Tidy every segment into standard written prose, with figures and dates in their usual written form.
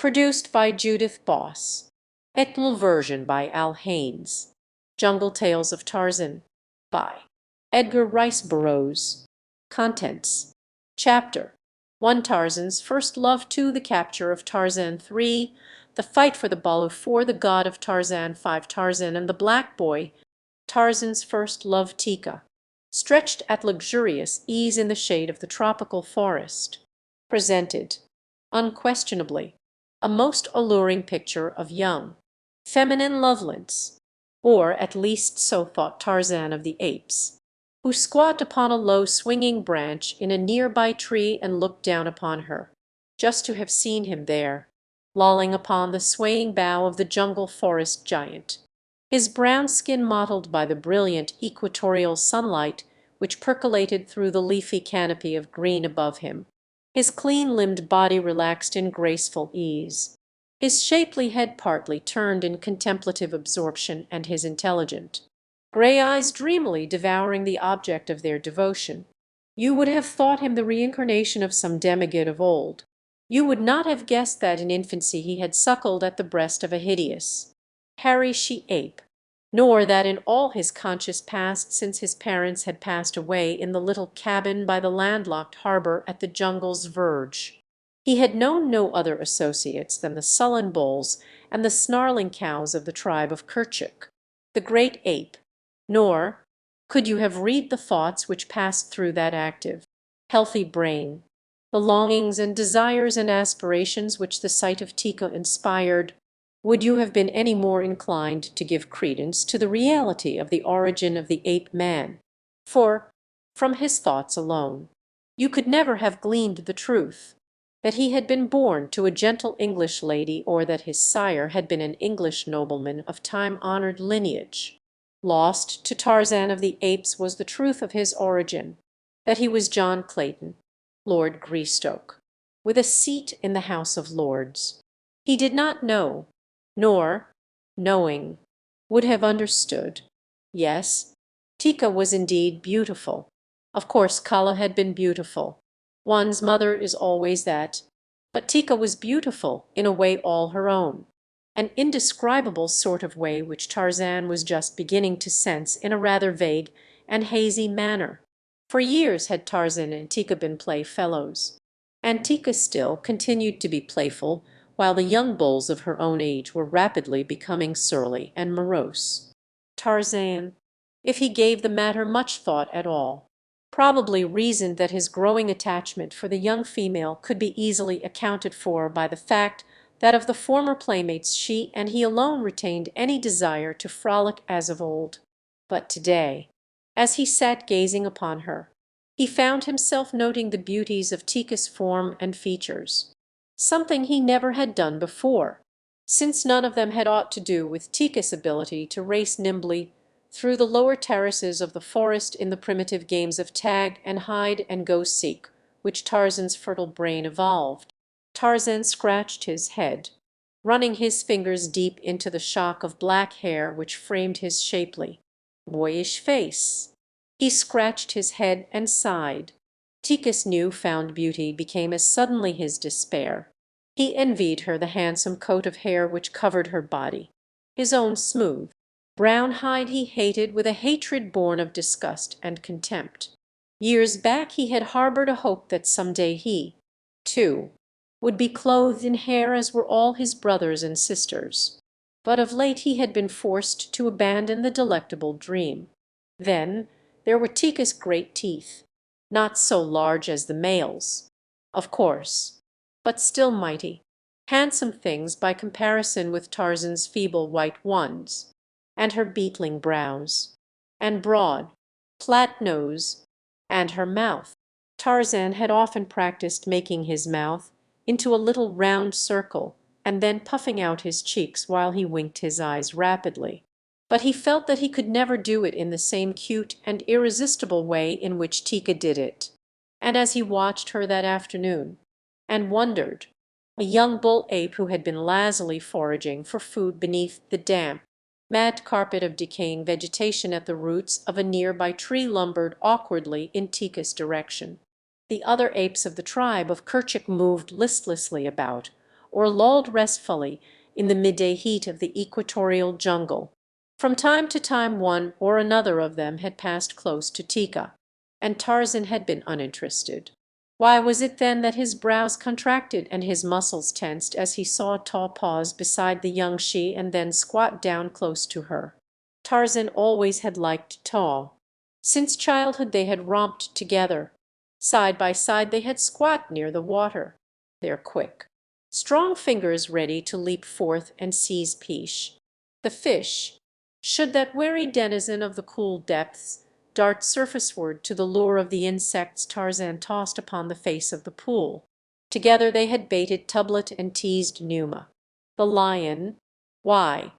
Produced by Judith Boss. Etnal version by Al Haynes. Jungle Tales of Tarzan by Edgar Rice Burroughs. Contents. Chapter 1. Tarzan's First Love. 2. The Capture of Tarzan. 3. The Fight for the Balu. 4. The God of Tarzan. 5. Tarzan and the Black Boy. Tarzan's First Love. Teeka, stretched at luxurious ease in the shade of the tropical forest, presented, unquestionably, a most alluring picture of young, feminine loveliness, or at least so thought Tarzan of the Apes, who squat upon a low swinging branch in a near-by tree and looked down upon her, just to have seen him there, lolling upon the swaying bough of the jungle forest giant, his brown skin mottled by the brilliant equatorial sunlight which percolated through the leafy canopy of green above him, his clean-limbed body relaxed in graceful ease, his shapely head partly turned in contemplative absorption, and his intelligent gray eyes dreamily devouring the object of their devotion. You would have thought him the reincarnation of some demigod of old. You would not have guessed that in infancy he had suckled at the breast of a hideous, hairy she-ape, nor that in all his conscious past since his parents had passed away in the little cabin by the landlocked harbor at the jungle's verge, he had known no other associates than the sullen bulls and the snarling cows of the tribe of Kerchuk, the great ape, nor could you have read the thoughts which passed through that active, healthy brain, the longings and desires and aspirations which the sight of Teeka inspired, would you have been any more inclined to give credence to the reality of the origin of the ape-man, for, from his thoughts alone, you could never have gleaned the truth, that he had been born to a gentle English lady, or that his sire had been an English nobleman of time-honored lineage. Lost to Tarzan of the Apes was the truth of his origin, that he was John Clayton, Lord Greystoke, with a seat in the House of Lords. He did not know, nor, knowing, would have understood. Yes, Teeka was indeed beautiful. Of course Kala had been beautiful. One's mother is always that. But Teeka was beautiful in a way all her own, an indescribable sort of way which Tarzan was just beginning to sense in a rather vague and hazy manner. For years had Tarzan and Teeka been playfellows, and Teeka still continued to be playful, while the young bulls of her own age were rapidly becoming surly and morose. Tarzan, if he gave the matter much thought at all, probably reasoned that his growing attachment for the young female could be easily accounted for by the fact that of the former playmates she and he alone retained any desire to frolic as of old. But today, as he sat gazing upon her, he found himself noting the beauties of Teeka's form and features, something he never had done before, since none of them had aught to do with Teeka's ability to race nimbly through the lower terraces of the forest in the primitive games of tag and hide and go seek which Tarzan's fertile brain evolved. Tarzan scratched his head, running his fingers deep into the shock of black hair which framed his shapely, boyish face. He scratched his head and sighed. Teeka's new-found beauty became as suddenly his despair. He envied her the handsome coat of hair which covered her body. His own smooth, brown hide he hated with a hatred born of disgust and contempt. Years back he had harbored a hope that some day he, too, would be clothed in hair as were all his brothers and sisters. But of late he had been forced to abandon the delectable dream. Then there were Teeka's great teeth, not so large as the male's, of course, but still mighty, handsome things by comparison with Tarzan's feeble white ones, and her beetling brows, and broad, flat nose, and her mouth. Tarzan had often practiced making his mouth into a little round circle and then puffing out his cheeks while he winked his eyes rapidly. But he felt that he could never do it in the same cute and irresistible way in which Teeka did it. And as he watched her that afternoon, and wondered, a young bull ape who had been lazily foraging for food beneath the damp, mad carpet of decaying vegetation at the roots of a near-by tree lumbered awkwardly in Teeka's direction. The other apes of the tribe of Kerchuk moved listlessly about, or lolled restfully in the midday heat of the equatorial jungle. From time to time one or another of them had passed close to Tika, and Tarzan had been uninterested. Why was it then that his brows contracted and his muscles tensed as he saw Taw pause beside the young she and then squat down close to her? Tarzan always had liked Taw. Since childhood they had romped together. Side by side they had squat near the water, their quick, strong fingers ready to leap forth and seize Piche, the fish, should that wary denizen of the cool depths dart surfaceward to the lure of the insects Tarzan tossed upon the face of the pool. Together they had baited Tublet and teased Numa. The lion. Why,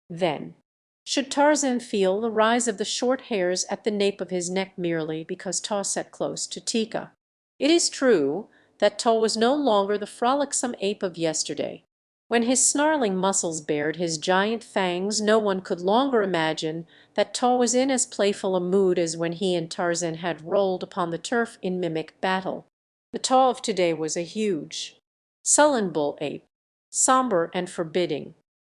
then, should Tarzan feel the rise of the short hairs at the nape of his neck merely because Taw sat close to Tika? It is true that Taw was no longer the frolicsome ape of yesterday. When his snarling muscles bared his giant fangs, no one could longer imagine that Taw was in as playful a mood as when he and Tarzan had rolled upon the turf in mimic battle. The Taw of today was a huge, sullen bull ape, somber and forbidding.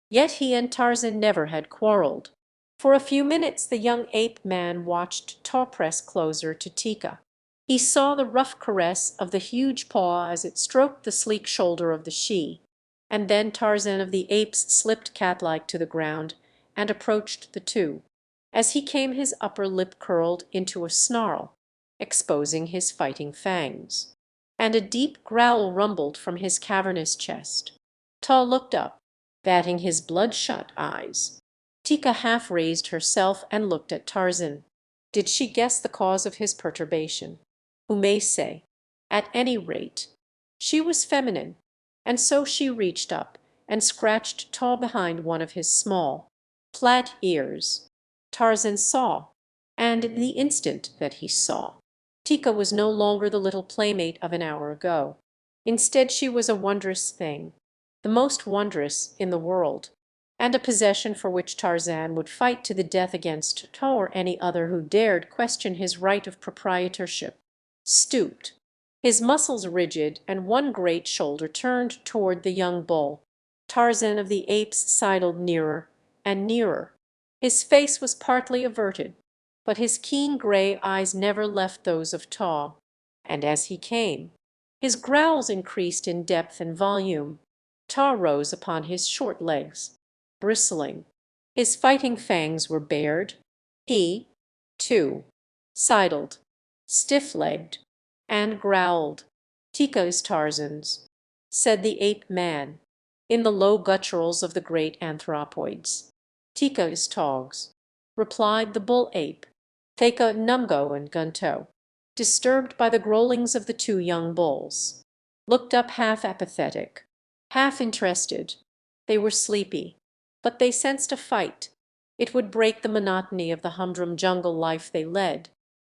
Yet he and Tarzan never had quarreled. For a few minutes the young ape man watched Taw press closer to Tika. He saw the rough caress of the huge paw as it stroked the sleek shoulder of the she, and then Tarzan of the Apes slipped cat-like to the ground and approached the two. As he came his upper lip curled into a snarl, exposing his fighting fangs, and a deep growl rumbled from his cavernous chest. Taw looked up, batting his bloodshot eyes. Tika half raised herself and looked at Tarzan. Did she guess the cause of his perturbation? Who may say? At any rate, she was feminine, and so she reached up and scratched Taw behind one of his small, flat ears. Tarzan saw, and in the instant that he saw, Tika was no longer the little playmate of an hour ago. Instead she was a wondrous thing, the most wondrous in the world, and a possession for which Tarzan would fight to the death against Taw or any other who dared question his right of proprietorship. Stooped, his muscles rigid and one great shoulder turned toward the young bull, Tarzan of the Apes sidled nearer and nearer. His face was partly averted, but his keen gray eyes never left those of Taw, and as he came, his growls increased in depth and volume. Taw rose upon his short legs, bristling. His fighting fangs were bared. He, too, sidled, stiff-legged, and growled. "Tika is Tarzan's," said the ape man, in the low gutturals of the great anthropoids. "Tika is Taw's," replied the bull ape, Theka Numgo and Gunto, disturbed by the growlings of the two young bulls. Looked up half apathetic, half interested. They were sleepy, but they sensed a fight. It would break the monotony of the humdrum jungle life they led.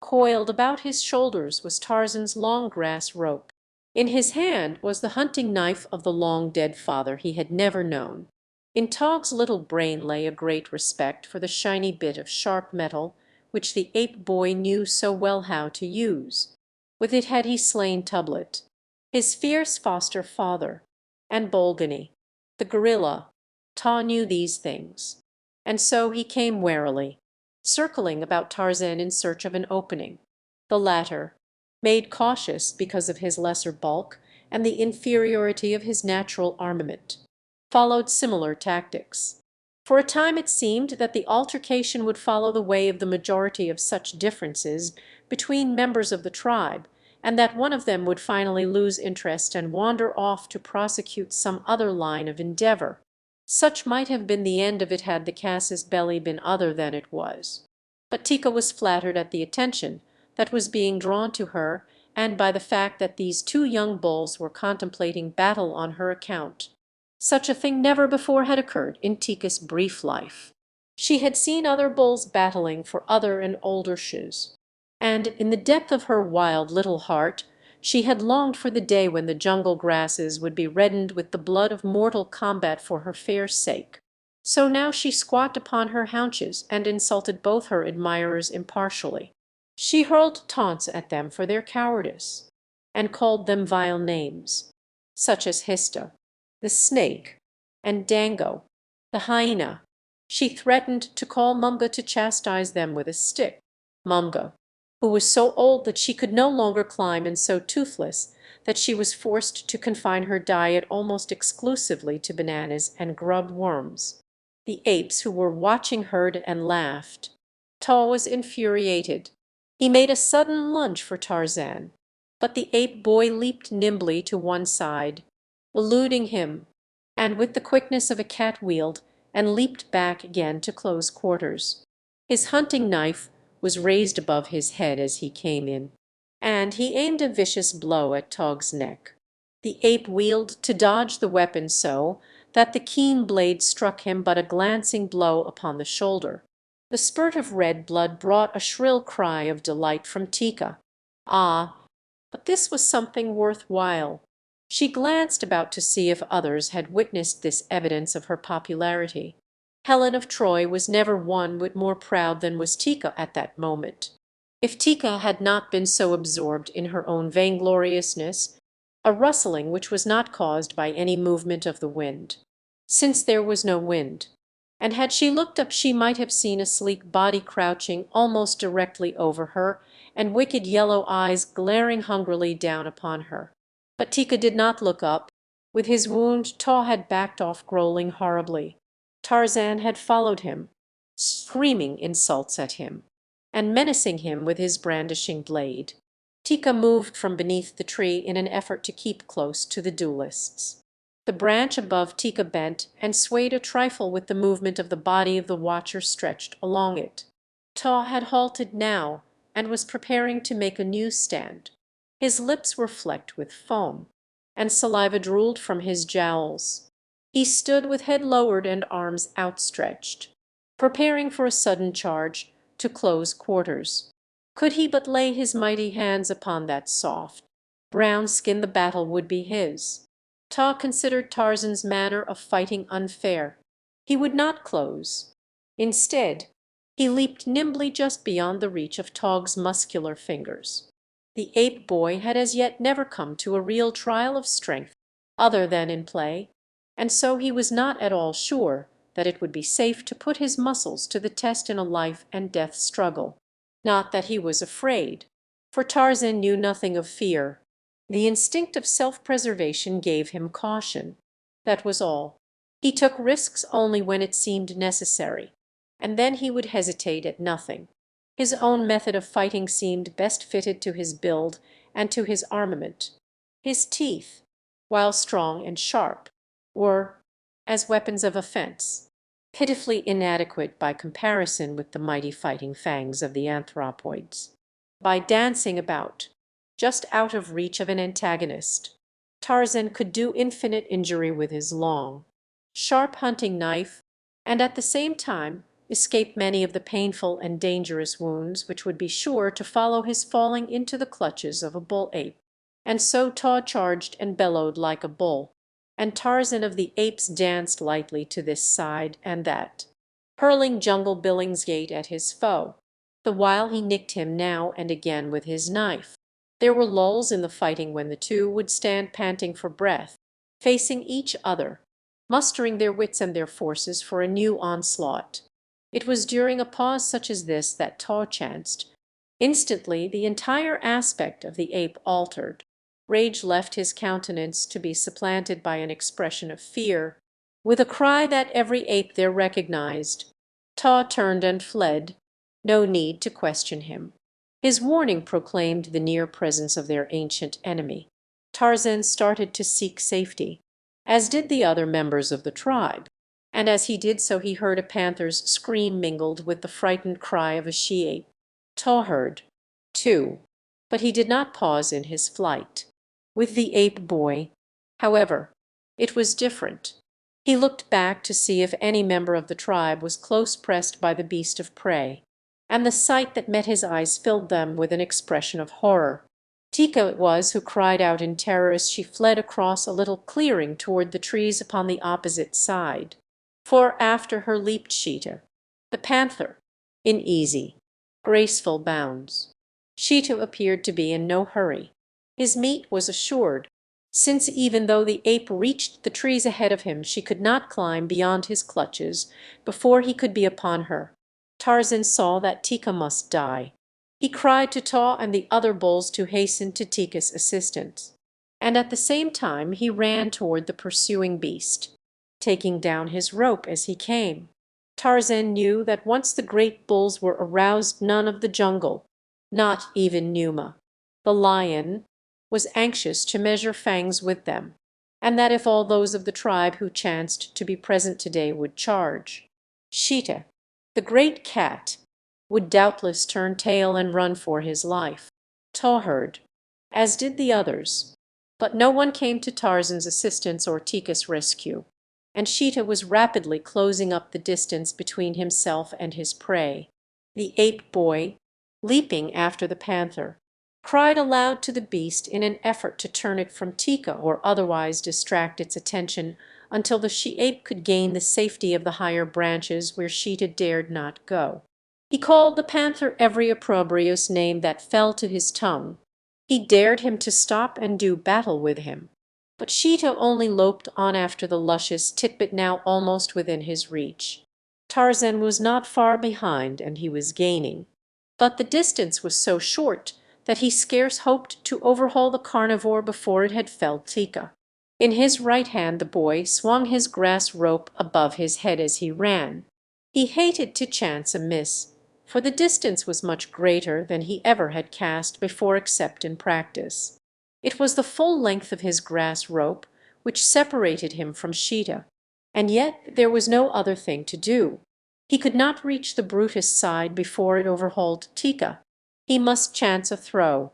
Coiled about his shoulders was Tarzan's long grass rope. In his hand was the hunting knife of the long-dead father he had never known. In Tog's little brain lay a great respect for the shiny bit of sharp metal which the ape boy knew so well how to use. With it had he slain Tublet, his fierce foster father, and Bolgani, the gorilla. Taw knew these things, and so he came warily, circling about Tarzan in search of an opening. The latter, made cautious because of his lesser bulk and the inferiority of his natural armament, followed similar tactics. For a time it seemed that the altercation would follow the way of the majority of such differences between members of the tribe, and that one of them would finally lose interest and wander off to prosecute some other line of endeavor. Such might have been the end of it had the casus belli been other than it was. But Tika was flattered at the attention that was being drawn to her and by the fact that these two young bulls were contemplating battle on her account. Such a thing never before had occurred in Tika's brief life. She had seen other bulls battling for other and older shoes, and in the depth of her wild little heart she had longed for the day when the jungle grasses would be reddened with the blood of mortal combat for her fair sake. So now she squat upon her haunches and insulted both her admirers impartially. She hurled taunts at them for their cowardice, and called them vile names, such as Hista, the snake, and Dango, the hyena. She threatened to call Mumga to chastise them with a stick. Mumga, who was so old that she could no longer climb and so toothless that she was forced to confine her diet almost exclusively to bananas and grub worms. The apes who were watching heard and laughed. Ta was infuriated. He made a sudden lunge for Tarzan, but the ape boy leaped nimbly to one side, eluding him, and with the quickness of a cat wheeled and leaped back again to close quarters. His hunting knife was raised above his head as he came in, and he aimed a vicious blow at Tog's neck. The ape wheeled to dodge the weapon so that the keen blade struck him but a glancing blow upon the shoulder. The spurt of red blood brought a shrill cry of delight from Tika. Ah, but this was something worth while. She glanced about to see if others had witnessed this evidence of her popularity. Helen of Troy was never one whit more proud than was Tika at that moment. If Tika had not been so absorbed in her own vaingloriousness, a rustling which was not caused by any movement of the wind, since there was no wind, and had she looked up she might have seen a sleek body crouching almost directly over her, and wicked yellow eyes glaring hungrily down upon her. But Tika did not look up. With his wound Ta had backed off growling horribly. Tarzan had followed him, screaming insults at him, and menacing him with his brandishing blade. Tika moved from beneath the tree in an effort to keep close to the duelists. The branch above Tika bent and swayed a trifle with the movement of the body of the watcher stretched along it. Ta had halted now, and was preparing to make a new stand. His lips were flecked with foam, and saliva drooled from his jowls. He stood with head lowered and arms outstretched, preparing for a sudden charge to close quarters. Could he but lay his mighty hands upon that soft, brown skin, the battle would be his. Ta considered Tarzan's manner of fighting unfair. He would not close. Instead, he leaped nimbly just beyond the reach of Tog's muscular fingers. The ape boy had as yet never come to a real trial of strength other than in play, and so he was not at all sure that it would be safe to put his muscles to the test in a life and death struggle. Not that he was afraid, for Tarzan knew nothing of fear. The instinct of self-preservation gave him caution. That was all. He took risks only when it seemed necessary, and then he would hesitate at nothing. His own method of fighting seemed best fitted to his build and to his armament. His teeth, while strong and sharp, were, as weapons of offense, pitifully inadequate by comparison with the mighty fighting fangs of the anthropoids. By dancing about, just out of reach of an antagonist, Tarzan could do infinite injury with his long, sharp hunting knife, and at the same time escape many of the painful and dangerous wounds which would be sure to follow his falling into the clutches of a bull ape. And so Ta charged and bellowed like a bull, and Tarzan of the Apes danced lightly to this side and that, hurling jungle Billingsgate at his foe, the while he nicked him now and again with his knife. There were lulls in the fighting when the two would stand panting for breath, facing each other, mustering their wits and their forces for a new onslaught. It was during a pause such as this that Ta chanced. Instantly the entire aspect of the ape altered. Rage left his countenance to be supplanted by an expression of fear. With a cry that every ape there recognized, Ta turned and fled. No need to question him. His warning proclaimed the near presence of their ancient enemy. Tarzan started to seek safety, as did the other members of the tribe, and as he did so he heard a panther's scream mingled with the frightened cry of a she-ape. Ta heard, too, but he did not pause in his flight. With the ape boy, however, it was different. He looked back to see if any member of the tribe was close pressed by the beast of prey, and the sight that met his eyes filled them with an expression of horror. Tika it was who cried out in terror as she fled across a little clearing toward the trees upon the opposite side. For after her leaped Sheeta, the panther, in easy, graceful bounds. Sheeta appeared to be in no hurry. His meat was assured, since even though the ape reached the trees ahead of him, she could not climb beyond his clutches before he could be upon her. Tarzan saw that Tika must die. He cried to Taw and the other bulls to hasten to Tika's assistance, and at the same time he ran toward the pursuing beast, taking down his rope as he came. Tarzan knew that once the great bulls were aroused, none of the jungle, not even Numa, the lion, was anxious to measure fangs with them, and that if all those of the tribe who chanced to be present today would charge, Sheeta, the great cat, would doubtless turn tail and run for his life. Taw heard, as did the others, but no one came to Tarzan's assistance or Tika's rescue, and Sheeta was rapidly closing up the distance between himself and his prey. The ape boy, leaping after the panther, cried aloud to the beast in an effort to turn it from Tika or otherwise distract its attention until the she-ape could gain the safety of the higher branches where Sheeta dared not go. He called the panther every opprobrious name that fell to his tongue. He dared him to stop and do battle with him. But Sheeta only loped on after the luscious titbit now almost within his reach. Tarzan was not far behind, and he was gaining. But the distance was so short that he scarce hoped to overhaul the carnivore before it had felled Tika. In his right hand the boy swung his grass rope above his head as he ran. He hated to chance a miss, for the distance was much greater than he ever had cast before except in practice. It was the full length of his grass rope which separated him from Sheeta, and yet there was no other thing to do. He could not reach the Brutus side before it overhauled Tika. He must chance a throw,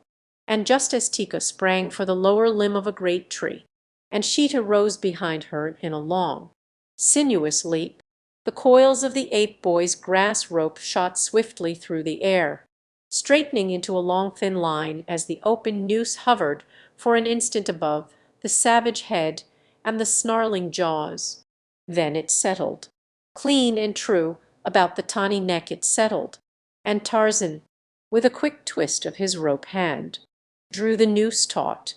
and just as Tika sprang for the lower limb of a great tree, and Sheeta rose behind her in a long, sinuous leap, the coils of the ape boy's grass rope shot swiftly through the air, straightening into a long thin line as the open noose hovered for an instant above the savage head and the snarling jaws. Then it settled. Clean and true about the tawny neck it settled, and Tarzan, with a quick twist of his rope hand, drew the noose taut,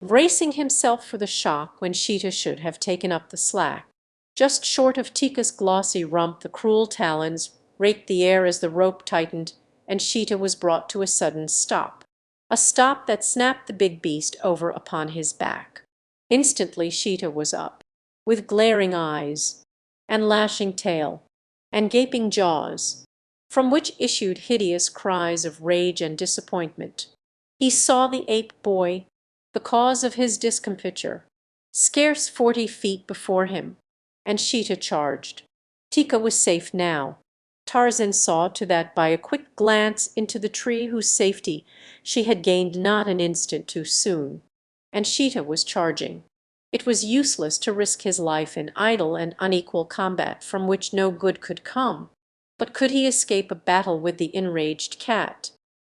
bracing himself for the shock when Sheeta should have taken up the slack. Just short of Tika's glossy rump the cruel talons raked the air as the rope tightened, and Sheeta was brought to a sudden stop, a stop that snapped the big beast over upon his back. Instantly Sheeta was up, with glaring eyes, and lashing tail, and gaping jaws, from which issued hideous cries of rage and disappointment. He saw the ape boy, the cause of his discomfiture, scarce 40 feet before him, and Sheeta charged. Tika was safe now. Tarzan saw to that by a quick glance into the tree whose safety she had gained not an instant too soon, and Sheeta was charging. It was useless to risk his life in idle and unequal combat from which no good could come. But could he escape a battle with the enraged cat?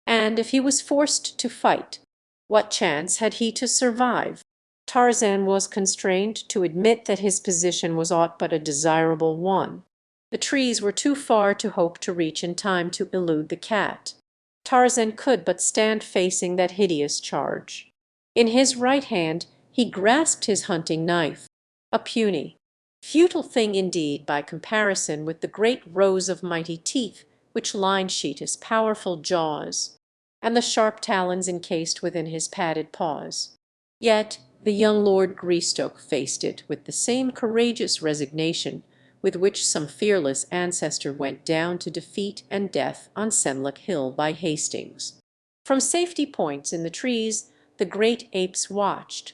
And if he was forced to fight, what chance had he to survive? Tarzan was constrained to admit that his position was aught but a desirable one. The trees were too far to hope to reach in time to elude the cat. Tarzan could but stand facing that hideous charge. In his right hand he grasped his hunting knife, a puny, futile thing indeed by comparison with the great rows of mighty teeth which lined Sheeta's powerful jaws, and the sharp talons encased within his padded paws. Yet the young Lord Greystoke faced it with the same courageous resignation with which some fearless ancestor went down to defeat and death on Senlac Hill by Hastings. From safety points in the trees the great apes watched,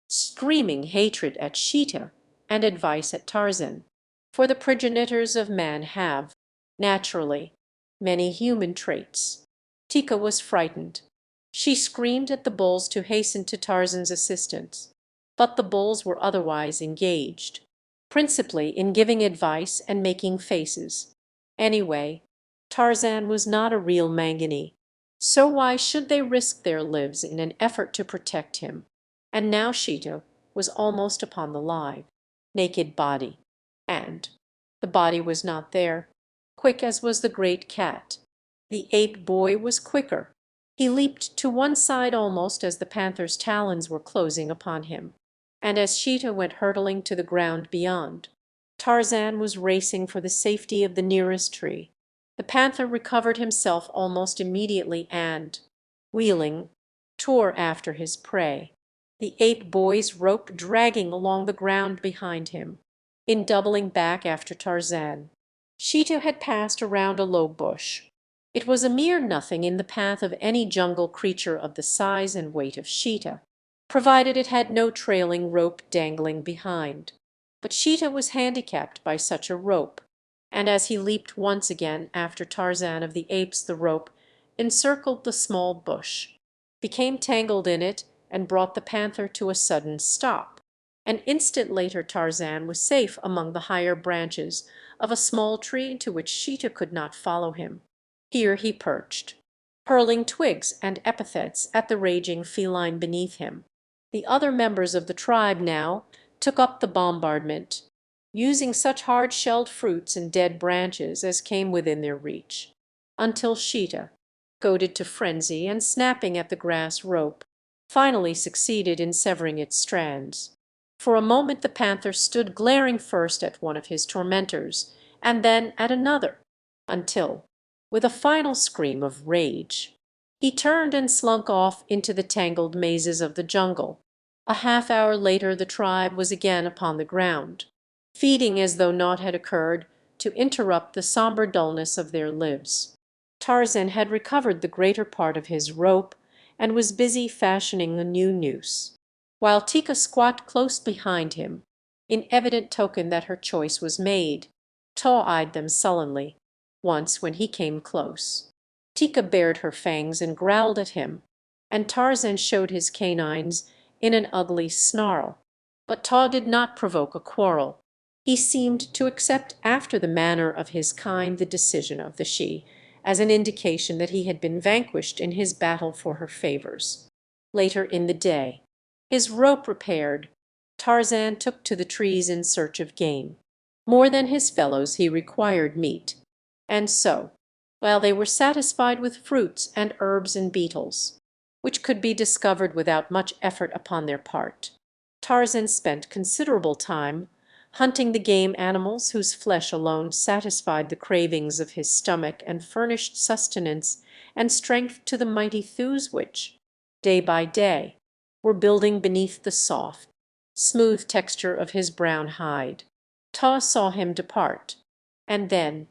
screaming hatred at Sheeta and advice at Tarzan, for the progenitors of man have, naturally, many human traits. Tika was frightened. She screamed at the bulls to hasten to Tarzan's assistance, but the bulls were otherwise engaged, principally in giving advice and making faces. Anyway, Tarzan was not a real manganee, so why should they risk their lives in an effort to protect him? And now Sheeta was almost upon the live, naked body, and the body was not there, quick as was the great cat. The ape boy was quicker. He leaped to one side almost as the panther's talons were closing upon him. and as Sheeta went hurtling to the ground beyond, Tarzan was racing for the safety of the nearest tree. The panther recovered himself almost immediately and, wheeling, tore after his prey, the ape boy's rope dragging along the ground behind him. In doubling back after Tarzan, Sheeta had passed around a low bush. It was a mere nothing in the path of any jungle creature of the size and weight of Sheeta, provided it had no trailing rope dangling behind. But Sheeta was handicapped by such a rope, and as he leaped once again after Tarzan of the Apes the rope encircled the small bush, became tangled in it, and brought the panther to a sudden stop. An instant later Tarzan was safe among the higher branches of a small tree to which Sheeta could not follow him. Here he perched, hurling twigs and epithets at the raging feline beneath him. The other members of the tribe now took up the bombardment, using such hard-shelled fruits and dead branches as came within their reach, until Sheeta, goaded to frenzy and snapping at the grass rope, finally succeeded in severing its strands. For a moment the panther stood glaring first at one of his tormentors, and then at another, until, with a final scream of rage, he turned and slunk off into the tangled mazes of the jungle. A half-hour later the tribe was again upon the ground, feeding as though naught had occurred to interrupt the sombre dullness of their lives. Tarzan had recovered the greater part of his rope, and was busy fashioning a new noose, while Tika squat close behind him, in evident token that her choice was made. Taw eyed them sullenly, once when he came close. Tika bared her fangs and growled at him, and Tarzan showed his canines in an ugly snarl. But Taw did not provoke a quarrel. He seemed to accept after the manner of his kind the decision of the she, as an indication that he had been vanquished in his battle for her favors. Later in the day, his rope repaired, Tarzan took to the trees in search of game. More than his fellows he required meat, and so, while they were satisfied with fruits and herbs and beetles, which could be discovered without much effort upon their part, Tarzan spent considerable time hunting the game animals whose flesh alone satisfied the cravings of his stomach and furnished sustenance and strength to the mighty thews which, day by day, were building beneath the soft, smooth texture of his brown hide. Taw saw him depart, and then,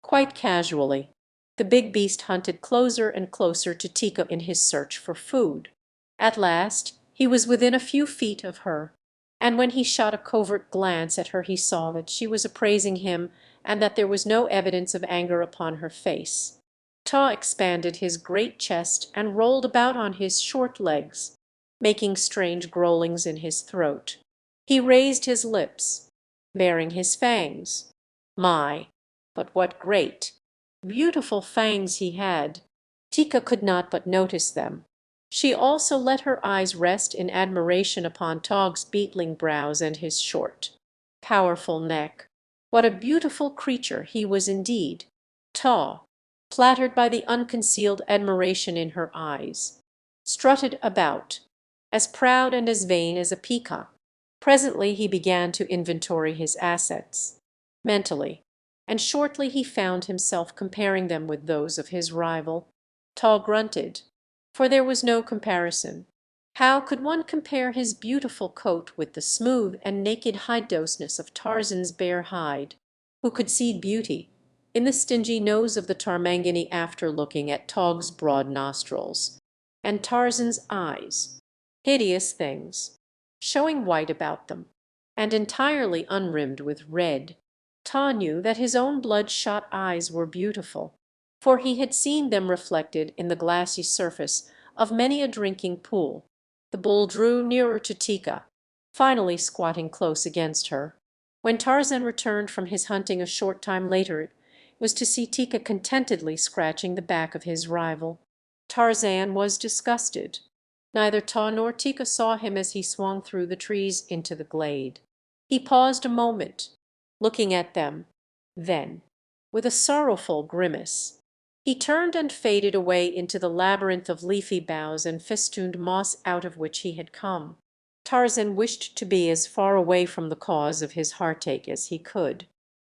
quite casually, the big beast hunted closer and closer to Tika in his search for food. At last he was within a few feet of her, and when he shot a covert glance at her he saw that she was appraising him and that there was no evidence of anger upon her face. Taw expanded his great chest and rolled about on his short legs, making strange growlings in his throat. He raised his lips, baring his fangs. My, but what great, beautiful fangs he had! Tika could not but notice them. She also let her eyes rest in admiration upon Tog's beetling brows and his short, powerful neck. What a beautiful creature he was indeed! Taw, flattered by the unconcealed admiration in her eyes, strutted about, as proud and as vain as a peacock. Presently he began to inventory his assets, mentally, and shortly he found himself comparing them with those of his rival. Taw grunted, for there was no comparison. How could one compare his beautiful coat with the smooth and naked hideousness of Tarzan's bare hide? Who could see beauty in the stingy nose of the Tarmangani after looking at Tog's broad nostrils, and Tarzan's eyes, hideous things, showing white about them, and entirely unrimmed with red? Taw knew that his own bloodshot eyes were beautiful, for he had seen them reflected in the glassy surface of many a drinking pool. The bull drew nearer to Tika, finally squatting close against her. When Tarzan returned from his hunting a short time later, it was to see Tika contentedly scratching the back of his rival. Tarzan was disgusted. Neither Taw nor Tika saw him as he swung through the trees into the glade. He paused a moment, looking at them, then, with a sorrowful grimace, he turned and faded away into the labyrinth of leafy boughs and festooned moss out of which he had come. Tarzan wished to be as far away from the cause of his heartache as he could.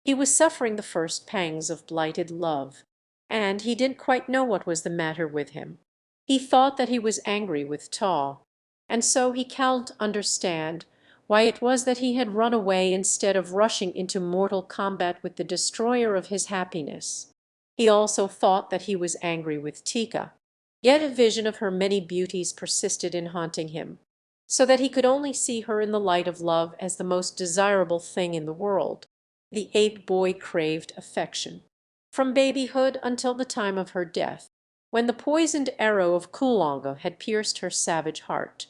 He was suffering the first pangs of blighted love, and he didn't quite know what was the matter with him. He thought that he was angry with Taw, and so he can't understand why it was that he had run away instead of rushing into mortal combat with the destroyer of his happiness. He also thought that he was angry with Tika, yet a vision of her many beauties persisted in haunting him, so that he could only see her in the light of love as the most desirable thing in the world. The ape boy craved affection, from babyhood until the time of her death, when the poisoned arrow of Kulonga had pierced her savage heart.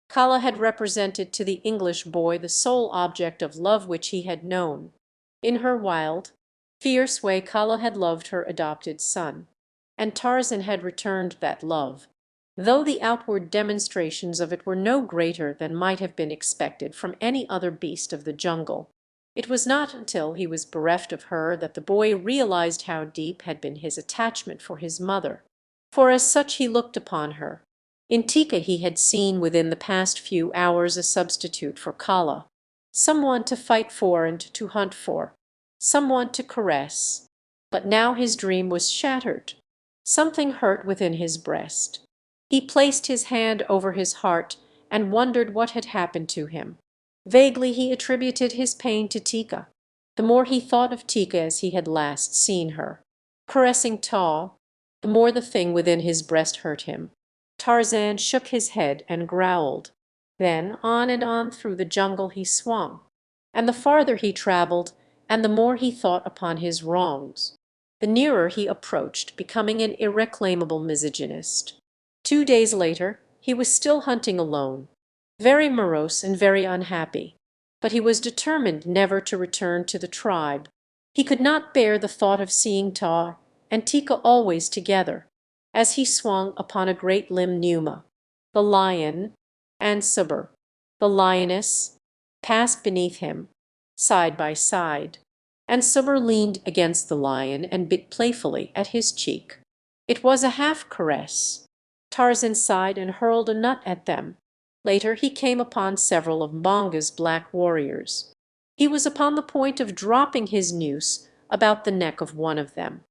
Kala had represented to the English boy the sole object of love which he had known. In her wild, fierce way Kala had loved her adopted son, and Tarzan had returned that love, though the outward demonstrations of it were no greater than might have been expected from any other beast of the jungle. It was not until he was bereft of her that the boy realized how deep had been his attachment for his mother, for as such he looked upon her. In Tika he had seen within the past few hours a substitute for Kala, someone to fight for and to hunt for, someone to caress. But now his dream was shattered. Something hurt within his breast. He placed his hand over his heart and wondered what had happened to him. Vaguely he attributed his pain to Tika. The more he thought of Tika as he had last seen her, caressing Taw, the more the thing within his breast hurt him. Tarzan shook his head and growled. Then on and on through the jungle he swung, and the farther he traveled, and the more he thought upon his wrongs, the nearer he approached becoming an irreclaimable misogynist. 2 days later he was still hunting alone, very morose and very unhappy, but he was determined never to return to the tribe. He could not bear the thought of seeing Taw and Tika always together, as he swung upon a great limb Numa, the lion, and Subur, the lioness, passed beneath him, side by side, and Subur leaned against the lion and bit playfully at his cheek. It was a half caress. Tarzan sighed and hurled a nut at them. Later he came upon several of Mbonga's black warriors. He was upon the point of dropping his noose about the neck of one of them,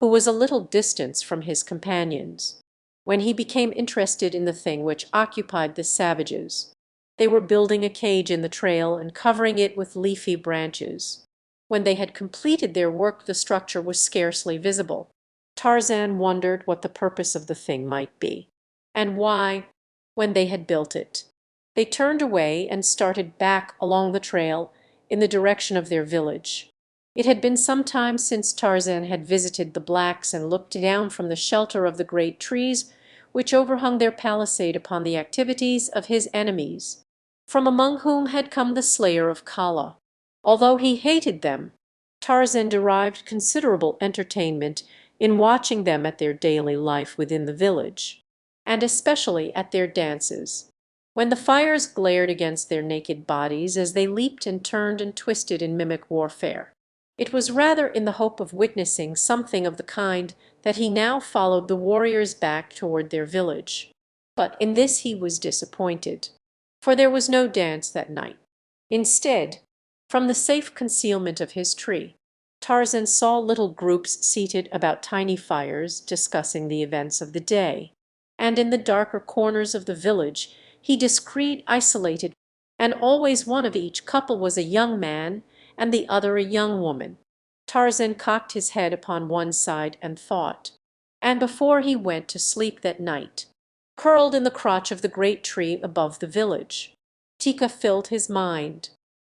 who was a little distance from his companions, when he became interested in the thing which occupied the savages. They were building a cage in the trail and covering it with leafy branches. When they had completed their work the structure was scarcely visible. Tarzan wondered what the purpose of the thing might be, and why, when they had built it, they turned away and started back along the trail in the direction of their village. It had been some time since Tarzan had visited the blacks and looked down from the shelter of the great trees which overhung their palisade upon the activities of his enemies, from among whom had come the slayer of Kala. Although he hated them, Tarzan derived considerable entertainment in watching them at their daily life within the village, and especially at their dances, when the fires glared against their naked bodies as they leaped and turned and twisted in mimic warfare. It was rather in the hope of witnessing something of the kind that he now followed the warriors back toward their village. But in this he was disappointed, for there was no dance that night. Instead, from the safe concealment of his tree, Tarzan saw little groups seated about tiny fires discussing the events of the day, and in the darker corners of the village he descried isolated, and always one of each couple was a young man and the other a young woman. Tarzan cocked his head upon one side and thought, and before he went to sleep that night, curled in the crotch of the great tree above the village, Tika filled his mind,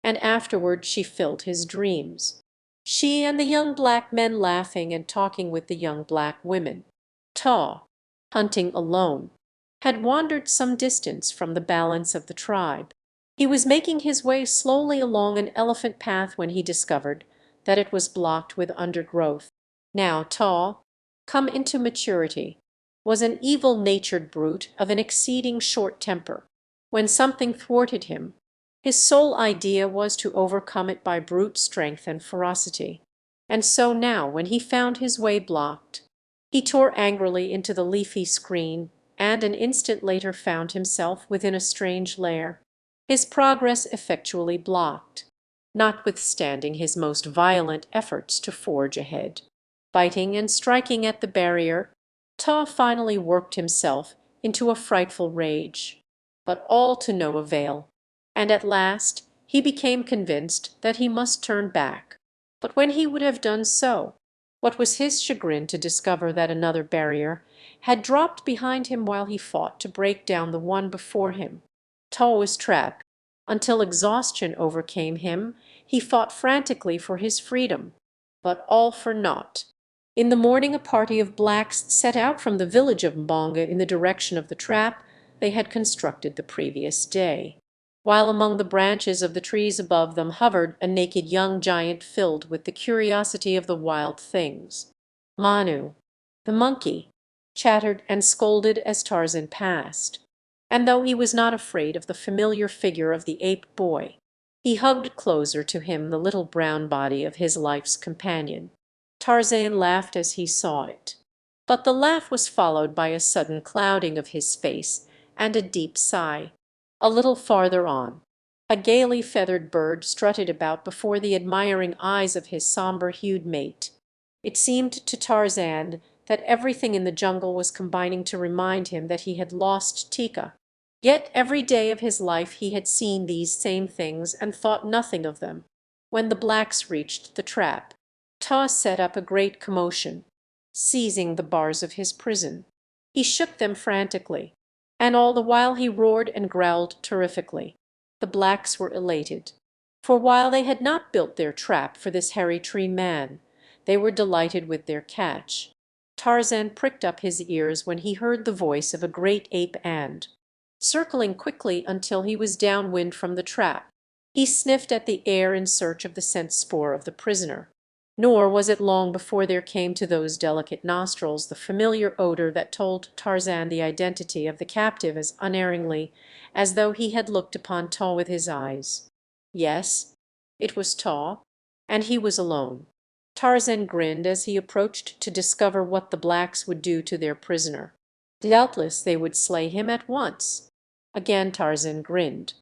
and afterward she filled his dreams. She and the young black men laughing and talking with the young black women. Taw, hunting alone, had wandered some distance from the balance of the tribe. He was making his way slowly along an elephant path when he discovered that it was blocked with undergrowth. Now Taw, come into maturity, was an evil-natured brute of an exceeding short temper. When something thwarted him, his sole idea was to overcome it by brute strength and ferocity. And so now, when he found his way blocked, he tore angrily into the leafy screen, and an instant later found himself within a strange lair. his progress effectually blocked, notwithstanding his most violent efforts to forge ahead. Biting and striking at the barrier, Ta finally worked himself into a frightful rage, but all to no avail, and at last he became convinced that he must turn back. But when he would have done so, what was his chagrin to discover that another barrier had dropped behind him while he fought to break down the one before him. Ta was trapped. Until exhaustion overcame him, he fought frantically for his freedom, but all for naught. In the morning a party of blacks set out from the village of Mbonga in the direction of the trap they had constructed the previous day, while among the branches of the trees above them hovered a naked young giant filled with the curiosity of the wild things. Manu, the monkey, chattered and scolded as Tarzan passed, and though he was not afraid of the familiar figure of the ape boy, he hugged closer to him the little brown body of his life's companion. Tarzan laughed as he saw it, but the laugh was followed by a sudden clouding of his face and a deep sigh. A little farther on, a gaily feathered bird strutted about before the admiring eyes of his sombre-hued mate. It seemed to Tarzan that everything in the jungle was combining to remind him that he had lost Tika. Yet every day of his life he had seen these same things and thought nothing of them. When the blacks reached the trap, Ta set up a great commotion, seizing the bars of his prison. He shook them frantically, and all the while he roared and growled terrifically. The blacks were elated, for while they had not built their trap for this hairy tree man, they were delighted with their catch. Tarzan pricked up his ears when he heard the voice of a great ape and, circling quickly until he was downwind from the trap, he sniffed at the air in search of the scent spoor of the prisoner. Nor was it long before there came to those delicate nostrils the familiar odor that told Tarzan the identity of the captive as unerringly as though he had looked upon Ta with his eyes. Yes, it was Ta, and he was alone. Tarzan grinned as he approached to discover what the blacks would do to their prisoner. Doubtless they would slay him at once. Again Tarzan grinned.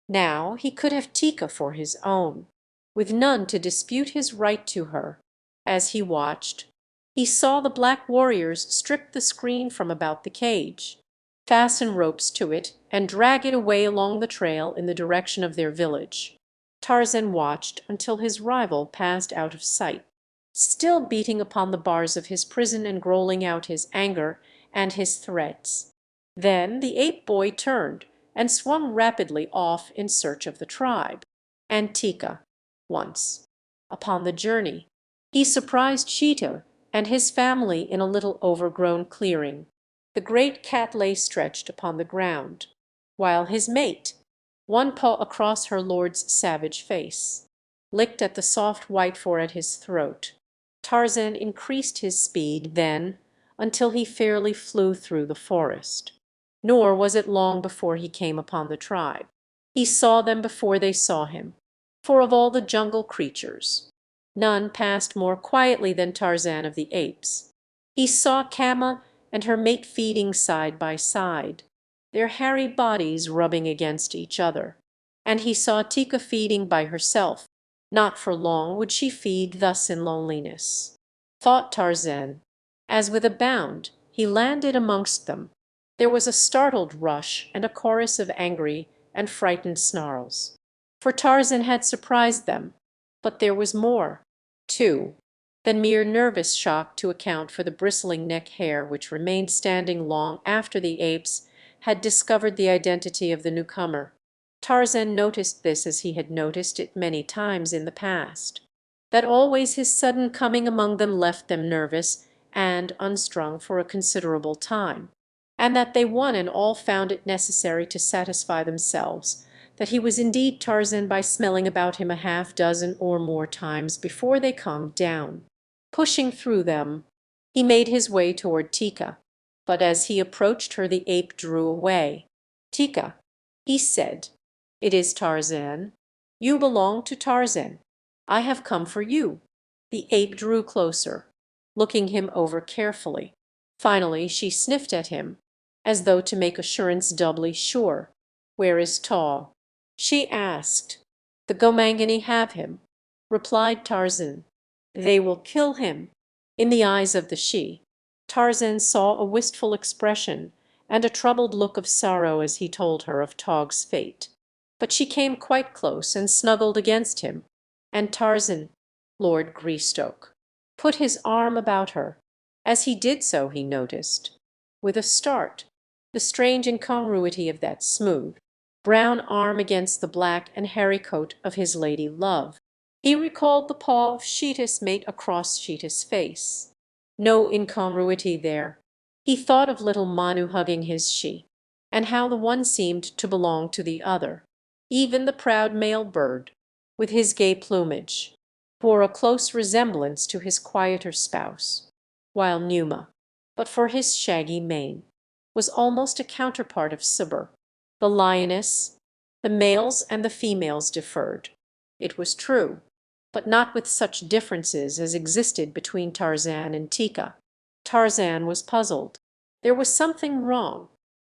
Now he could have Tika for his own, with none to dispute his right to her. As he watched, he saw the black warriors strip the screen from about the cage, fasten ropes to it, and drag it away along the trail in the direction of their village. Tarzan watched until his rival passed out of sight, still beating upon the bars of his prison and growling out his anger and his threats. Then the ape boy turned and swung rapidly off in search of the tribe. And Tika. Once, upon the journey, he surprised Cheetah and his family in a little overgrown clearing. The great cat lay stretched upon the ground, while his mate, one paw across her lord's savage face, licked at the soft white fur at his throat. Tarzan increased his speed then until he fairly flew through the forest. Nor was it long before he came upon the tribe. He saw them before they saw him, for of all the jungle creatures, none passed more quietly than Tarzan of the Apes. He saw Kama and her mate feeding side by side, their hairy bodies rubbing against each other, and he saw Tika feeding by herself. Not for long would she feed thus in loneliness, thought Tarzan, as with a bound he landed amongst them. There was a startled rush and a chorus of angry and frightened snarls, for Tarzan had surprised them. But there was more, too, than mere nervous shock to account for the bristling neck hair which remained standing long after the apes had discovered the identity of the newcomer. Tarzan noticed this as he had noticed it many times in the past, that always his sudden coming among them left them nervous and unstrung for a considerable time, and that they one and all found it necessary to satisfy themselves that he was indeed Tarzan by smelling about him a half dozen or more times before they calmed down. Pushing through them, he made his way toward Tika, but as he approached her the ape drew away. "Tika," he said, "it is Tarzan. You belong to Tarzan. I have come for you." The ape drew closer, looking him over carefully. Finally she sniffed at him, as though to make assurance doubly sure. "Where is Ta?" she asked. "The Gomangani have him," replied Tarzan. "They will kill him." In the eyes of the she, Tarzan saw a wistful expression and a troubled look of sorrow as he told her of Tog's fate. But she came quite close and snuggled against him, and Tarzan, Lord Greystoke, put his arm about her. As he did so he noticed, with a start, the strange incongruity of that smooth, brown arm against the black and hairy coat of his lady love. He recalled the paw of Sheeta's mate across Sheeta's face. No incongruity there. He thought of little Manu hugging his she, and how the one seemed to belong to the other. Even the proud male bird, with his gay plumage, bore a close resemblance to his quieter spouse, while Numa, but for his shaggy mane, was almost a counterpart of Cibber. The lioness, the males and the females differed, it was true, but not with such differences as existed between Tarzan and Tika. Tarzan was puzzled. There was something wrong.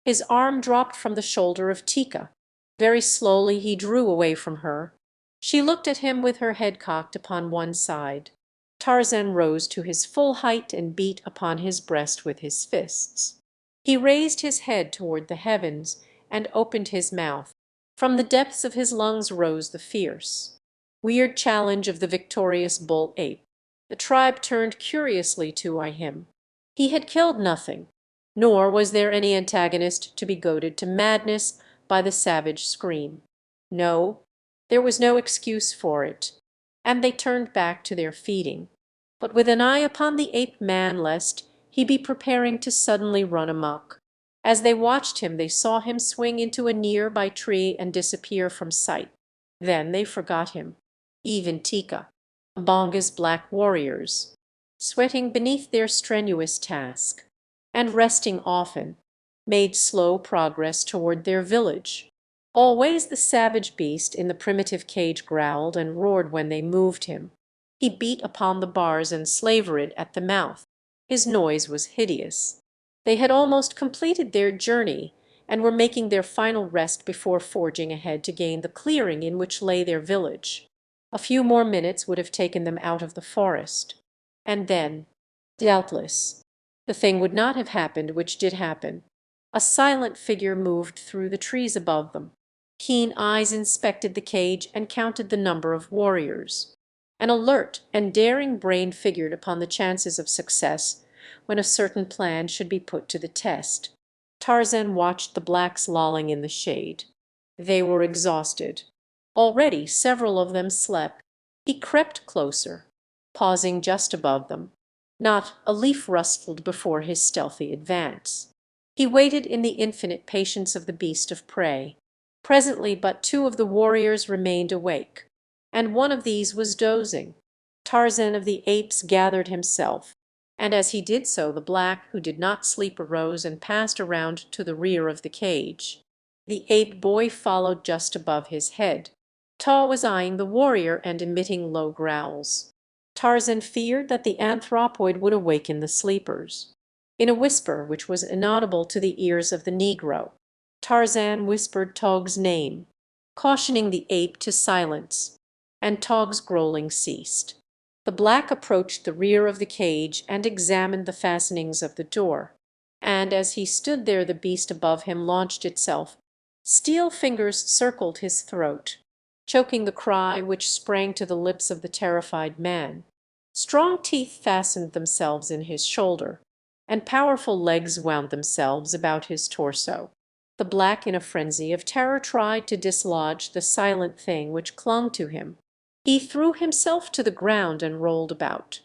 His arm dropped from the shoulder of Tika. Very slowly he drew away from her. She looked at him with her head cocked upon one side. Tarzan rose to his full height and beat upon his breast with his fists. He raised his head toward the heavens and opened his mouth. From the depths of his lungs rose the fierce, weird challenge of the victorious bull ape. The tribe turned curiously to eye him. He had killed nothing, nor was there any antagonist to be goaded to madness by the savage scream. No, there was no excuse for it, and they turned back to their feeding, but with an eye upon the ape-man lest he be preparing to suddenly run amok. As they watched him they saw him swing into a near-by tree and disappear from sight. Then they forgot him. Even Tika, Bonga's black warriors, sweating beneath their strenuous task, and resting often, made slow progress toward their village. Always the savage beast in the primitive cage growled and roared when they moved him. He beat upon the bars and slavered at the mouth. His noise was hideous. They had almost completed their journey and were making their final rest before forging ahead to gain the clearing in which lay their village. A few more minutes would have taken them out of the forest. And then, doubtless, the thing would not have happened which did happen. A silent figure moved through the trees above them. Keen eyes inspected the cage and counted the number of warriors. An alert and daring brain figured upon the chances of success when a certain plan should be put to the test. Tarzan watched the blacks lolling in the shade. They were exhausted. Already several of them slept. He crept closer, pausing just above them. Not a leaf rustled before his stealthy advance. He waited in the infinite patience of the beast of prey. Presently but two of the warriors remained awake, and one of these was dozing. Tarzan of the Apes gathered himself, and as he did so the black who did not sleep arose and passed around to the rear of the cage. The ape boy followed just above his head. Ta was eyeing the warrior and emitting low growls. Tarzan feared that the anthropoid would awaken the sleepers. In a whisper which was inaudible to the ears of the Negro, Tarzan whispered Tog's name, cautioning the ape to silence, and Tog's growling ceased. The black approached the rear of the cage and examined the fastenings of the door, and as he stood there the beast above him launched itself. Steel fingers circled his throat, choking the cry which sprang to the lips of the terrified man. Strong teeth fastened themselves in his shoulder, and powerful legs wound themselves about his torso. The black in a frenzy of terror tried to dislodge the silent thing which clung to him. He threw himself to the ground and rolled about,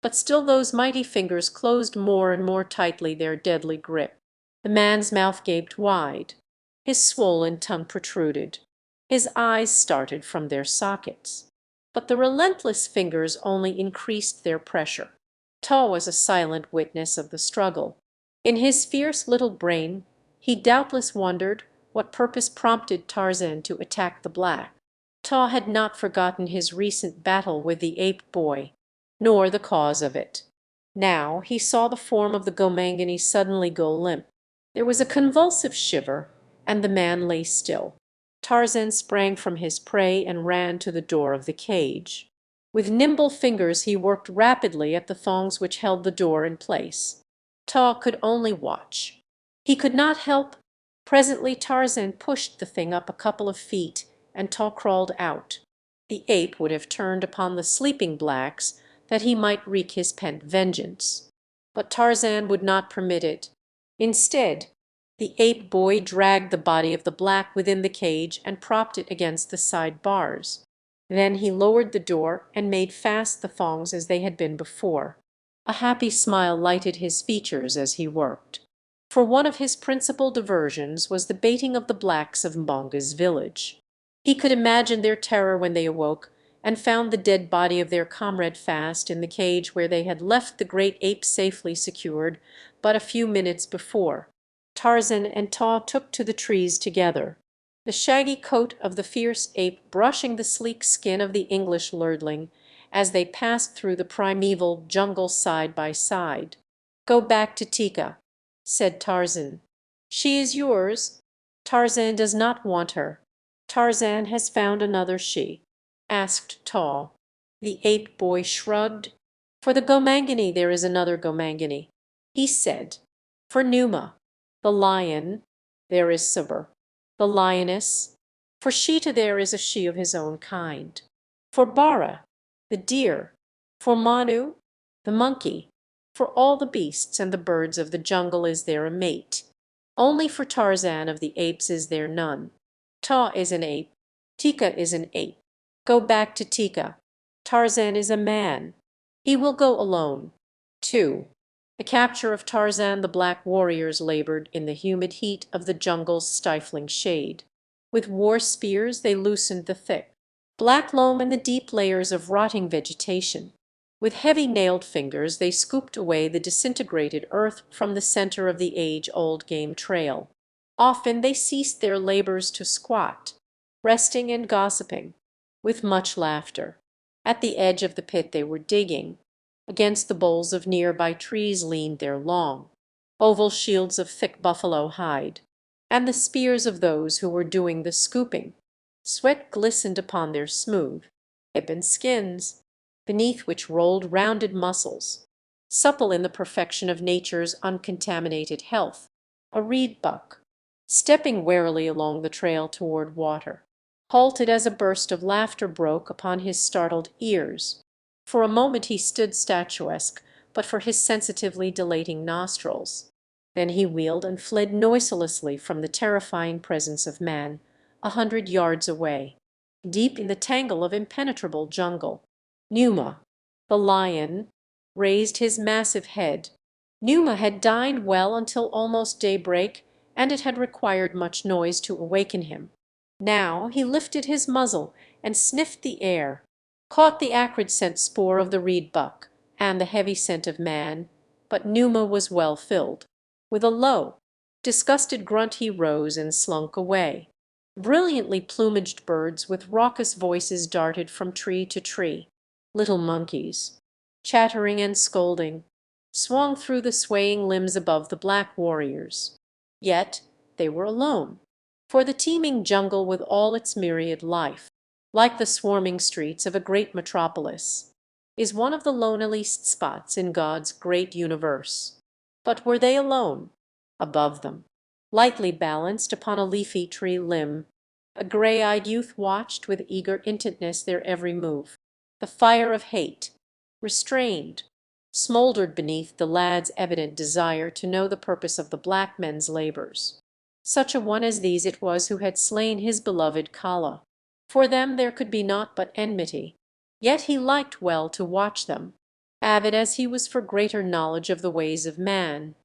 but still those mighty fingers closed more and more tightly their deadly grip. The man's mouth gaped wide, his swollen tongue protruded, his eyes started from their sockets. But the relentless fingers only increased their pressure. Ta was a silent witness of the struggle. In his fierce little brain he doubtless wondered what purpose prompted Tarzan to attack the black. Ta had not forgotten his recent battle with the ape boy, nor the cause of it. Now he saw the form of the Gomangani suddenly go limp. There was a convulsive shiver, and the man lay still. Tarzan sprang from his prey and ran to the door of the cage. With nimble fingers he worked rapidly at the thongs which held the door in place. Ta could only watch. He could not help. Presently Tarzan pushed the thing up a couple of feet, and Ta crawled out. The ape would have turned upon the sleeping blacks that he might wreak his pent vengeance. But Tarzan would not permit it. Instead, the ape boy dragged the body of the black within the cage and propped it against the side bars. Then he lowered the door and made fast the thongs as they had been before. A happy smile lighted his features as he worked. For one of his principal diversions was the baiting of the blacks of Mbonga's village. He could imagine their terror when they awoke and found the dead body of their comrade fast in the cage where they had left the great ape safely secured but a few minutes before. Tarzan and Ta took to the trees together, the shaggy coat of the fierce ape brushing the sleek skin of the English lordling as they passed through the primeval jungle side by side. "Go back to Tika," said Tarzan. "She is yours." "Tarzan does not want her." "Tarzan has found another she?" asked Ta. The ape boy shrugged. "For the Gomangani there is another Gomangani," he said. "For Numa, the lion, there is Sabur, the lioness. For Sheeta there is a she of his own kind. For Bara, the deer. For Manu, the monkey. For all the beasts and the birds of the jungle is there a mate. Only for Tarzan of the apes is there none. Ta is an ape. Tika is an ape. Go back to Tika. Tarzan is a man. He will go alone." 2. The capture of Tarzan the black warriors labored in the humid heat of the jungle's stifling shade. With war spears they loosened the thick black loam and the deep layers of rotting vegetation. With heavy nailed fingers they scooped away the disintegrated earth from the center of the age-old game trail. Often they ceased their labors to squat, resting and gossiping, with much laughter. At the edge of the pit they were digging. Against the boles of nearby trees leaned their long, oval shields of thick buffalo hide, and the spears of those who were doing the scooping. Sweat glistened upon their smooth, ebon skins, beneath which rolled rounded muscles, supple in the perfection of nature's uncontaminated health. A reed buck, stepping warily along the trail toward water, halted as a burst of laughter broke upon his startled ears. For a moment he stood statuesque, but for his sensitively dilating nostrils. Then he wheeled and fled noiselessly from the terrifying presence of man, 100 yards away, deep in the tangle of impenetrable jungle. Numa, the lion, raised his massive head. Numa had dined well until almost daybreak, and it had required much noise to awaken him. Now he lifted his muzzle and sniffed the air, caught the acrid scent spoor of the reed buck and the heavy scent of man, but Numa was well filled. With a low, disgusted grunt he rose and slunk away. Brilliantly plumaged birds with raucous voices darted from tree to tree. Little monkeys, chattering and scolding, swung through the swaying limbs above the black warriors. Yet they were alone, for the teeming jungle with all its myriad life, like the swarming streets of a great metropolis, is one of the loneliest spots in God's great universe. But were they alone? Above them, lightly balanced upon a leafy tree limb, a gray-eyed youth watched with eager intentness their every move. The fire of hate, restrained, smoldered beneath the lad's evident desire to know the purpose of the black men's labors. Such a one as these it was who had slain his beloved Kala. For them there could be naught but enmity, yet he liked well to watch them, avid as he was for greater knowledge of the ways of man.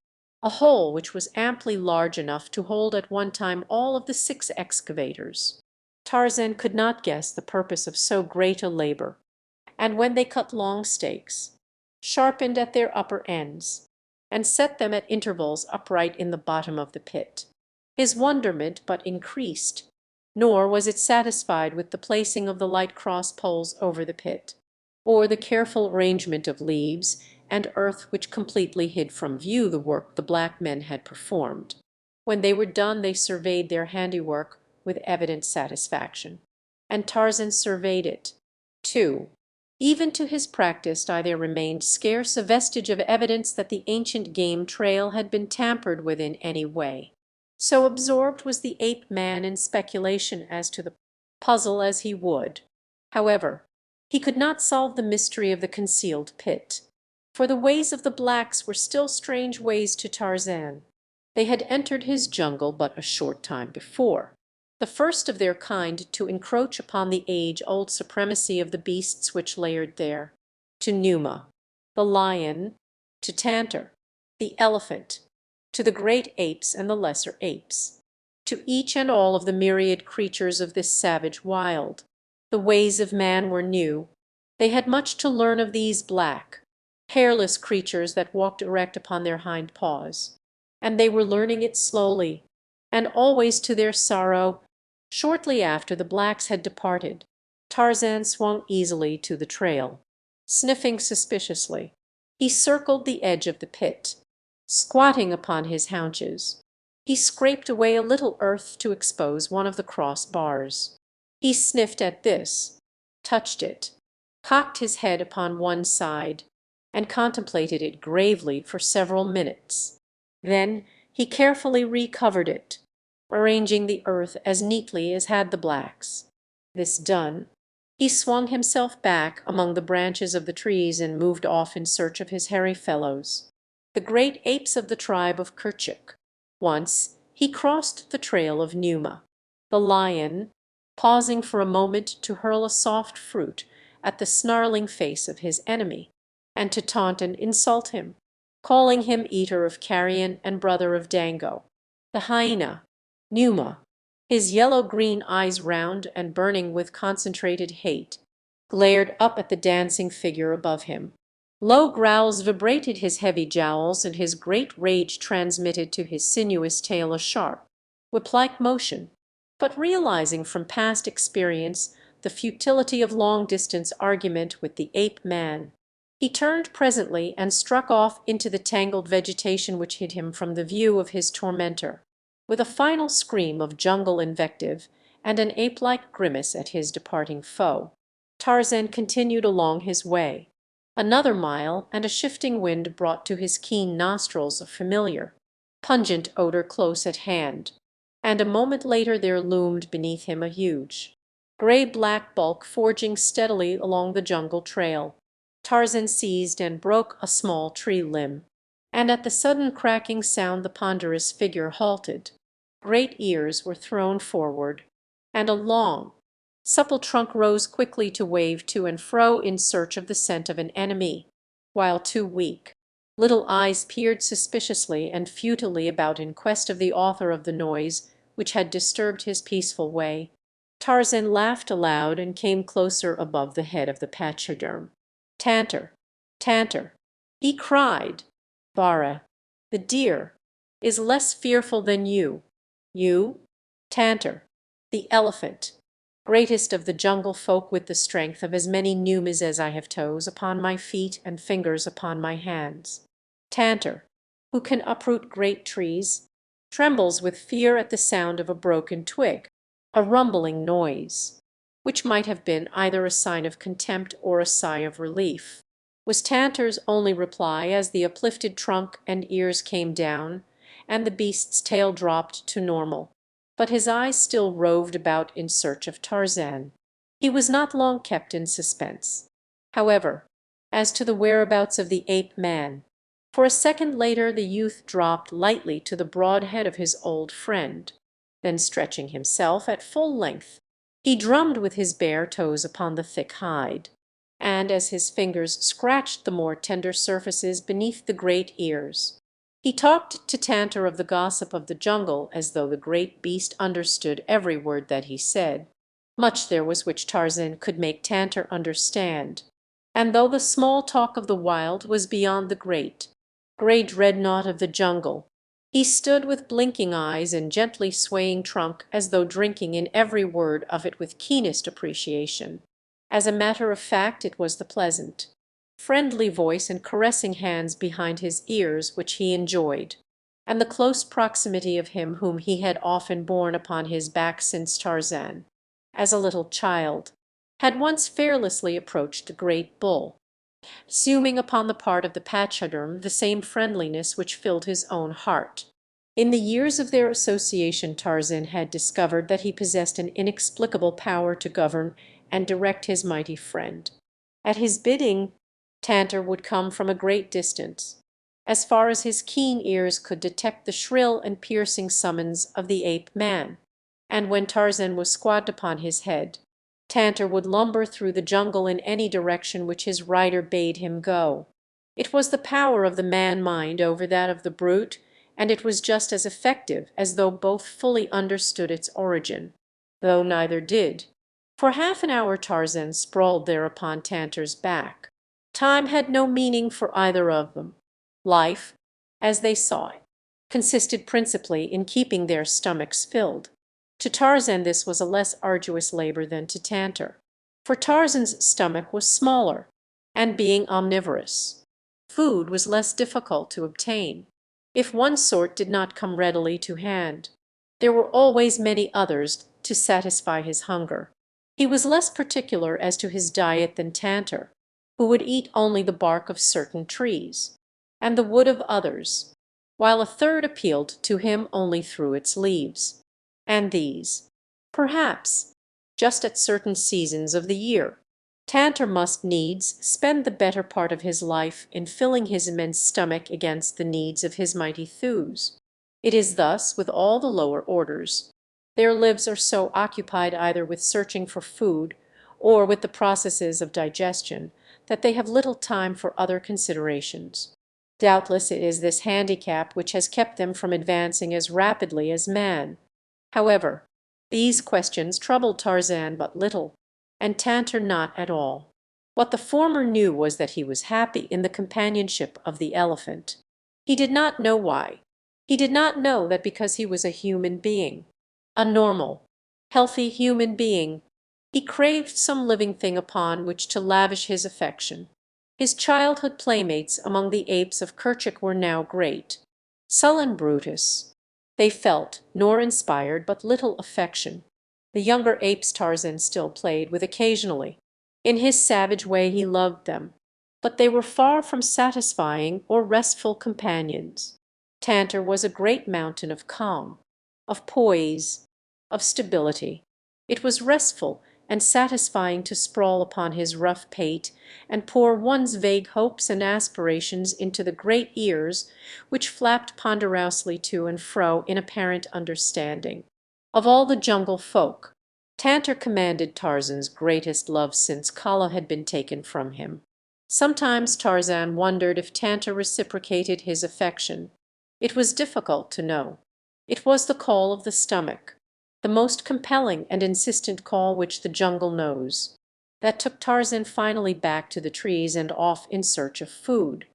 A hole which was amply large enough to hold at one time all of the 6 excavators. Tarzan could not guess the purpose of so great a labor, and when they cut long stakes, sharpened at their upper ends, and set them at intervals upright in the bottom of the pit, his wonderment but increased, nor was it satisfied with the placing of the light cross poles over the pit, or the careful arrangement of leaves and earth which completely hid from view the work the black men had performed. When they were done they surveyed their handiwork with evident satisfaction, and Tarzan surveyed it, too. Even to his practised eye there remained scarce a vestige of evidence that the ancient game trail had been tampered with in any way. So absorbed was the ape-man in speculation as to the puzzle as he would. However, he could not solve the mystery of the concealed pit, for the ways of the blacks were still strange ways to Tarzan. They had entered his jungle but a short time before, the first of their kind to encroach upon the age-old supremacy of the beasts which layered there, to Numa, the lion, to Tantor, the elephant, to the great apes and the lesser apes, to each and all of the myriad creatures of this savage wild. The ways of man were new. They had much to learn of these black, hairless creatures that walked erect upon their hind paws, and they were learning it slowly, and always to their sorrow. Shortly after the blacks had departed, Tarzan swung easily to the trail, sniffing suspiciously. He circled the edge of the pit, squatting upon his haunches. He scraped away a little earth to expose one of the cross bars. He sniffed at this, touched it, cocked his head upon one side, and contemplated it gravely for several minutes. Then he carefully recovered it, arranging the earth as neatly as had the blacks. This done, he swung himself back among the branches of the trees and moved off in search of his hairy fellows, the great apes of the tribe of Kerchuk. Once he crossed the trail of Numa, the lion, pausing for a moment to hurl a soft fruit at the snarling face of his enemy, and to taunt and insult him, calling him eater of carrion and brother of Dango. The hyena, Numa, his yellow-green eyes round and burning with concentrated hate, glared up at the dancing figure above him. Low growls vibrated his heavy jowls, and his great rage transmitted to his sinuous tail a sharp, whip-like motion. But realizing from past experience the futility of long-distance argument with the ape-man, he turned presently and struck off into the tangled vegetation which hid him from the view of his tormentor. With a final scream of jungle invective and an ape-like grimace at his departing foe, Tarzan continued along his way. Another mile, and a shifting wind brought to his keen nostrils a familiar, pungent odor close at hand, and a moment later there loomed beneath him a huge, gray-black bulk forging steadily along the jungle trail. Tarzan seized and broke a small tree limb, and at the sudden cracking sound the ponderous figure halted. Great ears were thrown forward, and a long, supple trunk rose quickly to wave to and fro in search of the scent of an enemy, while two weak, little eyes peered suspiciously and futilely about in quest of the author of the noise which had disturbed his peaceful way. Tarzan laughed aloud and came closer above the head of the pachyderm. "Tantor, Tantor," he cried, "Bara, the deer, is less fearful than you. You, Tantor, the elephant, greatest of the jungle folk, with the strength of as many Numas as I have toes upon my feet and fingers upon my hands. Tantor, who can uproot great trees, trembles with fear at the sound of a broken twig, a rumbling noise, which might have been either a sign of contempt or a sigh of relief," was Tantor's only reply as the uplifted trunk and ears came down, and the beast's tail dropped to normal. But his eyes still roved about in search of Tarzan. He was not long kept in suspense, however, as to the whereabouts of the ape-man, for a second later the youth dropped lightly to the broad head of his old friend. Then stretching himself at full length, he drummed with his bare toes upon the thick hide, and as his fingers scratched the more tender surfaces beneath the great ears, he talked to Tantor of the gossip of the jungle as though the great beast understood every word that he said. Much there was which Tarzan could make Tantor understand, and though the small talk of the wild was beyond the great, grey dreadnought of the jungle, he stood with blinking eyes and gently swaying trunk as though drinking in every word of it with keenest appreciation. As a matter of fact, it was the pleasant, friendly voice and caressing hands behind his ears which he enjoyed. and the close proximity of him whom he had often borne upon his back since Tarzan, as a little child, had once fearlessly approached the great bull, assuming upon the part of the pachyderm the same friendliness which filled his own heart. In the years of their association Tarzan had discovered that he possessed an inexplicable power to govern and direct his mighty friend. At his bidding, Tantor would come from a great distance, as far as his keen ears could detect the shrill and piercing summons of the ape man, and when Tarzan was squat upon his head, Tantor would lumber through the jungle in any direction which his rider bade him go. It was the power of the man mind over that of the brute, and it was just as effective as though both fully understood its origin, though neither did. For half an hour Tarzan sprawled there upon Tantor's back. Time had no meaning for either of them. Life, as they saw it, consisted principally in keeping their stomachs filled. To Tarzan this was a less arduous labor than to Tantor, for Tarzan's stomach was smaller, and being omnivorous, food was less difficult to obtain. If one sort did not come readily to hand, there were always many others to satisfy his hunger. He was less particular as to his diet than Tantor, who would eat only the bark of certain trees, and the wood of others, while a third appealed to him only through its leaves. And these, perhaps, just at certain seasons of the year. Tantor must needs spend the better part of his life in filling his immense stomach against the needs of his mighty thews. It is thus with all the lower orders. Their lives are so occupied either with searching for food or with the processes of digestion that they have little time for other considerations. Doubtless it is this handicap which has kept them from advancing as rapidly as man. However, these questions troubled Tarzan but little, and Tantor not at all. What the former knew was that he was happy in the companionship of the elephant. He did not know why. He did not know that because he was a human being, a normal, healthy human being, he craved some living thing upon which to lavish his affection. His childhood playmates among the apes of Kerchak were now great. Sullen Brutus, they felt nor inspired but little affection. The younger apes Tarzan still played with occasionally. In his savage way he loved them, but they were far from satisfying or restful companions. Tantor was a great mountain of calm, of poise, of stability. It was restful and satisfying to sprawl upon his rough pate and pour one's vague hopes and aspirations into the great ears which flapped ponderously to and fro in apparent understanding. Of all the jungle folk, Tantor commanded Tarzan's greatest love since Kala had been taken from him. Sometimes Tarzan wondered if Tantor reciprocated his affection. It was difficult to know. It was the call of the stomach, the most compelling and insistent call which the jungle knows, that took Tarzan finally back to the trees and off in search of food,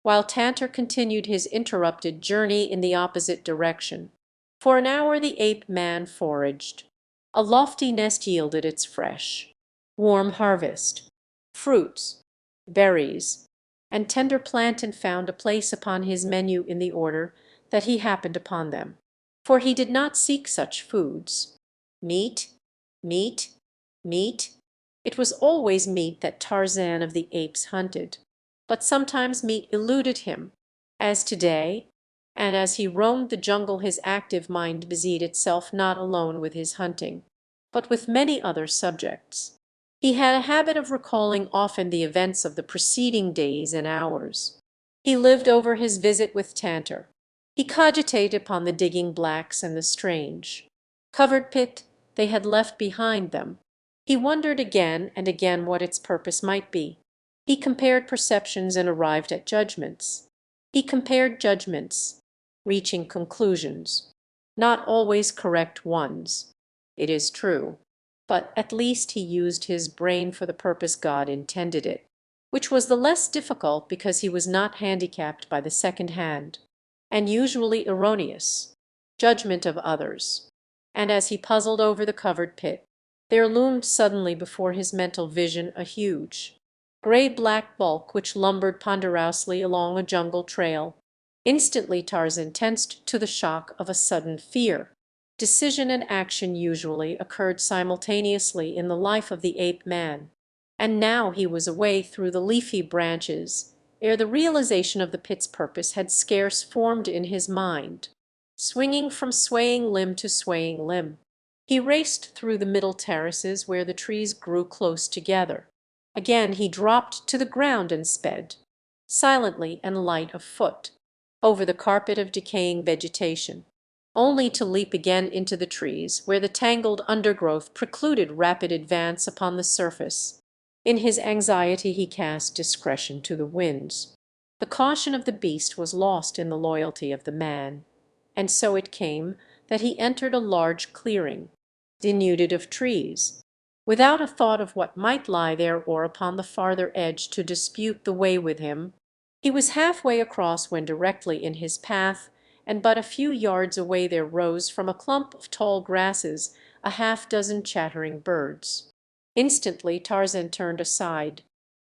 while Tantor continued his interrupted journey in the opposite direction. For an hour the ape man foraged. A lofty nest yielded its fresh, warm harvest, fruits, berries, and tender plantain found a place upon his menu in the order that he happened upon them. For he did not seek such foods. Meat, meat, meat. It was always meat that Tarzan of the Apes hunted, but sometimes meat eluded him, as today, and as he roamed the jungle his active mind busied itself not alone with his hunting, but with many other subjects. He had a habit of recalling often the events of the preceding days and hours. He lived over his visit with Tantor. He cogitated upon the digging blacks and the strange, covered pit they had left behind them. He wondered again and again what its purpose might be. He compared perceptions and arrived at judgments. He compared judgments, reaching conclusions, not always correct ones, it is true, but at least he used his brain for the purpose God intended it, which was the less difficult because he was not handicapped by the second hand, and usually erroneous, judgment of others. And as he puzzled over the covered pit, there loomed suddenly before his mental vision a huge, gray-black bulk which lumbered ponderously along a jungle trail. Instantly Tarzan tensed to the shock of a sudden fear. Decision and action usually occurred simultaneously in the life of the ape man, and now he was away through the leafy branches ere the realization of the pit's purpose had scarce formed in his mind. Swinging from swaying limb to swaying limb, he raced through the middle terraces where the trees grew close together. Again he dropped to the ground and sped, silently and light of foot, over the carpet of decaying vegetation, only to leap again into the trees where the tangled undergrowth precluded rapid advance upon the surface. In his anxiety he cast discretion to the winds. The caution of the beast was lost in the loyalty of the man, and so it came that he entered a large clearing, denuded of trees, without a thought of what might lie there or upon the farther edge to dispute the way with him. He was halfway across when directly in his path, and but a few yards away, there rose from a clump of tall grasses a half dozen chattering birds. Instantly Tarzan turned aside,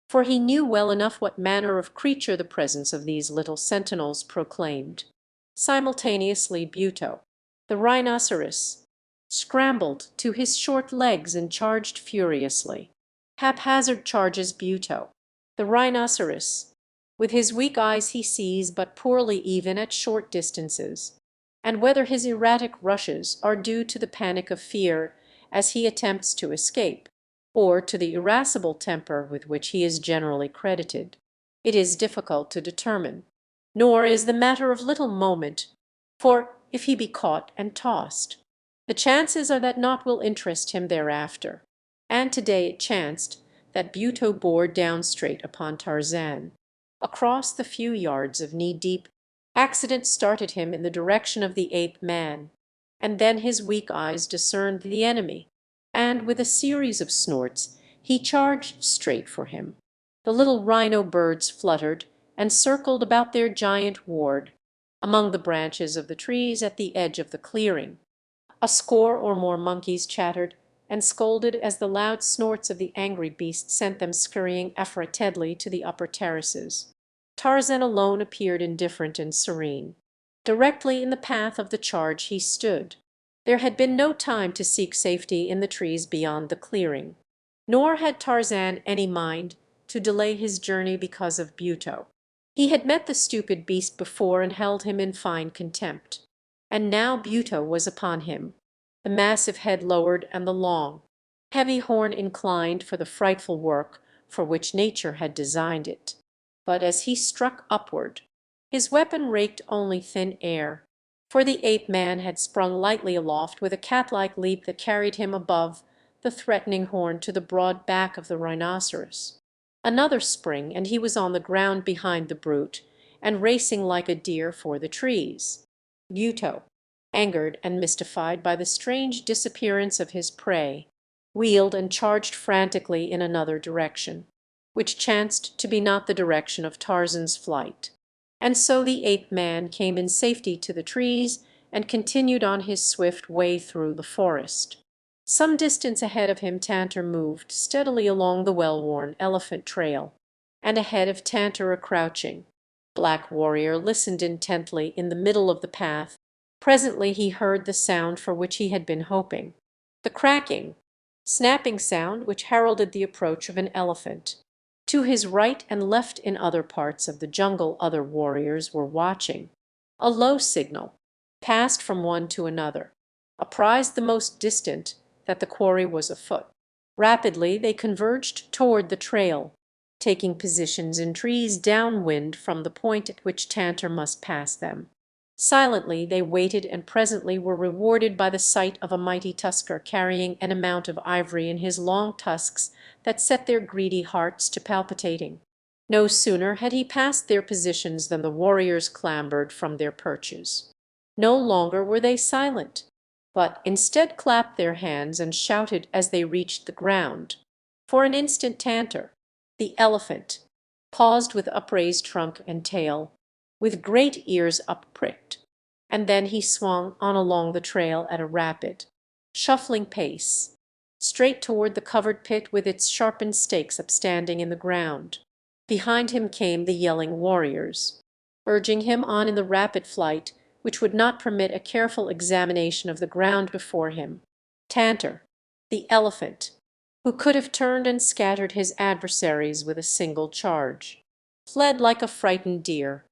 for he knew well enough what manner of creature the presence of these little sentinels proclaimed. Simultaneously Buto, the rhinoceros, scrambled to his short legs and charged furiously. Haphazard charges Buto, the rhinoceros. With his weak eyes he sees but poorly even at short distances, and whether his erratic rushes are due to the panic of fear as he attempts to escape, or to the irascible temper with which he is generally credited, it is difficult to determine, nor is the matter of little moment, for if he be caught and tossed, the chances are that naught will interest him thereafter. And today it chanced that Buto bore down straight upon Tarzan. Across the few yards of knee-deep, accident started him in the direction of the ape man, and then his weak eyes discerned the enemy, and with a series of snorts he charged straight for him. The little rhino birds fluttered and circled about their giant ward, among the branches of the trees at the edge of the clearing. A score or more monkeys chattered and scolded as the loud snorts of the angry beast sent them scurrying affrightedly to the upper terraces. Tarzan alone appeared indifferent and serene. Directly in the path of the charge he stood. There had been no time to seek safety in the trees beyond the clearing, nor had Tarzan any mind to delay his journey because of Buto. He had met the stupid beast before and held him in fine contempt, and now Buto was upon him, the massive head lowered and the long, heavy horn inclined for the frightful work for which nature had designed it. But as he struck upward, his weapon raked only thin air, for the ape-man had sprung lightly aloft with a cat-like leap that carried him above the threatening horn to the broad back of the rhinoceros. Another spring, and he was on the ground behind the brute, and racing like a deer for the trees. Buto, angered and mystified by the strange disappearance of his prey, wheeled and charged frantically in another direction, which chanced to be not the direction of Tarzan's flight. And so the ape-man came in safety to the trees and continued on his swift way through the forest. Some distance ahead of him Tantor moved steadily along the well-worn elephant trail, and ahead of Tantor a crouching black warrior listened intently in the middle of the path. Presently he heard the sound for which he had been hoping, the cracking, snapping sound which heralded the approach of an elephant. To his right and left in other parts of the jungle other warriors were watching. A low signal, passed from one to another, apprised the most distant that the quarry was afoot. Rapidly they converged toward the trail, taking positions in trees downwind from the point at which Tantor must pass them. Silently they waited and presently were rewarded by the sight of a mighty tusker carrying an amount of ivory in his long tusks that set their greedy hearts to palpitating. No sooner had he passed their positions than the warriors clambered from their perches. No longer were they silent, but instead clapped their hands and shouted as they reached the ground. For an instant Tantor, the elephant, paused with upraised trunk and tail, with great ears up-pricked, and then he swung on along the trail at a rapid, shuffling pace, straight toward the covered pit with its sharpened stakes upstanding in the ground. Behind him came the yelling warriors. urging him on in the rapid flight which would not permit a careful examination of the ground before him. Tantor, the elephant, who could have turned and scattered his adversaries with a single charge, fled like a frightened deer,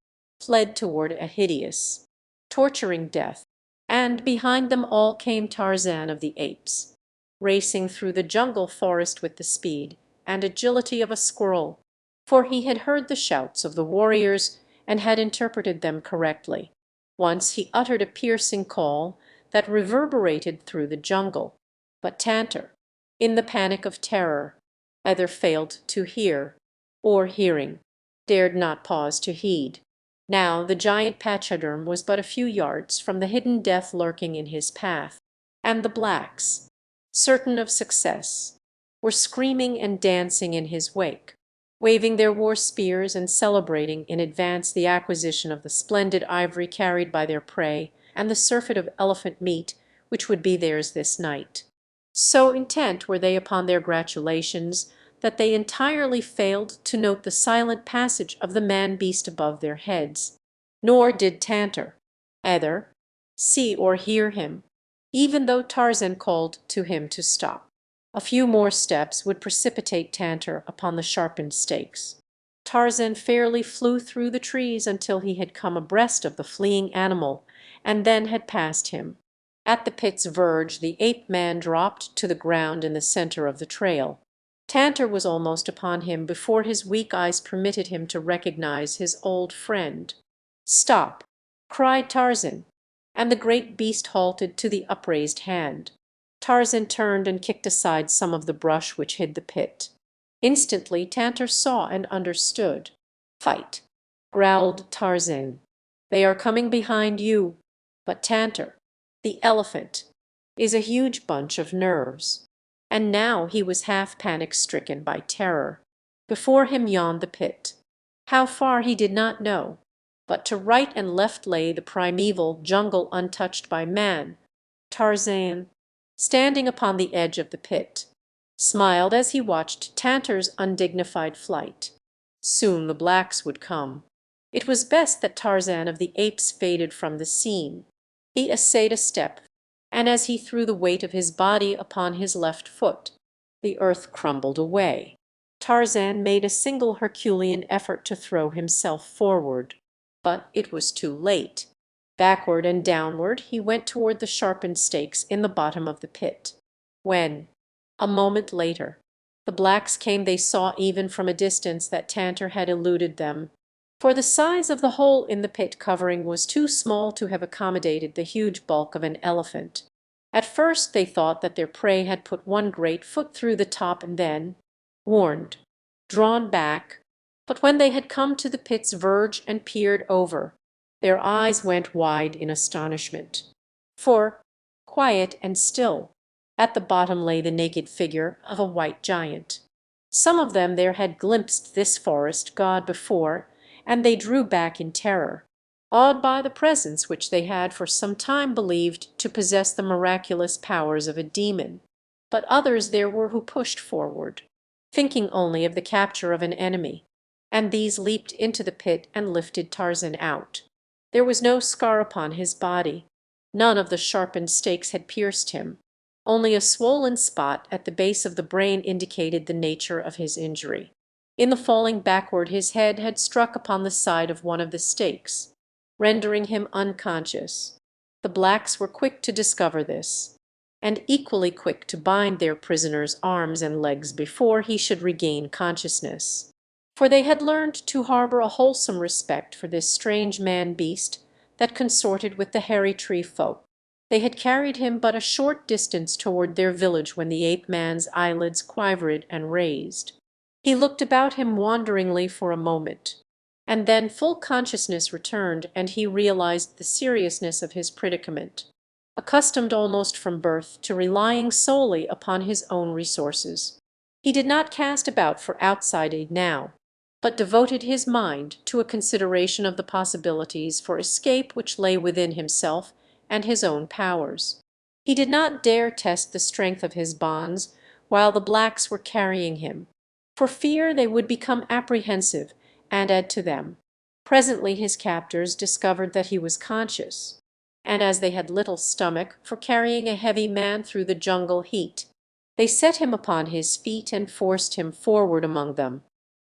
fled toward a hideous, torturing death, and behind them all came Tarzan of the Apes, racing through the jungle forest with the speed and agility of a squirrel, for he had heard the shouts of the warriors and had interpreted them correctly. Once he uttered a piercing call that reverberated through the jungle, but Tantor, in the panic of terror, either failed to hear, or hearing, dared not pause to heed. Now the giant pachyderm was but a few yards from the hidden death lurking in his path, and the blacks, certain of success, were screaming and dancing in his wake, waving their war spears and celebrating in advance the acquisition of the splendid ivory carried by their prey and the surfeit of elephant meat which would be theirs this night. So intent were they upon their gratulations that they entirely failed to note the silent passage of the man-beast above their heads, nor did Tantor either see or hear him, even though Tarzan called to him to stop. A few more steps would precipitate Tantor upon the sharpened stakes. Tarzan fairly flew through the trees until he had come abreast of the fleeing animal, and then had passed him. At the pit's verge the ape-man dropped to the ground in the center of the trail. Tantor was almost upon him before his weak eyes permitted him to recognize his old friend. "Stop!" cried Tarzan, and the great beast halted to the upraised hand. Tarzan turned and kicked aside some of the brush which hid the pit. Instantly Tantor saw and understood. "Fight!" growled Tarzan. "They are coming behind you." But Tantor, the elephant, is a huge bunch of nerves, and now he was half panic-stricken by terror. Before him yawned the pit. How far he did not know, but to right and left lay the primeval jungle untouched by man. Tarzan, standing upon the edge of the pit, smiled as he watched Tantor's undignified flight. Soon the blacks would come. It was best that Tarzan of the Apes faded from the scene. He essayed a step, and as he threw the weight of his body upon his left foot, the earth crumbled away. Tarzan made a single Herculean effort to throw himself forward, but it was too late. Backward and downward he went toward the sharpened stakes in the bottom of the pit. When, a moment later, the blacks came they saw even from a distance that Tantor had eluded them, for the size of the hole in the pit covering was too small to have accommodated the huge bulk of an elephant. At first they thought that their prey had put one great foot through the top and then, warned, drawn back, but when they had come to the pit's verge and peered over, their eyes went wide in astonishment. For, quiet and still, at the bottom lay the naked figure of a white giant. Some of them there had glimpsed this forest god before, and they drew back in terror, awed by the presence which they had for some time believed to possess the miraculous powers of a demon. But others there were who pushed forward, thinking only of the capture of an enemy, and these leaped into the pit and lifted Tarzan out. There was no scar upon his body. None of the sharpened stakes had pierced him. Only a swollen spot at the base of the brain indicated the nature of his injury. In the falling backward his head had struck upon the side of one of the stakes, rendering him unconscious. The blacks were quick to discover this, and equally quick to bind their prisoner's arms and legs before he should regain consciousness. For they had learned to harbor a wholesome respect for this strange man-beast that consorted with the hairy tree folk. They had carried him but a short distance toward their village when the ape-man's eyelids quivered and raised. He looked about him wonderingly for a moment, and then full consciousness returned, and he realized the seriousness of his predicament. Accustomed almost from birth to relying solely upon his own resources, he did not cast about for outside aid now, but devoted his mind to a consideration of the possibilities for escape which lay within himself and his own powers. He did not dare test the strength of his bonds while the blacks were carrying him, for fear they would become apprehensive and add to them. Presently his captors discovered that he was conscious, and as they had little stomach for carrying a heavy man through the jungle heat, they set him upon his feet and forced him forward among them,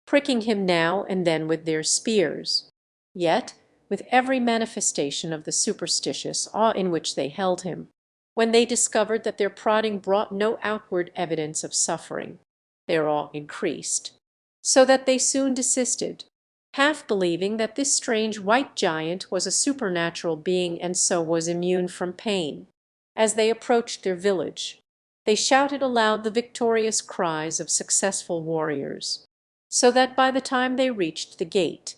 pricking him now and then with their spears, yet with every manifestation of the superstitious awe in which they held him. When they discovered that their prodding brought no outward evidence of suffering, their awe increased, so that they soon desisted, half believing that this strange white giant was a supernatural being and so was immune from pain. As they approached their village, they shouted aloud the victorious cries of successful warriors, so that by the time they reached the gate,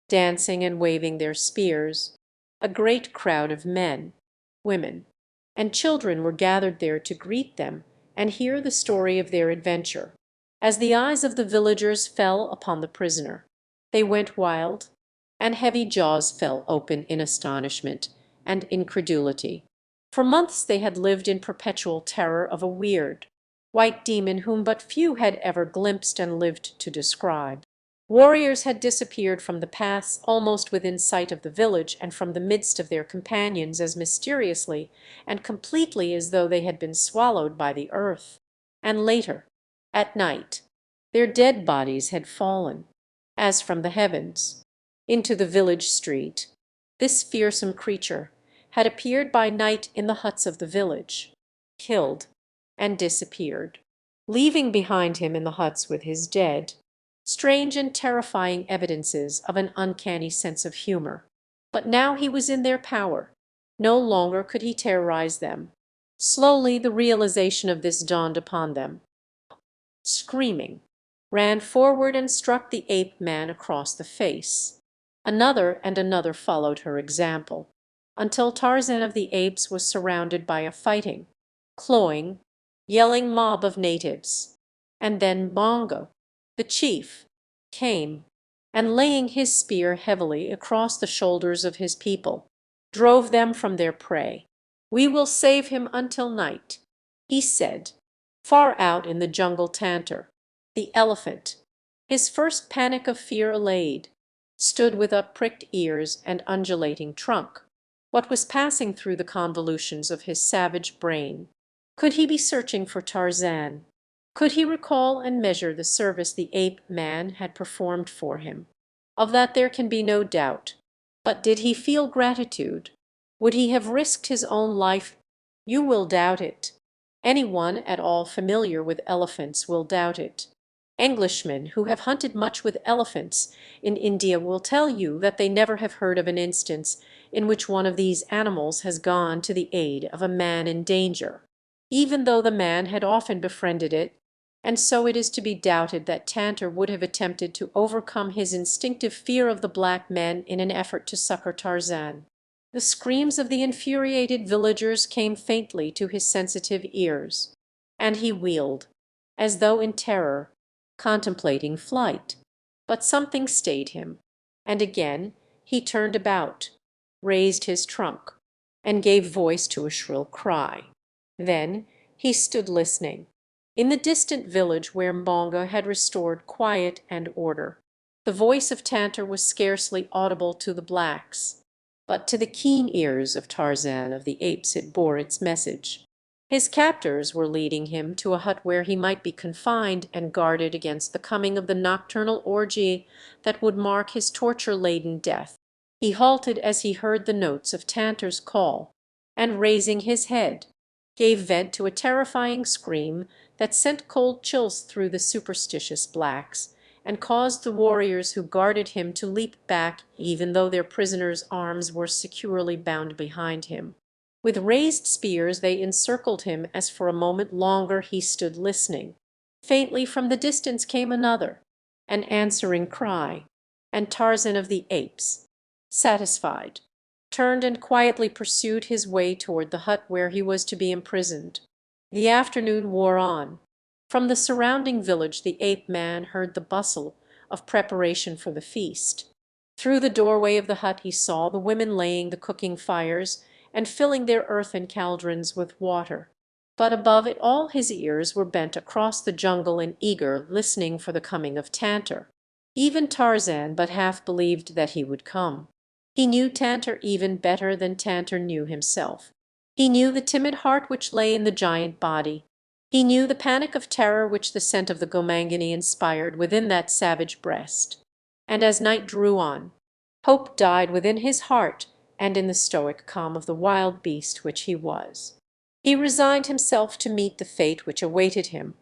dancing and waving their spears, a great crowd of men, women, and children were gathered there to greet them and hear the story of their adventure. As the eyes of the villagers fell upon the prisoner, they went wild, and heavy jaws fell open in astonishment and incredulity. For months they had lived in perpetual terror of a weird, white demon whom but few had ever glimpsed and lived to describe. Warriors had disappeared from the paths almost within sight of the village and from the midst of their companions as mysteriously and completely as though they had been swallowed by the earth. And later, at night, their dead bodies had fallen, as from the heavens, into the village street. This fearsome creature had appeared by night in the huts of the village, killed, and disappeared, leaving behind him in the huts with his dead strange and terrifying evidences of an uncanny sense of humor. But now he was in their power. No longer could he terrorize them. Slowly the realization of this dawned upon them. Screaming, ran forward and struck the ape man across the face. Another and another followed her example, until Tarzan of the Apes was surrounded by a fighting, clawing, yelling mob of natives. And then Bongo, the chief, came, and laying his spear heavily across the shoulders of his people, drove them from their prey. "We will save him until night," he said. Far out in the jungle Tantor, the elephant, his first panic of fear allayed, stood with up-pricked ears and undulating trunk. What was passing through the convolutions of his savage brain? Could he be searching for Tarzan? Could he recall and measure the service the ape man had performed for him? Of that there can be no doubt. But did he feel gratitude? Would he have risked his own life? You will doubt it. Any one at all familiar with elephants will doubt it. Englishmen who have hunted much with elephants in India will tell you that they never have heard of an instance in which one of these animals has gone to the aid of a man in danger, even though the man had often befriended it, and so it is to be doubted that Tantor would have attempted to overcome his instinctive fear of the black men in an effort to succor Tarzan. The screams of the infuriated villagers came faintly to his sensitive ears, and he wheeled, as though in terror, contemplating flight. But something stayed him, and again he turned about, raised his trunk, and gave voice to a shrill cry. Then he stood listening. In the distant village where Mbonga had restored quiet and order, the voice of Tantor was scarcely audible to the blacks, but to the keen ears of Tarzan of the Apes it bore its message. His captors were leading him to a hut where he might be confined and guarded against the coming of the nocturnal orgy that would mark his torture-laden death. He halted as he heard the notes of Tantor's call, and raising his head, gave vent to a terrifying scream that sent cold chills through the superstitious blacks, and caused the warriors who guarded him to leap back even though their prisoner's arms were securely bound behind him. With raised spears they encircled him as for a moment longer he stood listening. Faintly from the distance came another, an answering cry, and Tarzan of the Apes, satisfied, turned and quietly pursued his way toward the hut where he was to be imprisoned. The afternoon wore on. From the surrounding village the ape man heard the bustle of preparation for the feast. Through the doorway of the hut he saw the women laying the cooking fires and filling their earthen cauldrons with water. But above it all his ears were bent across the jungle in eager listening for the coming of Tantor. Even Tarzan but half believed that he would come. He knew Tantor even better than Tantor knew himself. He knew the timid heart which lay in the giant body. He knew the panic of terror which the scent of the Gomangani inspired within that savage breast. And as night drew on, hope died within his heart and in the stoic calm of the wild beast which he was. He resigned himself to meet the fate which awaited him.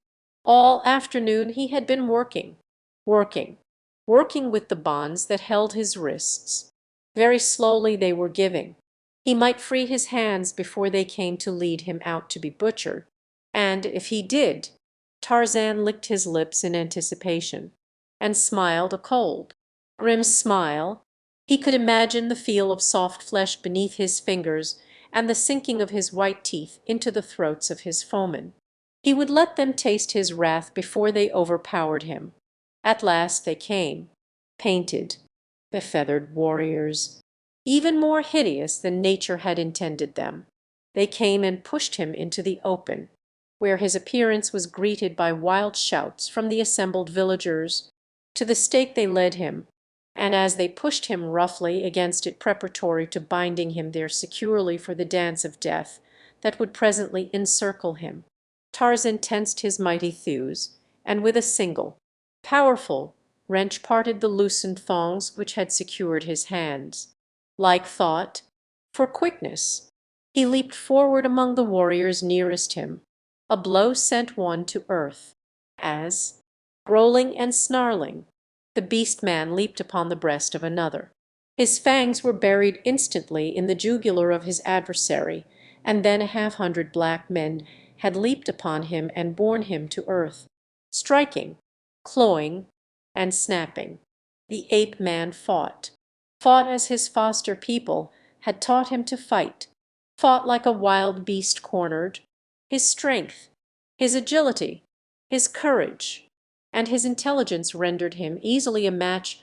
All afternoon he had been working, working with the bonds that held his wrists. Very slowly they were giving. He might free his hands before they came to lead him out to be butchered. And if he did, Tarzan licked his lips in anticipation, and smiled a cold, grim smile. He could imagine the feel of soft flesh beneath his fingers and the sinking of his white teeth into the throats of his foemen. He would let them taste his wrath before they overpowered him. At last they came, painted, befeathered warriors, even more hideous than nature had intended them. They came and pushed him into the open, where his appearance was greeted by wild shouts from the assembled villagers. To the stake they led him, and as they pushed him roughly against it preparatory to binding him there securely for the dance of death that would presently encircle him, Tarzan tensed his mighty thews, and with a single, powerful wrench parted the loosened thongs which had secured his hands. Like thought, for quickness, he leaped forward among the warriors nearest him. A blow sent one to earth, as, growling and snarling, the beast man leaped upon the breast of another. His fangs were buried instantly in the jugular of his adversary, and then 100 black men had leaped upon him and borne him to earth, striking, clawing, and snapping. The ape-man fought as his foster people had taught him to fight, fought like a wild beast cornered. His strength, his agility, his courage, and his intelligence rendered him easily a match,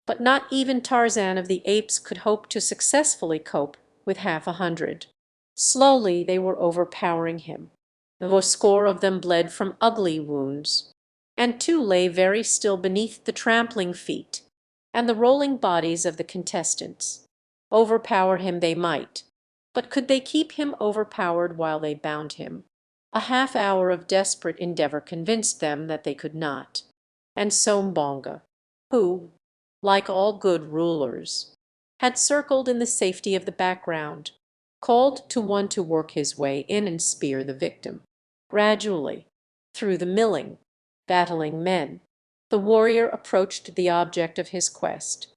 but not even Tarzan of the Apes could hope to successfully cope with 100. Slowly they were overpowering him. A score of them bled from ugly wounds, and 2 lay very still beneath the trampling feet and the rolling bodies of the contestants. Overpower him they might, but could they keep him overpowered while they bound him? A half hour of desperate endeavor convinced them that they could not. And so Mbonga, who, like all good rulers, had circled in the safety of the background, called to one to work his way in and spear the victim. Gradually, through the milling, battling men, the warrior approached the object of his quest.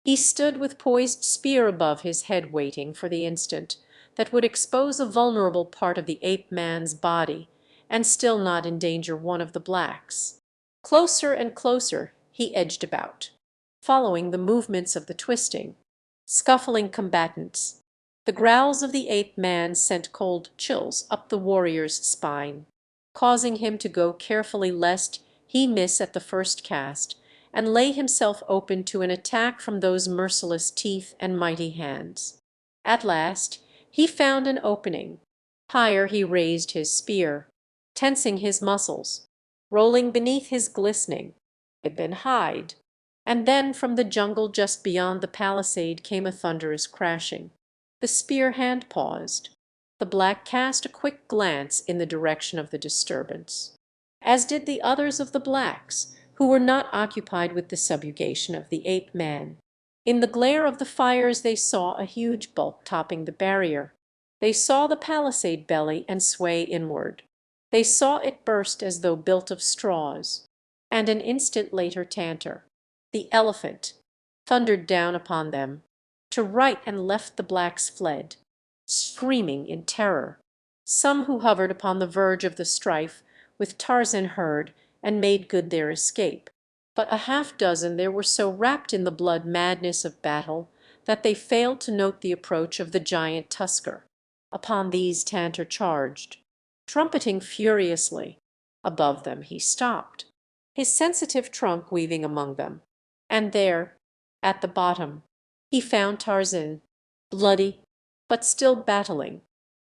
He stood with poised spear above his head waiting for the instant that would expose a vulnerable part of the ape-man's body and still not endanger one of the blacks. Closer and closer he edged about, following the movements of the twisting, scuffling combatants. The growls of the ape-man sent cold chills up the warrior's spine, causing him to go carefully lest he miss at the first cast and lay himself open to an attack from those merciless teeth and mighty hands. At last he found an opening. Higher he raised his spear, tensing his muscles, rolling beneath his glistening hide, and then from the jungle just beyond the palisade came a thunderous crashing. The spear hand paused. The black cast a quick glance in the direction of the disturbance, as did the others of the blacks, who were not occupied with the subjugation of the ape-man. In the glare of the fires they saw a huge bulk topping the barrier. They saw the palisade belly and sway inward. They saw it burst as though built of straws. And an instant later Tantor, the elephant, thundered down upon them. To right and left the blacks fled, screaming in terror. Some who hovered upon the verge of the strife with Tarzan heard and made good their escape. But a half-dozen there were so wrapped in the blood madness of battle that they failed to note the approach of the giant tusker. Upon these Tantor charged, trumpeting furiously. Above them he stopped, his sensitive trunk weaving among them. And there, at the bottom, he found Tarzan, bloody, but still battling.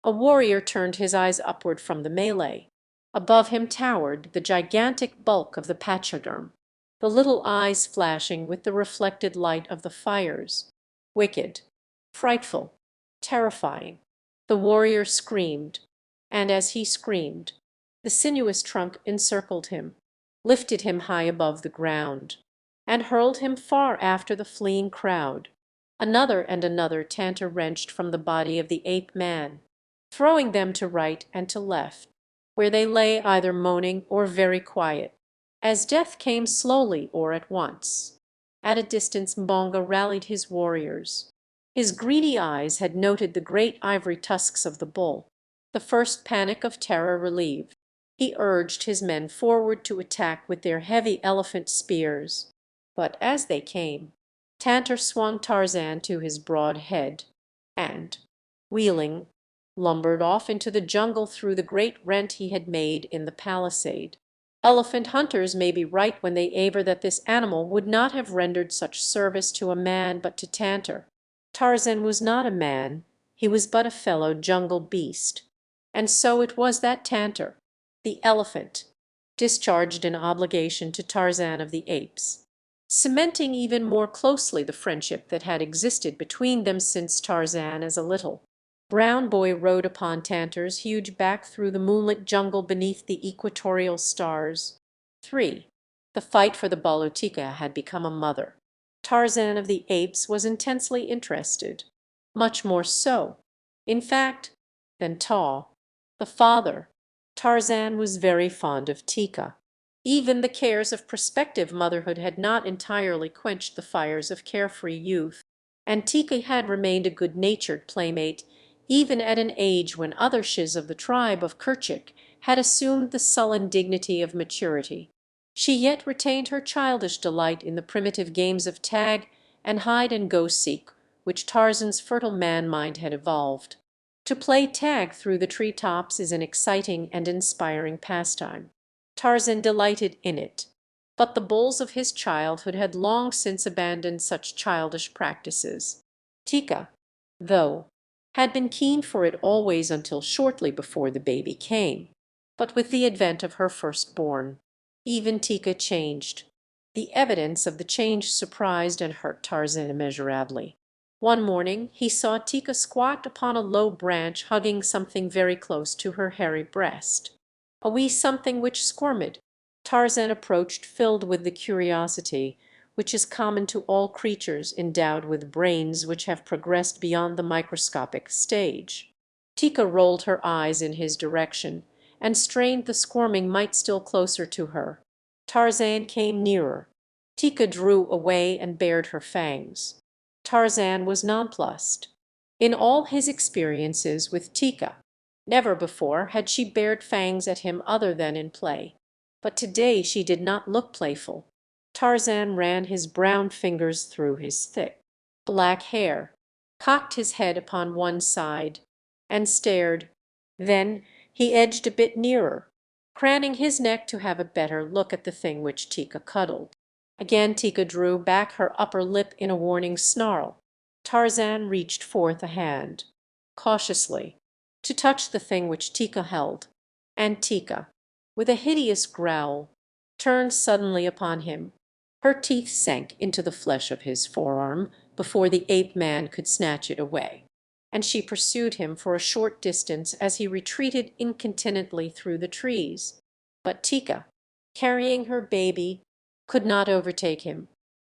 A warrior turned his eyes upward from the melee. Above him towered the gigantic bulk of the pachyderm. the little eyes flashing with the reflected light of the fires. Wicked, frightful, terrifying. The warrior screamed, and as he screamed, the sinuous trunk encircled him, lifted him high above the ground, and hurled him far after the fleeing crowd. Another and another Tantor wrenched from the body of the ape-man, throwing them to right and to left, where they lay either moaning or very quiet, as death came slowly or at once. At a distance Mbonga rallied his warriors. His greedy eyes had noted the great ivory tusks of the bull. The first panic of terror relieved, he urged his men forward to attack with their heavy elephant spears. But as they came, Tantor swung Tarzan to his broad head, and, wheeling, lumbered off into the jungle through the great rent he had made in the palisade. Elephant hunters may be right when they aver that this animal would not have rendered such service to a man but to Tantor. Tarzan was not a man, he was but a fellow jungle beast. And so it was that Tantor, the elephant, discharged an obligation to Tarzan of the Apes, cementing even more closely the friendship that had existed between them since Tarzan as a little brown boy rode upon Tantor's huge back through the moonlit jungle beneath the equatorial stars. 3. The fight for the Balutika had become a mother. Tarzan of the Apes was intensely interested, much more so, in fact, than Taw, the father. Tarzan was very fond of Tika. Even the cares of prospective motherhood had not entirely quenched the fires of carefree youth, and Tika had remained a good-natured playmate even at an age when other Shiz of the tribe of Kerchik had assumed the sullen dignity of maturity. She yet retained her childish delight in the primitive games of tag and hide-and-go-seek which Tarzan's fertile man-mind had evolved. To play tag through the tree-tops is an exciting and inspiring pastime. Tarzan delighted in it, but the bulls of his childhood had long since abandoned such childish practices. Tika, though, had been keen for it always until shortly before the baby came. But with the advent of her firstborn, even Tika changed. The evidence of the change surprised and hurt Tarzan immeasurably. One morning he saw Tika squat upon a low branch hugging something very close to her hairy breast. A wee something which squirmed. Tarzan approached filled with the curiosity which is common to all creatures endowed with brains which have progressed beyond the microscopic stage. Tika rolled her eyes in his direction, and strained the squirming mite still closer to her. Tarzan came nearer. Tika drew away and bared her fangs. Tarzan was nonplussed. In all his experiences with Tika, never before had she bared fangs at him other than in play. But today she did not look playful. Tarzan ran his brown fingers through his thick black hair, cocked his head upon one side, and stared. Then he edged a bit nearer, craning his neck to have a better look at the thing which Tika cuddled. Again Tika drew back her upper lip in a warning snarl. Tarzan reached forth a hand, cautiously, to touch the thing which Tika held, and Tika, with a hideous growl, turned suddenly upon him. Her teeth sank into the flesh of his forearm before the ape-man could snatch it away, and she pursued him for a short distance as he retreated incontinently through the trees. But Tika, carrying her baby, could not overtake him.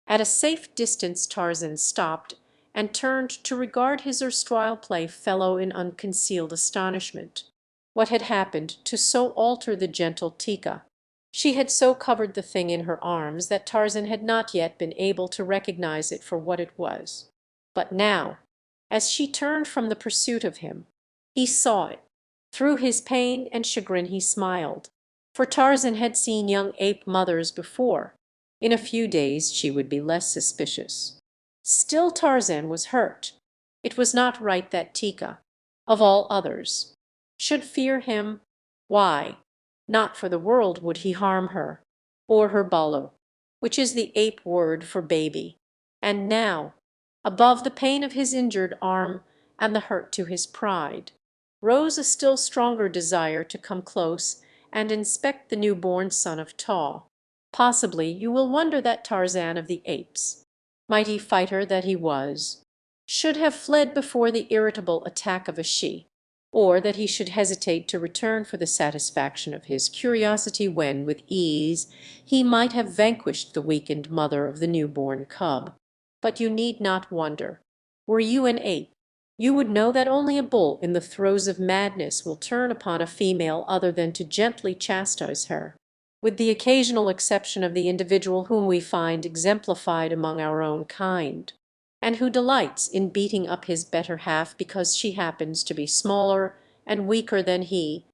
At a safe distance Tarzan stopped and turned to regard his erstwhile play-fellow in unconcealed astonishment. What had happened to so alter the gentle Tika? She had so covered the thing in her arms that Tarzan had not yet been able to recognize it for what it was. But now, as she turned from the pursuit of him, he saw it. Through his pain and chagrin he smiled, for Tarzan had seen young ape mothers before. In a few days she would be less suspicious. Still Tarzan was hurt. It was not right that Tika, of all others, should fear him. Why? Not for the world would he harm her, or her balu, which is the ape word for baby. And now, above the pain of his injured arm and the hurt to his pride, rose a still stronger desire to come close and inspect the new-born son of Taw. Possibly you will wonder that Tarzan of the Apes, mighty fighter that he was, should have fled before the irritable attack of a she, or that he should hesitate to return for the satisfaction of his curiosity when, with ease, he might have vanquished the weakened mother of the new-born cub. But you need not wonder. Were you an ape, you would know that only a bull in the throes of madness will turn upon a female other than to gently chastise her, with the occasional exception of the individual whom we find exemplified among our own kind, and who delights in beating up his better half because she happens to be smaller and weaker than he.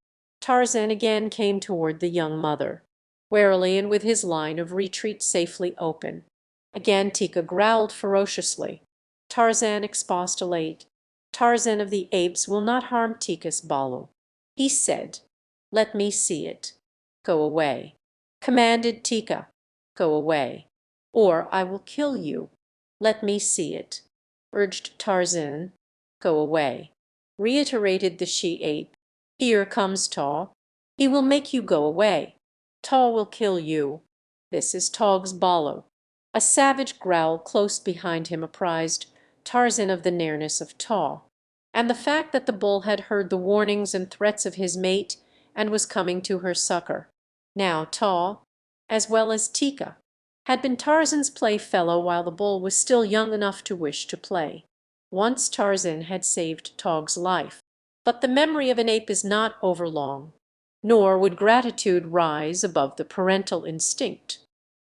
Tarzan again came toward the young mother, warily and with his line of retreat safely open. Again Tika growled ferociously. Tarzan expostulated. Tarzan of the Apes will not harm Tika's balu. He said, "Let me see it." "Go away," commanded Tika. "Go away, or I will kill you." "Let me see it," urged Tarzan. "Go away," reiterated the she-ape. "Here comes Taw. He will make you go away. Taw will kill you. This is Tog's balu." A savage growl close behind him apprised Tarzan of the nearness of Taw, and the fact that the bull had heard the warnings and threats of his mate and was coming to her succor. Now Taw, as well as Tika, had been Tarzan's playfellow while the bull was still young enough to wish to play. Once Tarzan had saved Tog's life, but the memory of an ape is not overlong, nor would gratitude rise above the parental instinct.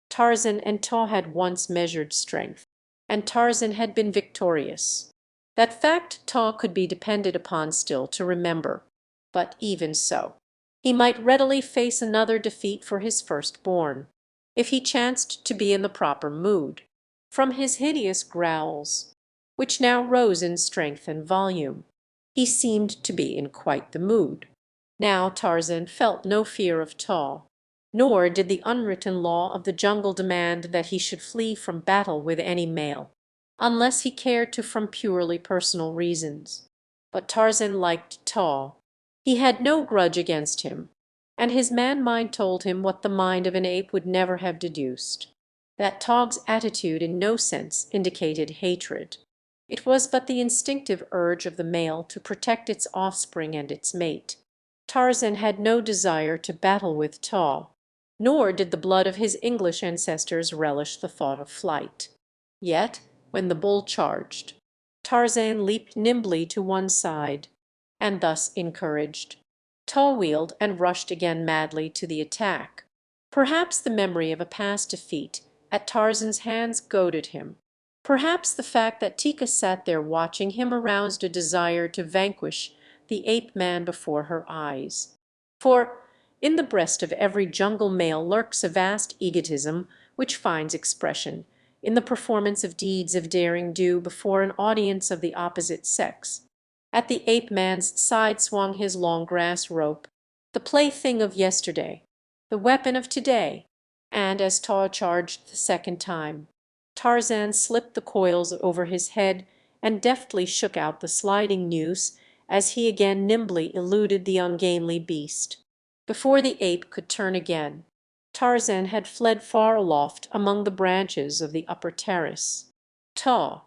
Tarzan and Taw had once measured strength, and Tarzan had been victorious. That fact Taw could be depended upon still to remember, but even so, he might readily face another defeat for his firstborn, if he chanced to be in the proper mood. From his hideous growls, which now rose in strength and volume, he seemed to be in quite the mood. Now Tarzan felt no fear of Taw, nor did the unwritten law of the jungle demand that he should flee from battle with any male, unless he cared to from purely personal reasons. But Tarzan liked Taw. He had no grudge against him, and his man-mind told him what the mind of an ape would never have deduced, that Tog's attitude in no sense indicated hatred. It was but the instinctive urge of the male to protect its offspring and its mate. Tarzan had no desire to battle with Taw, nor did the blood of his English ancestors relish the thought of flight. Yet, when the bull charged, Tarzan leaped nimbly to one side, and thus encouraged, Taw wheeled and rushed again madly to the attack. Perhaps the memory of a past defeat at Tarzan's hands goaded him. Perhaps the fact that Tika sat there watching him aroused a desire to vanquish the ape-man before her eyes. For in the breast of every jungle male lurks a vast egotism which finds expression in the performance of deeds of daring do before an audience of the opposite sex. At the ape-man's side swung his long grass rope, the plaything of yesterday, the weapon of today, and as Taw charged the second time, Tarzan slipped the coils over his head and deftly shook out the sliding noose as he again nimbly eluded the ungainly beast. Before the ape could turn again, Tarzan had fled far aloft among the branches of the upper terrace. Taw,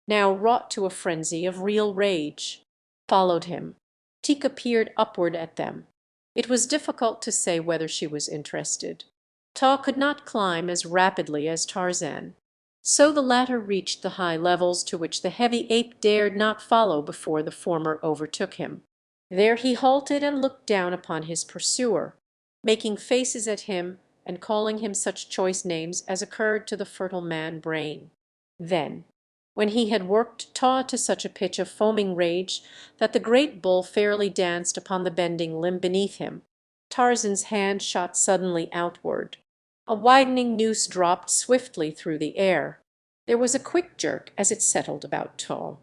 now wrought to a frenzy of real rage, followed him. Tika peered upward at them. It was difficult to say whether she was interested. Taw could not climb as rapidly as Tarzan, so the latter reached the high levels to which the heavy ape dared not follow before the former overtook him. There he halted and looked down upon his pursuer, making faces at him and calling him such choice names as occurred to the fertile man brain. Then, when he had worked Taw to such a pitch of foaming rage that the great bull fairly danced upon the bending limb beneath him, Tarzan's hand shot suddenly outward. A widening noose dropped swiftly through the air. There was a quick jerk as it settled about Taw,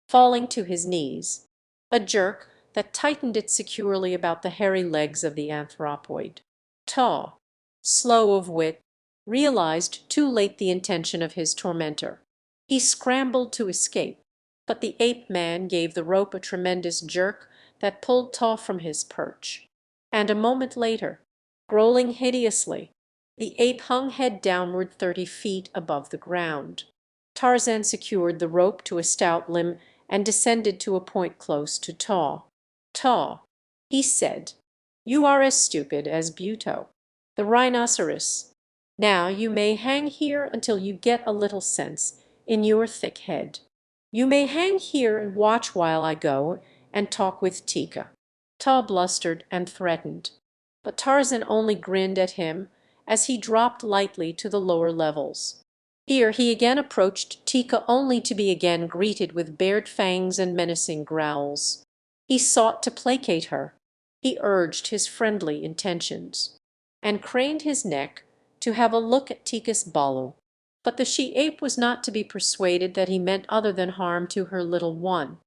falling to his knees, a jerk that tightened it securely about the hairy legs of the anthropoid. Taw, slow of wit, realized too late the intention of his tormentor. He scrambled to escape, but the ape-man gave the rope a tremendous jerk that pulled Taw from his perch, and a moment later, growling hideously, The ape hung head downward 30 feet above the ground. Tarzan secured the rope to a stout limb and descended to a point close to Taw. "Taw," he said, "you are as stupid as Buto, the rhinoceros. Now you may hang here until you get a little sense in your thick head. You may hang here and watch while I go and talk with Tika." Taw blustered and threatened, but Tarzan only grinned at him as he dropped lightly to the lower levels. Here he again approached Tika only to be again greeted with bared fangs and menacing growls. He sought to placate her. He urged his friendly intentions, and craned his neck to have a look at Tika's balu. But the she-ape was not to be persuaded that he meant other than harm to her little one.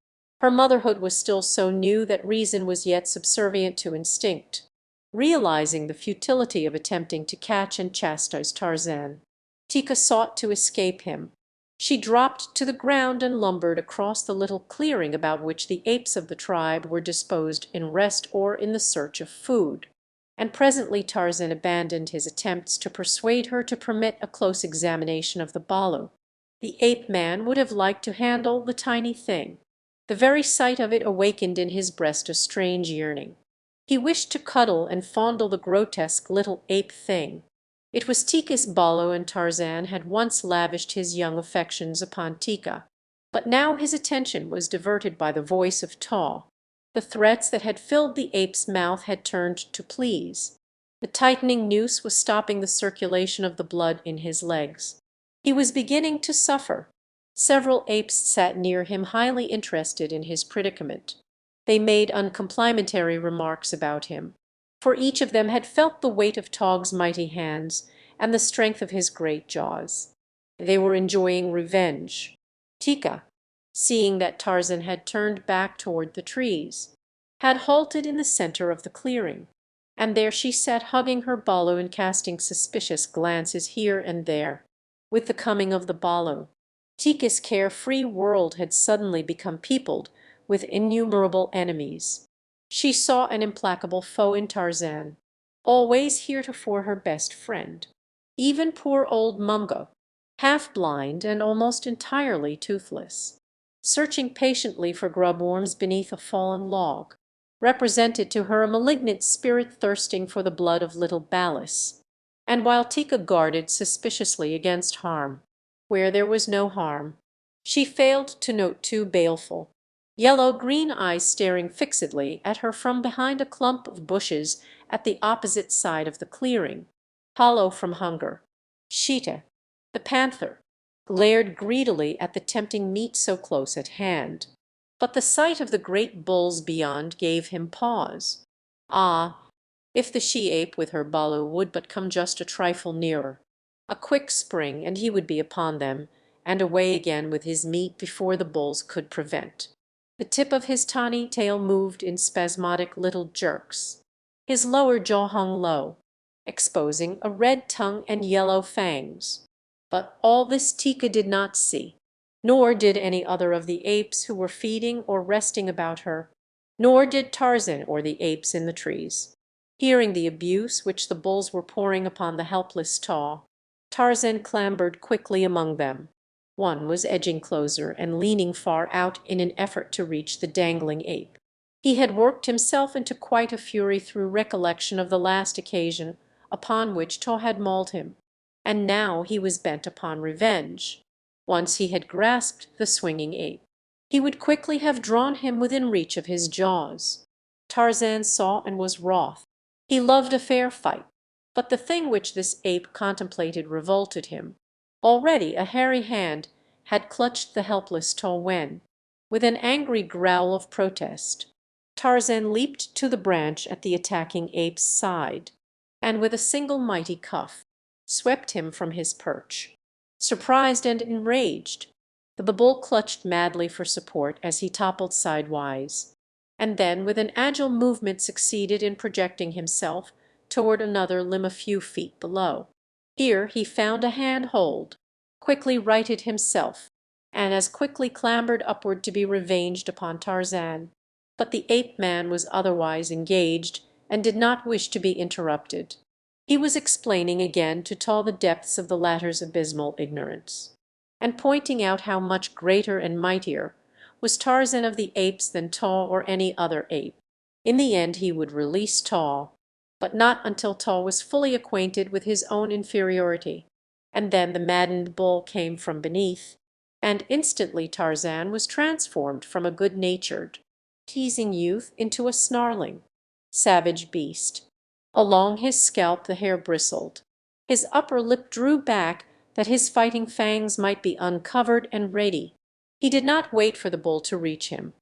Her motherhood was still so new that reason was yet subservient to instinct. Realizing the futility of attempting to catch and chastise Tarzan, Tika sought to escape him. She dropped to the ground and lumbered across the little clearing about which the apes of the tribe were disposed in rest or in the search of food, and presently Tarzan abandoned his attempts to persuade her to permit a close examination of the balu. The ape man would have liked to handle the tiny thing. The very sight of it awakened in his breast a strange yearning. He wished to cuddle and fondle the grotesque little ape thing. It was Tika's balu, and Tarzan had once lavished his young affections upon Tika. But now his attention was diverted by the voice of Taw. The threats that had filled the ape's mouth had turned to pleas. The tightening noose was stopping the circulation of the blood in his legs. He was beginning to suffer. Several apes sat near him highly interested in his predicament. They made uncomplimentary remarks about him, for each of them had felt the weight of Tog's mighty hands and the strength of his great jaws. They were enjoying revenge. Tika, seeing that Tarzan had turned back toward the trees, had halted in the center of the clearing, and there she sat hugging her balu and casting suspicious glances here and there. With the coming of the balu, Tika's care-free world had suddenly become peopled with innumerable enemies. She saw an implacable foe in Tarzan, always heretofore her best friend. Even poor old Mungo, half blind and almost entirely toothless, searching patiently for grubworms beneath a fallen log, represented to her a malignant spirit thirsting for the blood of little Balis. And while Tika guarded suspiciously against harm, where there was no harm, she failed to note two baleful, yellow-green eyes staring fixedly at her from behind a clump of bushes at the opposite side of the clearing, hollow from hunger. Sheeta, the panther, glared greedily at the tempting meat so close at hand, but the sight of the great bulls beyond gave him pause. Ah, if the she-ape with her balu would but come just a trifle nearer! A quick spring, and he would be upon them, and away again with his meat before the bulls could prevent. The tip of his tawny tail moved in spasmodic little jerks. His lower jaw hung low, exposing a red tongue and yellow fangs. But all this Tika did not see, nor did any other of the apes who were feeding or resting about her, nor did Tarzan or the apes in the trees. Hearing the abuse which the bulls were pouring upon the helpless Taw, Tarzan clambered quickly among them. One was edging closer and leaning far out in an effort to reach the dangling ape. He had worked himself into quite a fury through recollection of the last occasion upon which Taw had mauled him, and now he was bent upon revenge. Once he had grasped the swinging ape, he would quickly have drawn him within reach of his jaws. Tarzan saw and was wroth. He loved a fair fight, but the thing which this ape contemplated revolted him. Already a hairy hand had clutched the helpless Taw when, with an angry growl of protest, Tarzan leaped to the branch at the attacking ape's side, and with a single mighty cuff swept him from his perch. Surprised and enraged, the bull clutched madly for support as he toppled sidewise, and then with an agile movement succeeded in projecting himself toward another limb a few feet below. Here he found a hand-hold, quickly righted himself, and as quickly clambered upward to be revenged upon Tarzan. But the ape-man was otherwise engaged and did not wish to be interrupted. He was explaining again to Tall the depths of the latter's abysmal ignorance, and pointing out how much greater and mightier was Tarzan of the Apes than Tall or any other ape. In the end he would release Tall, but not until Tall was fully acquainted with his own inferiority, and then the maddened bull came from beneath, and instantly Tarzan was transformed from a good-natured, teasing youth into a snarling, savage beast. Along his scalp the hair bristled. His upper lip drew back that his fighting fangs might be uncovered and ready. He did not wait for the bull to reach him,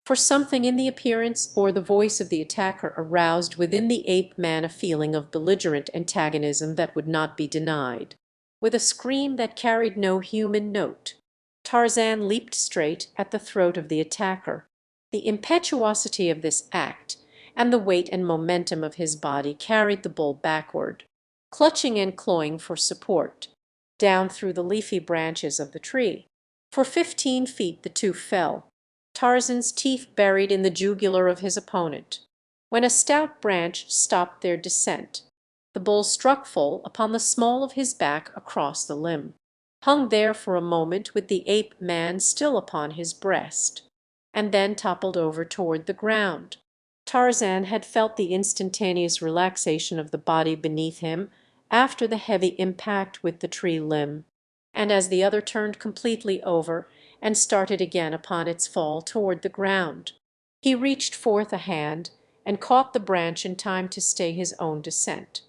for something in the appearance or the voice of the attacker aroused within the ape-man a feeling of belligerent antagonism that would not be denied. With a scream that carried no human note, Tarzan leaped straight at the throat of the attacker. The impetuosity of this act and the weight and momentum of his body carried the bull backward, clutching and clawing for support, down through the leafy branches of the tree. For 15 feet the two fell, Tarzan's teeth buried in the jugular of his opponent, when a stout branch stopped their descent. The bull struck full upon the small of his back across the limb, hung there for a moment with the ape-man still upon his breast, and then toppled over toward the ground. Tarzan had felt the instantaneous relaxation of the body beneath him after the heavy impact with the tree limb, and as the other turned completely over and started again upon its fall toward the ground, he reached forth a hand and caught the branch in time to stay his own descent,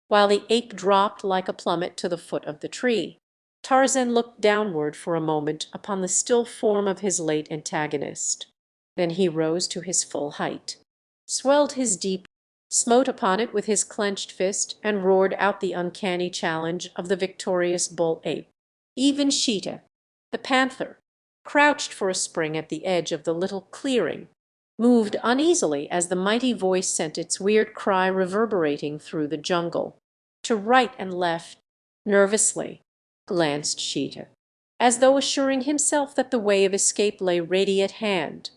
while the ape dropped like a plummet to the foot of the tree. Tarzan looked downward for a moment upon the still form of his late antagonist. Then he rose to his full height, swelled his deep, smote upon it with his clenched fist, and roared out the uncanny challenge of the victorious bull-ape. Even Sheeta, the panther, crouched for a spring at the edge of the little clearing, moved uneasily as the mighty voice sent its weird cry reverberating through the jungle. To right and left, nervously, glanced Sheeta, as though assuring himself that the way of escape lay ready at hand.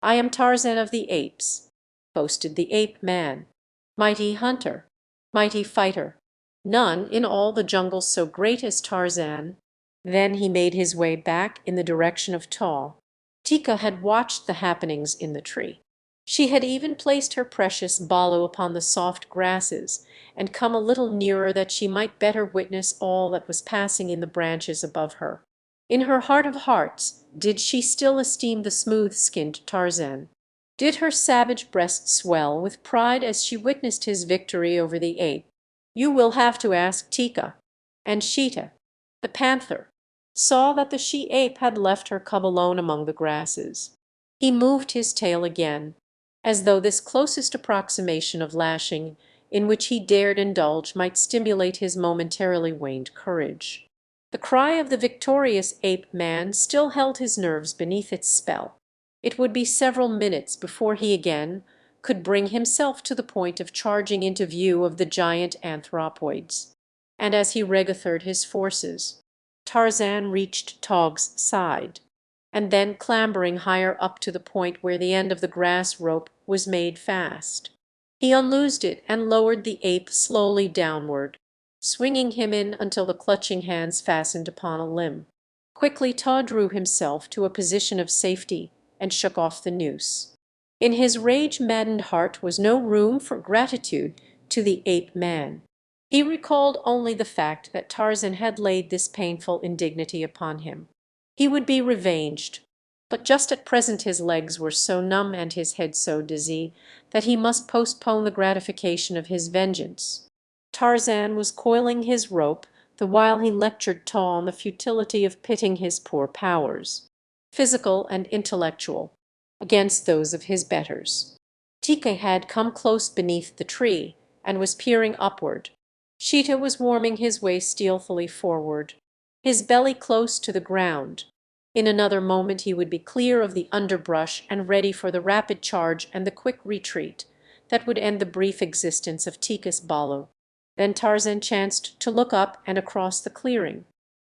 "I am Tarzan of the Apes," boasted the ape-man. "Mighty hunter, mighty fighter, none in all the jungle so great as Tarzan." Then he made his way back in the direction of Tall. Tika had watched the happenings in the tree. She had even placed her precious balu upon the soft grasses, and come a little nearer that she might better witness all that was passing in the branches above her. In her heart of hearts did she still esteem the smooth-skinned Tarzan? Did her savage breast swell with pride as she witnessed his victory over the ape? You will have to ask Tika. And Sheeta, the panther, saw that the she-ape had left her cub alone among the grasses. He moved his tail again, as though this closest approximation of lashing in which he dared indulge might stimulate his momentarily waned courage. The cry of the victorious ape-man still held his nerves beneath its spell. It would be several minutes before he again could bring himself to the point of charging into view of the giant anthropoids. And as he regathered his forces, Tarzan reached Tog's side, and then clambering higher up to the point where the end of the grass rope was made fast, he unloosed it and lowered the ape slowly downward, swinging him in until the clutching hands fastened upon a limb. Quickly Tog drew himself to a position of safety and shook off the noose. In his rage-maddened heart was no room for gratitude to the ape-man. He recalled only the fact that Tarzan had laid this painful indignity upon him. He would be revenged, but just at present his legs were so numb and his head so dizzy that he must postpone the gratification of his vengeance. Tarzan was coiling his rope the while he lectured Tall on the futility of pitting his poor powers, physical and intellectual, against those of his betters. Tika had come close beneath the tree and was peering upward. Sheeta was warming his way stealthily forward, his belly close to the ground. In another moment he would be clear of the underbrush and ready for the rapid charge and the quick retreat that would end the brief existence of Tika's balu. Then Tarzan chanced to look up and across the clearing.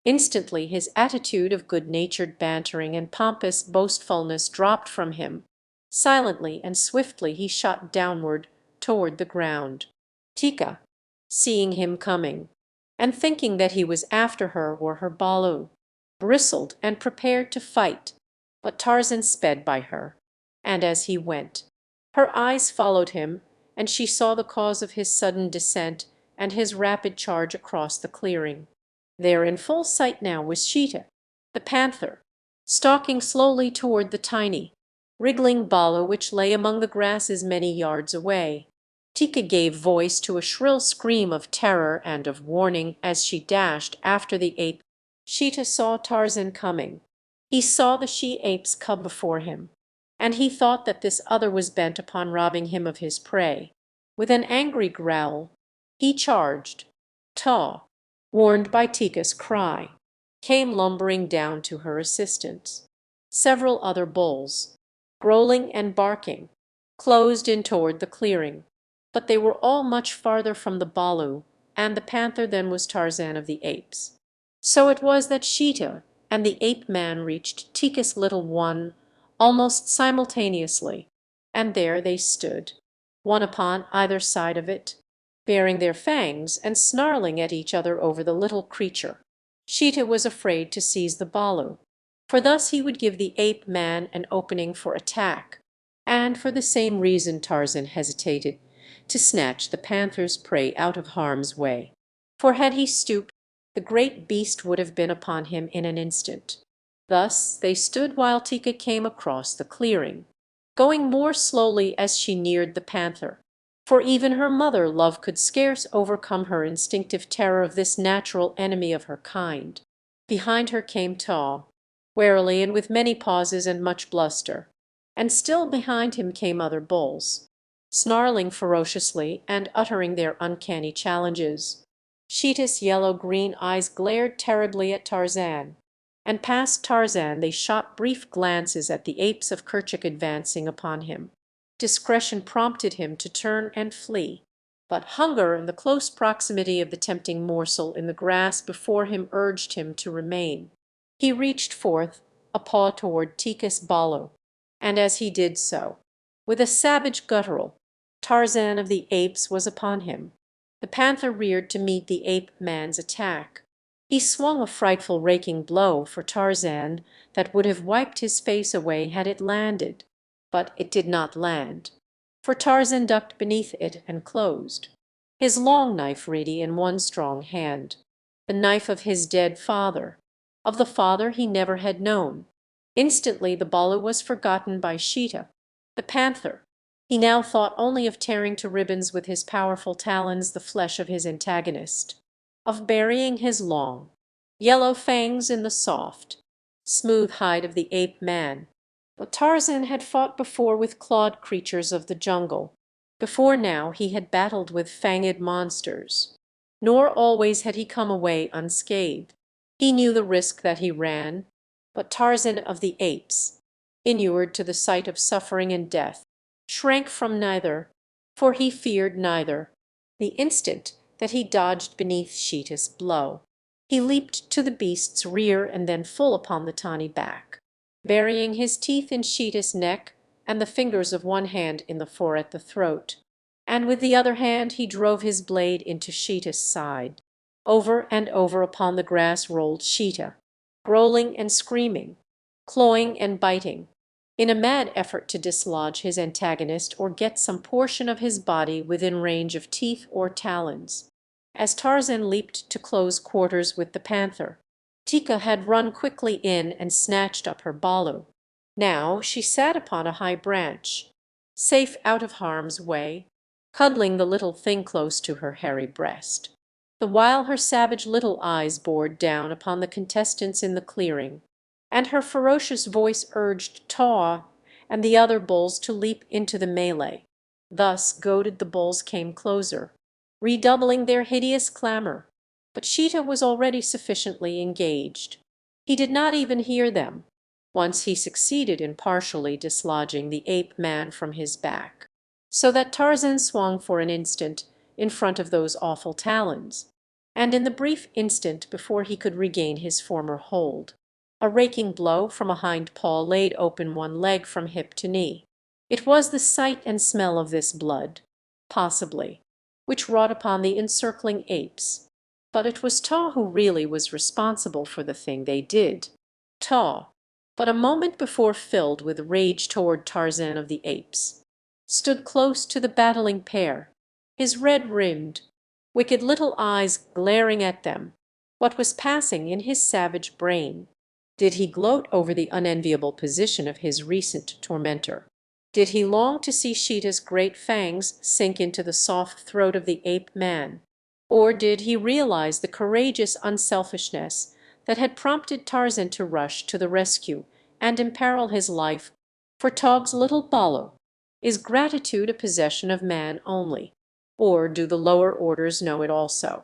Instantly his attitude of good-natured bantering and pompous boastfulness dropped from him. Silently and swiftly he shot downward toward the ground. "Tika, seeing him coming, and thinking that he was after her or her balu, bristled and prepared to fight, but Tarzan sped by her, and as he went, her eyes followed him, and she saw the cause of his sudden descent and his rapid charge across the clearing. There in full sight now was Sheeta, the panther, stalking slowly toward the tiny, wriggling balu which lay among the grasses many yards away. Tika gave voice to a shrill scream of terror and of warning as she dashed after the ape. Sheeta saw Tarzan coming. He saw the she-ape's cub before him, and he thought that this other was bent upon robbing him of his prey. With an angry growl, he charged. Taw, warned by Tika's cry, came lumbering down to her assistance. Several other bulls, growling and barking, closed in toward the clearing, but they were all much farther from the balu and the panther than was Tarzan of the Apes. So it was that Sheeta and the ape-man reached Tika's little one almost simultaneously, and there they stood, one upon either side of it, baring their fangs and snarling at each other over the little creature. Sheeta was afraid to seize the balu, for thus he would give the ape-man an opening for attack, and for the same reason Tarzan hesitated to snatch the panther's prey out of harm's way, for had he stooped, the great beast would have been upon him in an instant. Thus they stood while Tika came across the clearing, going more slowly as she neared the panther, for even her mother love could scarce overcome her instinctive terror of this natural enemy of her kind. Behind her came Taw, warily and with many pauses and much bluster, and still behind him came other bulls, snarling ferociously and uttering their uncanny challenges. Sheeta's yellow-green eyes glared terribly at Tarzan, and past Tarzan they shot brief glances at the apes of Kerchak advancing upon him. Discretion prompted him to turn and flee, but hunger and the close proximity of the tempting morsel in the grass before him urged him to remain. He reached forth a paw toward Tika's balu, and as he did so, with a savage guttural, Tarzan of the Apes was upon him. The panther reared to meet the ape-man's attack. He swung a frightful raking blow for Tarzan that would have wiped his face away had it landed, but it did not land, for Tarzan ducked beneath it and closed, his long knife ready in one strong hand, the knife of his dead father, of the father he never had known. Instantly the balu was forgotten by Sheeta, the panther. He now thought only of tearing to ribbons with his powerful talons the flesh of his antagonist, of burying his long, yellow fangs in the soft, smooth hide of the ape-man. But Tarzan had fought before with clawed creatures of the jungle. Before now he had battled with fanged monsters. Nor always had he come away unscathed. He knew the risk that he ran, but Tarzan of the Apes, inured to the sight of suffering and death, shrank from neither, for he feared neither. The instant that he dodged beneath Sheeta's blow, he leaped to the beast's rear and then full upon the tawny back, burying his teeth in Sheeta's neck and the fingers of one hand in the fore at the throat, and with the other hand he drove his blade into Sheeta's side. Over and over upon the grass rolled Sheeta, growling and screaming, clawing and biting, in a mad effort to dislodge his antagonist or get some portion of his body within range of teeth or talons. As Tarzan leaped to close quarters with the panther, Tika had run quickly in and snatched up her balu. Now she sat upon a high branch, safe out of harm's way, cuddling the little thing close to her hairy breast, the while her savage little eyes bored down upon the contestants in the clearing, and her ferocious voice urged Taw and the other bulls to leap into the melee. Thus goaded the bulls came closer, redoubling their hideous clamor, but Sheeta was already sufficiently engaged. He did not even hear them, once he succeeded in partially dislodging the ape-man from his back, so that Tarzan swung for an instant in front of those awful talons, and in the brief instant before he could regain his former hold, a raking blow from a hind paw laid open one leg from hip to knee. It was the sight and smell of this blood, possibly, which wrought upon the encircling apes. But it was Taw who really was responsible for the thing they did. Taw, but a moment before filled with rage toward Tarzan of the Apes, stood close to the battling pair, his red-rimmed, wicked little eyes glaring at them. What was passing in his savage brain? Did he gloat over the unenviable position of his recent tormentor? Did he long to see Sheeta's great fangs sink into the soft throat of the ape man? Or did he realize the courageous unselfishness that had prompted Tarzan to rush to the rescue and imperil his life for Tog's little Baloo? Is gratitude a possession of man only, or do the lower orders know it also?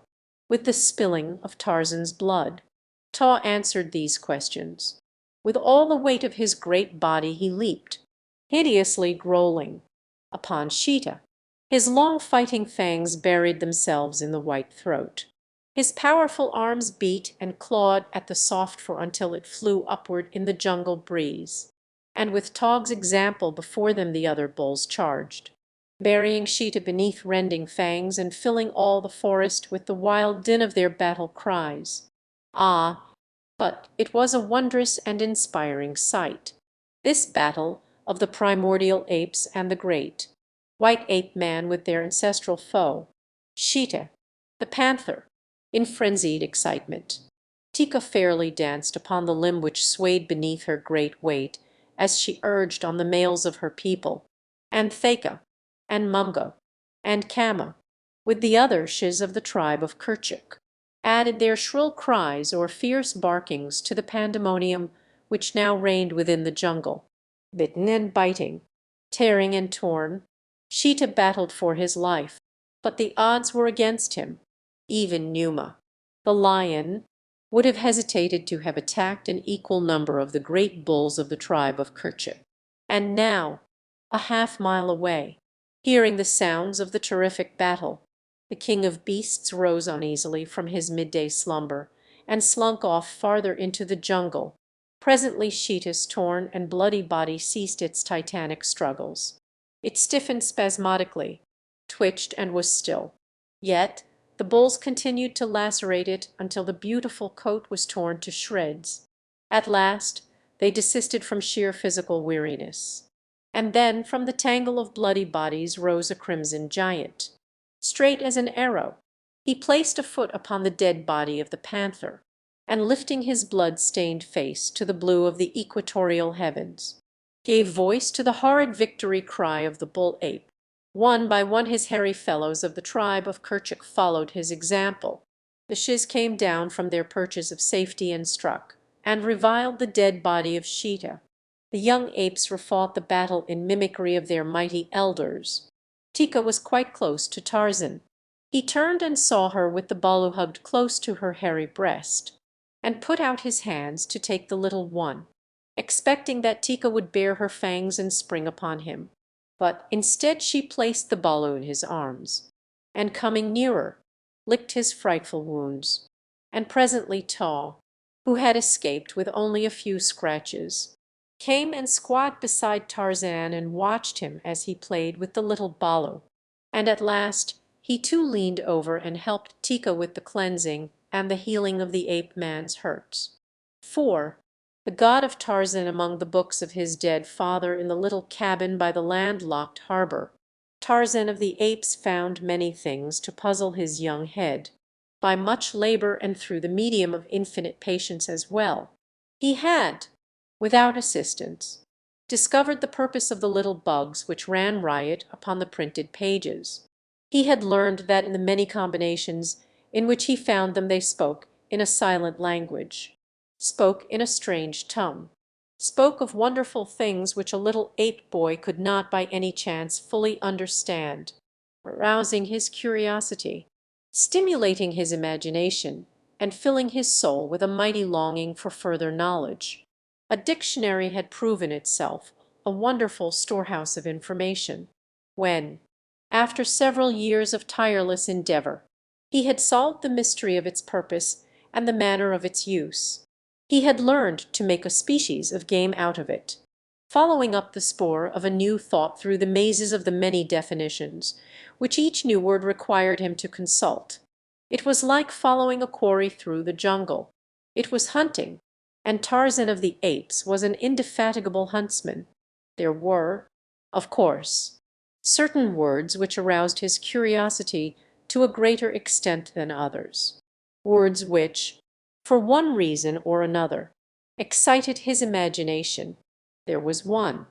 With the spilling of Tarzan's blood, Taw answered these questions. With all the weight of his great body he leaped, hideously growling, upon Sheeta. His long fighting fangs buried themselves in the white throat. His powerful arms beat and clawed at the soft fur until it flew upward in the jungle breeze. And with Tog's example before them the other bulls charged, burying Sheeta beneath rending fangs and filling all the forest with the wild din of their battle cries. Ah, but it was a wondrous and inspiring sight, this battle of the primordial apes and the great white ape man with their ancestral foe, Sheeta, the panther, in frenzied excitement. Tika fairly danced upon the limb which swayed beneath her great weight as she urged on the males of her people, and Theka, and Mumgo, and Kama, with the other Shiz of the tribe of Kerchuk, added their shrill cries or fierce barkings to the pandemonium which now reigned within the jungle. Bitten and biting, tearing and torn, Sheeta battled for his life, but the odds were against him. Even Numa, the lion, would have hesitated to have attacked an equal number of the great bulls of the tribe of Kerchuk. And now, a half-mile away, hearing the sounds of the terrific battle, the king of beasts rose uneasily from his midday slumber and slunk off farther into the jungle. Presently Sheeta's torn and bloody body ceased its titanic struggles. It stiffened spasmodically, twitched, and was still. Yet the bulls continued to lacerate it until the beautiful coat was torn to shreds. At last they desisted from sheer physical weariness. And then from the tangle of bloody bodies rose a crimson giant. Straight as an arrow, he placed a foot upon the dead body of the panther, and lifting his blood-stained face to the blue of the equatorial heavens, gave voice to the horrid victory cry of the bull-ape. One by one his hairy fellows of the tribe of Kerchuk followed his example. The Shiz came down from their perches of safety and struck, and reviled the dead body of Sheeta. The young apes refought the battle in mimicry of their mighty elders. Tika was quite close to Tarzan. He turned and saw her with the Baloo hugged close to her hairy breast, and put out his hands to take the little one, expecting that Tika would bare her fangs and spring upon him. But instead she placed the Baloo in his arms, and coming nearer, licked his frightful wounds. And presently Taw, who had escaped with only a few scratches, came and squatted beside Tarzan and watched him as he played with the little Baloo. And at last he too leaned over and helped Tika with the cleansing and the healing of the ape man's hurts. For the god of Tarzan among the books of his dead father in the little cabin by the land-locked harbor, Tarzan of the Apes found many things to puzzle his young head. By much labor and through the medium of infinite patience as well, he had, without assistance, discovered the purpose of the little bugs which ran riot upon the printed pages. He had learned that in the many combinations in which he found them they spoke in a silent language, spoke in a strange tongue, spoke of wonderful things which a little ape boy could not by any chance fully understand, arousing his curiosity, stimulating his imagination, and filling his soul with a mighty longing for further knowledge. A dictionary had proven itself a wonderful storehouse of information, when, after several years of tireless endeavor, he had solved the mystery of its purpose and the manner of its use. He had learned to make a species of game out of it, following up the spoor of a new thought through the mazes of the many definitions, which each new word required him to consult. It was like following a quarry through the jungle. It was hunting, and Tarzan of the Apes was an indefatigable huntsman. There were, of course, certain words which aroused his curiosity to a greater extent than others, words which, for one reason or another, excited his imagination. There was one,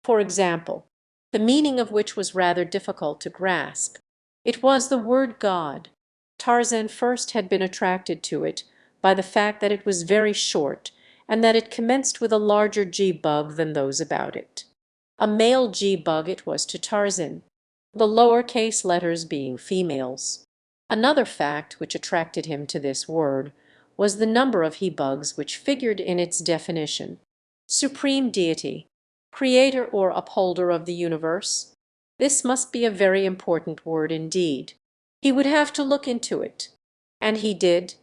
for example, the meaning of which was rather difficult to grasp. It was the word God. Tarzan first had been attracted to it by the fact that it was very short and that it commenced with a larger G bug than those about it. A male G bug it was to Tarzan, the lower case letters being females. Another fact which attracted him to this word was the number of he bugs which figured in its definition. Supreme deity, creator or upholder of the universe. This must be a very important word indeed. He would have to look into it. And he did,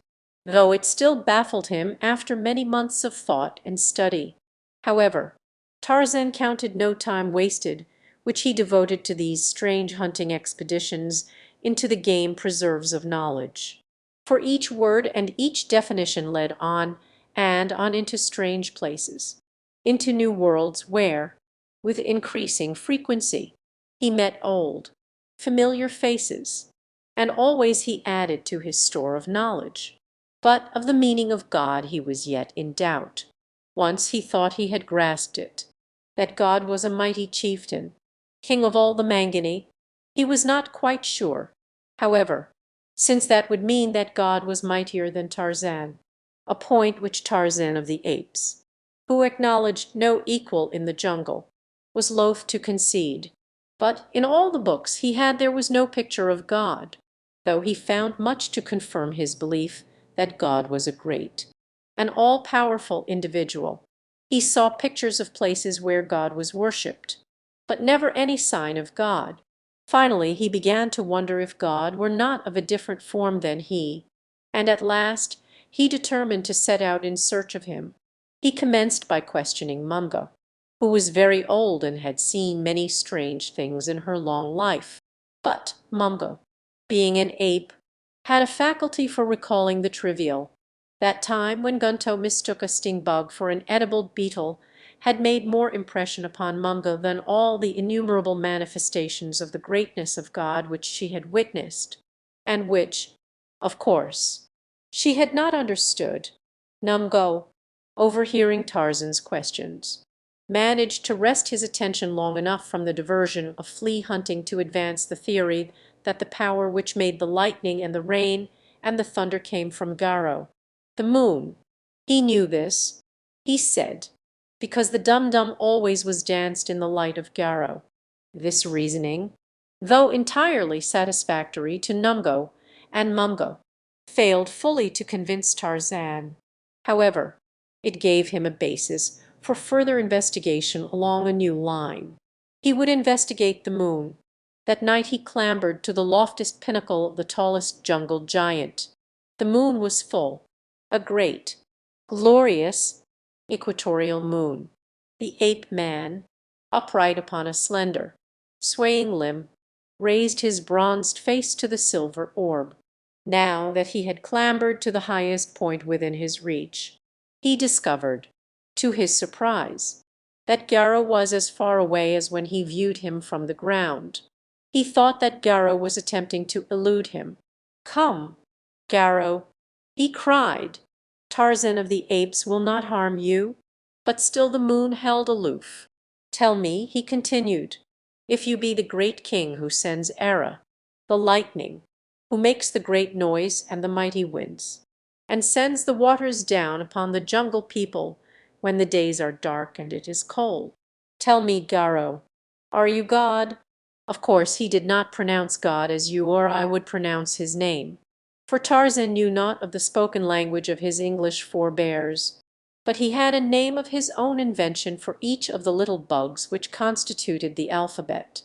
though it still baffled him after many months of thought and study. However, Tarzan counted no time wasted, which he devoted to these strange hunting expeditions into the game preserves of knowledge. For each word and each definition led on and on into strange places, into new worlds where, with increasing frequency, he met old, familiar faces, and always he added to his store of knowledge. But of the meaning of God he was yet in doubt. Once he thought he had grasped it, that God was a mighty chieftain, king of all the Mangani. He was not quite sure, however, since that would mean that God was mightier than Tarzan, a point which Tarzan of the Apes, who acknowledged no equal in the jungle, was loath to concede. But in all the books he had there was no picture of God, though he found much to confirm his belief that God was a great, an all-powerful individual. He saw pictures of places where God was worshipped, but never any sign of God. Finally he began to wonder if God were not of a different form than he, and at last he determined to set out in search of him. He commenced by questioning Mumgo, who was very old and had seen many strange things in her long life. But Mumgo, being an ape, had a faculty for recalling the trivial. That time when Gunto mistook a sting bug for an edible beetle had made more impression upon Mumgo than all the innumerable manifestations of the greatness of God which she had witnessed, and which, of course, she had not understood. Mumgo, overhearing Tarzan's questions, managed to wrest his attention long enough from the diversion of flea hunting to advance the theory that the power which made the lightning and the rain and the thunder came from Garo, the moon. He knew this, he said, because the dum-dum always was danced in the light of Garo. This reasoning, though entirely satisfactory to Numgo and Mumgo, failed fully to convince Tarzan. However, it gave him a basis for further investigation along a new line. He would investigate the moon. That night he clambered to the loftiest pinnacle of the tallest jungle giant. The moon was full, a great, glorious, equatorial moon. The ape-man, upright upon a slender, swaying limb, raised his bronzed face to the silver orb. Now that he had clambered to the highest point within his reach, he discovered, to his surprise, that Garo was as far away as when he viewed him from the ground. He thought that Garo was attempting to elude him. "Come, Garo," he cried. "Tarzan of the Apes will not harm you." But still the moon held aloof. "Tell me," he continued, "if you be the great king who sends Era, the lightning, who makes the great noise and the mighty winds, and sends the waters down upon the jungle people when the days are dark and it is cold. Tell me, Garo, are you God?" Of course he did not pronounce God as you or I would pronounce his name, for Tarzan knew naught of the spoken language of his English forebears, but he had a name of his own invention for each of the little bugs which constituted the alphabet.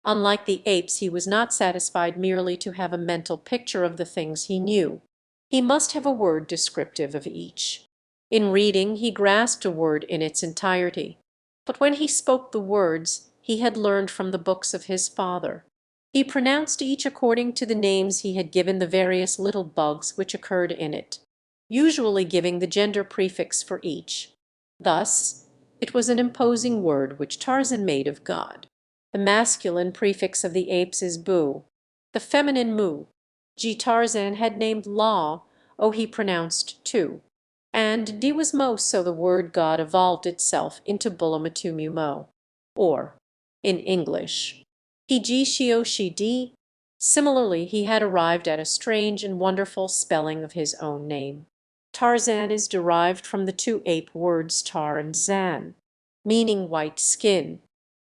Unlike the apes, he was not satisfied merely to have a mental picture of the things he knew. He must have a word descriptive of each. In reading he grasped a word in its entirety, But when he spoke the words he had learned from the books of his father, he pronounced each according to the names he had given the various little bugs which occurred in it, usually giving the gender prefix for each. Thus it was an imposing word which Tarzan made of God. The masculine prefix of the apes is bu, the feminine mu. G. Tarzan had named Law, O he pronounced Tu, and D was Mo, so the word God evolved itself into Bulamatumu, or, in English, Hiji Shio Shi D. Similarly, he had arrived at a strange and wonderful spelling of his own name. Tarzan is derived from the two ape words tar and zan, meaning white skin.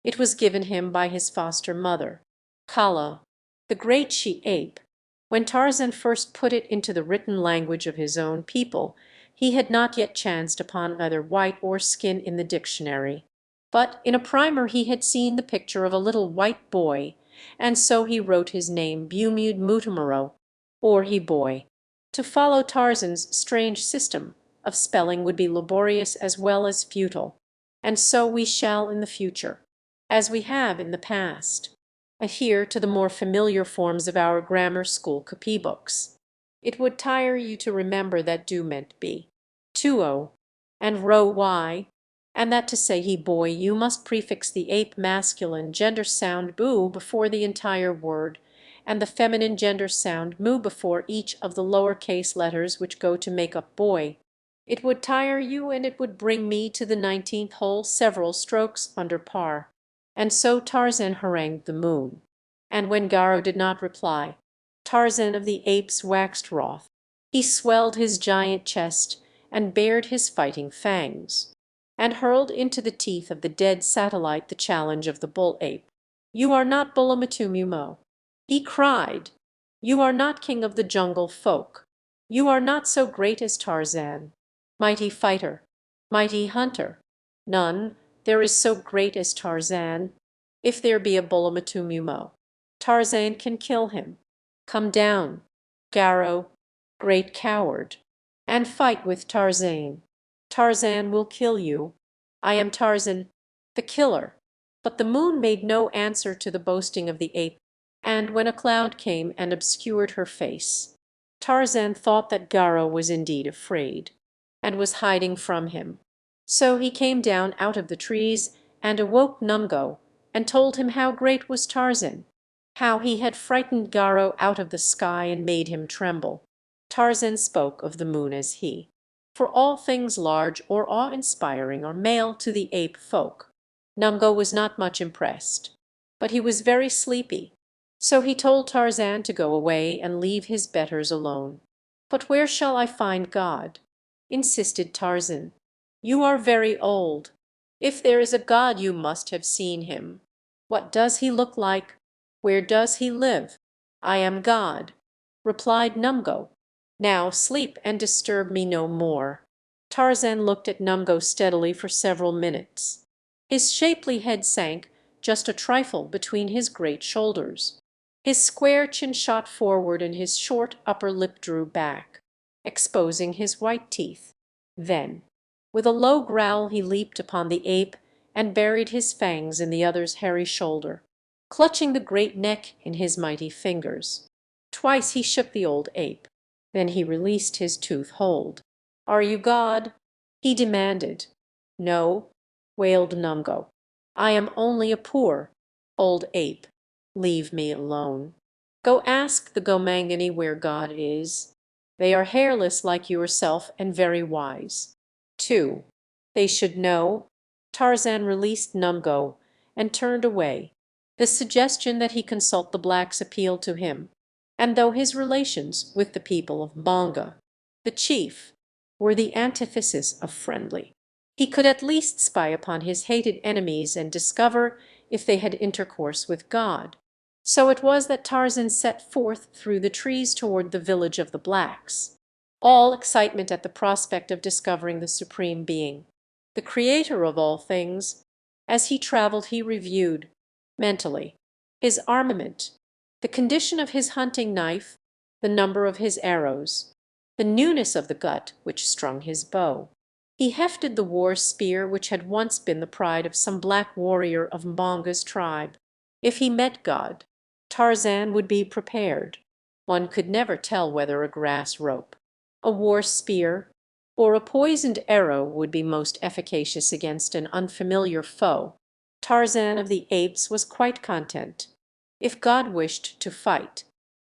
It was given him by his foster mother, Kala, the great she-ape. When Tarzan first put it into the written language of his own people, he had not yet chanced upon either white or skin in the dictionary. But in a primer he had seen the picture of a little white boy, and so he wrote his name Bumud Mutamuro, or he boy. To follow Tarzan's strange system of spelling would be laborious as well as futile, and so we shall in the future, as we have in the past, adhere to the more familiar forms of our grammar school copy books. It would tire you to remember that do meant be, tuo, and ro y, and that to say he boy you must prefix the ape masculine gender sound bu before the entire word, and the feminine gender sound mu before each of the lower case letters which go to make up boy. It would tire you, and it would bring me to the 19th hole several strokes under par. And so Tarzan harangued the moon. And when Garo did not reply, Tarzan of the Apes waxed wroth. He swelled his giant chest and bared his fighting fangs, and hurled into the teeth of the dead satellite the challenge of the bull ape. "You are not Bulamatumu," he cried. "You are not king of the jungle folk. You are not so great as Tarzan. Mighty fighter, mighty hunter, none there is so great as Tarzan. If there be a Bulamatumu, Tarzan can kill him. Come down, Garo, great coward, and fight with Tarzan. Tarzan will kill you. I am Tarzan, the killer." But the moon made no answer to the boasting of the ape, and when a cloud came and obscured her face, Tarzan thought that Garo was indeed afraid, and was hiding from him. So he came down out of the trees and awoke Numgo, and told him how great was Tarzan, how he had frightened Garo out of the sky and made him tremble. Tarzan spoke of the moon as he, for all things large or awe-inspiring are male to the ape folk. Numgo was not much impressed, but he was very sleepy, so he told Tarzan to go away and leave his betters alone. "But where shall I find God?" insisted Tarzan. "You are very old. If there is a God you must have seen him. What does he look like? Where does he live?" "I am God," replied Numgo. "Now sleep and disturb me no more." Tarzan looked at Numgo steadily for several minutes. His shapely head sank just a trifle between his great shoulders. His square chin shot forward and his short upper lip drew back, exposing his white teeth. Then, with a low growl, he leaped upon the ape and buried his fangs in the other's hairy shoulder, clutching the great neck in his mighty fingers. Twice he shook the old ape. Then he released his tooth hold. "Are you God?" he demanded. "No," wailed Numgo. "I am only a poor old ape. Leave me alone. Go ask the Gomangani where God is. They are hairless like yourself and very wise. 2. They should know." Tarzan released Numgo and turned away. The suggestion that he consult the blacks appealed to him, and though his relations with the people of Bonga, the chief, were the antithesis of friendly, he could at least spy upon his hated enemies and discover if they had intercourse with God. So it was that Tarzan set forth through the trees toward the village of the blacks, all excitement at the prospect of discovering the Supreme Being, the Creator of all things. As he traveled he reviewed, mentally, his armament, the condition of his hunting knife, the number of his arrows, the newness of the gut which strung his bow. He hefted the war spear which had once been the pride of some black warrior of Mbonga's tribe. If he met God, Tarzan would be prepared. One could never tell whether a grass rope, a war spear, or a poisoned arrow would be most efficacious against an unfamiliar foe. Tarzan of the Apes was quite content. If God wished to fight,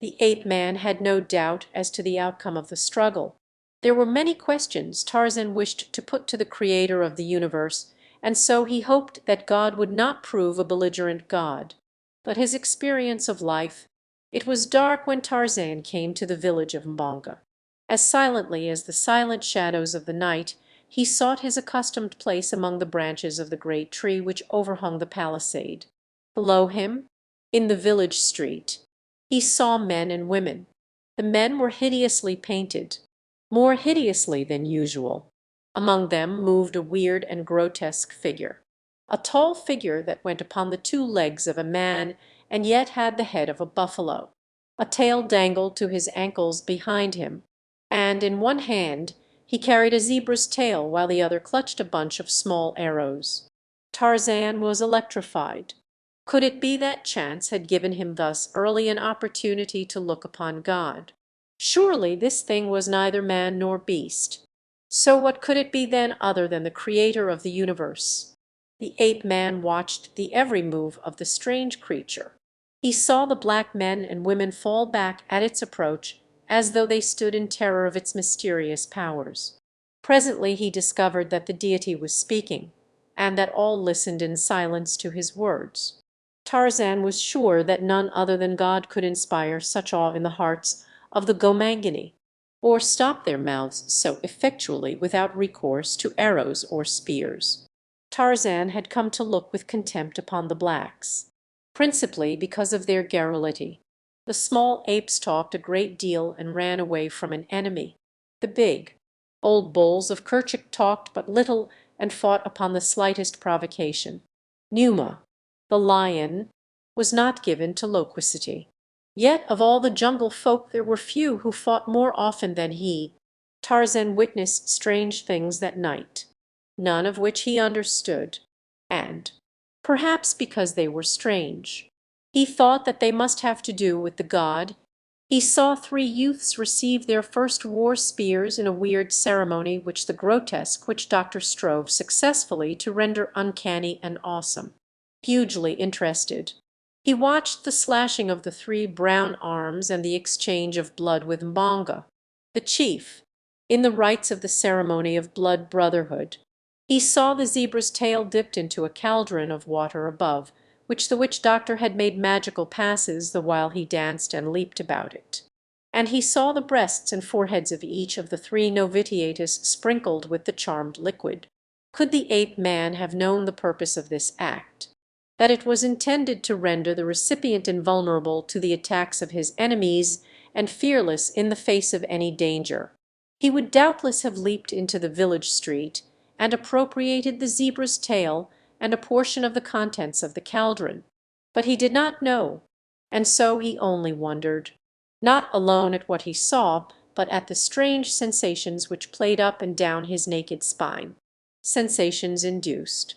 the ape-man had no doubt as to the outcome of the struggle. There were many questions Tarzan wished to put to the Creator of the universe, and so he hoped that God would not prove a belligerent God. But his experience of life— it was dark when Tarzan came to the village of Mbonga. As silently as the silent shadows of the night, he sought his accustomed place among the branches of the great tree which overhung the palisade. Below him, in the village street, he saw men and women. The men were hideously painted, more hideously than usual. Among them moved a weird and grotesque figure, a tall figure that went upon the two legs of a man and yet had the head of a buffalo. A tail dangled to his ankles behind him, and in one hand he carried a zebra's tail while the other clutched a bunch of small arrows. Tarzan was electrified. Could it be that chance had given him thus early an opportunity to look upon God? Surely this thing was neither man nor beast. So what could it be then other than the Creator of the universe? The ape-man watched the every move of the strange creature. He saw the black men and women fall back at its approach as though they stood in terror of its mysterious powers. Presently he discovered that the deity was speaking, and that all listened in silence to his words. Tarzan was sure that none other than God could inspire such awe in the hearts of the Gomangani, or stop their mouths so effectually without recourse to arrows or spears. Tarzan had come to look with contempt upon the blacks, principally because of their garrulity. The small apes talked a great deal and ran away from an enemy. The big, old bulls of Kerchak talked but little and fought upon the slightest provocation. Numa, the lion, was not given to loquacity. Yet of all the jungle folk there were few who fought more often than he. Tarzan witnessed strange things that night, none of which he understood, and, perhaps because they were strange, he thought that they must have to do with the god. He saw three youths receive their first war spears in a weird ceremony which the grotesque witch doctor strove successfully to render uncanny and awesome. Hugely interested, he watched the slashing of the three brown arms and the exchange of blood with Mbonga, the chief, in the rites of the ceremony of blood brotherhood. He saw the zebra's tail dipped into a cauldron of water above, which the witch doctor had made magical passes the while he danced and leaped about it. And he saw the breasts and foreheads of each of the three novitiatus sprinkled with the charmed liquid. Could the ape-man have known the purpose of this act, that it was intended to render the recipient invulnerable to the attacks of his enemies and fearless in the face of any danger, he would doubtless have leaped into the village street and appropriated the zebra's tail and a portion of the contents of the cauldron. But he did not know, and so he only wondered, not alone at what he saw, but at the strange sensations which played up and down his naked spine, sensations induced,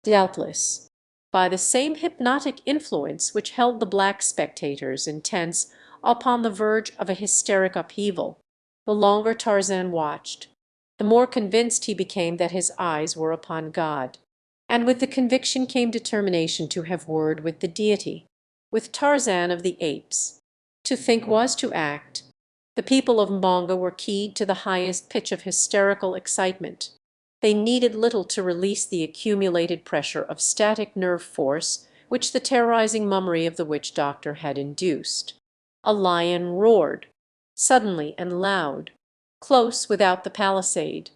doubtless, by the same hypnotic influence which held the black spectators intense upon the verge of a hysteric upheaval. The longer Tarzan watched, the more convinced he became that his eyes were upon God. And with the conviction came determination to have word with the deity, with Tarzan of the Apes. To think was to act. The people of Mbonga were keyed to the highest pitch of hysterical excitement. They needed little to release the accumulated pressure of static nerve force which the terrorizing mummery of the witch doctor had induced. A lion roared, suddenly and loud, close without the palisade.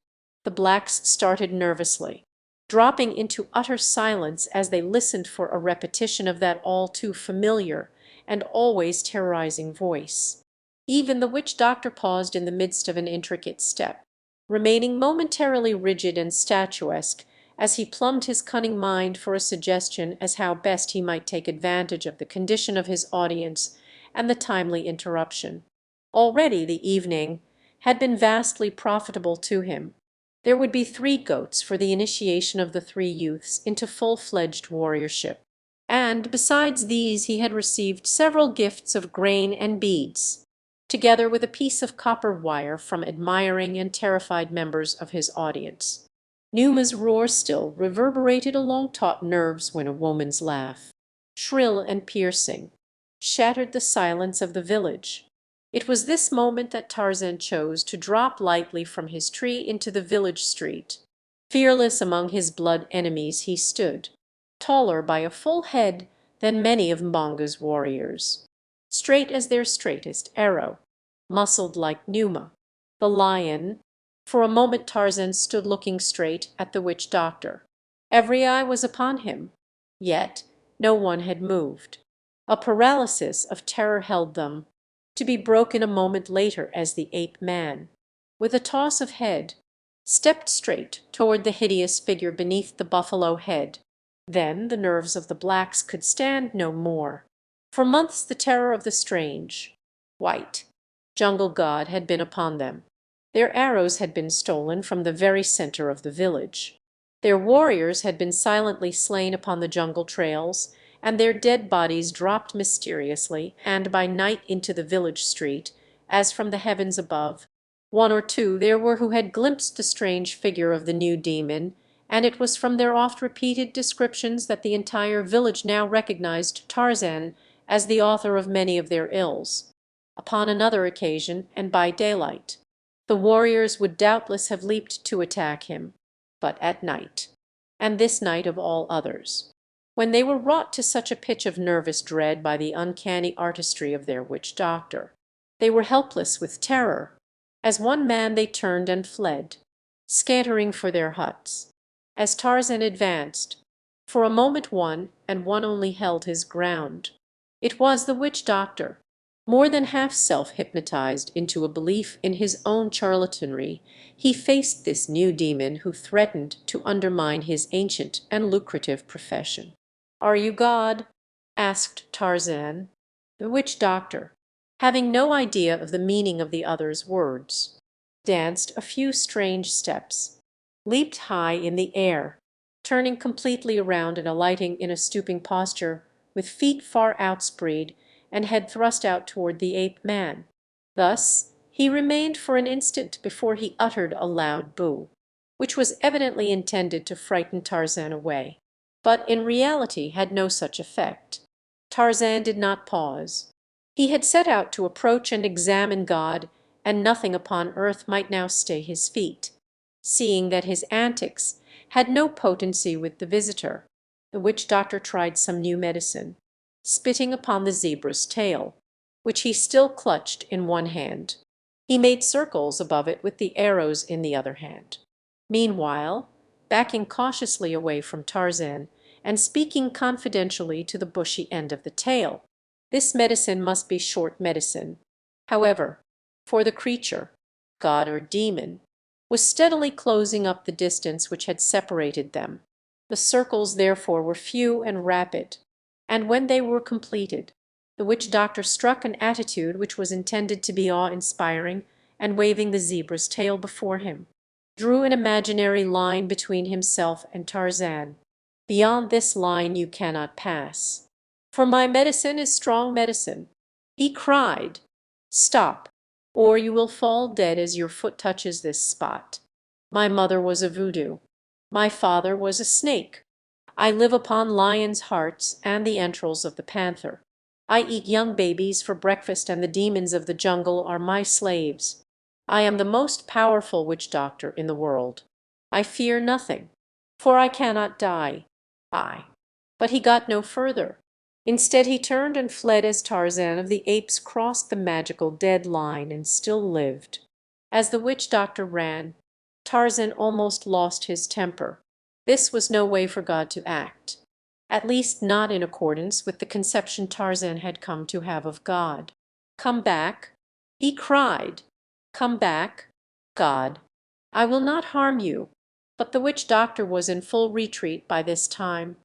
The blacks started nervously, dropping into utter silence as they listened for a repetition of that all too familiar and always terrorizing voice. Even the witch doctor paused in the midst of an intricate step, remaining momentarily rigid and statuesque as he plumbed his cunning mind for a suggestion as how best he might take advantage of the condition of his audience and the timely interruption. Already the evening had been vastly profitable to him. There would be 3 goats for the initiation of the 3 youths into full-fledged warriorship. And besides these he had received several gifts of grain and beads, together with a piece of copper wire from admiring and terrified members of his audience. Numa's roar still reverberated along taut nerves when a woman's laugh, shrill and piercing, shattered the silence of the village. It was this moment that Tarzan chose to drop lightly from his tree into the village street. Fearless among his blood enemies he stood, taller by a full head than many of Mbanga's warriors, straight as their straightest arrow, muscled like Numa, the lion. For a moment Tarzan stood looking straight at the witch doctor. Every eye was upon him, yet no one had moved. A paralysis of terror held them, to be broken a moment later as the ape-man, with a toss of head, stepped straight toward the hideous figure beneath the buffalo head. Then the nerves of the blacks could stand no more. For months the terror of the strange, white, jungle god had been upon them. Their arrows had been stolen from the very center of the village. Their warriors had been silently slain upon the jungle trails, and their dead bodies dropped mysteriously and by night into the village street, as from the heavens above. 1 or 2 there were who had glimpsed the strange figure of the new demon, and it was from their oft-repeated descriptions that the entire village now recognized Tarzan as the author of many of their ills. Upon another occasion, and by daylight, the warriors would doubtless have leaped to attack him, but at night, and this night of all others, when they were wrought to such a pitch of nervous dread by the uncanny artistry of their witch doctor, they were helpless with terror. As one man they turned and fled, scattering for their huts. As Tarzan advanced, for a moment one, and one only, held his ground. It was the witch doctor, more than half self-hypnotized into a belief in his own charlatanry. He faced this new demon who threatened to undermine his ancient and lucrative profession. "Are you God?" asked Tarzan. The witch doctor, having no idea of the meaning of the other's words, danced a few strange steps, leaped high in the air, turning completely around and alighting in a stooping posture, with feet far outspread and head thrust out toward the ape-man. Thus he remained for an instant before he uttered a loud boo, which was evidently intended to frighten Tarzan away, but in reality had no such effect. Tarzan did not pause. He had set out to approach and examine God, and nothing upon earth might now stay his feet. Seeing that his antics had no potency with the visitor, the witch doctor tried some new medicine, spitting upon the zebra's tail, which he still clutched in one hand. He made circles above it with the arrows in the other hand. Meanwhile, backing cautiously away from Tarzan, and speaking confidentially to the bushy end of the tail, this medicine must be short medicine, however, for the creature, god or demon, was steadily closing up the distance which had separated them. The circles therefore were few and rapid, and when they were completed, the witch doctor struck an attitude which was intended to be awe-inspiring, and waving the zebra's tail before him, drew an imaginary line between himself and Tarzan. "Beyond this line you cannot pass, for my medicine is strong medicine." He cried, "Stop, or you will fall dead as your foot touches this spot. My mother was a voodoo. My father was a snake. I live upon lions' hearts and the entrails of the panther. I eat young babies for breakfast, and the demons of the jungle are my slaves. I am the most powerful witch doctor in the world. I fear nothing, for I cannot die. I." But he got no further. Instead he turned and fled as Tarzan of the Apes crossed the magical dead line and still lived. As the witch doctor ran, Tarzan almost lost his temper. This was no way for God to act, at least not in accordance with the conception Tarzan had come to have of God. "Come back," he cried. "Come back, God. I will not harm you." But the witch doctor was in full retreat by this time,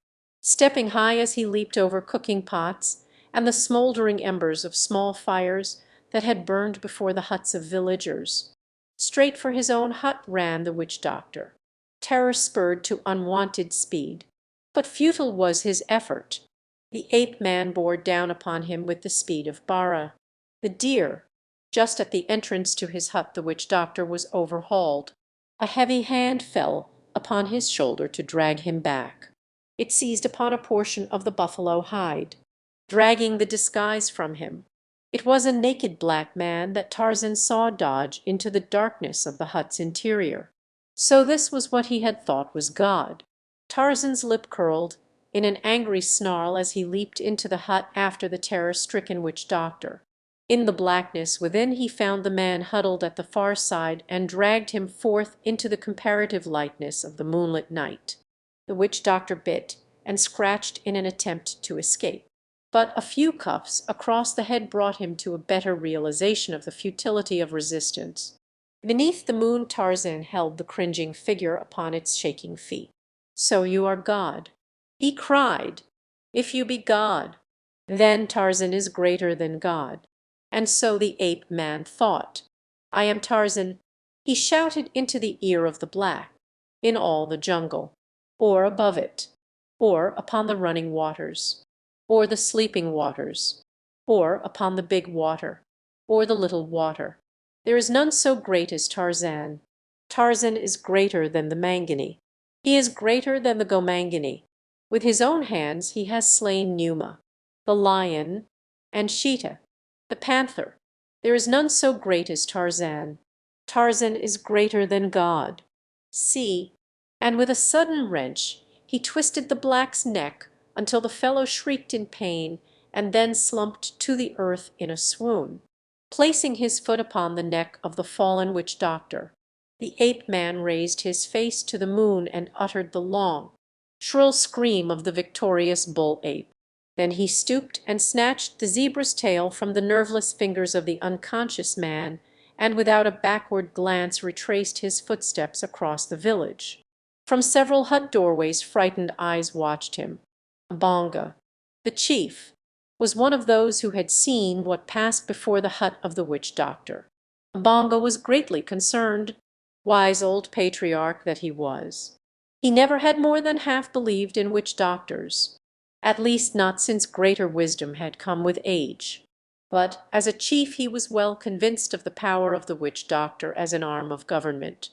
stepping high as he leaped over cooking pots and the smouldering embers of small fires that had burned before the huts of villagers. Straight for his own hut ran the witch doctor, terror spurred to unwonted speed. But futile was his effort. The ape man bore down upon him with the speed of Bara. The deer, just at the entrance to his hut the witch doctor was overhauled. A heavy hand fell upon his shoulder to drag him back. It seized upon a portion of the buffalo hide, dragging the disguise from him. It was a naked black man that Tarzan saw dodge into the darkness of the hut's interior. So this was what he had thought was God. Tarzan's lip curled in an angry snarl as he leaped into the hut after the terror-stricken witch doctor. In the blackness within he found the man huddled at the far side and dragged him forth into the comparative lightness of the moonlit night. The witch doctor bit and scratched in an attempt to escape, but a few cuffs across the head brought him to a better realization of the futility of resistance. Beneath the moon Tarzan held the cringing figure upon its shaking feet. "So you are God," he cried. "If you be God, then Tarzan is greater than God." And so the ape man thought. "I am Tarzan," he shouted into the ear of the black, "in all the jungle, or above it, or upon the running waters, or the sleeping waters, or upon the big water, or the little water. There is none so great as Tarzan. Tarzan is greater than the Mangani. He is greater than the Gomangani. With his own hands he has slain Numa, the lion, and Sheeta, the panther. There is none so great as Tarzan. Tarzan is greater than God. See!" And with a sudden wrench he twisted the black's neck until the fellow shrieked in pain and then slumped to the earth in a swoon. Placing his foot upon the neck of the fallen witch doctor, the ape man raised his face to the moon and uttered the long, shrill scream of the victorious bull ape. Then he stooped and snatched the zebra's tail from the nerveless fingers of the unconscious man, and without a backward glance retraced his footsteps across the village. From several hut doorways frightened eyes watched him. Bonga, the chief, was one of those who had seen what passed before the hut of the witch doctor. Bonga was greatly concerned, wise old patriarch that he was. He never had more than half believed in witch doctors, at least not since greater wisdom had come with age. But as a chief he was well convinced of the power of the witch doctor as an arm of government.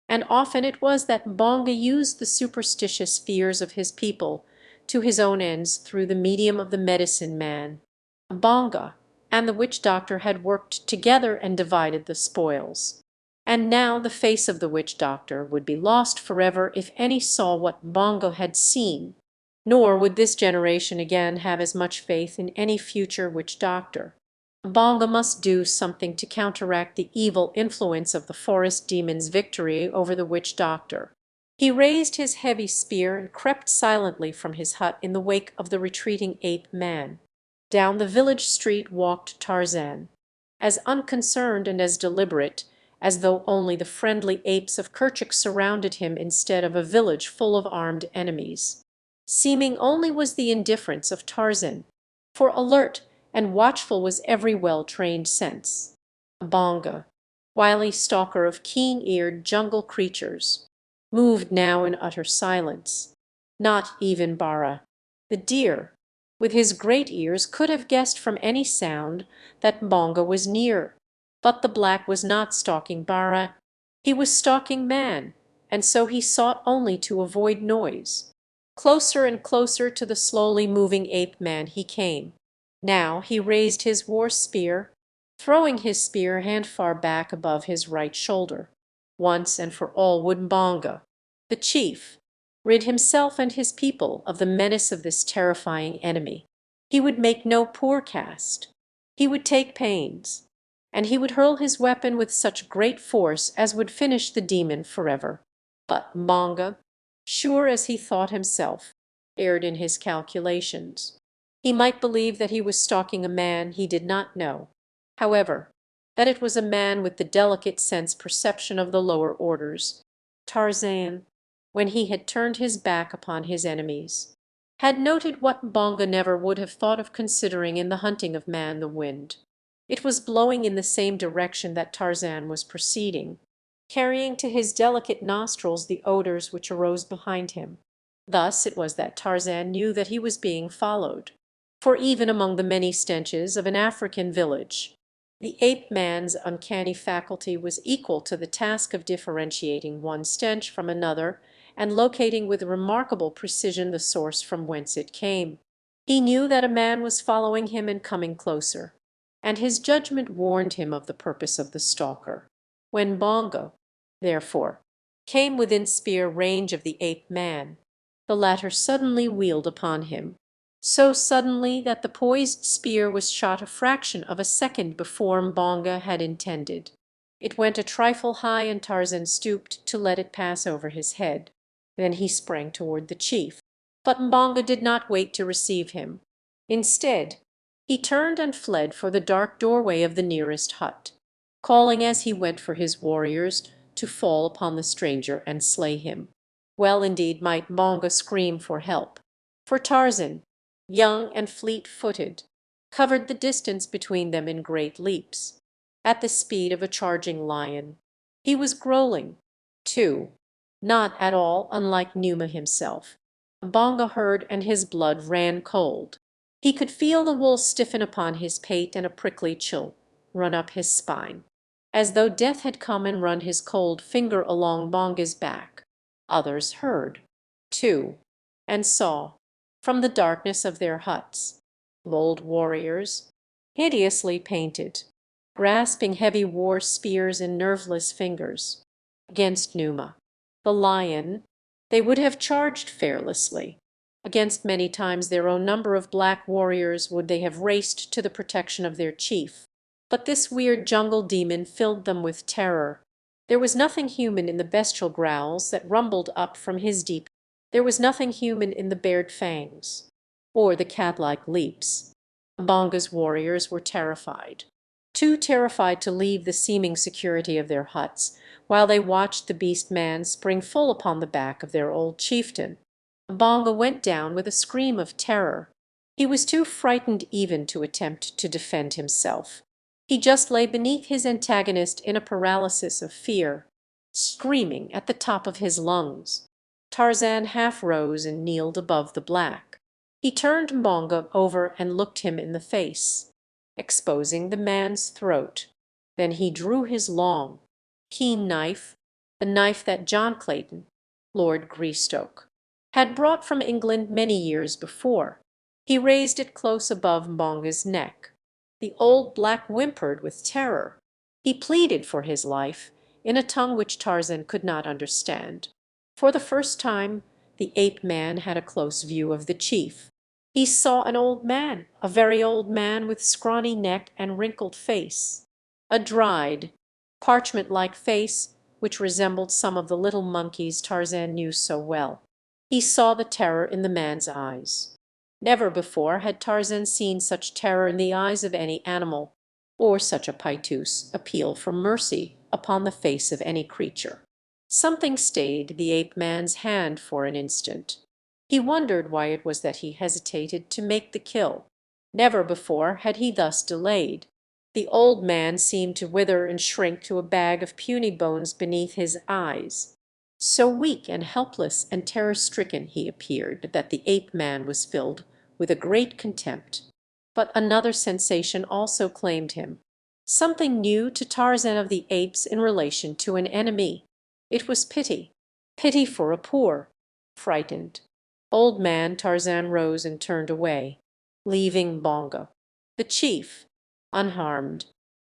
And often it was that Bonga used the superstitious fears of his people to his own ends through the medium of the medicine man. Bonga and the witch doctor had worked together and divided the spoils. And now the face of the witch doctor would be lost forever if any saw what Bonga had seen, nor would this generation again have as much faith in any future witch doctor. Bonga must do something to counteract the evil influence of the forest demon's victory over the witch doctor. He raised his heavy spear and crept silently from his hut in the wake of the retreating ape man. Down the village street walked Tarzan, as unconcerned and as deliberate as though only the friendly apes of Kerchak surrounded him instead of a village full of armed enemies. Seeming only was the indifference of Tarzan, for alert and watchful was every well-trained sense. Bonga, wily stalker of keen-eared jungle creatures, moved now in utter silence. Not even Bara, the deer, with his great ears, could have guessed from any sound that Bonga was near. But the black was not stalking Bara. He was stalking man, and so he sought only to avoid noise. Closer and closer to the slowly moving ape man he came. Now he raised his war spear, throwing his spear hand far back above his right shoulder. Once and for all would Bonga, the chief, rid himself and his people of the menace of this terrifying enemy. He would make no poor cast. He would take pains, and he would hurl his weapon with such great force as would finish the demon forever. But Bonga, sure as he thought himself, erred in his calculations. He might believe that he was stalking a man he did not know, however, that it was a man with the delicate sense perception of the lower orders. Tarzan, when he had turned his back upon his enemies, had noted what Bonga never would have thought of considering in the hunting of man the wind. It was blowing in the same direction that Tarzan was proceeding. carrying to his delicate nostrils the odors which arose behind him. Thus it was that Tarzan knew that he was being followed, for even among the many stenches of an African village, the ape-man's uncanny faculty was equal to the task of differentiating one stench from another and locating with remarkable precision the source from whence it came. He knew that a man was following him and coming closer, and his judgment warned him of the purpose of the stalker. When Bongo, therefore, came within spear range of the ape-man, the latter suddenly wheeled upon him, so suddenly that the poised spear was shot a fraction of a second before Mbonga had intended. It went a trifle high and Tarzan stooped to let it pass over his head. Then he sprang toward the chief, but Mbonga did not wait to receive him. Instead, he turned and fled for the dark doorway of the nearest hut, calling as he went for his warriors to fall upon the stranger and slay him. Well indeed might Mbonga scream for help, for Tarzan, young and fleet-footed, covered the distance between them in great leaps, at the speed of a charging lion. He was growling, too, not at all unlike Numa himself. Mbonga heard, and his blood ran cold. He could feel the wool stiffen upon his pate and a prickly chill run up his spine, as though death had come and run his cold finger along Mbonga's back. Others heard, too, and saw, from the darkness of their huts, bold warriors, hideously painted, grasping heavy war spears in nerveless fingers. Against Numa, the lion, they would have charged fearlessly. Against many times their own number of black warriors would they have raced to the protection of their chief. But this weird jungle demon filled them with terror. There was nothing human in the bestial growls that rumbled up from his deep. There was nothing human in the bared fangs, or the cat-like leaps. Mbonga's warriors were terrified, too terrified to leave the seeming security of their huts, while they watched the beast-man spring full upon the back of their old chieftain. Mbonga went down with a scream of terror. He was too frightened even to attempt to defend himself. He just lay beneath his antagonist in a paralysis of fear, screaming at the top of his lungs. Tarzan half rose and kneeled above the black. He turned Mbonga over and looked him in the face, exposing the man's throat. Then he drew his long, keen knife, the knife that John Clayton, Lord Greystoke, had brought from England many years before. He raised it close above Mbonga's neck. The old black whimpered with terror. He pleaded for his life in a tongue which Tarzan could not understand. For the first time the ape-man had a close view of the chief. He saw an old man, a very old man with scrawny neck and wrinkled face, a dried, parchment-like face which resembled some of the little monkeys Tarzan knew so well. He saw the terror in the man's eyes. Never before had Tarzan seen such terror in the eyes of any animal, or such a piteous appeal for mercy upon the face of any creature. Something stayed the ape-man's hand for an instant. He wondered why it was that he hesitated to make the kill. Never before had he thus delayed. The old man seemed to wither and shrink to a bag of puny bones beneath his eyes. So weak and helpless and terror-stricken he appeared that the ape-man was filled with a great contempt. But another sensation also claimed him, something new to Tarzan of the Apes in relation to an enemy. It was pity, pity for a poor, frightened old man. Tarzan rose and turned away, leaving Mbonga, the chief, unharmed.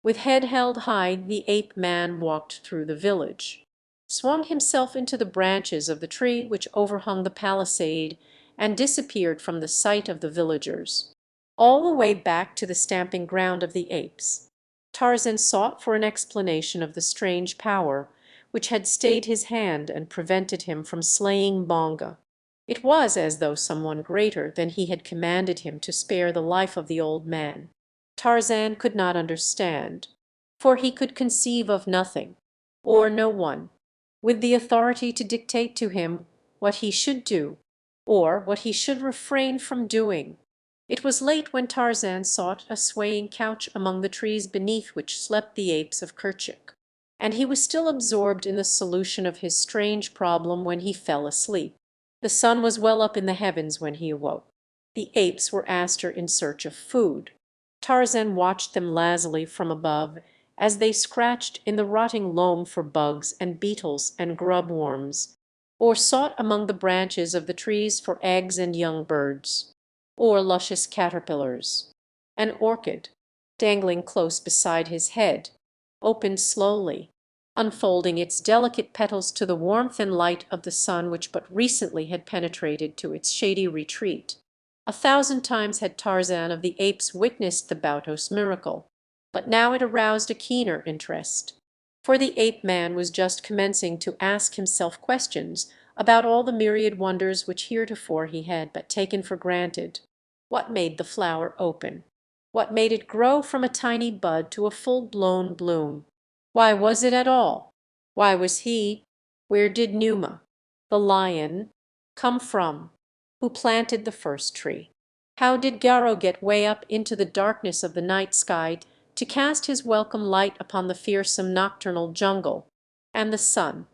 With head held high the ape-man walked through the village, swung himself into the branches of the tree which overhung the palisade, and disappeared from the sight of the villagers. All the way back to the stamping ground of the apes, Tarzan sought for an explanation of the strange power which had stayed his hand and prevented him from slaying Mbonga. It was as though someone greater than he had commanded him to spare the life of the old man. Tarzan could not understand, for he could conceive of nothing, or no one, with the authority to dictate to him what he should do, or what he should refrain from doing. It was late when Tarzan sought a swaying couch among the trees beneath which slept the apes of Kerchak. and he was still absorbed in the solution of his strange problem when he fell asleep. The sun was well up in the heavens when he awoke. The apes were astir in search of food. Tarzan watched them lazily from above as they scratched in the rotting loam for bugs and beetles and grub worms, or sought among the branches of the trees for eggs and young birds, or luscious caterpillars. An orchid, dangling close beside his head, opened slowly, unfolding its delicate petals to the warmth and light of the sun which but recently had penetrated to its shady retreat. 1,000 times had Tarzan of the Apes witnessed the Bautos miracle, but now it aroused a keener interest. For the ape-man was just commencing to ask himself questions about all the myriad wonders which heretofore he had but taken for granted. What made the flower open? What made it grow from a tiny bud to a full-blown bloom? Why was it at all? Why was he? Where did Numa, the lion, come from? Who planted the first tree? How did Garo get way up into the darkness of the night sky to cast his welcome light upon the fearsome nocturnal jungle? And the sun?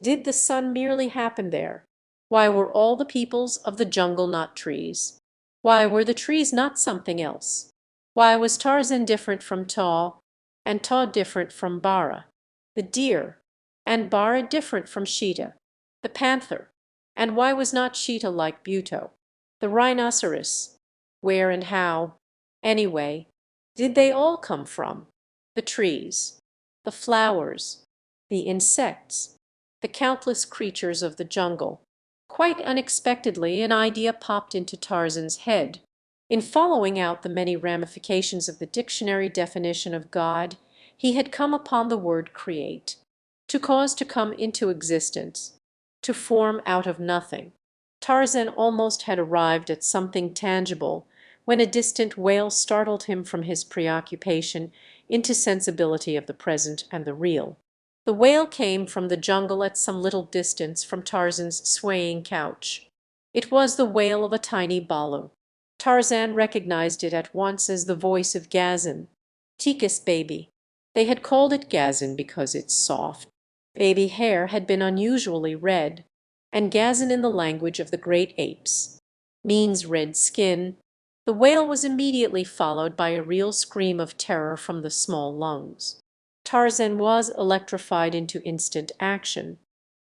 Did the sun merely happen there? Why were all the peoples of the jungle not trees? Why were the trees not something else? Why was Tarzan different from Taw, and Taw different from Bara, the deer, and Bara different from Sheeta, the panther? And why was not Sheeta like Buto, the rhinoceros? Where and how, anyway, did they all come from? The trees, the flowers, the insects, the countless creatures of the jungle. Quite unexpectedly an idea popped into Tarzan's head. In following out the many ramifications of the dictionary definition of God, he had come upon the word create, to cause to come into existence, to form out of nothing. Tarzan almost had arrived at something tangible when a distant wail startled him from his preoccupation into sensibility of the present and the real. The wail came from the jungle at some little distance from Tarzan's swaying couch. It was the wail of a tiny balu. Tarzan recognized it at once as the voice of Gazan, Tika's baby. They had called it Gazan because its soft, baby hair had been unusually red, and Gazan in the language of the great apes means red skin. The wail was immediately followed by a real scream of terror from the small lungs. Tarzan was electrified into instant action.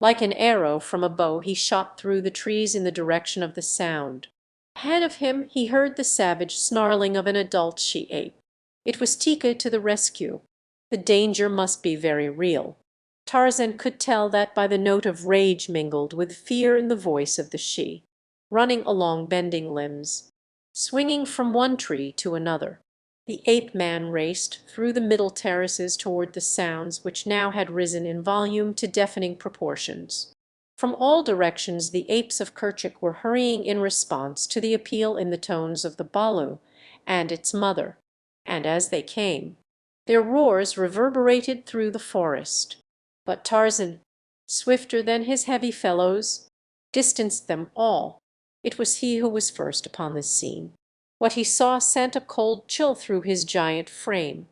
Like an arrow from a bow he shot through the trees in the direction of the sound. Ahead of him he heard the savage snarling of an adult she-ape. It was Tika to the rescue. The danger must be very real. Tarzan could tell that by the note of rage mingled with fear in the voice of the she, running along bending limbs, swinging from one tree to another. The ape-man raced through the middle terraces toward the sounds which now had risen in volume to deafening proportions. From all directions the apes of Kerchak were hurrying in response to the appeal in the tones of the balu and its mother, and as they came, their roars reverberated through the forest. But Tarzan, swifter than his heavy fellows, distanced them all. It was he who was first upon the scene. What he saw sent a cold chill through his giant frame,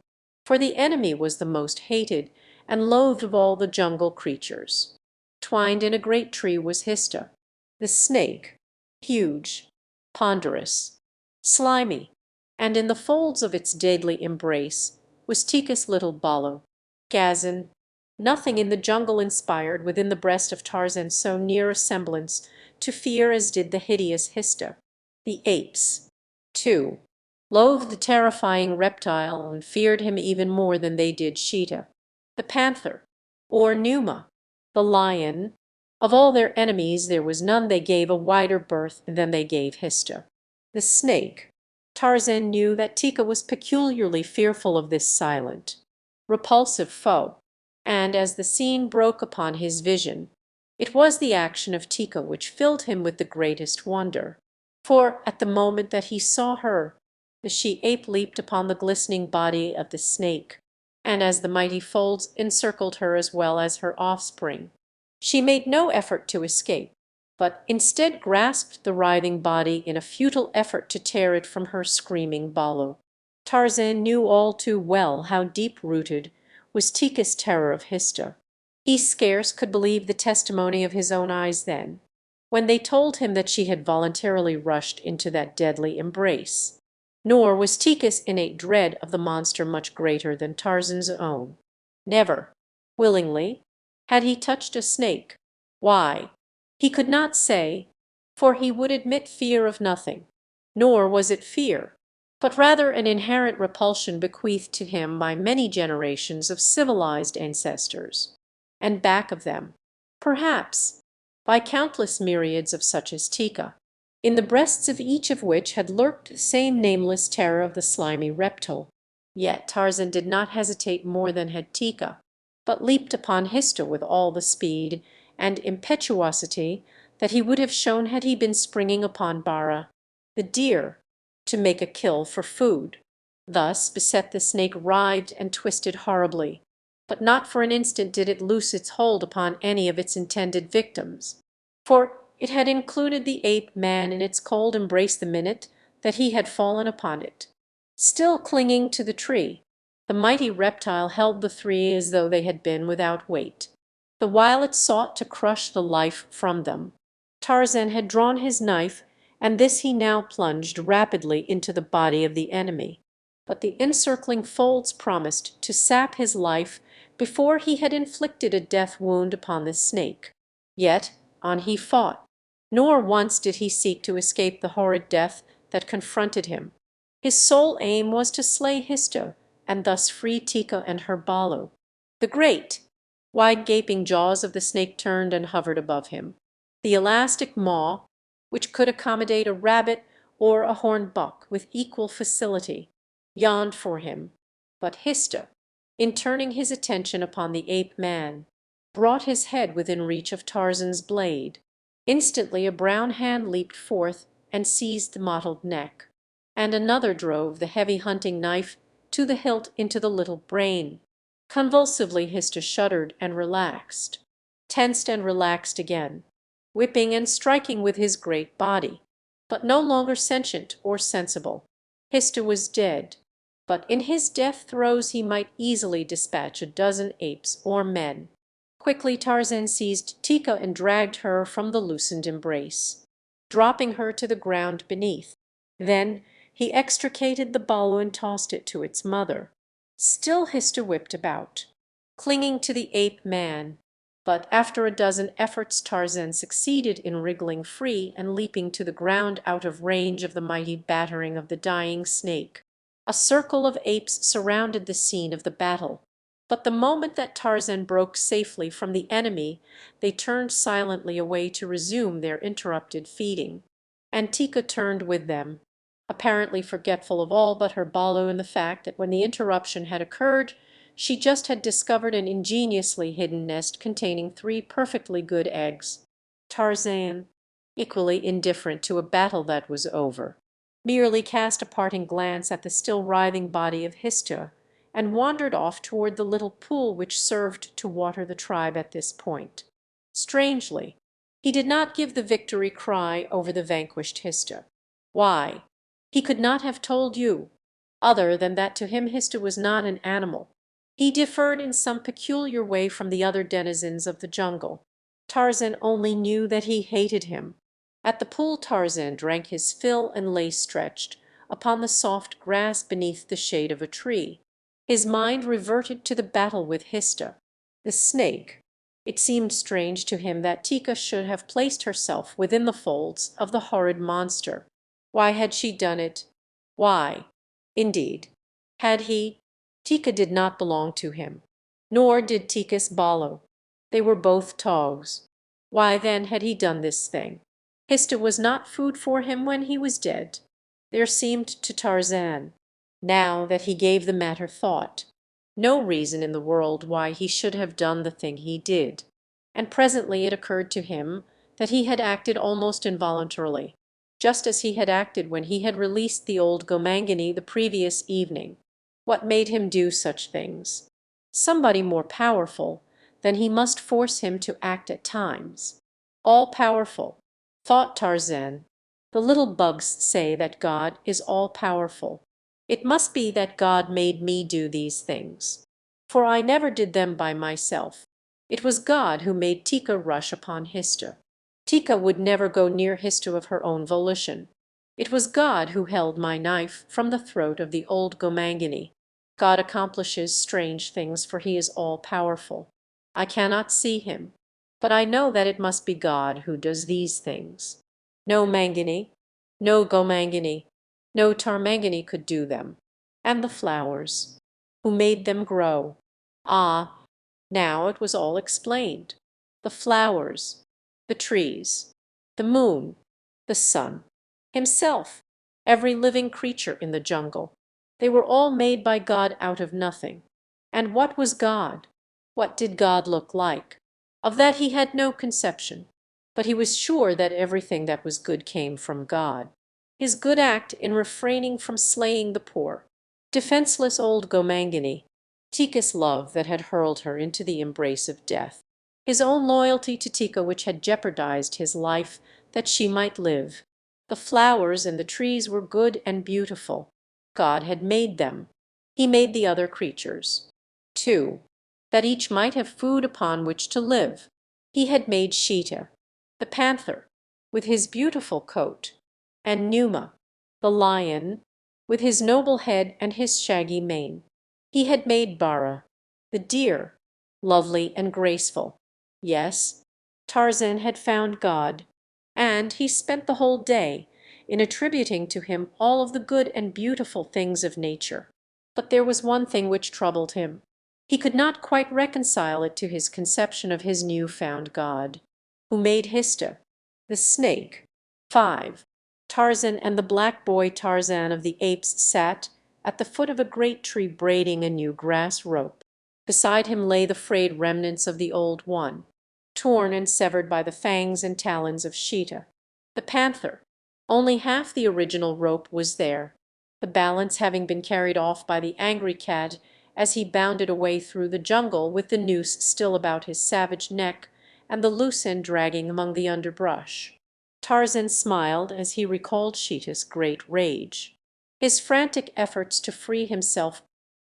for the enemy was the most hated and loathed of all the jungle creatures. Twined in a great tree was Hista, the snake, huge, ponderous, slimy, and in the folds of its deadly embrace was Tika's little balu, Gazan. Nothing in the jungle inspired within the breast of Tarzan so near a semblance to fear as did the hideous Hista. The apes, too, loathed the terrifying reptile and feared him even more than they did Sheeta, the panther, or Numa, the lion. Of all their enemies there was none they gave a wider berth than they gave Hista. The snake. Tarzan knew that Tika was peculiarly fearful of this silent, repulsive foe, and as the scene broke upon his vision, it was the action of Tika which filled him with the greatest wonder. For at the moment that he saw her, the she-ape leaped upon the glistening body of the snake, and as the mighty folds encircled her as well as her offspring, she made no effort to escape, but instead grasped the writhing body in a futile effort to tear it from her screaming balu. Tarzan knew all too well how deep-rooted was Tika's terror of Hista. He scarce could believe the testimony of his own eyes then, when they told him that she had voluntarily rushed into that deadly embrace. Nor was Tika's innate dread of the monster much greater than Tarzan's own. Never, willingly, had he touched a snake. Why? He could not say, for he would admit fear of nothing. Nor was it fear, but rather an inherent repulsion bequeathed to him by many generations of civilized ancestors, and back of them, perhaps, by countless myriads of such as Tika, in the breasts of each of which had lurked the same nameless terror of the slimy reptile. Yet Tarzan did not hesitate more than had Tika, but leaped upon Hista with all the speed and impetuosity that he would have shown had he been springing upon Bara, the deer, to make a kill for food. Thus beset, the snake writhed and twisted horribly, but not for an instant did it loose its hold upon any of its intended victims, for it had included the ape-man in its cold embrace the minute that he had fallen upon it. Still clinging to the tree, the mighty reptile held the three as though they had been without weight, the while it sought to crush the life from them. Tarzan had drawn his knife, and this he now plunged rapidly into the body of the enemy. But the encircling folds promised to sap his life before he had inflicted a death wound upon the snake. Yet on he fought, nor once did he seek to escape the horrid death that confronted him. His sole aim was to slay Hista, and thus free Tika and her balu. The great, wide gaping jaws of the snake turned and hovered above him. The elastic maw, which could accommodate a rabbit or a horned buck with equal facility, yawned for him. But Hista, in turning his attention upon the ape-man, brought his head within reach of Tarzan's blade. Instantly a brown hand leaped forth and seized the mottled neck, and another drove the heavy hunting knife to the hilt into the little brain. Convulsively Hista shuddered and relaxed, tensed and relaxed again, whipping and striking with his great body, but no longer sentient or sensible. Hista was dead, but in his death throes he might easily dispatch a dozen apes or men. Quickly Tarzan seized Tika and dragged her from the loosened embrace, dropping her to the ground beneath. Then he extricated the balu and tossed it to its mother. Still Hista whipped about, clinging to the ape-man, but after a dozen efforts Tarzan succeeded in wriggling free and leaping to the ground out of range of the mighty battering of the dying snake. A circle of apes surrounded the scene of the battle, but the moment that Tarzan broke safely from the enemy they turned silently away to resume their interrupted feeding, and Tika turned with them, apparently forgetful of all but her balu and the fact that when the interruption had occurred she just had discovered an ingeniously hidden nest containing 3 perfectly good eggs. Tarzan, equally indifferent to a battle that was over, merely cast a parting glance at the still writhing body of Hista, and wandered off toward the little pool which served to water the tribe at this point. Strangely, he did not give the victory cry over the vanquished Hista. Why? He could not have told you, other than that to him Hista was not an animal. He differed in some peculiar way from the other denizens of the jungle. Tarzan only knew that he hated him. At the pool Tarzan drank his fill and lay stretched upon the soft grass beneath the shade of a tree. His mind reverted to the battle with Hista, the snake. It seemed strange to him that Tika should have placed herself within the folds of the horrid monster. Why had she done it? Why, indeed, had he? Tika did not belong to him, nor did Tika's balu. They were both togs. Why then had he done this thing? Hista was not food for him when he was dead. There seemed to Tarzan, now that he gave the matter thought, no reason in the world why he should have done the thing he did, and presently it occurred to him that he had acted almost involuntarily, just as he had acted when he had released the old Gomangani the previous evening. What made him do such things? Somebody more powerful than he must force him to act at times. All-powerful, thought Tarzan. The little bugs say that God is all-powerful. It must be that God made me do these things. for I never did them by myself. It was God who made Tika rush upon Hista. Tika would never go near Hista of her own volition. It was God who held my knife from the throat of the old Gomangani. God accomplishes strange things, for he is all-powerful. I cannot see him, but I know that it must be God who does these things. No Mangani, no Gomangani, no Tarmangani could do them. And the flowers, who made them grow? Ah, now it was all explained. The flowers, the trees, the moon, the sun, himself, every living creature in the jungle. They were all made by God out of nothing. And what was God? What did God look like? Of that he had no conception, but he was sure that everything that was good came from God. His good act in refraining from slaying the poor, defenseless old Gomangani, Tika's love that had hurled her into the embrace of death, his own loyalty to Tika which had jeopardized his life that she might live. The flowers and the trees were good and beautiful. God had made them. He made the other creatures, too, that each might have food upon which to live. He had made Sheeta, the panther, with his beautiful coat, and Numa, the lion, with his noble head and his shaggy mane. He had made Bara, the deer, lovely and graceful. Yes, Tarzan had found God, and he spent the whole day in attributing to him all of the good and beautiful things of nature. But there was one thing which troubled him. He could not quite reconcile it to his conception of his new-found God, who made Hista, the snake. 5. Tarzan and the black boy Tarzan of the apes sat at the foot of a great tree braiding a new grass rope. Beside him lay the frayed remnants of the old one, torn and severed by the fangs and talons of Sheeta, the panther. Only half the original rope was there, the balance having been carried off by the angry cat as he bounded away through the jungle with the noose still about his savage neck and the loose end dragging among the underbrush. Tarzan smiled as he recalled Sheeta's great rage, his frantic efforts to free himself,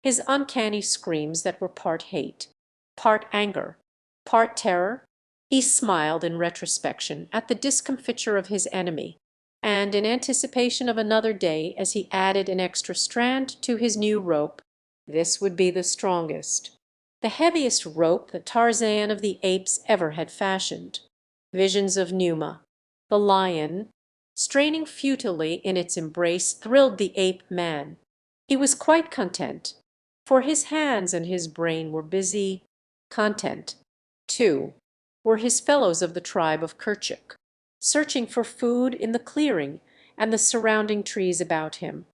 his uncanny screams that were part hate, part anger, part terror. He smiled in retrospection at the discomfiture of his enemy, and in anticipation of another day as he added an extra strand to his new rope. This would be the strongest, the heaviest rope the Tarzan of the apes ever had fashioned. Visions of Numa, the lion, straining futilely in its embrace, thrilled the ape man. He was quite content, for his hands and his brain were busy. Content, too, were his fellows of the tribe of Kerchuk, searching for food in the clearing and the surrounding trees about him.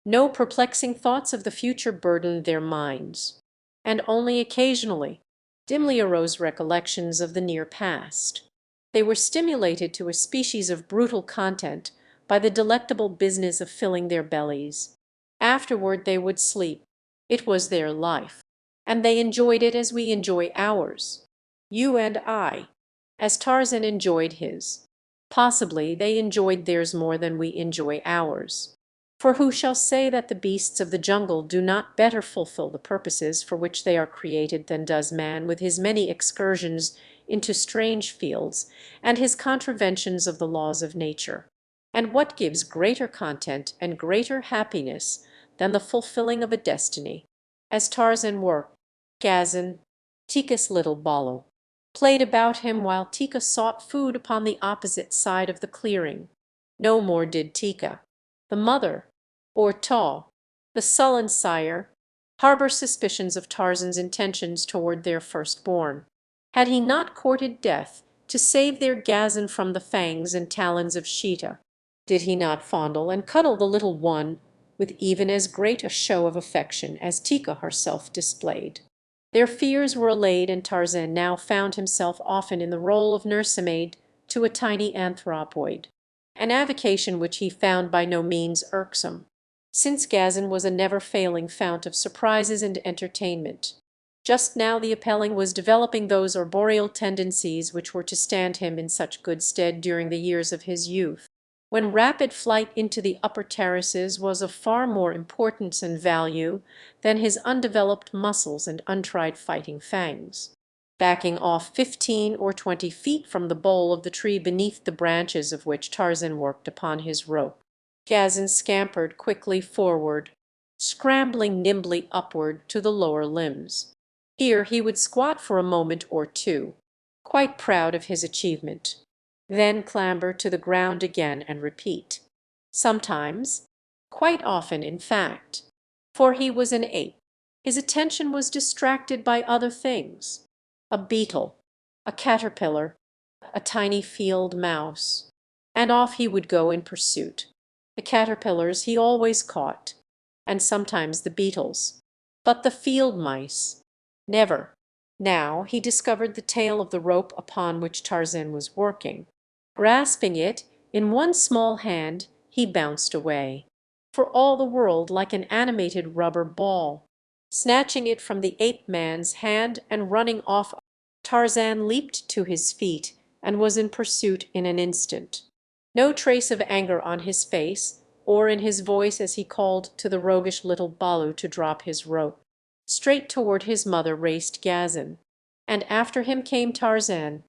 No perplexing thoughts of the future burdened their minds, and only occasionally dimly arose recollections of the near past. They were stimulated to a species of brutal content by the delectable business of filling their bellies. Afterward they would sleep. It was their life, and they enjoyed it as we enjoy ours, you and I, as Tarzan enjoyed his. Possibly they enjoyed theirs more than we enjoy ours. For who shall say that the beasts of the jungle do not better fulfill the purposes for which they are created than does man with his many excursions into strange fields and his contraventions of the laws of nature? And what gives greater content and greater happiness than the fulfilling of a destiny? As Tarzan worked, Gazan, Tika's little Balo, played about him while Tika sought food upon the opposite side of the clearing. No more did Tika, the mother, or Taw, the sullen sire, harbor suspicions of Tarzan's intentions toward their firstborn. Had he not courted death to save their Gazan from the fangs and talons of Sheeta? Did he not fondle and cuddle the little one with even as great a show of affection as Tika herself displayed? Their fears were allayed, and Tarzan now found himself often in the role of nursemaid to a tiny anthropoid, an avocation which he found by no means irksome, since Gazan was a never-failing fount of surprises and entertainment. Just now the appelling was developing those arboreal tendencies which were to stand him in such good stead during the years of his youth. when rapid flight into the upper terraces was of far more importance and value than his undeveloped muscles and untried fighting fangs. Backing off 15 or 20 feet from the bole of the tree beneath the branches of which Tarzan worked upon his rope, Gazin scampered quickly forward, scrambling nimbly upward to the lower limbs. Here he would squat for a moment or two, quite proud of his achievement, then clamber to the ground again and repeat. Sometimes, quite often in fact, for he was an ape, his attention was distracted by other things: a beetle, a caterpillar, a tiny field mouse, and off he would go in pursuit. The caterpillars he always caught, and sometimes the beetles, but the field mice never. Now he discovered the tail of the rope upon which Tarzan was working. Grasping it in one small hand, he bounced away, for all the world like an animated rubber ball. Snatching it from the ape-man's hand and running off, Tarzan leaped to his feet and was in pursuit in an instant. No trace of anger on his face or in his voice as he called to the roguish little Balu to drop his rope. Straight toward his mother raced Gazin, and after him came Tarzan.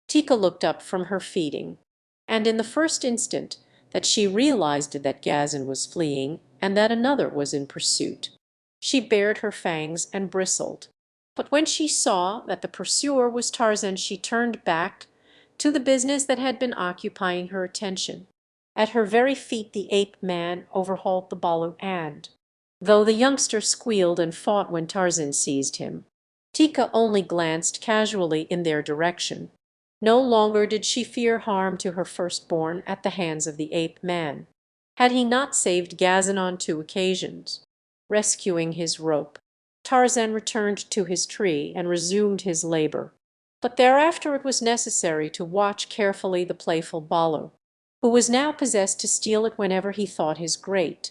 Tika looked up from her feeding, and in the first instant that she realized that Gazin was fleeing and that another was in pursuit, she bared her fangs and bristled. But when she saw that the pursuer was Tarzan, she turned back to the business that had been occupying her attention. At her very feet the ape-man overhauled the Balu, and, though the youngster squealed and fought when Tarzan seized him, Tika only glanced casually in their direction. No longer did she fear harm to her firstborn at the hands of the ape-man. Had he not saved Gazin on 2 occasions? Rescuing his rope, Tarzan returned to his tree and resumed his labor. But thereafter it was necessary to watch carefully the playful Balu, who was now possessed to steal it whenever he thought his great,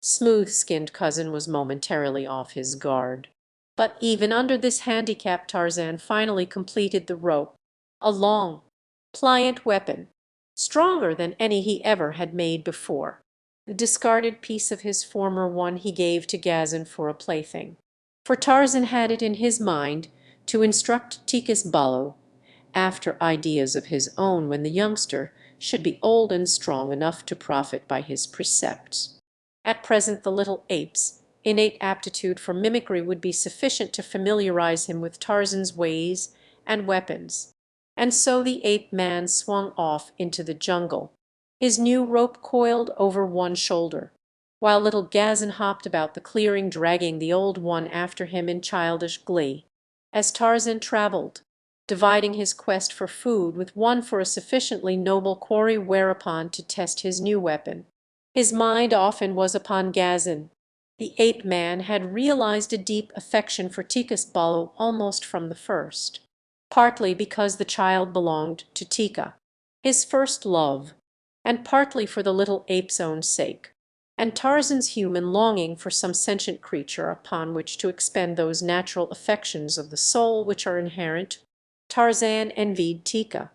smooth-skinned cousin was momentarily off his guard. But even under this handicap Tarzan finally completed the rope, a long, pliant weapon, stronger than any he ever had made before. The discarded piece of his former one he gave to Gazin for a plaything, for Tarzan had it in his mind to instruct Tika's Balu after ideas of his own when the youngster should be old and strong enough to profit by his precepts. At present the little ape's innate aptitude for mimicry would be sufficient to familiarize him with Tarzan's ways and weapons, and so the ape-man swung off into the jungle, his new rope coiled over one shoulder, while little Gazin hopped about the clearing dragging the old one after him in childish glee. As Tarzan travelled, dividing his quest for food with one for a sufficiently noble quarry whereupon to test his new weapon, his mind often was upon Gazin. The ape-man had realized a deep affection for Tika's Balu almost from the first, partly because the child belonged to Tika, his first love, and partly for the little ape's own sake, and Tarzan's human longing for some sentient creature upon which to expend those natural affections of the soul which are inherent. Tarzan envied Tika.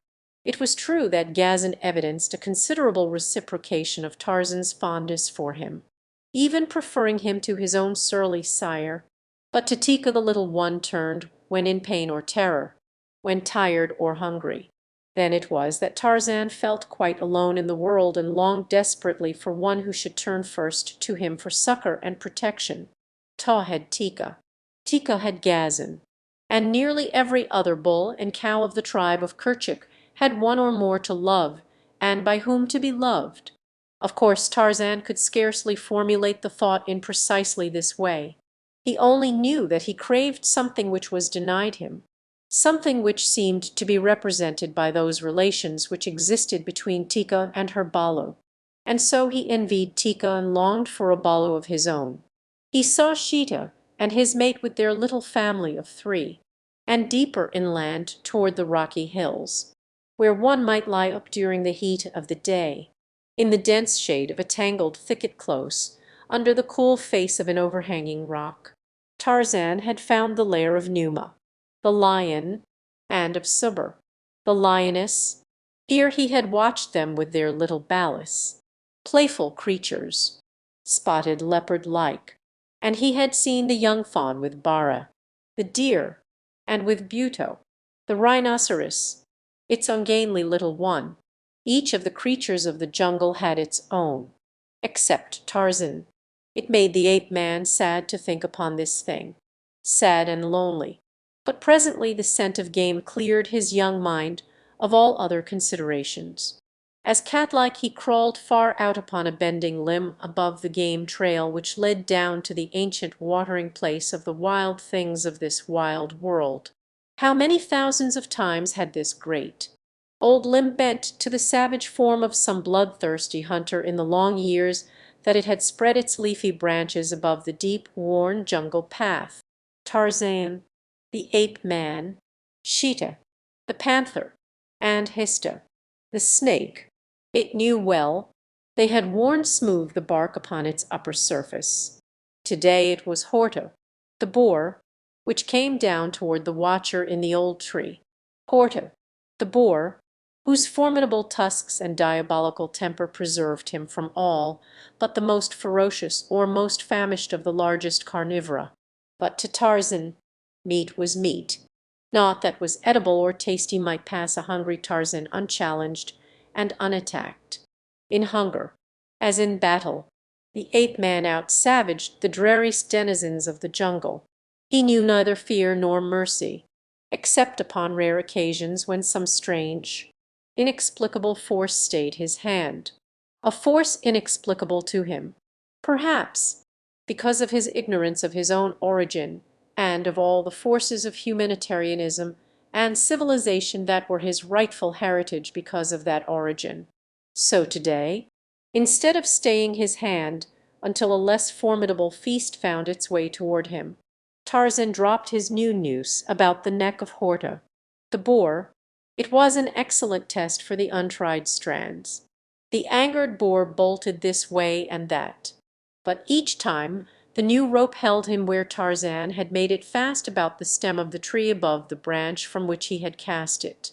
It was true that Gazin evidenced a considerable reciprocation of Tarzan's fondness for him, even preferring him to his own surly sire, but to Tika the little one turned when in pain or terror, when tired or hungry. Then it was that Tarzan felt quite alone in the world and longed desperately for one who should turn first to him for succor and protection. Ta had Tika. Tika had Gazin, and nearly every other bull and cow of the tribe of Kerchik had one or more to love, and by whom to be loved. Of course Tarzan could scarcely formulate the thought in precisely this way. He only knew that he craved something which was denied him, something which seemed to be represented by those relations which existed between Tika and her Balu. And so he envied Tika and longed for a Balu of his own. He saw Sheeta and his mate with their little family of 3, and deeper inland toward the rocky hills, where one might lie up during the heat of the day, in the dense shade of a tangled thicket close, under the cool face of an overhanging rock. Tarzan had found the lair of Numa, the lion, and of Subur, the lioness. Here he had watched them with their little Balis, playful creatures, spotted leopard-like, and he had seen the young fawn with Bara, the deer, and with Buto, the rhinoceros, its ungainly little one. Each of the creatures of the jungle had its own, except Tarzan. It made the ape-man sad to think upon this thing, sad and lonely. But presently the scent of game cleared his young mind of all other considerations. As cat-like he crawled far out upon a bending limb above the game trail which led down to the ancient watering place of the wild things of this wild world. How many thousands of times had this great old limb bent to the savage form of some bloodthirsty hunter in the long years that it had spread its leafy branches above the deep, worn jungle path. Tarzan, the ape-man, Sheeta, the panther, and Hista, the snake, it knew well. They had worn smooth the bark upon its upper surface. Today it was Horta, the boar, which came down toward the watcher in the old tree. Horta, the boar, whose formidable tusks and diabolical temper preserved him from all but the most ferocious or most famished of the largest carnivora. But to Tarzan meat was meat. Naught that was edible or tasty might pass a hungry Tarzan unchallenged and unattacked. In hunger, as in battle, the ape-man out-savaged the dreariest denizens of the jungle. He knew neither fear nor mercy, except upon rare occasions when some strange, inexplicable force stayed his hand, a force inexplicable to him, perhaps, because of his ignorance of his own origin and of all the forces of humanitarianism and civilization that were his rightful heritage because of that origin. So today, instead of staying his hand until a less formidable feast found its way toward him, Tarzan dropped his new noose about the neck of Horta, the boar. It was an excellent test for the untried strands. The angered boar bolted this way and that, but each time the new rope held him where Tarzan had made it fast about the stem of the tree above the branch from which he had cast it.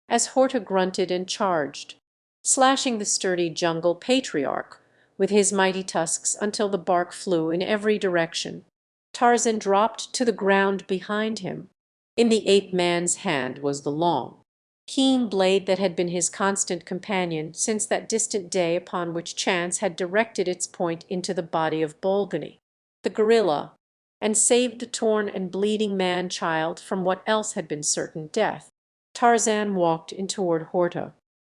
As Horta grunted and charged, slashing the sturdy jungle patriarch with his mighty tusks until the bark flew in every direction, Tarzan dropped to the ground behind him. In the ape-man's hand was the long, keen blade that had been his constant companion since that distant day upon which chance had directed its point into the body of Bolgani, the gorilla, and saved the torn and bleeding man-child from what else had been certain death. Tarzan walked in toward Horta,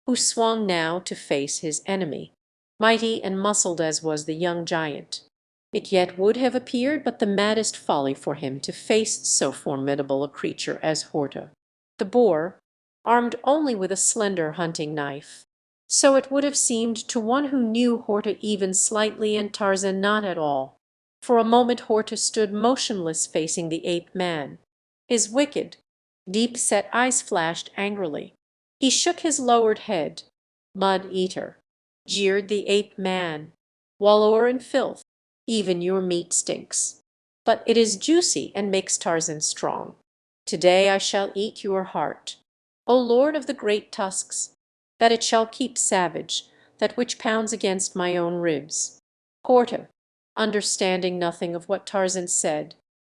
who swung now to face his enemy. Mighty and muscled as was the young giant, it yet would have appeared but the maddest folly for him to face so formidable a creature as Horta, the boar, armed only with a slender hunting knife. So it would have seemed to one who knew Horta even slightly and Tarzan not at all. For a moment Horta stood motionless facing the ape-man. His wicked, deep-set eyes flashed angrily. He shook his lowered head. Mud-eater, jeered the ape-man, wallower in filth, even your meat stinks. But it is juicy and makes Tarzan strong. Today I shall eat your heart, O Lord of the great tusks, that it shall keep savage, that which pounds against my own ribs. Horta, understanding nothing of what Tarzan said,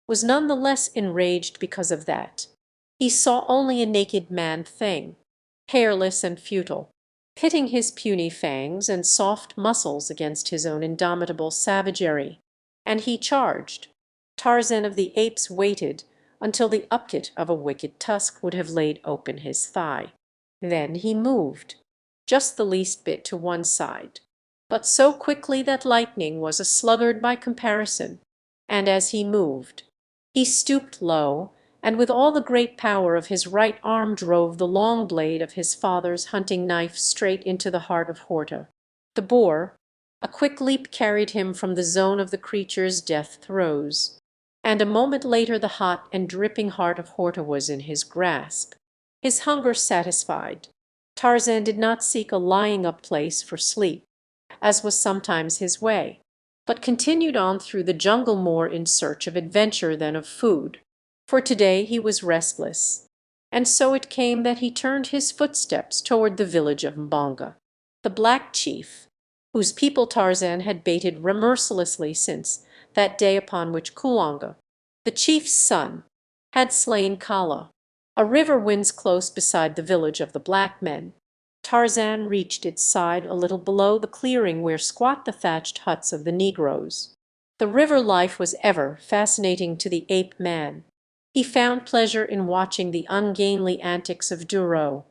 was none the less enraged because of that. He saw only a naked man-thing, hairless and futile, pitting his puny fangs and soft muscles against his own indomitable savagery, and he charged. Tarzan of the Apes waited until the upket of a wicked tusk would have laid open his thigh. Then he moved, just the least bit to one side, but so quickly that lightning was a sluggard by comparison, and as he moved, he stooped low, and with all the great power of his right arm drove the long blade of his father's hunting knife straight into the heart of Horta. The boar, a quick leap carried him from the zone of the creature's death throes, and a moment later the hot and dripping heart of Horta was in his grasp. His hunger satisfied, Tarzan did not seek a lying-up place for sleep, as was sometimes his way, but continued on through the jungle more in search of adventure than of food. For today he was restless, and so it came that he turned his footsteps toward the village of Mbonga. The black chief, whose people Tarzan had baited mercilessly since that day upon which Kulonga, the chief's son, had slain Kala. A river winds close beside the village of the black men. Tarzan reached its side a little below the clearing where squat the thatched huts of the Negroes. The river life was ever fascinating to the ape man. He found pleasure in watching the ungainly antics of Duro,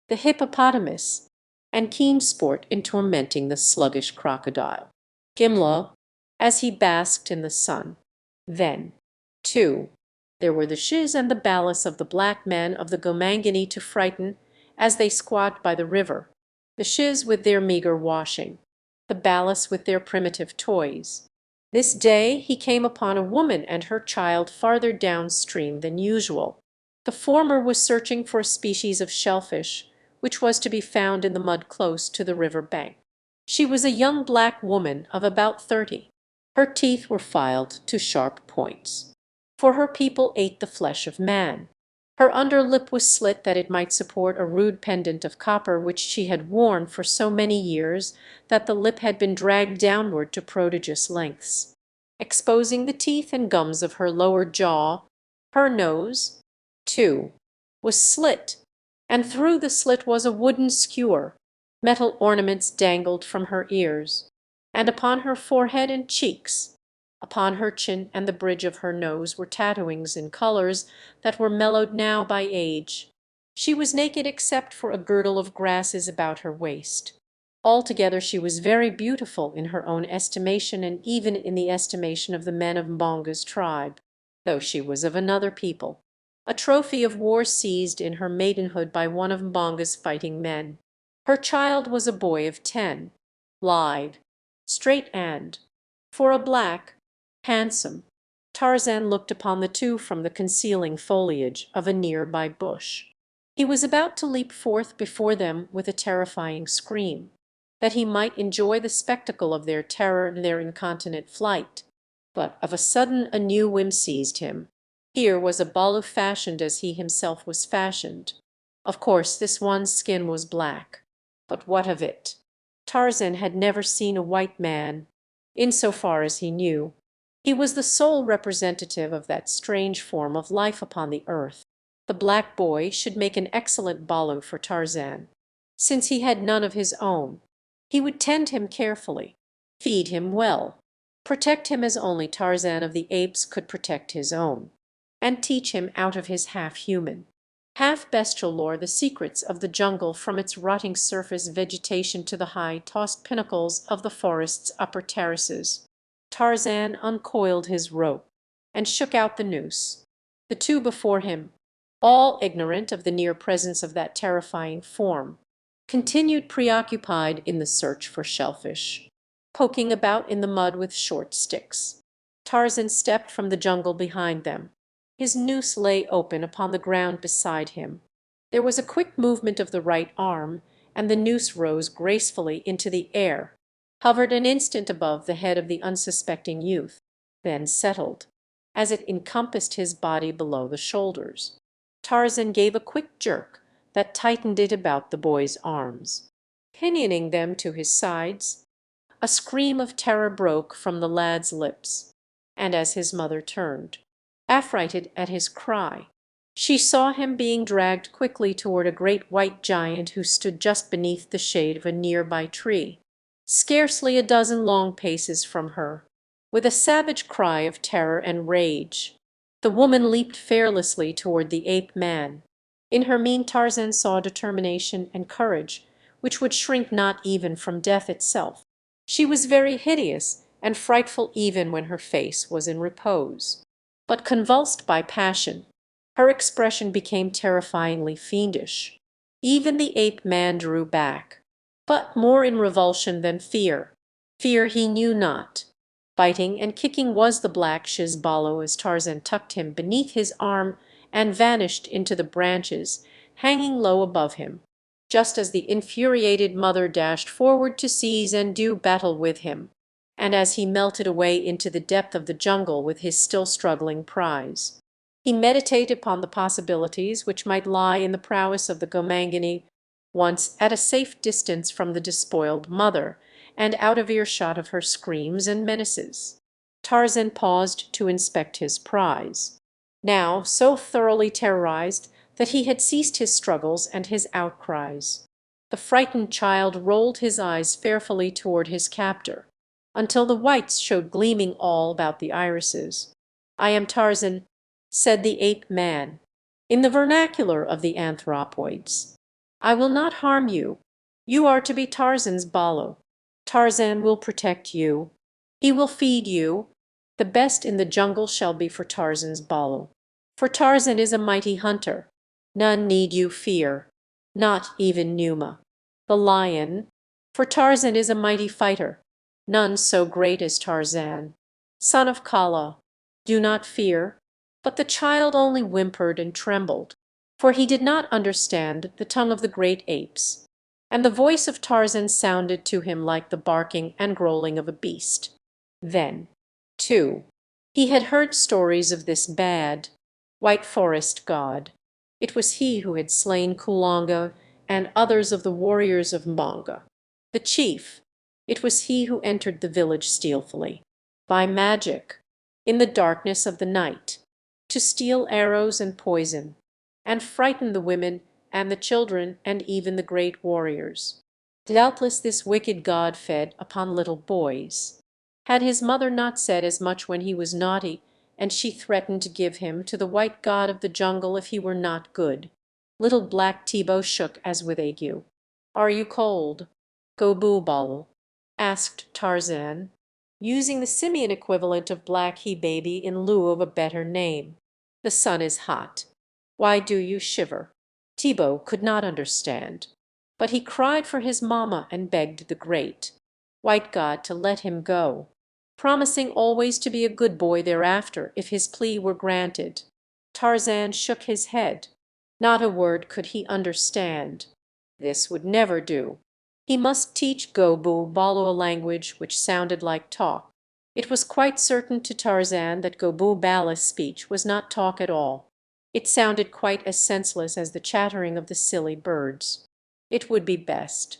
the hippopotamus, and keen sport in tormenting the sluggish crocodile, Gimla, as he basked in the sun. Then, too, there were the shiz and the balas of the black men of the Gomangani to frighten as they squat by the river, the shiz with their meagre washing, the balas with their primitive toys. This day he came upon a woman and her child farther downstream than usual. The former was searching for a species of shellfish, which was to be found in the mud close to the river bank. She was a young black woman of about 30. Her teeth were filed to sharp points, for her people ate the flesh of man. Her under lip was slit that it might support a rude pendant of copper which she had worn for so many years that the lip had been dragged downward to prodigious lengths, exposing the teeth and gums of her lower jaw. Her nose, too, was slit, and through the slit was a wooden skewer. Metal ornaments dangled from her ears, and upon her forehead and cheeks, upon her chin and the bridge of her nose were tattooings in colors that were mellowed now by age. She was naked except for a girdle of grasses about her waist. Altogether she was very beautiful in her own estimation and even in the estimation of the men of Mbonga's tribe, though she was of another people, a trophy of war seized in her maidenhood by one of Mbonga's fighting men. Her child was a boy of 10, lithe, straight and, for a black, handsome. Tarzan looked upon the two from the concealing foliage of a near-by bush. He was about to leap forth before them with a terrifying scream, that he might enjoy the spectacle of their terror and their incontinent flight. But of a sudden a new whim seized him. Here was a Balu fashioned as he himself was fashioned. Of course this one's skin was black. But what of it? Tarzan had never seen a white man, in so far as he knew. He was the sole representative of that strange form of life upon the earth. The black boy should make an excellent Balu for Tarzan. Since he had none of his own, he would tend him carefully, feed him well, protect him as only Tarzan of the Apes could protect his own, and teach him out of his half-human, half-bestial lore the secrets of the jungle from its rotting surface vegetation to the high-tossed pinnacles of the forest's upper terraces. Tarzan uncoiled his rope and shook out the noose. The two before him, all ignorant of the near presence of that terrifying form, continued preoccupied in the search for shellfish, poking about in the mud with short sticks. Tarzan stepped from the jungle behind them. His noose lay open upon the ground beside him. There was a quick movement of the right arm, and the noose rose gracefully into the air, hovered an instant above the head of the unsuspecting youth, then settled, as it encompassed his body below the shoulders. Tarzan gave a quick jerk that tightened it about the boy's arms, pinioning them to his sides. A scream of terror broke from the lad's lips, and as his mother turned, affrighted at his cry, she saw him being dragged quickly toward a great white giant who stood just beneath the shade of a near-by tree, scarcely a dozen long paces from her. With a savage cry of terror and rage, the woman leaped fearlessly toward the ape man. In her mien Tarzan saw determination and courage which would shrink not even from death itself. She was very hideous and frightful even when her face was in repose. But convulsed by passion, her expression became terrifyingly fiendish. Even the ape man drew back, but more in revulsion than fear. Fear he knew not. Biting and kicking was the black Shizbalo as Tarzan tucked him beneath his arm and vanished into the branches hanging low above him, just as the infuriated mother dashed forward to seize and do battle with him, and as he melted away into the depth of the jungle with his still struggling prize. He meditated upon the possibilities which might lie in the prowess of the Gomangani once at a safe distance from the despoiled mother, and out of earshot of her screams and menaces. Tarzan paused to inspect his prize, now so thoroughly terrorized that he had ceased his struggles and his outcries. The frightened child rolled his eyes fearfully toward his captor, until the whites showed gleaming all about the irises. "I am Tarzan," said the ape-man, in the vernacular of the anthropoids. "I will not harm you. You are to be Tarzan's Balo. Tarzan will protect you. He will feed you. The best in the jungle shall be for Tarzan's Balo. For Tarzan is a mighty hunter. None need you fear, not even Numa, the lion. For Tarzan is a mighty fighter. None so great as Tarzan, son of Kala. Do not fear." But the child only whimpered and trembled, for he did not understand the tongue of the great apes, and the voice of Tarzan sounded to him like the barking and growling of a beast. Then, too, he had heard stories of this bad, white forest god. It was he who had slain Kulonga and others of the warriors of Mbonga, the chief. It was he who entered the village stealthily, by magic, in the darkness of the night, to steal arrows and poison, and frighten the women and the children and even the great warriors. Doubtless this wicked god fed upon little boys. Had his mother not said as much when he was naughty, and she threatened to give him to the white god of the jungle if he were not good? Little black Tibo shook as with ague. "Are you cold, Goboo asked Tarzan, using the simian equivalent of black he baby in lieu of a better name. "The sun is hot. Why do you shiver?" Tibo could not understand, but he cried for his mamma and begged the great white god to let him go, promising always to be a good boy thereafter if his plea were granted. Tarzan shook his head. Not a word could he understand. This would never do. He must teach Goboo Balo a language which sounded like talk. It was quite certain to Tarzan that Goboo Bala's speech was not talk at all. It sounded quite as senseless as the chattering of the silly birds. It would be best,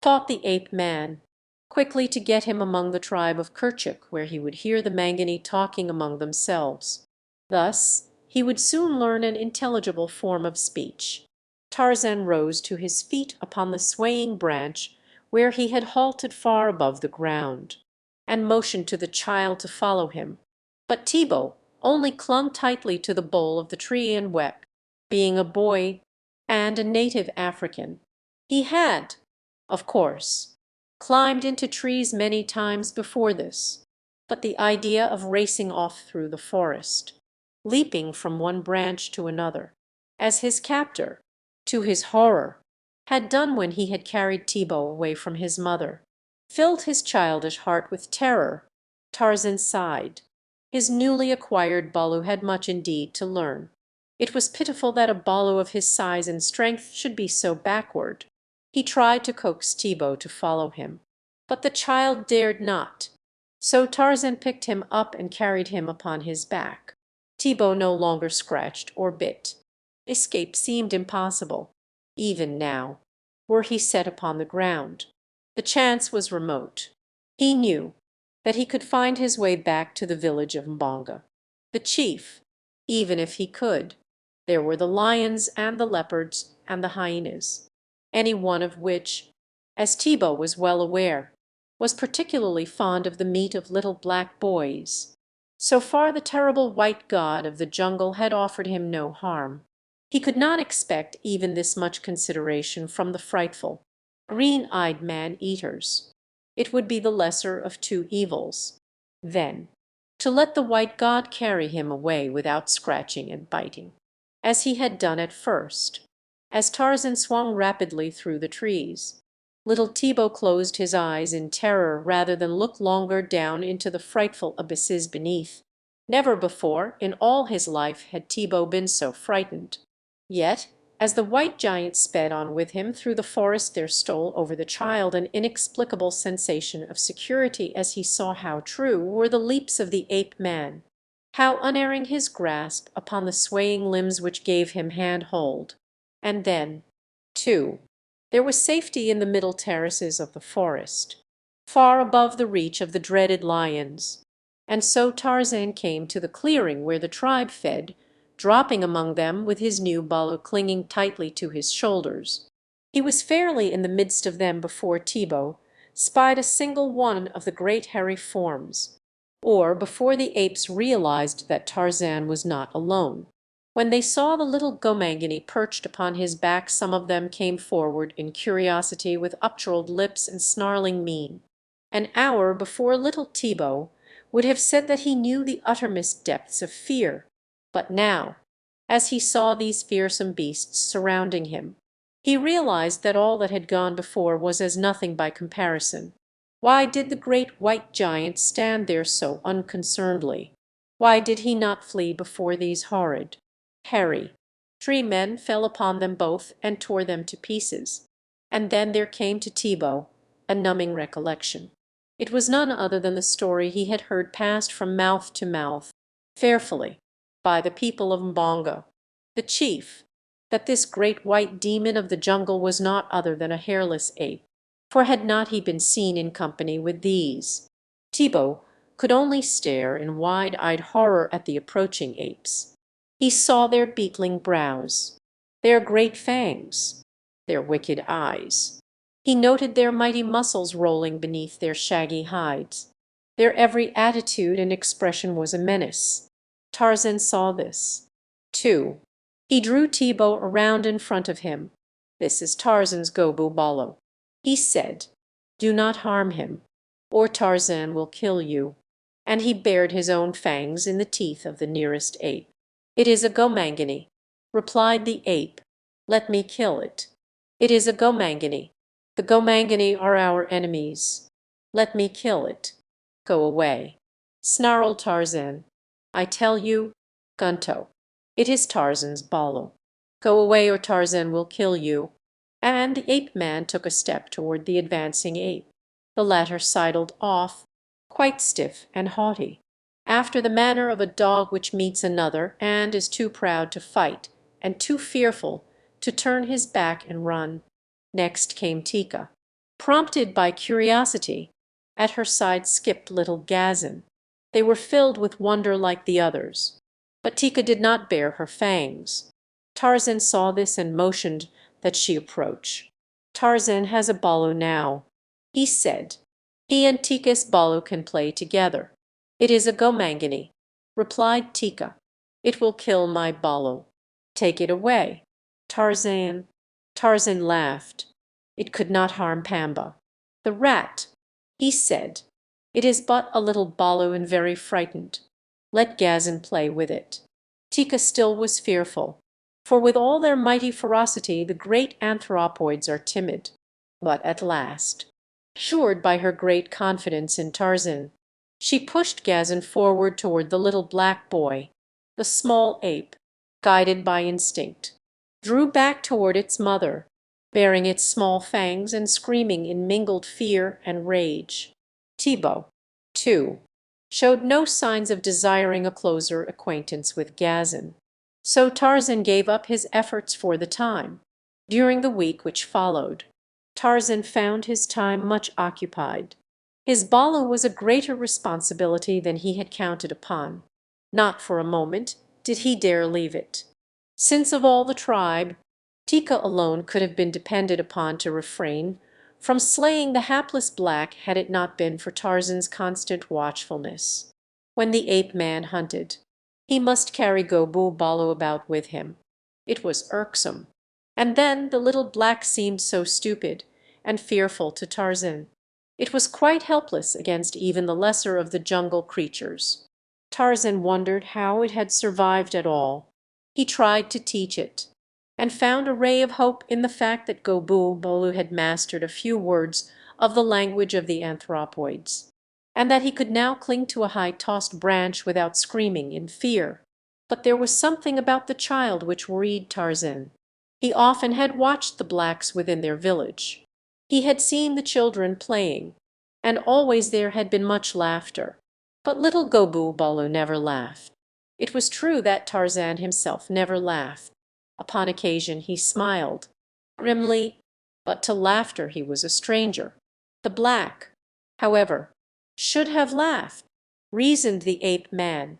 thought the ape-man, quickly to get him among the tribe of Kerchuk, where he would hear the Mangani talking among themselves. Thus he would soon learn an intelligible form of speech. Tarzan rose to his feet upon the swaying branch where he had halted far above the ground, and motioned to the child to follow him. But Tibo only clung tightly to the bole of the tree and wept. Being a boy and a native African, he had, of course, climbed into trees many times before this, but the idea of racing off through the forest, leaping from one branch to another, as his captor, to his horror, had done when he had carried Tibo away from his mother, filled his childish heart with terror. Tarzan sighed. His newly acquired Balu had much indeed to learn. It was pitiful that a Balu of his size and strength should be so backward. He tried to coax Tibo to follow him, but the child dared not. So Tarzan picked him up and carried him upon his back. Tibo no longer scratched or bit. Escape seemed impossible, even now, were he set upon the ground. The chance was remote. He knew that he could find his way back to the village of Mbonga. The chief, even if he could. There were the lions and the leopards and the hyenas, any one of which, as Tibo was well aware, was particularly fond of the meat of little black boys. So far the terrible white god of the jungle had offered him no harm. He could not expect even this much consideration from the frightful, green-eyed man-eaters. It would be the lesser of two evils. Then, to let the white god carry him away without scratching and biting, as he had done at first. As Tarzan swung rapidly through the trees, little Tibo closed his eyes in terror rather than look longer down into the frightful abysses beneath. Never before in all his life had Tibo been so frightened. Yet, as the white giant sped on with him through the forest, there stole over the child an inexplicable sensation of security as he saw how true were the leaps of the ape-man, how unerring his grasp upon the swaying limbs which gave him hand-hold. And then, too, there was safety in the middle terraces of the forest. far above the reach of the dreaded lions. And so Tarzan came to the clearing where the tribe fed, dropping among them with his new balo clinging tightly to his shoulders. He was fairly in the midst of them before Thibaut spied a single one of the great hairy forms, or before the apes realized that Tarzan was not alone. When they saw the little Gomangani perched upon his back, some of them came forward in curiosity with upcurled lips and snarling mien. An hour before little Thibaut would have said that he knew the uttermost depths of fear, but now, as he saw these fearsome beasts surrounding him, he realized that all that had gone before was as nothing by comparison. Why did the great white giant stand there so unconcernedly? Why did he not flee before these horrid, hairy tree men fell upon them both and tore them to pieces? And then there came to Thibaut a numbing recollection. It was none other than the story he had heard passed from mouth to mouth, fearfully, by the people of Mbonga, the chief, that this great white demon of the jungle was not other than a hairless ape. For had not he been seen in company with these? Thibaut could only stare in wide-eyed horror at the approaching apes. He saw their beetling brows, their great fangs, their wicked eyes. He noted their mighty muscles rolling beneath their shaggy hides. Their every attitude and expression was a menace. Tarzan saw this, too. He drew Thibaut around in front of him. "This is Tarzan's Gobu Balo," he said. "Do not harm him, or Tarzan will kill you." And he bared his own fangs in the teeth of the nearest ape. "It is a Gomangani," replied the ape. "Let me kill it." "It is a Gomangani. The Gomangani are our enemies. Let me kill it." "Go away," snarled Tarzan. "I tell you, Gunto, it is Tarzan's balo. Go away or Tarzan will kill you." And the ape-man took a step toward the advancing ape. The latter sidled off, quite stiff and haughty, after the manner of a dog which meets another and is too proud to fight and too fearful to turn his back and run. Next came Tika. Prompted by curiosity, at her side skipped little Gazin. They were filled with wonder like the others. But Tika did not bare her fangs. Tarzan saw this and motioned that she approach. "Tarzan has a balo now," he said. "He and Tika's balo can play together." "It is a Gomangani," replied Tika. "It will kill my balo. Take it away." Tarzan laughed. It could not harm Pamba. "The rat," he said. "It is but a little balo and very frightened. Let Gazin play with it." Tika still was fearful, for with all their mighty ferocity the great anthropoids are timid. But at last, assured by her great confidence in Tarzan, she pushed Gazin forward toward the little black boy. The small ape, guided by instinct, drew back toward its mother, baring its small fangs and screaming in mingled fear and rage. Thibaut, too, showed no signs of desiring a closer acquaintance with Gazin. So Tarzan gave up his efforts for the time. During the week which followed, Tarzan found his time much occupied. His balo was a greater responsibility than he had counted upon. Not for a moment did he dare leave it, since of all the tribe, Tika alone could have been depended upon to refrain from slaying the hapless black had it not been for Tarzan's constant watchfulness. When the ape-man hunted, he must carry Gobu Balo about with him. It was irksome. And then the little black seemed so stupid and fearful to Tarzan. It was quite helpless against even the lesser of the jungle creatures. Tarzan wondered how it had survived at all. He tried to teach it, and found a ray of hope in the fact that Gobu Bolu had mastered a few words of the language of the anthropoids, and that he could now cling to a high-tossed branch without screaming in fear. But there was something about the child which worried Tarzan. He often had watched the blacks within their village. He had seen the children playing, and always there had been much laughter. But little Gobu Bolu never laughed. It was true that Tarzan himself never laughed. Upon occasion he smiled, grimly, but to laughter he was a stranger. The black, however, should have laughed, reasoned the ape-man.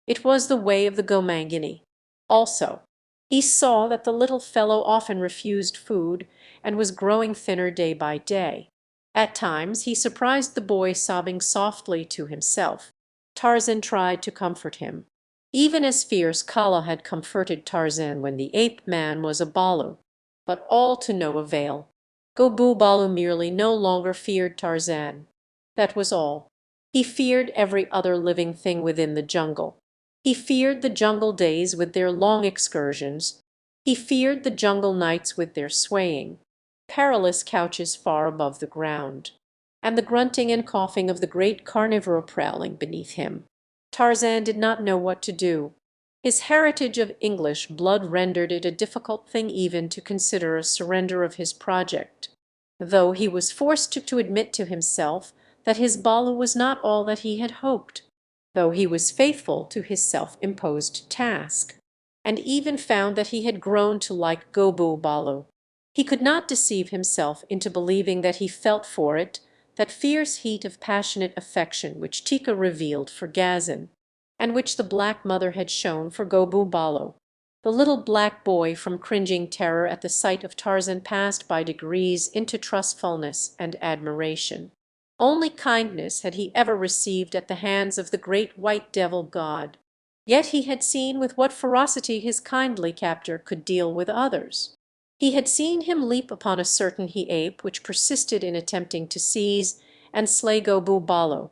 It was the way of the Gomangani. Also, he saw that the little fellow often refused food and was growing thinner day by day. At times he surprised the boy sobbing softly to himself. Tarzan tried to comfort him, even as fierce Kala had comforted Tarzan when the ape-man was a Balu, but all to no avail. Gobu Balu merely no longer feared Tarzan. That was all. He feared every other living thing within the jungle. He feared the jungle days with their long excursions. He feared the jungle nights with their swaying, perilous couches far above the ground, and the grunting and coughing of the great carnivore prowling beneath him. Tarzan did not know what to do. His heritage of English blood rendered it a difficult thing even to consider a surrender of his project, though he was forced to admit to himself that his Balu was not all that he had hoped, though he was faithful to his self-imposed task, and even found that he had grown to like Gobu Balu. He could not deceive himself into believing that he felt for it that fierce heat of passionate affection which Tika revealed for Gazin, and which the black mother had shown for Gobu Balu. The little black boy from cringing terror at the sight of Tarzan passed by degrees into trustfulness and admiration. Only kindness had he ever received at the hands of the great white devil god, yet he had seen with what ferocity his kindly captor could deal with others. He had seen him leap upon a certain he-ape which persisted in attempting to seize and slay Gobu Balu.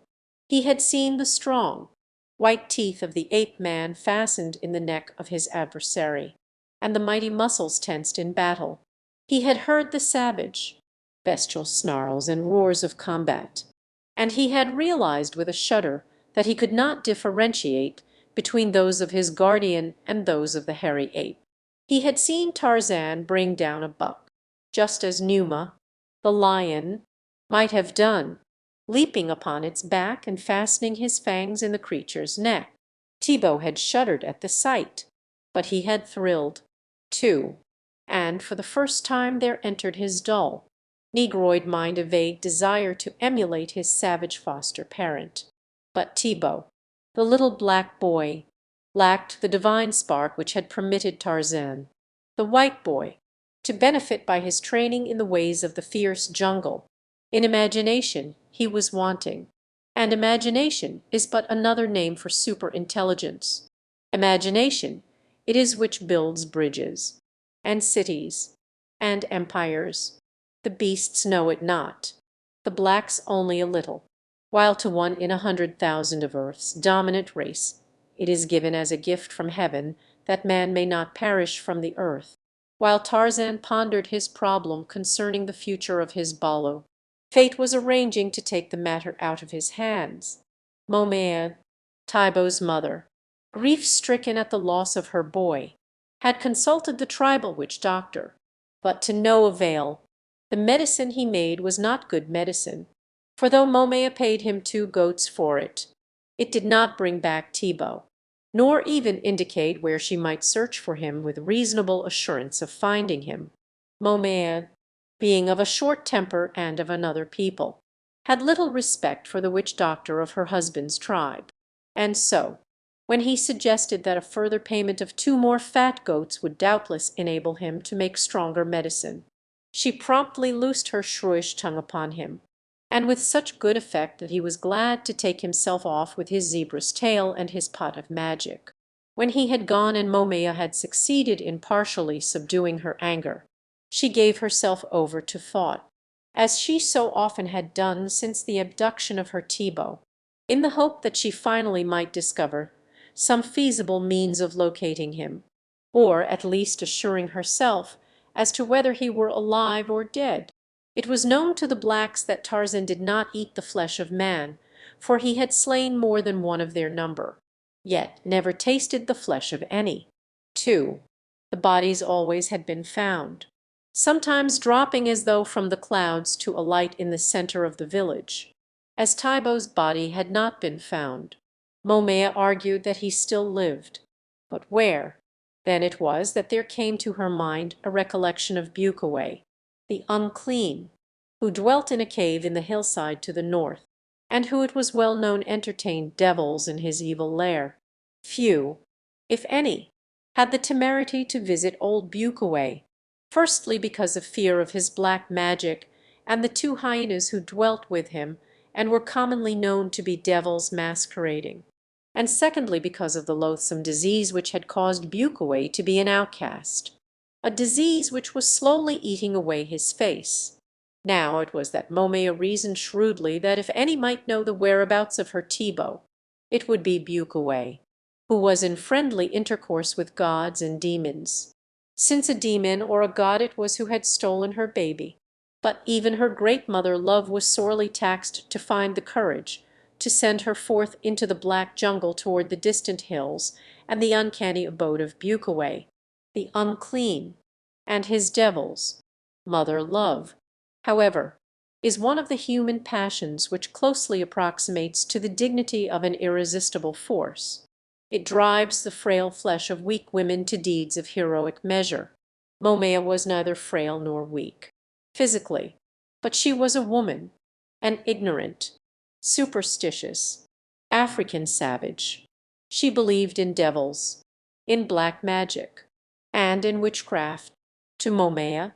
He had seen the strong, white teeth of the ape-man fastened in the neck of his adversary, and the mighty muscles tensed in battle. He had heard the savage, bestial snarls and roars of combat, and he had realized with a shudder that he could not differentiate between those of his guardian and those of the hairy ape. He had seen Tarzan bring down a buck, just as Numa, the lion, might have done, leaping upon its back and fastening his fangs in the creature's neck. Thibaut had shuddered at the sight, but he had thrilled, too, and for the first time there entered his dull, negroid mind a vague desire to emulate his savage foster parent. But Thibaut, the little black boy, lacked the divine spark which had permitted Tarzan, the white boy, to benefit by his training in the ways of the fierce jungle. In imagination he was wanting, and imagination is but another name for superintelligence. Imagination it is which builds bridges, and cities, and empires. The beasts know it not, the blacks only a little, while to one in 100,000 of Earth's dominant race it is given as a gift from heaven that man may not perish from the earth. While Tarzan pondered his problem concerning the future of his Balu, fate was arranging to take the matter out of his hands. Momea, Thibaut's mother, grief-stricken at the loss of her boy, had consulted the tribal witch doctor, but to no avail. The medicine he made was not good medicine, for though Momea paid him 2 goats for it, it did not bring back Thibaut, nor even indicate where she might search for him with reasonable assurance of finding him. Momea, being of a short temper and of another people, had little respect for the witch doctor of her husband's tribe, and so, when he suggested that a further payment of 2 more fat goats would doubtless enable him to make stronger medicine, she promptly loosed her shrewish tongue upon him, and with such good effect that he was glad to take himself off with his zebra's tail and his pot of magic. When he had gone and Momea had succeeded in partially subduing her anger, she gave herself over to thought, as she so often had done since the abduction of her Thibaut, in the hope that she finally might discover some feasible means of locating him, or at least assuring herself as to whether he were alive or dead. It was known to the blacks that Tarzan did not eat the flesh of man, for he had slain more than one of their number, yet never tasted the flesh of any. 2. The bodies always had been found, sometimes dropping as though from the clouds to alight in the center of the village. As Thibaut's body had not been found, Momea argued that he still lived. But where? Then it was that there came to her mind a recollection of Bukaway, the unclean, who dwelt in a cave in the hillside to the north. and who it was well known entertained devils in his evil lair. Few, if any, had the temerity to visit old Bucaway, firstly because of fear of his black magic and the two hyenas who dwelt with him and were commonly known to be devils masquerading, and secondly because of the loathsome disease which had caused Bucaway to be an outcast, a disease which was slowly eating away his face. Now it was that Momea reasoned shrewdly that if any might know the whereabouts of her Thibaut, it would be Bucaway, who was in friendly intercourse with gods and demons, since a demon or a god it was who had stolen her baby. But even her great mother Love was sorely taxed to find the courage to send her forth into the black jungle toward the distant hills and the uncanny abode of Bucaway, the unclean, and his devils. Mother Love, however, is one of the human passions which closely approximates to the dignity of an irresistible force. It drives the frail flesh of weak women to deeds of heroic measure. Momea was neither frail nor weak, physically, but she was a woman, an ignorant, superstitious, African savage. She believed in devils, in black magic, and in witchcraft. To Momea,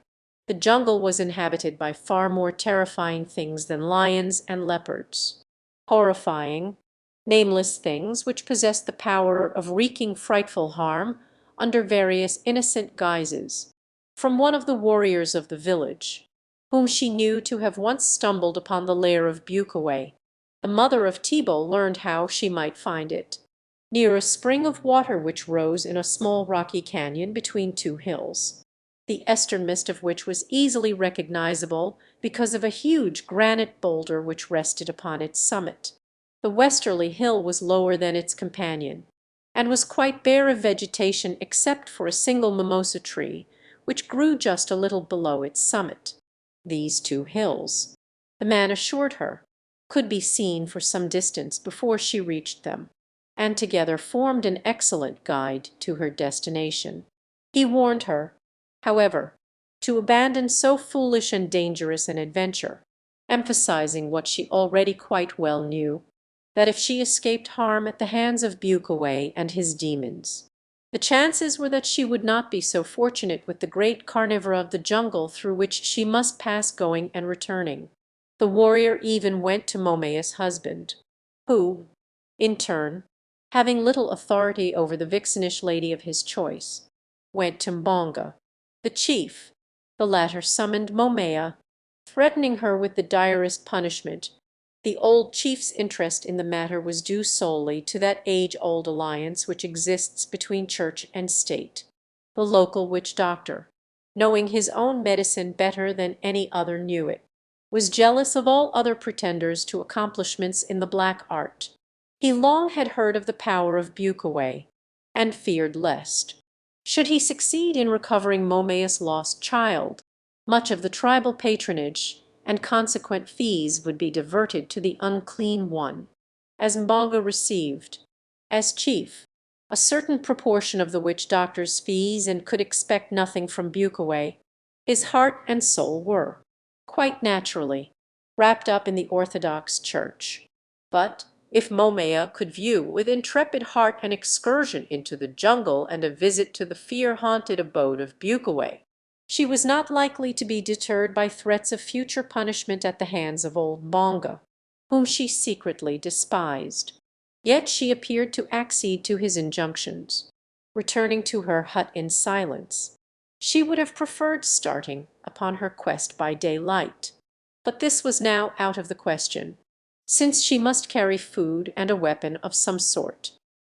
the jungle was inhabited by far more terrifying things than lions and leopards. Horrifying, nameless things which possessed the power of wreaking frightful harm under various innocent guises, from one of the warriors of the village, whom she knew to have once stumbled upon the lair of Bucaway. The mother of Thibaut learned how she might find it, near a spring of water which rose in a small rocky canyon between two hills, the easternmost of which was easily recognizable because of a huge granite boulder which rested upon its summit. The westerly hill was lower than its companion, and was quite bare of vegetation except for a single mimosa tree, which grew just a little below its summit. These two hills, the man assured her, could be seen for some distance before she reached them, and together formed an excellent guide to her destination. He warned her, however, to abandon so foolish and dangerous an adventure, emphasizing what she already quite well knew, that if she escaped harm at the hands of Bucaway and his demons, the chances were that she would not be so fortunate with the great carnivora of the jungle through which she must pass going and returning. The warrior even went to Momea's husband, who, in turn, having little authority over the vixenish lady of his choice, went to Mbonga, the chief. The latter summoned Momea, threatening her with the direst punishment. The old chief's interest in the matter was due solely to that age-old alliance which exists between church and state. The local witch doctor, knowing his own medicine better than any other knew it, was jealous of all other pretenders to accomplishments in the black art. He long had heard of the power of Bucaway, and feared lest, should he succeed in recovering Momea's lost child, much of the tribal patronage and consequent fees would be diverted to the unclean one, as Mbonga received, as chief, a certain proportion of the witch doctor's fees and could expect nothing from Bucaway. His heart and soul were, quite naturally, wrapped up in the Orthodox Church. But if Momea could view with intrepid heart an excursion into the jungle and a visit to the fear-haunted abode of Bucaway, she was not likely to be deterred by threats of future punishment at the hands of old Mbonga, whom she secretly despised. Yet she appeared to accede to his injunctions, returning to her hut in silence. She would have preferred starting upon her quest by daylight, but this was now out of the question, since she must carry food and a weapon of some sort,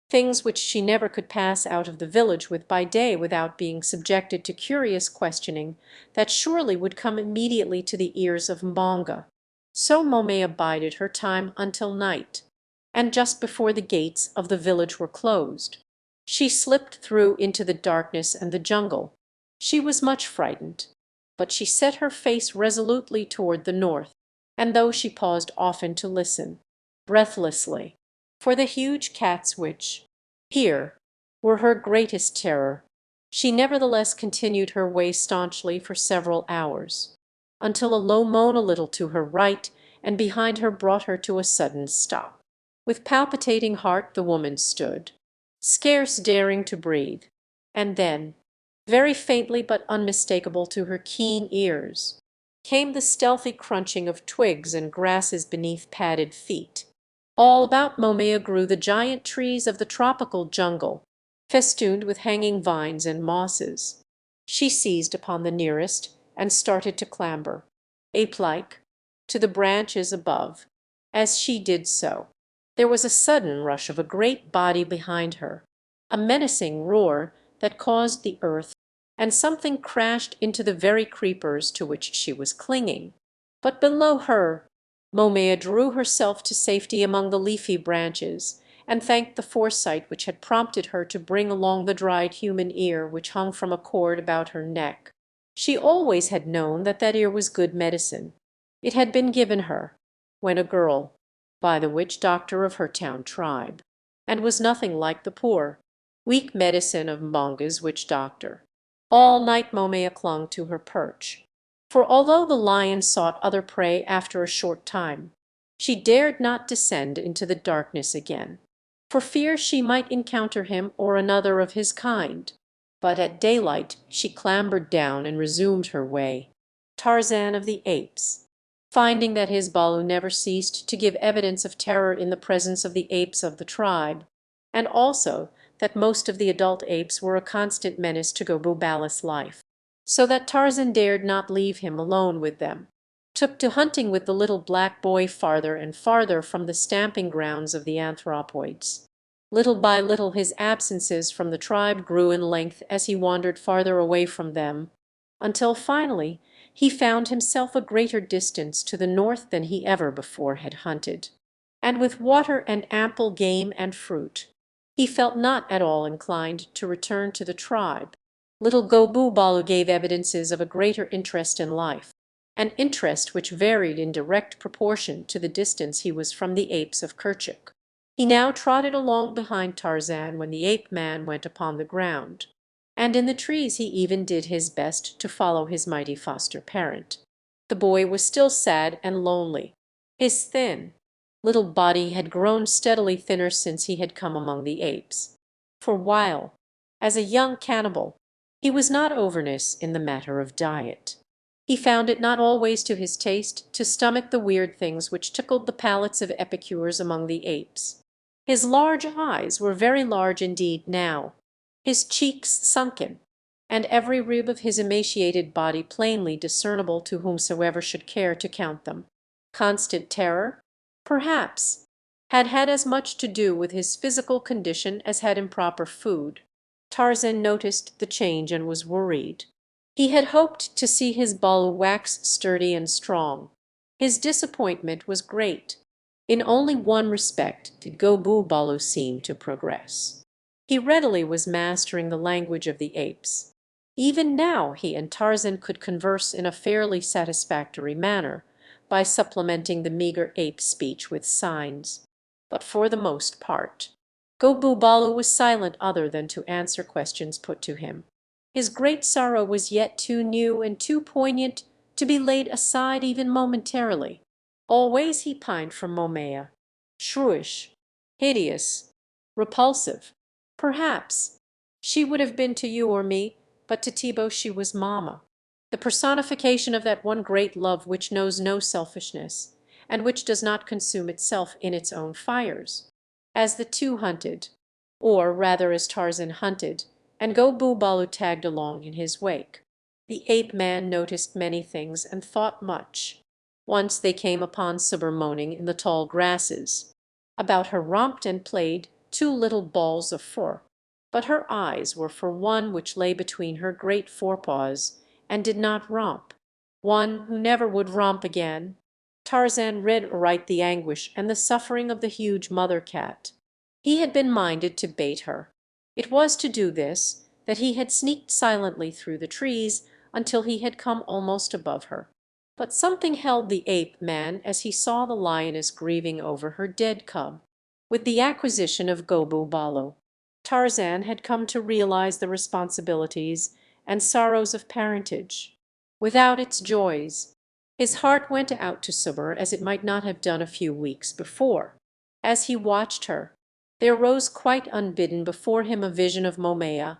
things which she never could pass out of the village with by day without being subjected to curious questioning that surely would come immediately to the ears of Mbonga. So Momea bided her time until night, and just before the gates of the village were closed, she slipped through into the darkness and the jungle. She was much frightened, but she set her face resolutely toward the north, and though she paused often to listen, breathlessly, for the huge cats which, here, were her greatest terror, she nevertheless continued her way staunchly for several hours, until a low moan a little to her right and behind her brought her to a sudden stop. With palpitating heart the woman stood, scarce daring to breathe, and then, very faintly but unmistakable to her keen ears, came the stealthy crunching of twigs and grasses beneath padded feet. All about Momea grew the giant trees of the tropical jungle, festooned with hanging vines and mosses. She seized upon the nearest and started to clamber, ape-like, to the branches above. As she did so, there was a sudden rush of a great body behind her, a menacing roar that caused the earth, and something crashed into the very creepers to which she was clinging. But below her, Momea drew herself to safety among the leafy branches, and thanked the foresight which had prompted her to bring along the dried human ear which hung from a cord about her neck. She always had known that that ear was good medicine. It had been given her, when a girl, by the witch doctor of her town tribe, and was nothing like the poor, weak medicine of Mbonga's witch doctor. All night Momea clung to her perch, for although the lion sought other prey after a short time, she dared not descend into the darkness again, for fear she might encounter him or another of his kind. But at daylight she clambered down and resumed her way. Tarzan of the Apes, finding that his balu never ceased to give evidence of terror in the presence of the apes of the tribe, and also that most of the adult apes were a constant menace to Goboo life, so that Tarzan dared not leave him alone with them, took to hunting with the little black boy farther and farther from the stamping grounds of the anthropoids. Little by little his absences from the tribe grew in length as he wandered farther away from them, until finally he found himself a greater distance to the north than he ever before had hunted. And with water and ample game and fruit, he felt not at all inclined to return to the tribe. Little Goboo gave evidences of a greater interest in life, an interest which varied in direct proportion to the distance he was from the apes of Kerchuk. He now trotted along behind Tarzan when the ape-man went upon the ground, and in the trees he even did his best to follow his mighty foster parent. The boy was still sad and lonely. His thin, little body had grown steadily thinner since he had come among the apes. For while, as a young cannibal, he was not overness in the matter of diet, he found it not always to his taste to stomach the weird things which tickled the palates of epicures among the apes. His large eyes were very large indeed now, his cheeks sunken, and every rib of his emaciated body plainly discernible to whomsoever should care to count them. Constant terror, perhaps, had had as much to do with his physical condition as had improper food. Tarzan noticed the change and was worried. He had hoped to see his balu wax sturdy and strong. His disappointment was great. In only one respect did Goboo seem to progress. He readily was mastering the language of the apes. Even now he and Tarzan could converse in a fairly satisfactory manner, by supplementing the meager ape speech with signs. But for the most part, Goboo was silent other than to answer questions put to him. His great sorrow was yet too new and too poignant to be laid aside even momentarily. Always he pined for Momea, shrewish, hideous, repulsive. Perhaps she would have been to you or me, but to Thibaut she was mamma, the personification of that one great love which knows no selfishness, and which does not consume itself in its own fires. As the two hunted, or rather as Tarzan hunted, and Goboo tagged along in his wake, the ape-man noticed many things and thought much. Once they came upon Sibber moaning in the tall grasses. About her romped and played two little balls of fur, but her eyes were for one which lay between her great forepaws, and did not romp, one who never would romp again. Tarzan read aright the anguish and the suffering of the huge mother cat. He had been minded to bait her. It was to do this that he had sneaked silently through the trees until he had come almost above her. But something held the ape-man as he saw the lioness grieving over her dead cub. With the acquisition of Goboo Tarzan had come to realize the responsibilities and sorrows of parentage. Without its joys, His heart went out to Subur as it might not have done a few weeks before. As he watched her, there rose quite unbidden before him a vision of Momea,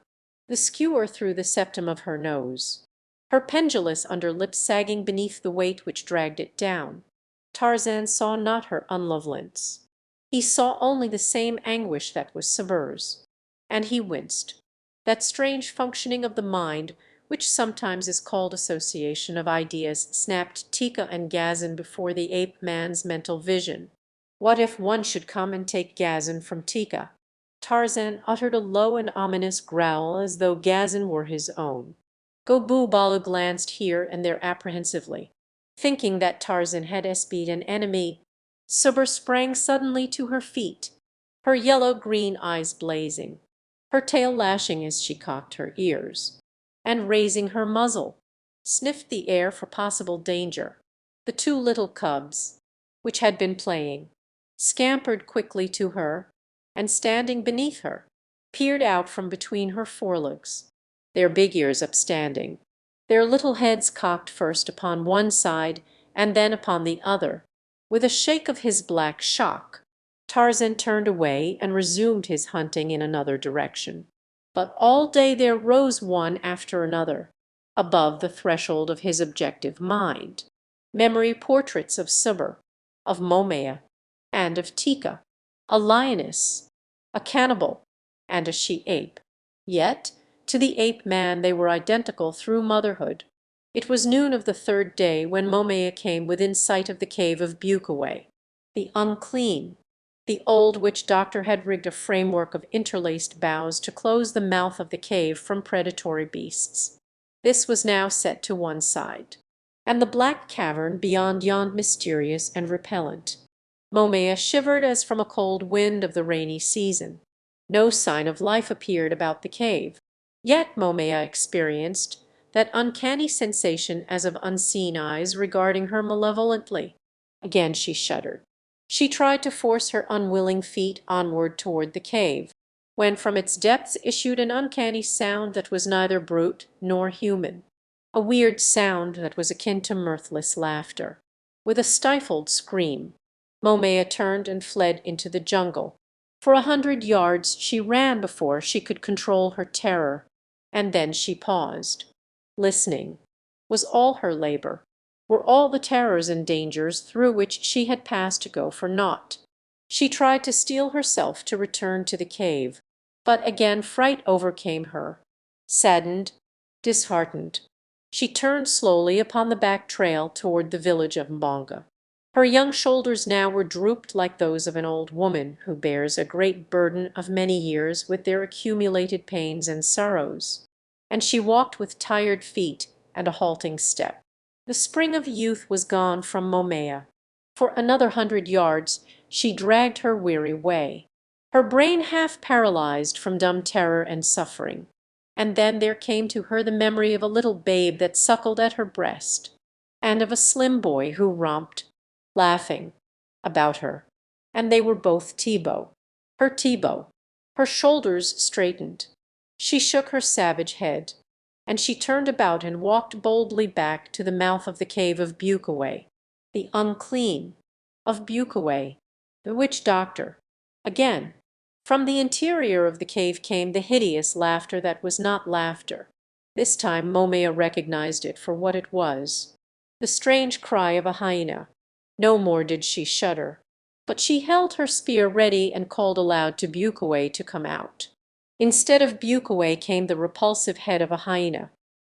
the skewer through the septum of her nose, her pendulous under lip sagging beneath the weight which dragged it down. Tarzan saw not her unloveliness. He saw only the same anguish that was Subur's, and he winced. That strange functioning of the mind which sometimes is called association of ideas snapped Tika and Gazin before the ape-man's mental vision. What if one should come and take Gazin from Tika? Tarzan uttered a low and ominous growl as though Gazin were his own. Gobu Balu glanced here and there apprehensively, thinking that Tarzan had espied an enemy. Subur sprang suddenly to her feet, her yellow-green eyes blazing, her tail lashing as she cocked her ears, and raising her muzzle, sniffed the air for possible danger. The two little cubs, which had been playing, scampered quickly to her, and standing beneath her, peered out from between her forelegs, their big ears upstanding, their little heads cocked first upon one side and then upon the other. With a shake of his black shock, Tarzan turned away and resumed his hunting in another direction. But all day there rose one after another, above the threshold of his objective mind, memory portraits of Subur, of Momea, and of Tika, a lioness, a cannibal, and a she-ape. Yet to the ape-man they were identical through motherhood. It was noon of the third day when Momea came within sight of the cave of Bukaway, the unclean, the old witch-doctor had rigged a framework of interlaced boughs to close the mouth of the cave from predatory beasts. This was now set to one side, and the black cavern beyond yawned mysterious and repellent. Momea shivered as from a cold wind of the rainy season. No sign of life appeared about the cave. Yet Momea experienced that uncanny sensation as of unseen eyes regarding her malevolently. Again she shuddered. She tried to force her unwilling feet onward toward the cave, when from its depths issued an uncanny sound that was neither brute nor human, a weird sound that was akin to mirthless laughter. With a stifled scream, Momea turned and fled into the jungle. For 100 yards she ran before she could control her terror, and then she paused. Listening was all her labor, were all the terrors and dangers through which she had passed to go for naught. She tried to steel herself to return to the cave, but again fright overcame her. Saddened, disheartened, she turned slowly upon the back trail toward the village of Mbonga. Her young shoulders now were drooped like those of an old woman who bears a great burden of many years with their accumulated pains and sorrows, and she walked with tired feet and a halting step. The spring of youth was gone from Momea. For another 100 yards she dragged her weary way, her brain half paralyzed from dumb terror and suffering. And then there came to her the memory of a little babe that suckled at her breast, and of a slim boy who romped, laughing, about her. And they were both Thibaut. Her Thibaut. Her shoulders straightened. She shook her savage head, and she turned about and walked boldly back to the mouth of the cave of Bukaway, the unclean, of Bukaway, the witch-doctor. Again, from the interior of the cave came the hideous laughter that was not laughter. This time Momea recognized it for what it was, the strange cry of a hyena. No more did she shudder, but she held her spear ready and called aloud to Bukaway to come out. Instead of Bukaway came the repulsive head of a hyena.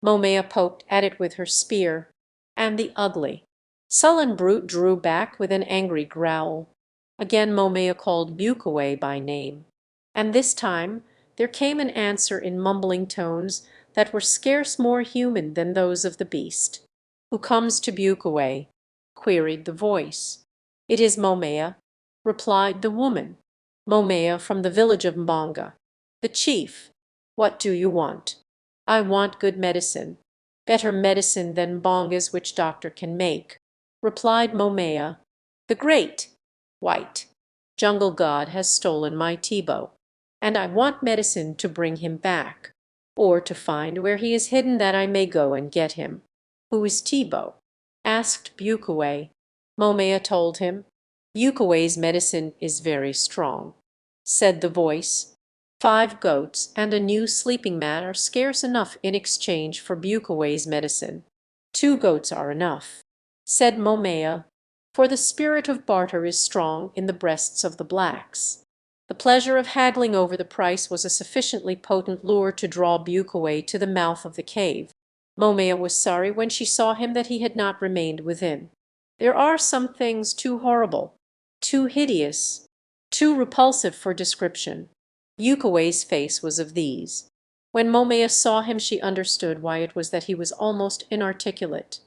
Momea poked at it with her spear, and the ugly, sullen brute drew back with an angry growl. Again Momea called Bukaway by name, and this time there came an answer in mumbling tones that were scarce more human than those of the beast. "Who comes to Bukaway?" queried the voice. "It is Momea," replied the woman. "Momea from the village of Mbonga. The chief. What do you want?" "I want good medicine, better medicine than Mbonga's witch-doctor can make," replied Momea. "The great, white, jungle god has stolen my Thibaut, and I want medicine to bring him back, or to find where he is hidden that I may go and get him." "Who is Thibaut?" asked Bukaway. Momea told him. Bukaway's medicine is very strong, said the voice. 5 goats and a new sleeping mat are scarce enough in exchange for Bukaway's medicine. 2 goats are enough, said Momea, for the spirit of barter is strong in the breasts of the blacks. The pleasure of haggling over the price was a sufficiently potent lure to draw Bukaway to the mouth of the cave. Momea was sorry when she saw him that he had not remained within. There are some things too horrible, too hideous, too repulsive for description. Bukaway's face was of these. When Momea saw him she understood why it was that he was almost inarticulate.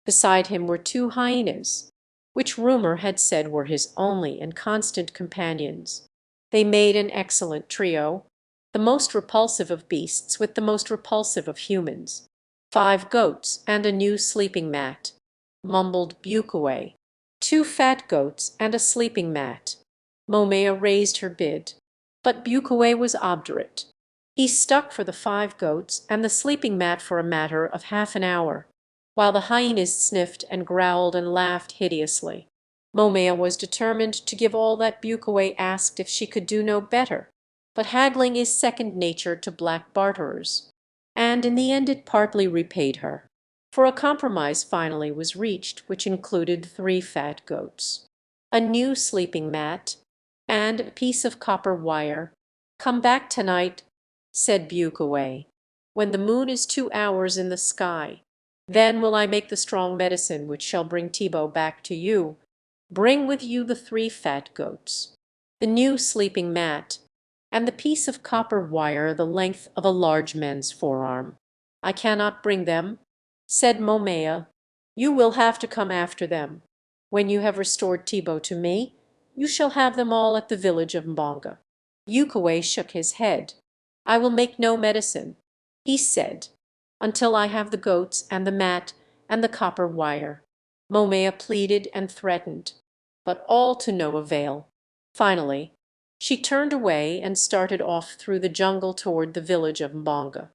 Beside him were 2 hyenas, which rumour had said were his only and constant companions. They made an excellent trio, the most repulsive of beasts with the most repulsive of humans. 5 goats and a new sleeping mat, mumbled Bukaway. 2 fat goats and a sleeping mat. Momea raised her bid, but Bukaway was obdurate. He stuck for the 5 goats and the sleeping mat for a matter of half an hour, while the hyenas sniffed and growled and laughed hideously. Momea was determined to give all that Bukaway asked if she could do no better, but haggling is second nature to black barterers, and in the end it partly repaid her, for a compromise finally was reached which included 3 fat goats, a new sleeping mat, and a piece of copper wire. "Come back tonight," said Bukaway, "when the moon is 2 hours in the sky. Then will I make the strong medicine which shall bring Thibaut back to you. Bring with you the 3 fat goats, the new sleeping mat, and the piece of copper wire the length of a large man's forearm." "I cannot bring them," said Momea. "You will have to come after them. When you have restored Thibaut to me, you shall have them all at the village of Mbonga." Bukaway shook his head. "I will make no medicine," he said, "until I have the goats and the mat and the copper wire." Momea pleaded and threatened, but all to no avail. Finally she turned away and started off through the jungle toward the village of Mbonga.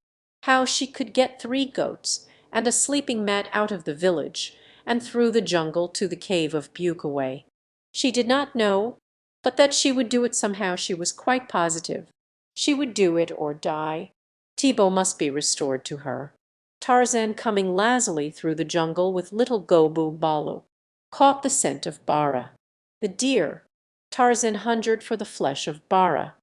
How she could get 3 goats and a sleeping mat out of the village and through the jungle to the cave of Bukaway, she did not know, but that she would do it somehow she was quite positive. She would do it or die. Thibaut must be restored to her. Tarzan, coming lazily through the jungle with little Gobu Balu, caught the scent of Bara. The deer Tarzan hungered for the flesh of Bara,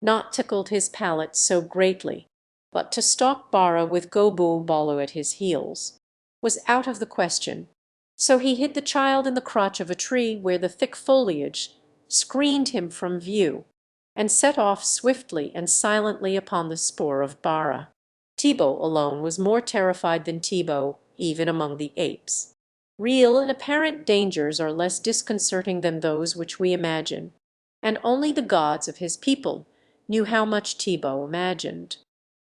not tickled his palate so greatly, but to stalk Bara with Gobu Balu at his heels was out of the question. So he hid the child in the crotch of a tree where the thick foliage screened him from view, and set off swiftly and silently upon the spoor of Bara. Thibaut alone was more terrified than Thibaut even among the apes. Real and apparent dangers are less disconcerting than those which we imagine, and only the gods of his people knew how much Thibaut imagined.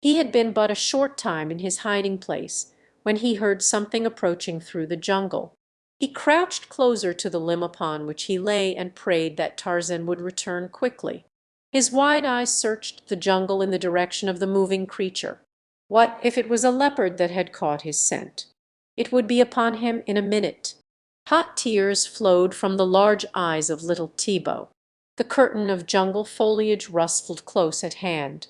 He had been but a short time in his hiding place when he heard something approaching through the jungle. He crouched closer to the limb upon which he lay and prayed that Tarzan would return quickly. His wide eyes searched the jungle in the direction of the moving creature. What if it was a leopard that had caught his scent? It would be upon him in a minute. Hot tears flowed from the large eyes of little Thibaut. The curtain of jungle foliage rustled close at hand.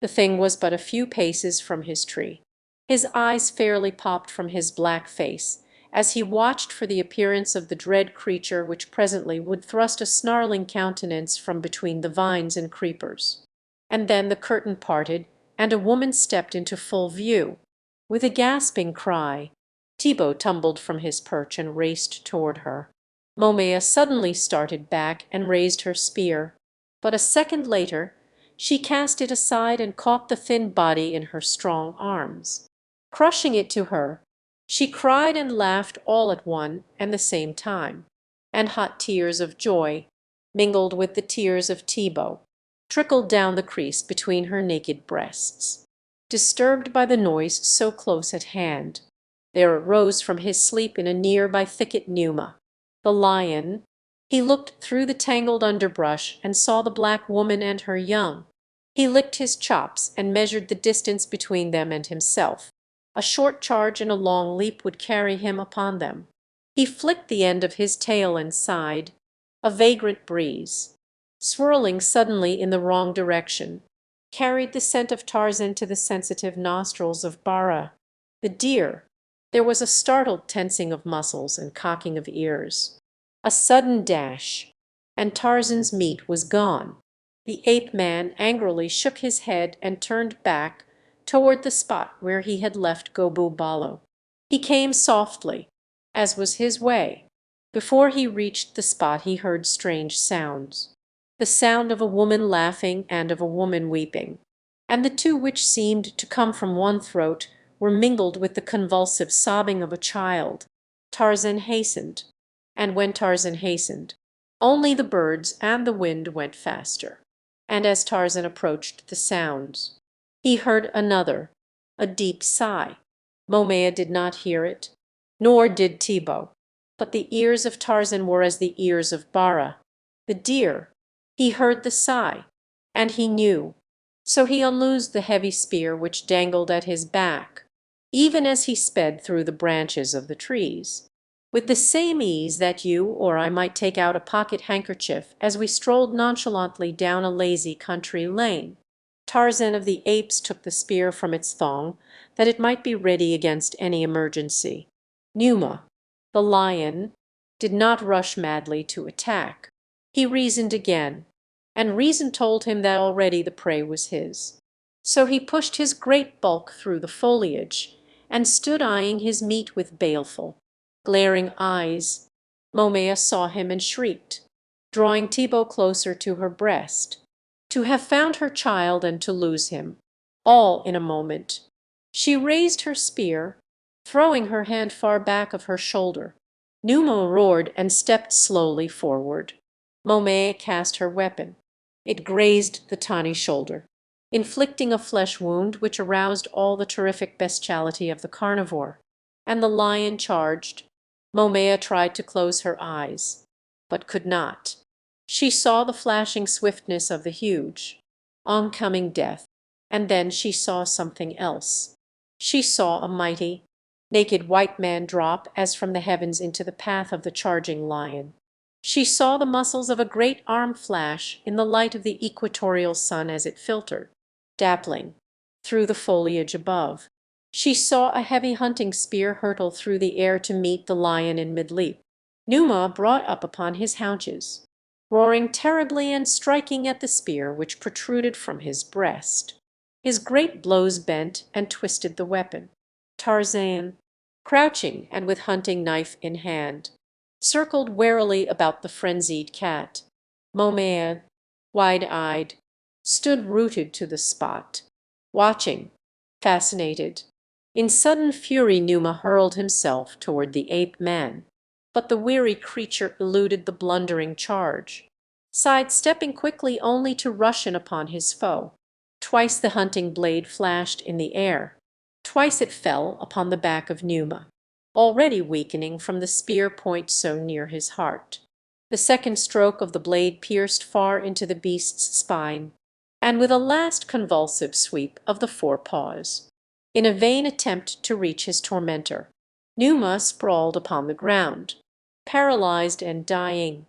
The thing was but a few paces from his tree. His eyes fairly popped from his black face as he watched for the appearance of the dread creature which presently would thrust a snarling countenance from between the vines and creepers. And then the curtain parted and a woman stepped into full view. With a gasping cry, Thibaut tumbled from his perch and raced toward her. Momea suddenly started back and raised her spear, but a second later she cast it aside and caught the thin body in her strong arms. Crushing it to her, she cried and laughed all at one and the same time, and hot tears of joy, mingled with the tears of Thibaut, trickled down the crease between her naked breasts. Disturbed by the noise so close at hand, there arose from his sleep in a near-by thicket Numa, the lion. He looked through the tangled underbrush and saw the black woman and her young. He licked his chops and measured the distance between them and himself. A short charge and a long leap would carry him upon them. He flicked the end of his tail and sighed. A vagrant breeze, swirling suddenly in the wrong direction, carried the scent of Tarzan to the sensitive nostrils of Bara. The deer. There was a startled tensing of muscles and cocking of ears. A sudden dash, and Tarzan's meat was gone. The ape-man angrily shook his head and turned back toward the spot where he had left Gobu Balo. He came softly, as was his way. Before he reached the spot he heard strange sounds. The sound of a woman laughing and of a woman weeping, and the two which seemed to come from one throat were mingled with the convulsive sobbing of a child. Tarzan hastened, and when Tarzan hastened, only the birds and the wind went faster. And as Tarzan approached the sounds, he heard another, a deep sigh. Momaya did not hear it, nor did Tibo, but the ears of Tarzan were as the ears of Bara, the deer. He heard the sigh, and he knew. So he unloosed the heavy spear which dangled at his back, even as he sped through the branches of the trees, with the same ease that you or I might take out a pocket handkerchief as we strolled nonchalantly down a lazy country lane. Tarzan of the Apes took the spear from its thong, that it might be ready against any emergency. Numa, the lion, did not rush madly to attack. He reasoned again, and reason told him that already the prey was his. So he pushed his great bulk through the foliage, and stood eyeing his meat with baleful, glaring eyes. Momaya saw him and shrieked, drawing Thibaut closer to her breast. To have found her child and to lose him, all in a moment. She raised her spear, throwing her hand far back of her shoulder. Numa roared and stepped slowly forward. Momaya cast her weapon. It grazed the tawny shoulder, inflicting a flesh wound which aroused all the terrific bestiality of the carnivore. And the lion charged. Momaya tried to close her eyes, but could not. She saw the flashing swiftness of the huge, oncoming death, and then she saw something else. She saw a mighty, naked white man drop as from the heavens into the path of the charging lion. She saw the muscles of a great arm flash in the light of the equatorial sun as it filtered, dappling, through the foliage above. She saw a heavy hunting spear hurtle through the air to meet the lion in mid-leap. Numa brought up upon his haunches, roaring terribly and striking at the spear which protruded from his breast. His great blows bent and twisted the weapon. Tarzan, crouching and with hunting knife in hand, circled warily about the frenzied cat. Momaya, wide-eyed, stood rooted to the spot, watching, fascinated. In sudden fury Numa hurled himself toward the ape-man, but the weary creature eluded the blundering charge, side-stepping quickly only to rush in upon his foe. Twice the hunting blade flashed in the air. Twice it fell upon the back of Numa, already weakening from the spear point so near his heart. The second stroke of the blade pierced far into the beast's spine, and with a last convulsive sweep of the forepaws, in a vain attempt to reach his tormentor, Numa sprawled upon the ground, paralyzed and dying.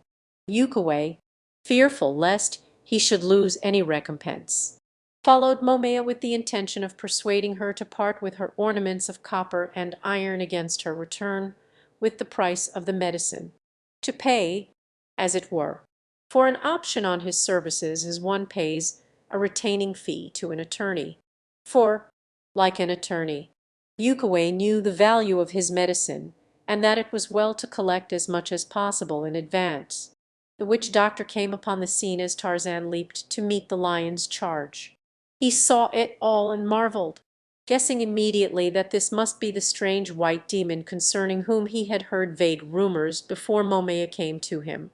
Ukaway, fearful lest he should lose any recompense, followed Momaya with the intention of persuading her to part with her ornaments of copper and iron against her return with the price of the medicine, to pay, as it were, for an option on his services as one pays a retaining fee to an attorney. For, like an attorney, Ukaway knew the value of his medicine, and that it was well to collect as much as possible in advance. The witch doctor came upon the scene as Tarzan leaped to meet the lion's charge. He saw it all and marveled, guessing immediately that this must be the strange white demon concerning whom he had heard vague rumors before Momaya came to him.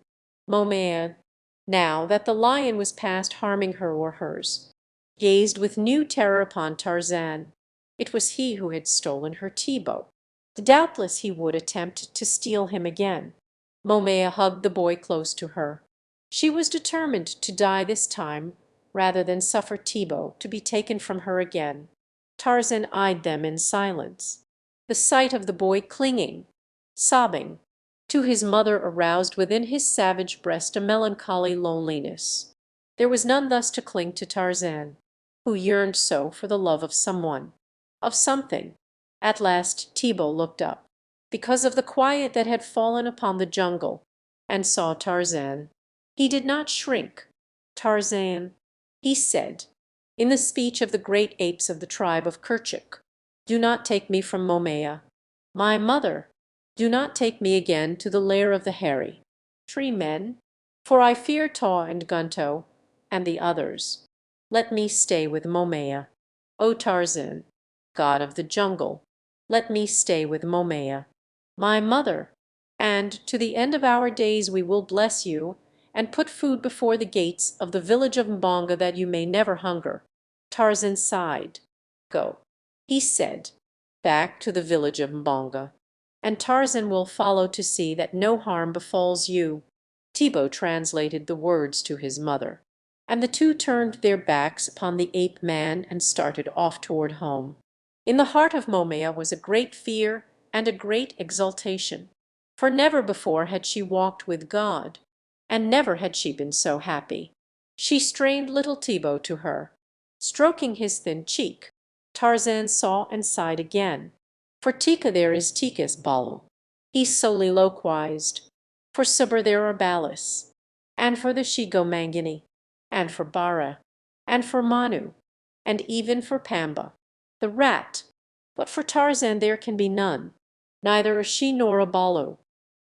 Momaya, now that the lion was past harming her or hers, gazed with new terror upon Tarzan. It was he who had stolen her Thibaut. Doubtless he would attempt to steal him again. Momaya hugged the boy close to her. She was determined to die this time rather than suffer Thibaut to be taken from her again. Tarzan eyed them in silence. The sight of the boy clinging, sobbing, To his mother aroused within his savage breast a melancholy loneliness. There was none thus to cling to Tarzan, who yearned so for the love of someone, of something. At last Thibaut looked up, because of the quiet that had fallen upon the jungle, and saw Tarzan. He did not shrink. "Tarzan," he said, in the speech of the great apes of the tribe of Kerchuk, "do not take me from Momaya. My mother, do not take me again to the lair of the hairy tree men, for I fear Taw and Gunto and the others. Let me stay with Momaya. O Tarzan, god of the jungle, let me stay with Momaya, my mother, and to the end of our days we will bless you and put food before the gates of the village of Mbonga that you may never hunger." Tarzan sighed. "Go," he said, "back to the village of Mbonga, and Tarzan will follow to see that no harm befalls you." Thibaut translated the words to his mother, and the two turned their backs upon the ape man and started off toward home. In the heart of Momaya was a great fear and a great exultation, for never before had she walked with God, and never had she been so happy. She strained little Thibaut to her, stroking his thin cheek. Tarzan saw and sighed again. "For Tika there is Tika's Balu," he soliloquized. "For Subur there are Balis, and for the Shigo Mangani, and for Bara, and for Manu, and even for Pamba, the rat. But for Tarzan there can be none, neither a she nor a Balu.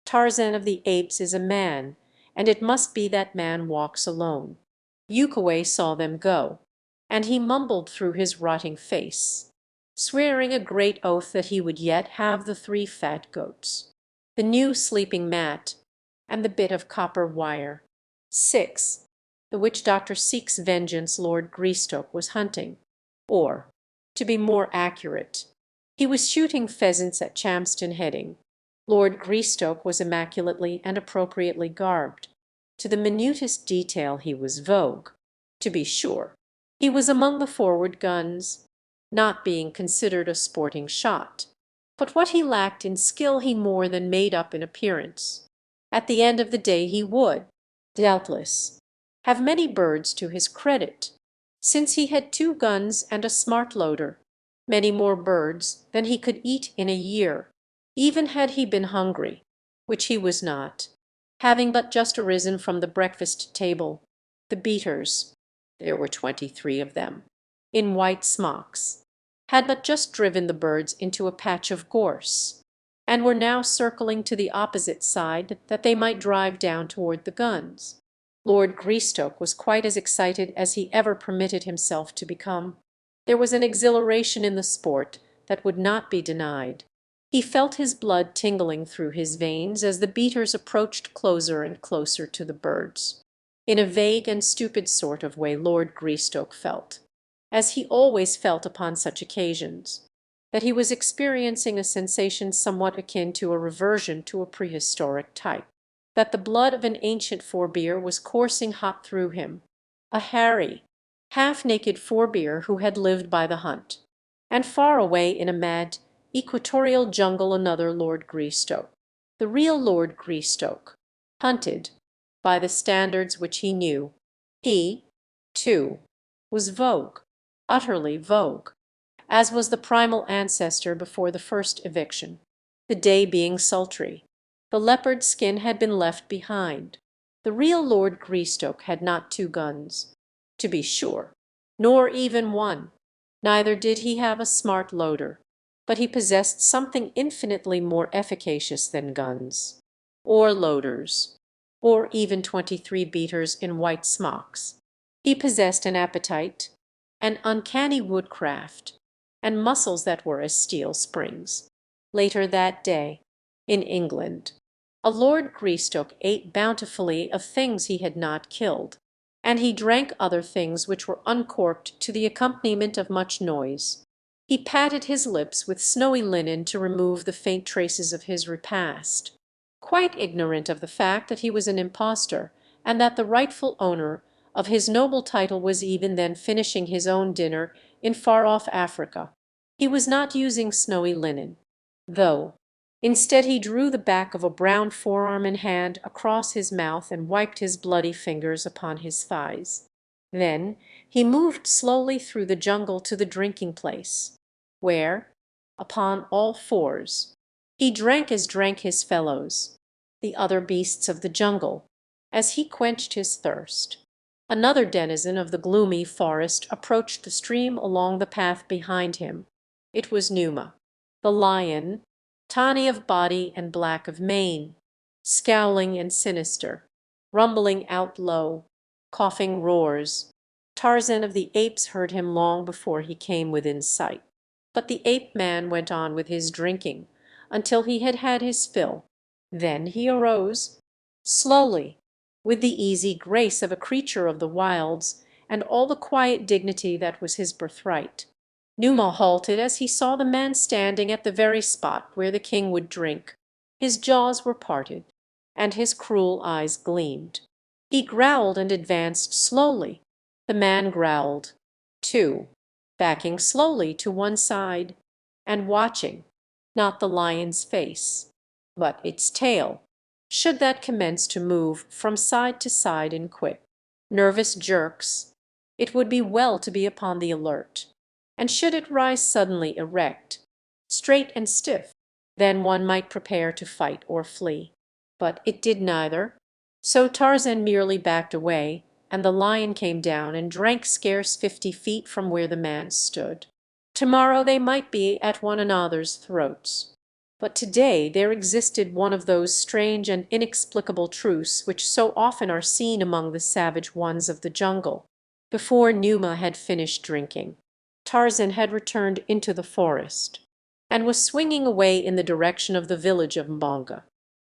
Tarzan of the apes is a man, and it must be that man walks alone." Ukaway saw them go, and he mumbled through his rotting face, swearing a great oath that he would yet have the 3 fat goats, the new sleeping mat, and the bit of copper wire. 6. The witch doctor seeks vengeance Lord Greystoke was hunting, or, to be more accurate, he was shooting pheasants at Chamston Heading. Lord Greystoke was immaculately and appropriately garbed. To the minutest detail he was vogue. To be sure, he was among the forward guns, not being considered a sporting shot. But what he lacked in skill he more than made up in appearance. At the end of the day he would, doubtless, have many birds to his credit, since he had 2 guns and a smart loader, many more birds than he could eat in a year, even had he been hungry, which he was not, having but just arisen from the breakfast table. The beaters, there were 23 of them, in white smocks, had but just driven the birds into a patch of gorse, and were now circling to the opposite side that they might drive down toward the guns. Lord Greystoke was quite as excited as he ever permitted himself to become. There was an exhilaration in the sport that would not be denied. He felt his blood tingling through his veins as the beaters approached closer and closer to the birds. In a vague and stupid sort of way Lord Greystoke felt, as he always felt upon such occasions, that he was experiencing a sensation somewhat akin to a reversion to a prehistoric type, that the blood of an ancient forebear was coursing hot through him, a hairy, half-naked forebear who had lived by the hunt, and far away in a mad, equatorial jungle another Lord Greystoke, the real Lord Greystoke, hunted by the standards which he knew. He, too, was vogue, utterly vogue, as was the primal ancestor before the first eviction. The day being sultry, the leopard skin had been left behind. The real Lord Greystoke had not 2 guns, to be sure, nor even 1. Neither did he have a smart loader, but he possessed something infinitely more efficacious than guns, or loaders, or even 23 beaters in white smocks. He possessed an appetite, an uncanny woodcraft, and muscles that were as steel springs. Later that day, in England, a Lord Greystoke ate bountifully of things he had not killed, and he drank other things which were uncorked to the accompaniment of much noise. He patted his lips with snowy linen to remove the faint traces of his repast, quite ignorant of the fact that he was an impostor, and that the rightful owner of his noble title was even then finishing his own dinner in far-off Africa. He was not using snowy linen, though, Instead he drew the back of a brown forearm and hand across his mouth and wiped his bloody fingers upon his thighs. Then he moved slowly through the jungle to the drinking place, where, upon all fours, he drank as drank his fellows, the other beasts of the jungle, as he quenched his thirst. Another denizen of the gloomy forest approached the stream along the path behind him. It was Numa, the lion, tawny of body and black of mane, scowling and sinister, rumbling out low, coughing roars. Tarzan of the Apes heard him long before he came within sight. But the ape man went on with his drinking until he had had his fill. Then he arose, slowly, with the easy grace of a creature of the wilds and all the quiet dignity that was his birthright. Numa halted as he saw the man standing at the very spot where the king would drink. His jaws were parted, and his cruel eyes gleamed. He growled and advanced slowly. The man growled, too, backing slowly to one side, and watching, not the lion's face, but its tail, should that commence to move from side to side in quick, nervous jerks, it would be well to be upon the alert. And should it rise suddenly erect, straight and stiff, then one might prepare to fight or flee. But it did neither, so Tarzan merely backed away, and the lion came down and drank scarce 50 feet from where the man stood. Tomorrow they might be at one another's throats. But today there existed one of those strange and inexplicable truths which so often are seen among the savage ones of the jungle. Before Numa had finished drinking, Tarzan had returned into the forest, and was swinging away in the direction of the village of Mbonga.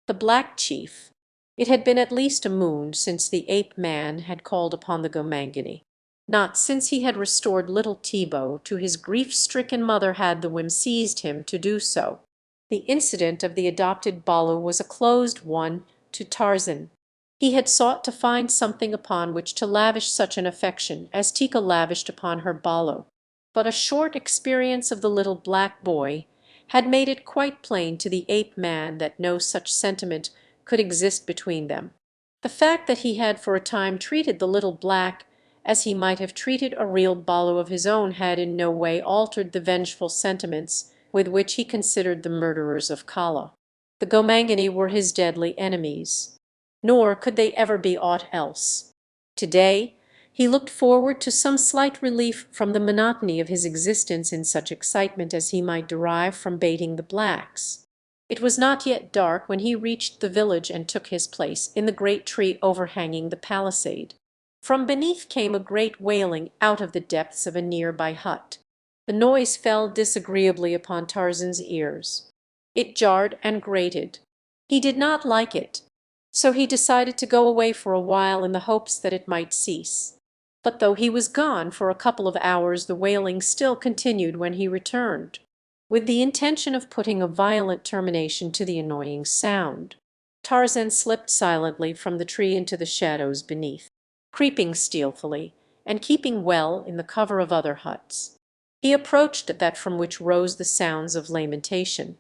The black chief, it had been at least a moon since the ape man had called upon the Gomangani. Not since he had restored little Thibaut to his grief-stricken mother had the whim seized him to do so. The incident of the adopted Balu was a closed one to Tarzan. He had sought to find something upon which to lavish such an affection as Tika lavished upon her Balu. But a short experience of the little black boy had made it quite plain to the ape man that no such sentiment could exist between them. The fact that he had for a time treated the little black as he might have treated a real Balu of his own had in no way altered the vengeful sentiments with which he considered the murderers of Kala. The Gomangani were his deadly enemies, nor could they ever be aught else. Today he looked forward to some slight relief from the monotony of his existence in such excitement as he might derive from baiting the blacks. It was not yet dark when he reached the village and took his place in the great tree overhanging the palisade. From beneath came a great wailing out of the depths of a near-by hut. The noise fell disagreeably upon Tarzan's ears. It jarred and grated. He did not like it, so he decided to go away for a while in the hopes that it might cease. But though he was gone for a couple of hours, the wailing still continued when he returned, with the intention of putting a violent termination to the annoying sound. Tarzan slipped silently from the tree into the shadows beneath, creeping stealthily, and keeping well in the cover of other huts. He approached that from which rose the sounds of lamentation.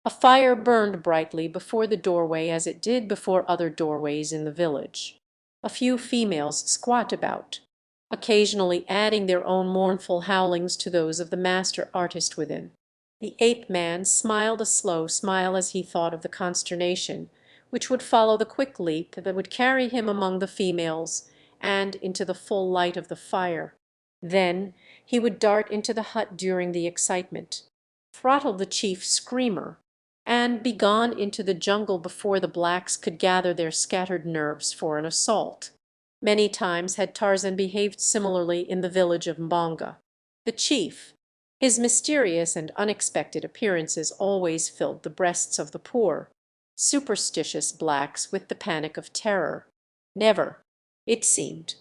A fire burned brightly before the doorway as it did before other doorways in the village. A few females squat about, occasionally adding their own mournful howlings to those of the master artist within. The ape man smiled a slow smile as he thought of the consternation which would follow the quick leap that would carry him among the females and into the full light of the fire. Then he would dart into the hut during the excitement, throttle the chief screamer, and be gone into the jungle before the blacks could gather their scattered nerves for an assault. Many times had Tarzan behaved similarly in the village of Mbonga. The chief, his mysterious and unexpected appearances always filled the breasts of the poor, superstitious blacks with the panic of terror. Never, it seemed,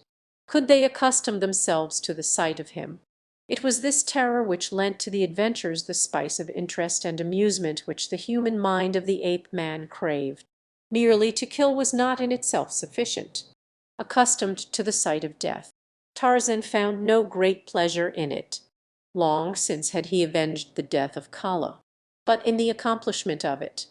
could they accustom themselves to the sight of him. It was this terror which lent to the adventures the spice of interest and amusement which the human mind of the ape man craved. Merely to kill was not in itself sufficient. Accustomed to the sight of death, Tarzan found no great pleasure in it. Long since had he avenged the death of Kala, but in the accomplishment of it,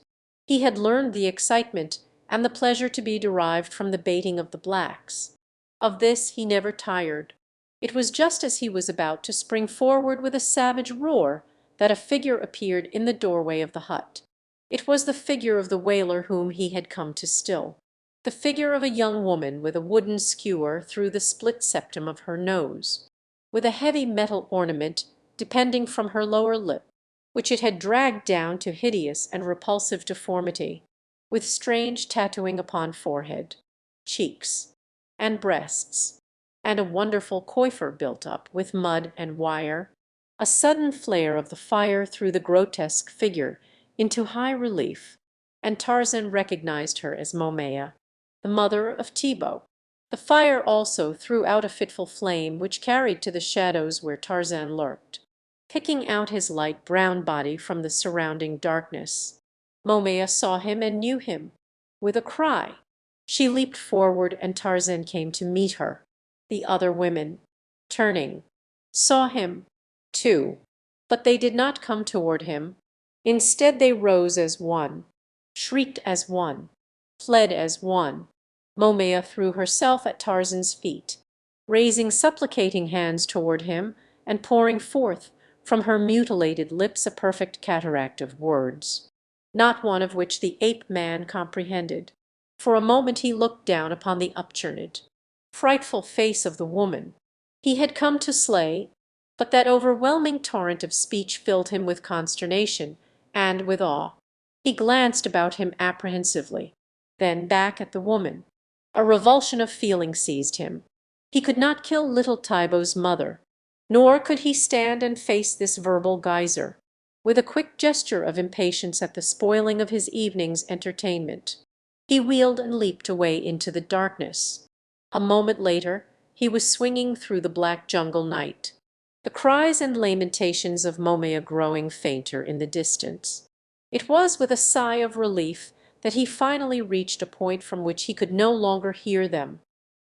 He had learned the excitement and the pleasure to be derived from the baiting of the blacks. Of this he never tired. It was just as he was about to spring forward with a savage roar that a figure appeared in the doorway of the hut. It was the figure of the whaler whom he had come to still, the figure of a young woman with a wooden skewer through the split septum of her nose, with a heavy metal ornament depending from her lower lip, which it had dragged down to hideous and repulsive deformity, with strange tattooing upon forehead, cheeks, and breasts, and a wonderful coiffure built up with mud and wire. A sudden flare of the fire threw the grotesque figure into high relief, and Tarzan recognized her as Momaya, the mother of Thibaut. The fire also threw out a fitful flame which carried to the shadows where Tarzan lurked, picking out his light brown body from the surrounding darkness. Momaya saw him and knew him. With a cry, she leaped forward and Tarzan came to meet her. The other women, turning, saw him, too, but they did not come toward him. Instead they rose as one, shrieked as one, fled as one. Momaya threw herself at Tarzan's feet, raising supplicating hands toward him and pouring forth from her mutilated lips a perfect cataract of words, not one of which the ape-man comprehended. For a moment he looked down upon the upturned, frightful face of the woman he had come to slay, but that overwhelming torrent of speech filled him with consternation and with awe. He glanced about him apprehensively, then back at the woman. A revulsion of feeling seized him. He could not kill little Thibaut's mother, nor could he stand and face this verbal geyser. With a quick gesture of impatience at the spoiling of his evening's entertainment, he wheeled and leaped away into the darkness. A moment later he was swinging through the black jungle night, the cries and lamentations of Momaya growing fainter in the distance. It was with a sigh of relief that he finally reached a point from which he could no longer hear them,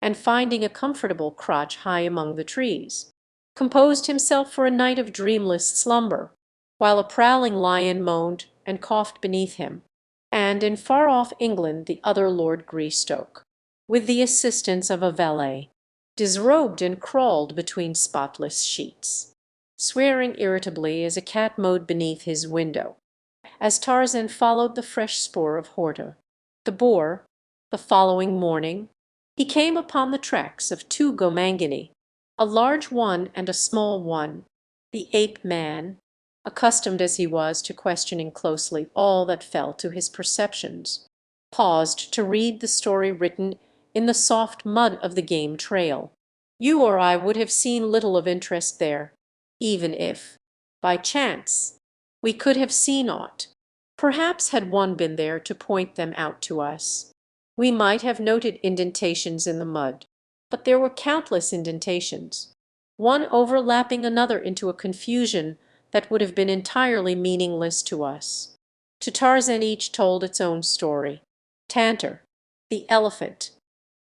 and finding a comfortable crotch high among the trees, composed himself for a night of dreamless slumber, while a prowling lion moaned and coughed beneath him, and in far-off England the other Lord Greystoke, with the assistance of a valet, disrobed and crawled between spotless sheets, swearing irritably as a cat mowed beneath his window, as Tarzan followed the fresh spoor of Horta, the boar. The following morning he came upon the tracks of two Gomangani, a large one and a small one. The ape-man, accustomed as he was to questioning closely all that fell to his perceptions, paused to read the story written in the soft mud of the game trail. You or I would have seen little of interest there, even if, by chance, we could have seen aught. Perhaps had one been there to point them out to us, we might have noted indentations in the mud, but there were countless indentations, one overlapping another into a confusion that would have been entirely meaningless to us. To Tarzan each told its own story. Tantor, the elephant,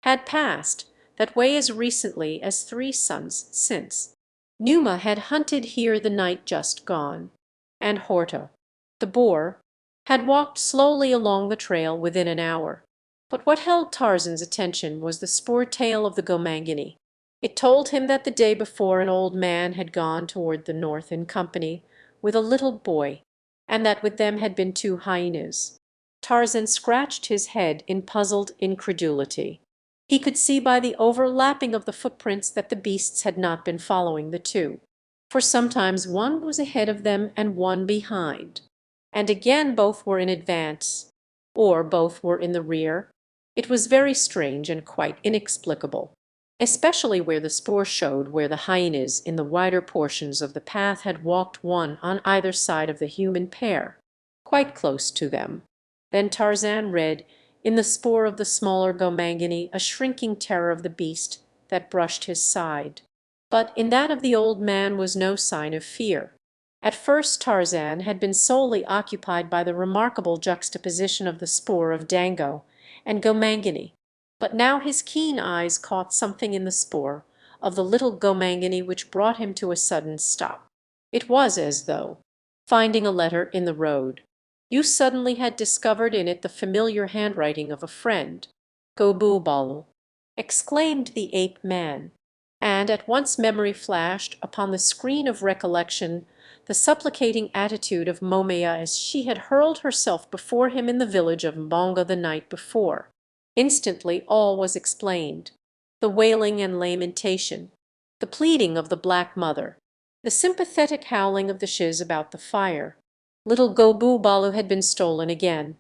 had passed that way as recently as 3 suns since. Numa had hunted here the night just gone, and Horta, the boar, had walked slowly along the trail within an hour. But what held Tarzan's attention was the spoor tale of the Gomangani. It told him that the day before an old man had gone toward the north in company with a little boy, and that with them had been 2 hyenas. Tarzan scratched his head in puzzled incredulity. He could see by the overlapping of the footprints that the beasts had not been following the 2, for sometimes one was ahead of them and one behind, and again both were in advance, or both were in the rear. It was very strange and quite inexplicable, especially where the spoor showed where the hyenas in the wider portions of the path had walked one on either side of the human pair, quite close to them. Then Tarzan read in the spoor of the smaller Gomangani a shrinking terror of the beast that brushed his side. But in that of the old man was no sign of fear. At first Tarzan had been solely occupied by the remarkable juxtaposition of the spoor of Dango and Gomangani, but now his keen eyes caught something in the spoor of the little Gomangani which brought him to a sudden stop. It was as though, finding a letter in the road, You suddenly had discovered in it the familiar handwriting of a friend. Goboobaloo, exclaimed the ape-man, and at once memory flashed upon the screen of recollection the supplicating attitude of Momaya as she had hurled herself before him in the village of Mbonga the night before. Instantly all was explained. The wailing and lamentation, the pleading of the black mother, the sympathetic howling of the shiz about the fire. Little Goboobaloo had been stolen again,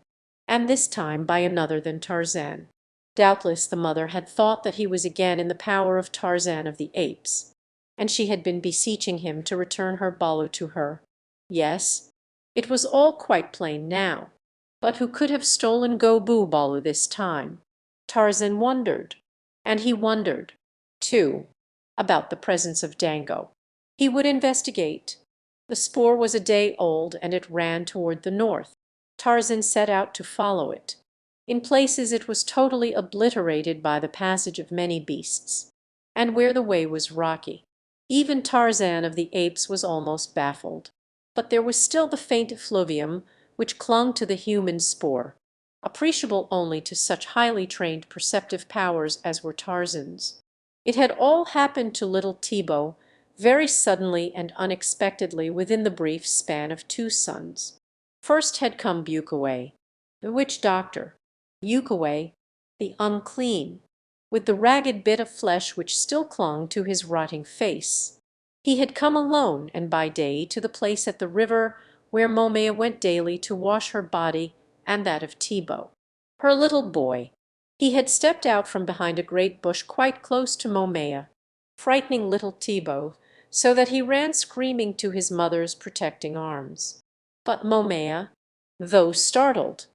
and this time by another than Tarzan. Doubtless the mother had thought that he was again in the power of Tarzan of the Apes, and she had been beseeching him to return her Baloo to her. Yes, it was all quite plain now. But who could have stolen Goboobaloo this time? Tarzan wondered, and he wondered, too, about the presence of Dango. He would investigate. The spoor was a day old, and it ran toward the north. Tarzan set out to follow it. In places it was totally obliterated by the passage of many beasts, and where the way was rocky, even Tarzan of the Apes was almost baffled. But there was still the faint effluvium which clung to the human spoor, appreciable only to such highly trained perceptive powers as were Tarzan's. It had all happened to little Thibaut very suddenly and unexpectedly within the brief span of 2 suns. First had come Bukaway, the witch doctor, Ukaway, the unclean, with the ragged bit of flesh which still clung to his rotting face. He had come alone and by day to the place at the river where Momaya went daily to wash her body and that of Thibaut, her little boy. He had stepped out from behind a great bush quite close to Momaya, frightening little Thibaut so that he ran screaming to his mother's protecting arms. But Momaya, though startled,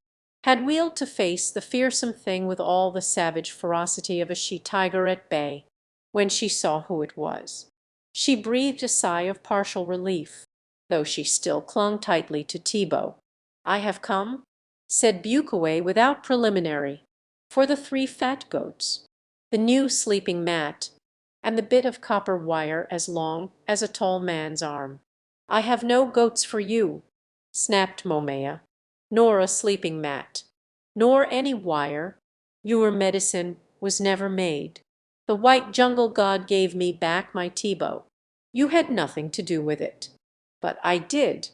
had wheeled to face the fearsome thing with all the savage ferocity of a she-tiger at bay when she saw who it was. She breathed a sigh of partial relief, though she still clung tightly to Thibaut. "I have come," said Bukaway without preliminary, "for the 3 fat goats, the new sleeping mat, and the bit of copper wire as long as a tall man's arm." "I have no goats for you," snapped Momaya, "nor a sleeping mat, nor any wire. Your medicine was never made. The white jungle god gave me back my Thibaut. You had nothing to do with it." "But I did,"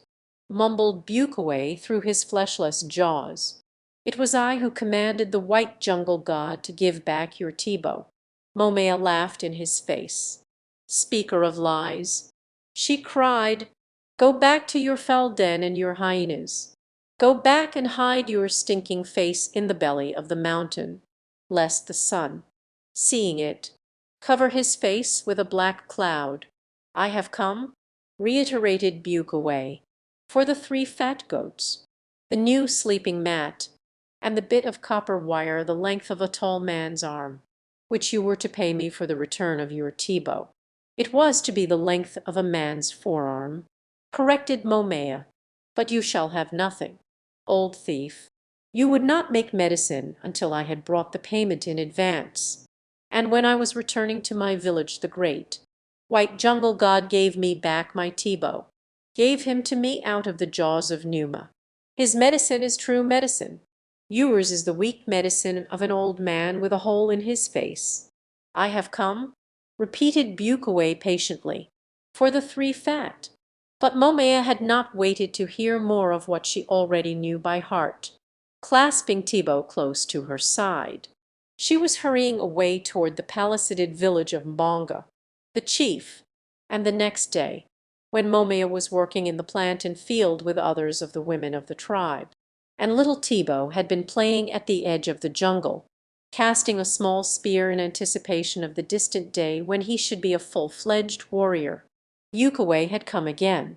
mumbled Bukaway through his fleshless jaws. "It was I who commanded the white jungle god to give back your Thibaut." Momaya laughed in his face. "Speaker of lies," she cried, "go back to your foul den and your hyenas. Go back and hide your stinking face in the belly of the mountain, lest the sun, seeing it, cover his face with a black cloud." "I have come," reiterated Bukaway, "for the 3 fat goats, the new sleeping mat, and the bit of copper wire the length of a tall man's arm, which you were to pay me for the return of your Thibaut." "It was to be the length of a man's forearm," corrected Momaya, "but you shall have nothing. Old thief, you would not make medicine until I had brought the payment in advance, and when I was returning to my village the great white jungle god gave me back my Thibaut, gave him to me out of the jaws of Numa. His medicine is true medicine. Yours is the weak medicine of an old man with a hole in his face." "I have come," repeated Bukaway patiently, "for the 3 fat." But Momaya had not waited to hear more of what she already knew by heart. Clasping Thibaut close to her side, she was hurrying away toward the palisaded village of Mbonga. The chief, and the next day, when Momaya was working in the plant and field with others of the women of the tribe, and little Thibaut had been playing at the edge of the jungle, casting a small spear in anticipation of the distant day when he should be a full-fledged warrior. Ukaway had come again.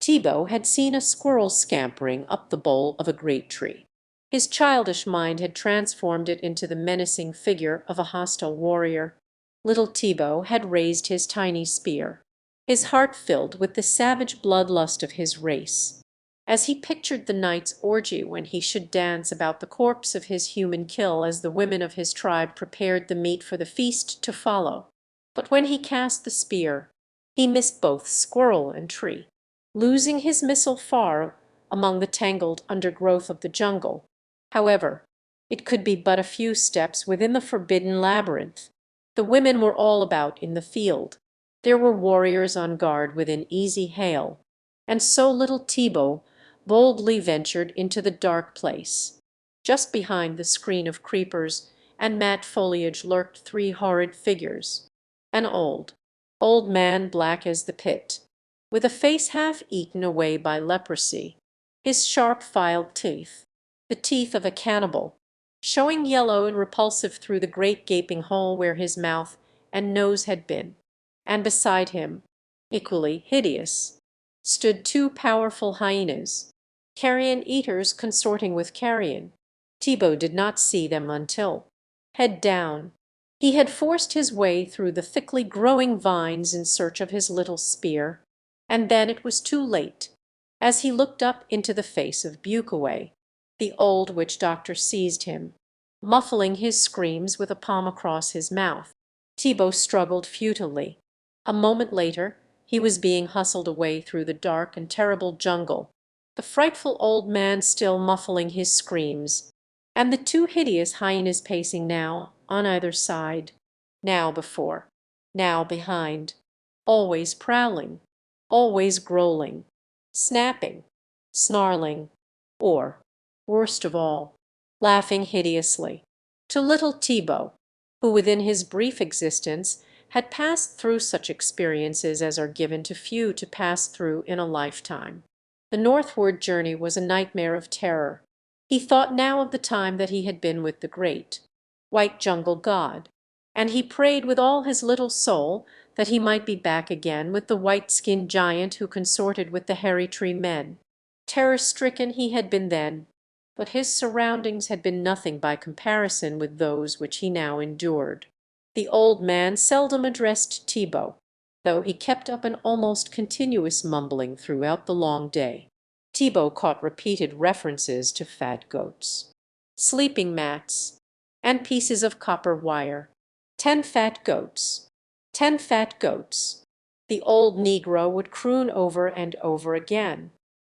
Thibaut had seen a squirrel scampering up the bole of a great tree. His childish mind had transformed it into the menacing figure of a hostile warrior. Little Thibaut had raised his tiny spear, his heart filled with the savage bloodlust of his race, as he pictured the night's orgy when he should dance about the corpse of his human kill as the women of his tribe prepared the meat for the feast to follow. But when he cast the spear, he missed both squirrel and tree, losing his missile far among the tangled undergrowth of the jungle. However, it could be but a few steps within the forbidden labyrinth. The women were all about in the field. There were warriors on guard within easy hail, and so little Thibaut boldly ventured into the dark place. Just behind the screen of creepers and matte foliage lurked three horrid figures. An old man black as the pit, with a face half eaten away by leprosy, his sharp filed teeth, the teeth of a cannibal, showing yellow and repulsive through the great gaping hole where his mouth and nose had been, and beside him, equally hideous, stood two powerful hyenas, carrion eaters consorting with carrion. Thibaut did not see them until, head down, he had forced his way through the thickly growing vines in search of his little spear, and then it was too late. As he looked up into the face of Bucaway, the old witch doctor seized him, muffling his screams with a palm across his mouth. Thibaut struggled futilely. A moment later he was being hustled away through the dark and terrible jungle, the frightful old man still muffling his screams, and the two hideous hyenas pacing now on either side, now before, now behind, always prowling, always growling, snapping, snarling, or, worst of all, laughing hideously. To little Thibaut, who within his brief existence had passed through such experiences as are given to few to pass through in a lifetime, the northward journey was a nightmare of terror. He thought now of the time that he had been with the great, white jungle god, and he prayed with all his little soul that he might be back again with the white-skinned giant who consorted with the hairy tree men. Terror-stricken he had been then, but his surroundings had been nothing by comparison with those which he now endured. The old man seldom addressed Thibaut, though he kept up an almost continuous mumbling throughout the long day. Thibaut caught repeated references to fat goats, sleeping mats, and pieces of copper wire. 10 fat goats, 10 fat goats, the old negro would croon over and over again.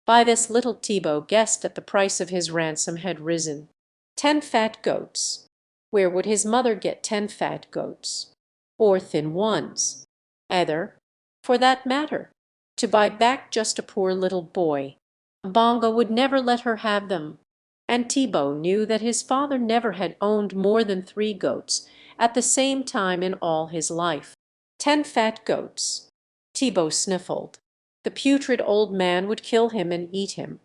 By this little Thibaut guessed that the price of his ransom had risen. 10 fat goats. Where would his mother get 10 fat goats? Or thin ones? Either, for that matter, to buy back just a poor little boy. Bongo would never let her have them, and Thibaut knew that his father never had owned more than 3 goats at the same time in all his life. 10 fat goats. Thibaut sniffled. The putrid old man would kill him and eat him,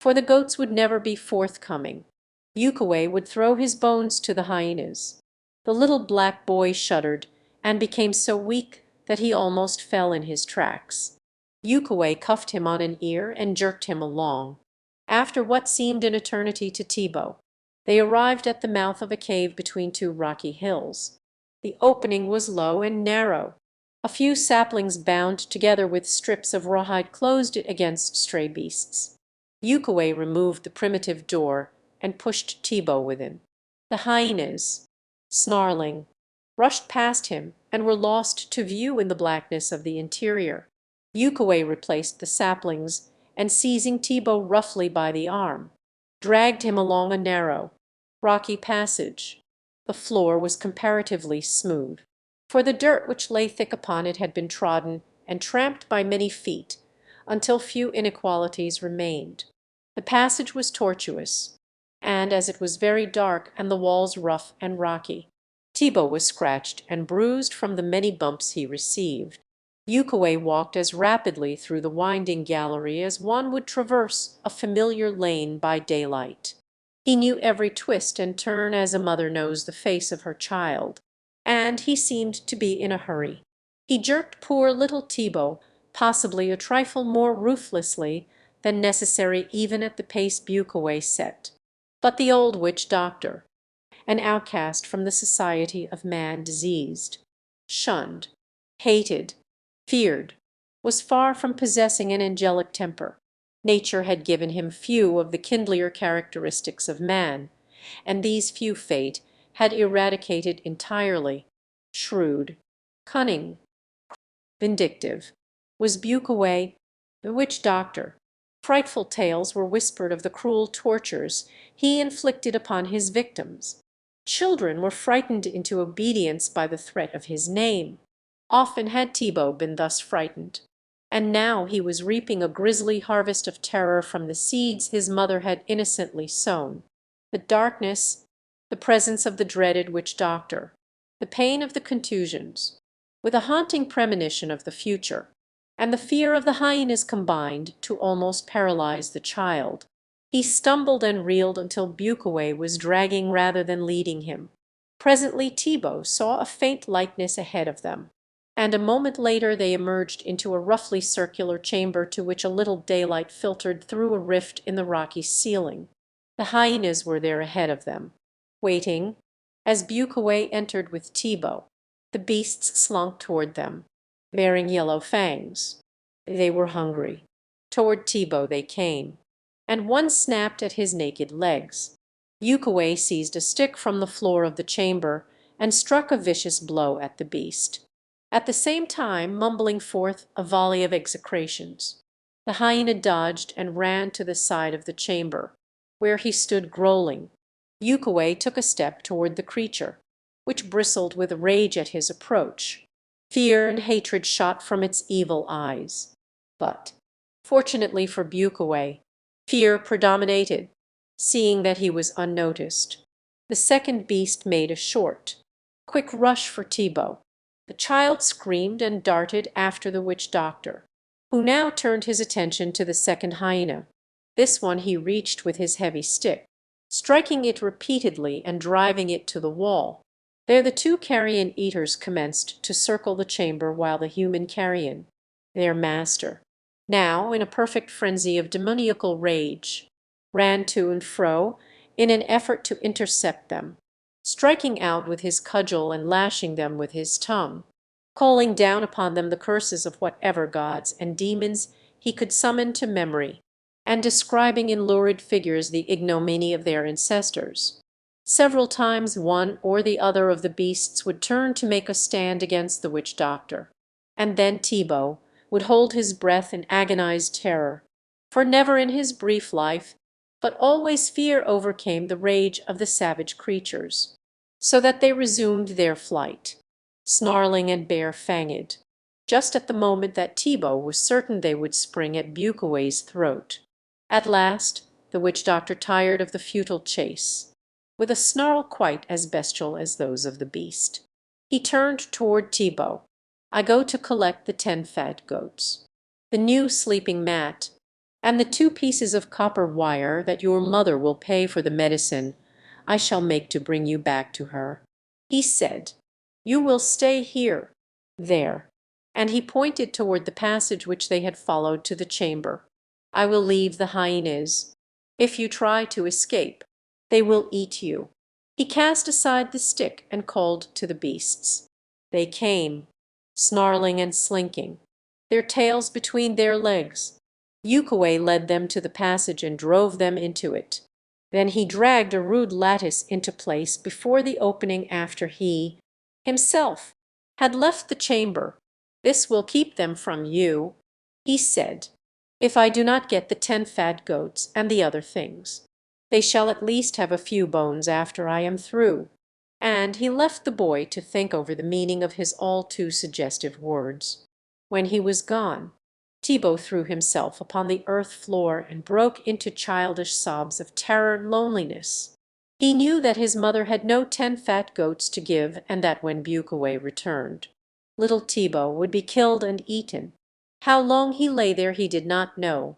for the goats would never be forthcoming. Bucaway would throw his bones to the hyenas. The little black boy shuddered, and became so weak that he almost fell in his tracks. Bucaway cuffed him on an ear and jerked him along. After what seemed an eternity to Thibaut, they arrived at the mouth of a cave between 2 rocky hills. The opening was low and narrow. A few saplings bound together with strips of rawhide closed it against stray beasts. Bucaway removed the primitive door and pushed Thibaut within. The hyenas, snarling, rushed past him and were lost to view in the blackness of the interior. Bucaway replaced the saplings, and seizing Thibaut roughly by the arm, dragged him along a narrow, rocky passage. The floor was comparatively smooth, for the dirt which lay thick upon it had been trodden and tramped by many feet, until few inequalities remained. The passage was tortuous, and as it was very dark and the walls rough and rocky, Thibaut was scratched and bruised from the many bumps he received. Bucaway walked as rapidly through the winding gallery as one would traverse a familiar lane by daylight. He knew every twist and turn as a mother knows the face of her child, and he seemed to be in a hurry. He jerked poor little Thibaut possibly a trifle more ruthlessly than necessary even at the pace Bucaway set. But the old witch doctor, an outcast from the society of man diseased, shunned, hated, feared, was far from possessing an angelic temper. Nature had given him few of the kindlier characteristics of man, and these few fate had eradicated entirely. Shrewd, cunning, vindictive, was Bucaway, the witch doctor, Frightful tales were whispered of the cruel tortures he inflicted upon his victims. Children were frightened into obedience by the threat of his name. Often had Thibaut been thus frightened, and now he was reaping a grisly harvest of terror from the seeds his mother had innocently sown. The darkness, the presence of the dreaded witch doctor, the pain of the contusions, with a haunting premonition of the future, and the fear of the hyenas combined to almost paralyze the child. He stumbled and reeled until Bucaway was dragging rather than leading him. Presently Thibaut saw a faint likeness ahead of them, and a moment later they emerged into a roughly circular chamber to which a little daylight filtered through a rift in the rocky ceiling. The hyenas were there ahead of them, waiting. As Bucaway entered with Thibaut, the beasts slunk toward them, bearing yellow fangs. They were hungry. Toward Thibaut they came, and one snapped at his naked legs. Bucaway seized a stick from the floor of the chamber and struck a vicious blow at the beast, at the same time mumbling forth a volley of execrations. The hyena dodged and ran to the side of the chamber, where he stood growling. Bucaway took a step toward the creature, which bristled with rage at his approach. Fear and hatred shot from its evil eyes. But, fortunately for Bucaway, fear predominated, seeing that he was unnoticed. The second beast made a short, quick rush for Thibaut. The child screamed and darted after the witch doctor, who now turned his attention to the second hyena. This one he reached with his heavy stick, striking it repeatedly and driving it to the wall. There the two carrion eaters commenced to circle the chamber while the human carrion, their master, now in a perfect frenzy of demoniacal rage, ran to and fro in an effort to intercept them, striking out with his cudgel and lashing them with his tongue, calling down upon them the curses of whatever gods and demons he could summon to memory, and describing in lurid figures the ignominy of their ancestors. Several times one or the other of the beasts would turn to make a stand against the witch doctor, and then Thibaut would hold his breath in agonized terror, for never in his brief life, but always fear overcame the rage of the savage creatures, so that they resumed their flight, snarling and bare-fanged, just at the moment that Thibaut was certain they would spring at Bucaway's throat. At last the witch doctor tired of the futile chase. With a snarl quite as bestial as those of the beast, he turned toward Thibaut. "I go to collect the 10 fat goats, the new sleeping mat, and the 2 pieces of copper wire that your mother will pay for the medicine I shall make to bring you back to her," he said. "You will stay here, there," and he pointed toward the passage which they had followed to the chamber. "I will leave the hyenas. If you try to escape, they will eat you." He cast aside the stick and called to the beasts. They came, snarling and slinking, their tails between their legs. Bucaway led them to the passage and drove them into it. Then he dragged a rude lattice into place before the opening after he, himself, had left the chamber. "This will keep them from you," he said, "if I do not get the 10 fat goats and the other things. They shall at least have a few bones after I am through." And he left the boy to think over the meaning of his all too suggestive words. When he was gone, Thibaut threw himself upon the earth floor and broke into childish sobs of terror and loneliness. He knew that his mother had no 10 fat goats to give, and that when Bucaway returned, little Thibaut would be killed and eaten. How long he lay there he did not know,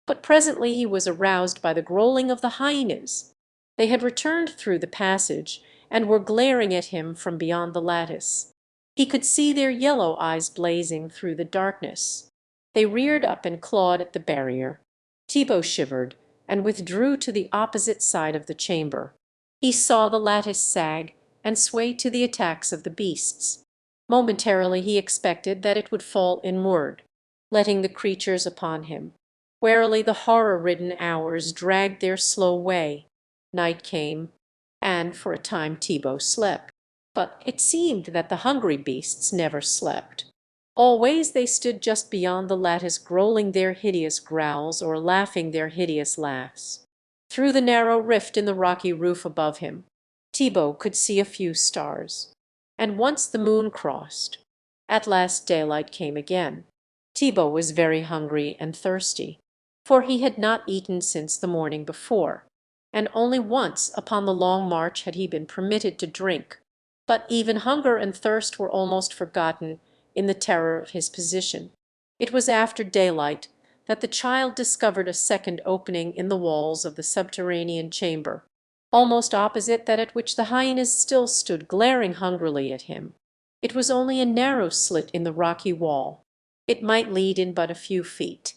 but presently he was aroused by the growling of the hyenas. They had returned through the passage, and were glaring at him from beyond the lattice. He could see their yellow eyes blazing through the darkness. They reared up and clawed at the barrier. Thibaut shivered and withdrew to the opposite side of the chamber. He saw the lattice sag and sway to the attacks of the beasts. Momentarily he expected that it would fall inward, letting the creatures upon him. Warily the horror-ridden hours dragged their slow way. Night came, and for a time Thibaut slept. But it seemed that the hungry beasts never slept. Always they stood just beyond the lattice, growling their hideous growls or laughing their hideous laughs. Through the narrow rift in the rocky roof above him, Thibaut could see a few stars. And once the moon crossed. At last daylight came again. Thibaut was very hungry and thirsty, for he had not eaten since the morning before, and only once upon the long march had he been permitted to drink. But even hunger and thirst were almost forgotten in the terror of his position. It was after daylight that the child discovered a second opening in the walls of the subterranean chamber, almost opposite that at which the hyenas still stood glaring hungrily at him. It was only a narrow slit in the rocky wall. It might lead in but a few feet,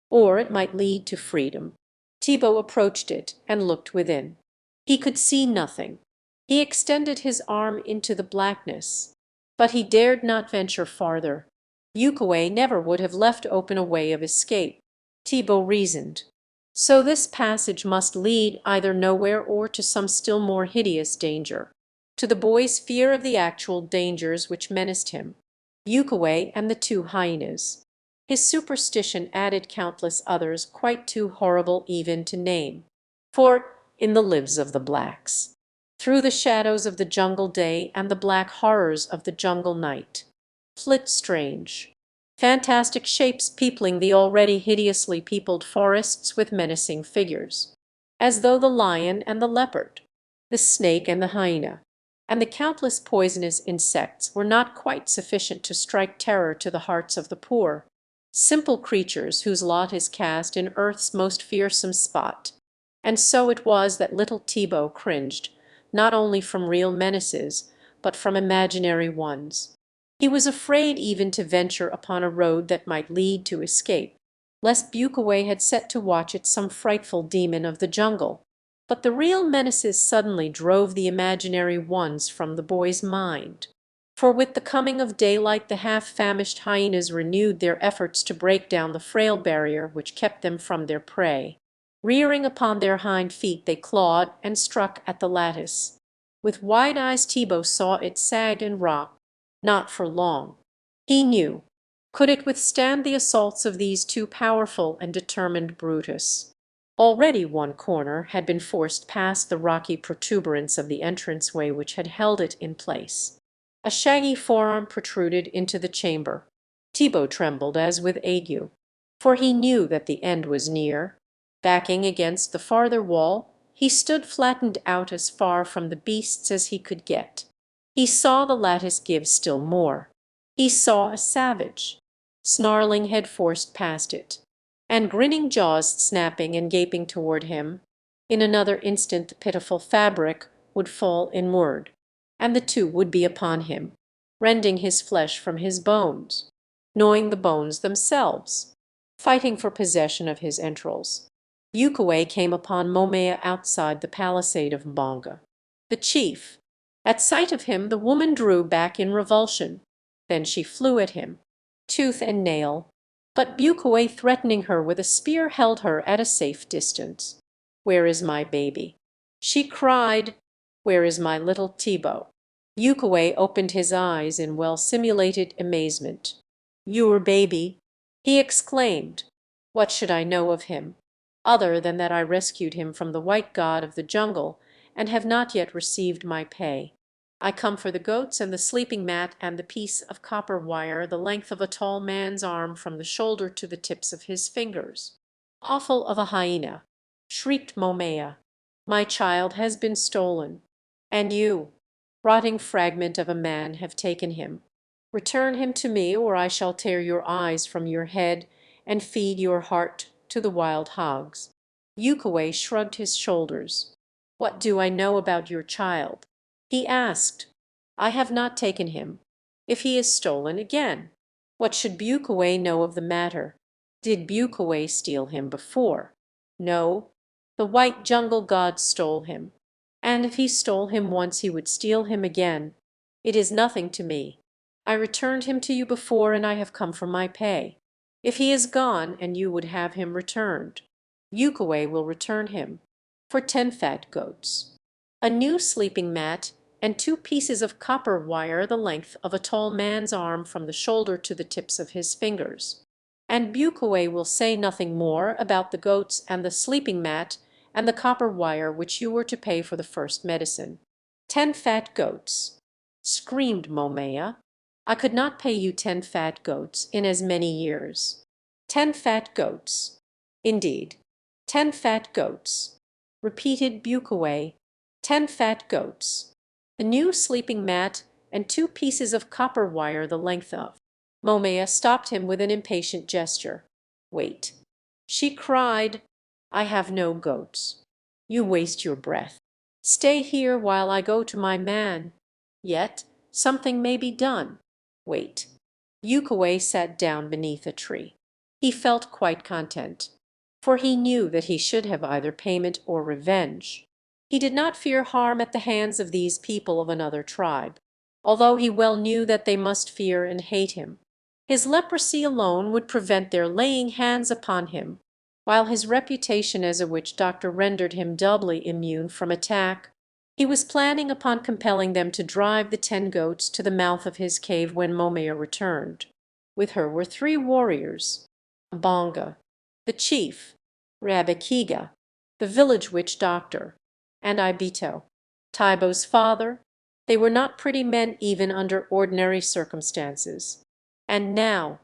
or it might lead to freedom. Thibaut approached it and looked within. He could see nothing. He extended his arm into the blackness, but he dared not venture farther. Yucaway never would have left open a way of escape, Thibaut reasoned. So this passage must lead either nowhere or to some still more hideous danger. To the boy's fear of the actual dangers which menaced him, Yucaway and the two hyenas, his superstition added countless others quite too horrible even to name. For in the lives of the blacks, through the shadows of the jungle day and the black horrors of the jungle night, flit strange, fantastic shapes peopling the already hideously peopled forests with menacing figures, as though the lion and the leopard, the snake and the hyena, and the countless poisonous insects were not quite sufficient to strike terror to the hearts of the poor, simple creatures whose lot is cast in earth's most fearsome spot. And so it was that little Thibaut cringed, not only from real menaces, but from imaginary ones. He was afraid even to venture upon a road that might lead to escape, lest Bucaway had set to watch it some frightful demon of the jungle. But the real menaces suddenly drove the imaginary ones from the boy's mind. For with the coming of daylight the half-famished hyenas renewed their efforts to break down the frail barrier which kept them from their prey. Rearing upon their hind feet they clawed and struck at the lattice. With wide eyes Thibaut saw it sag and rock. Not for long, he knew, could it withstand the assaults of these too powerful and determined Brutus. Already one corner had been forced past the rocky protuberance of the entranceway which had held it in place. A shaggy forearm protruded into the chamber. Thibaut trembled as with ague, for he knew that the end was near. Backing against the farther wall, he stood flattened out as far from the beasts as he could get. He saw the lattice give still more. He saw a savage, snarling head forced past it, and grinning jaws snapping and gaping toward him. In another instant the pitiful fabric would fall inward, and the two would be upon him, rending his flesh from his bones, gnawing the bones themselves, fighting for possession of his entrails. Yucaway came upon Momaya outside the palisade of Mbonga. The chief. At sight of him the woman drew back in revulsion. Then she flew at him, tooth and nail, but Bucaway threatening her with a spear held her at a safe distance. "Where is my baby?" she cried. "Where is my little Thibaut?" Bucaway opened his eyes in well-simulated amazement. "Your baby?" he exclaimed. "What should I know of him, other than that I rescued him from the white god of the jungle and have not yet received my pay? I come for the goats and the sleeping mat and the piece of copper wire the length of a tall man's arm from the shoulder to the tips of his fingers." "Offal of a hyena!" shrieked Momaya. "My child has been stolen, and you, rotting fragment of a man, have taken him. Return him to me, or I shall tear your eyes from your head and feed your heart to the wild hogs." Yucaway shrugged his shoulders. "What do I know about your child?" he asked. "I have not taken him. If he is stolen again, what should Bucaway know of the matter? Did Bucaway steal him before? No, the white jungle god stole him, and if he stole him once he would steal him again. It is nothing to me. I returned him to you before, and I have come for my pay. If he is gone and you would have him returned, Yucaway will return him for 10 fat goats, a new sleeping mat, and 2 pieces of copper wire the length of a tall man's arm from the shoulder to the tips of his fingers. And Bucquet will say nothing more about the goats and the sleeping mat and the copper wire which you were to pay for the first medicine. 10 fat goats, screamed Momaya. I could not pay you 10 fat goats in as many years. 10 fat goats. Indeed, 10 fat goats, repeated Bucquet. 10 fat goats. The new sleeping mat and 2 pieces of copper wire the length of. Momaya stopped him with an impatient gesture. Wait. She cried, I have no goats. You waste your breath. Stay here while I go to my man. Yet something may be done. Wait. Bucquet sat down beneath a tree. He felt quite content, for he knew that he should have either payment or revenge. He did not fear harm at the hands of these people of another tribe, although he well knew that they must fear and hate him. His leprosy alone would prevent their laying hands upon him, while his reputation as a witch doctor rendered him doubly immune from attack. He was planning upon compelling them to drive the 10 goats to the mouth of his cave when Momaya returned. With her were 3 warriors: Mbonga, the chief, Rabekiga, the village witch doctor, and Ibito, Taibo's father. They were not pretty men even under ordinary circumstances. And now,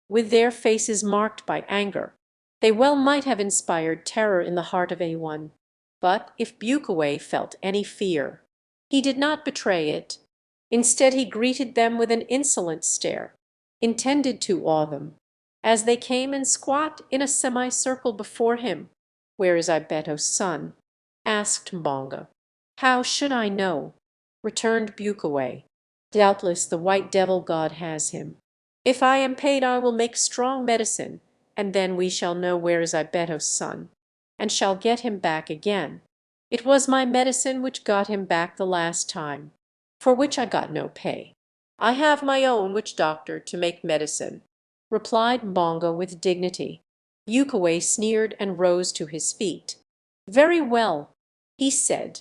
with their faces marked by anger, they well might have inspired terror in the heart of anyone. But if Bucquet felt any fear, he did not betray it. Instead he greeted them with an insolent stare, intended to awe them, as they came and squat in a semicircle before him. "Where is Ibeto's son?" asked Mbonga. "How should I know?" returned Bucquet. "Doubtless the white devil god has him. If I am paid I will make strong medicine, and then we shall know where is Ibeto's son, and shall get him back again. It was my medicine which got him back the last time, for which I got no pay. I have my own witch doctor to make medicine," replied Mbonga with dignity. Bucquet sneered and rose to his feet. "Very well," he said.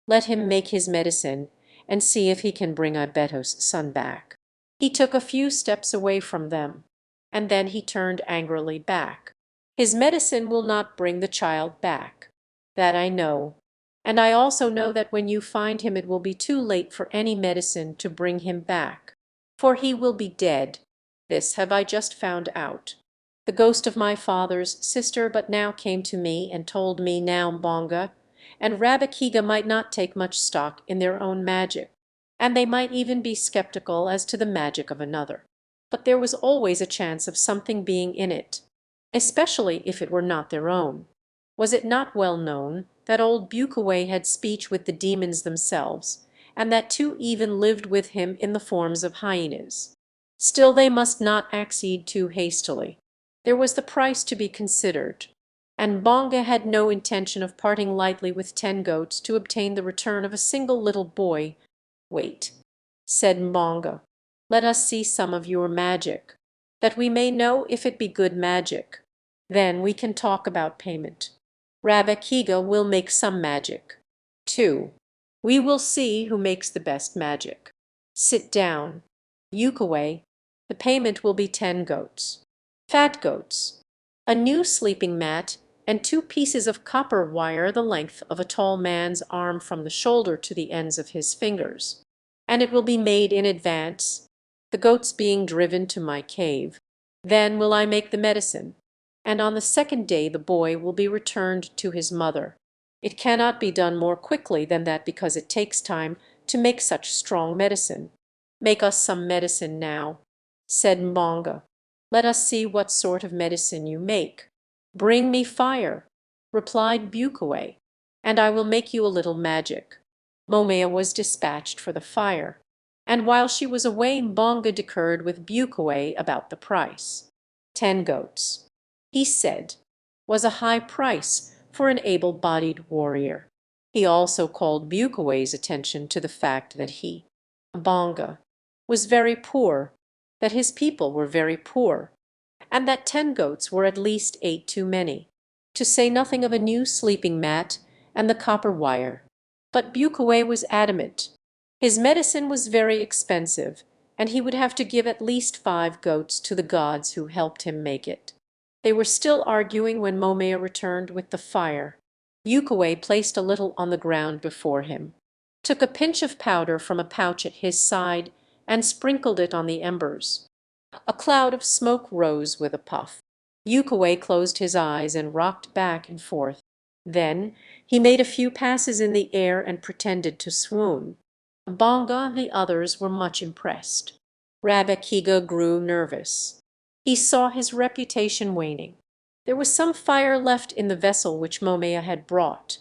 "Let him make his medicine, and see if he can bring Ibeto's son back." He took a few steps away from them, and then he turned angrily back. "His medicine will not bring the child back. That I know. And I also know that when you find him it will be too late for any medicine to bring him back, for he will be dead. This have I just found out. The ghost of my father's sister but now came to me and told me now Mbonga and Rabekiga might not take much stock in their own magic, and they might even be skeptical as to the magic of another. But there was always a chance of something being in it, especially if it were not their own. Was it not well known that old Bucquet had speech with the demons themselves, and that 2 even lived with him in the forms of hyenas? Still they must not accede too hastily. There was the price to be considered, and Mbonga had no intention of parting lightly with 10 goats to obtain the return of a single little boy. "Wait," said Mbonga. "Let us see some of your magic, that we may know if it be good magic. Then we can talk about payment. Rabekiga will make some magic, too. We will see who makes the best magic. Sit down. Bucquet, the payment will be 10 goats. Fat goats, a new sleeping mat, and 2 pieces of copper wire the length of a tall man's arm from the shoulder to the ends of his fingers. And it will be made in advance, the goats being driven to my cave. Then will I make the medicine, and on the 2nd day the boy will be returned to his mother. It cannot be done more quickly than that because it takes time to make such strong medicine. Make us some medicine now," said Mbonga. "Let us see what sort of medicine you make." "Bring me fire," replied Bucquet, "and I will make you a little magic." Momaya was dispatched for the fire, and while she was away Mbonga concurred with Bucquet about the price. 10 goats, he said, was a high price for an able-bodied warrior. He also called Bucquet's attention to the fact that he, Mbonga, was very poor, that his people were very poor, and that 10 goats were at least 8 too many, to say nothing of a new sleeping mat and the copper wire. But Bucquet was adamant. His medicine was very expensive, and he would have to give at least 5 goats to the gods who helped him make it. They were still arguing when Momea returned with the fire. Bukaway placed a little on the ground before him, took a pinch of powder from a pouch at his side, and sprinkled it on the embers. A cloud of smoke rose with a puff. Bukaway closed his eyes and rocked back and forth. Then he made a few passes in the air and pretended to swoon. Bonga and the others were much impressed. Rabekiga grew nervous. He saw his reputation waning. There was some fire left in the vessel which Momea had brought.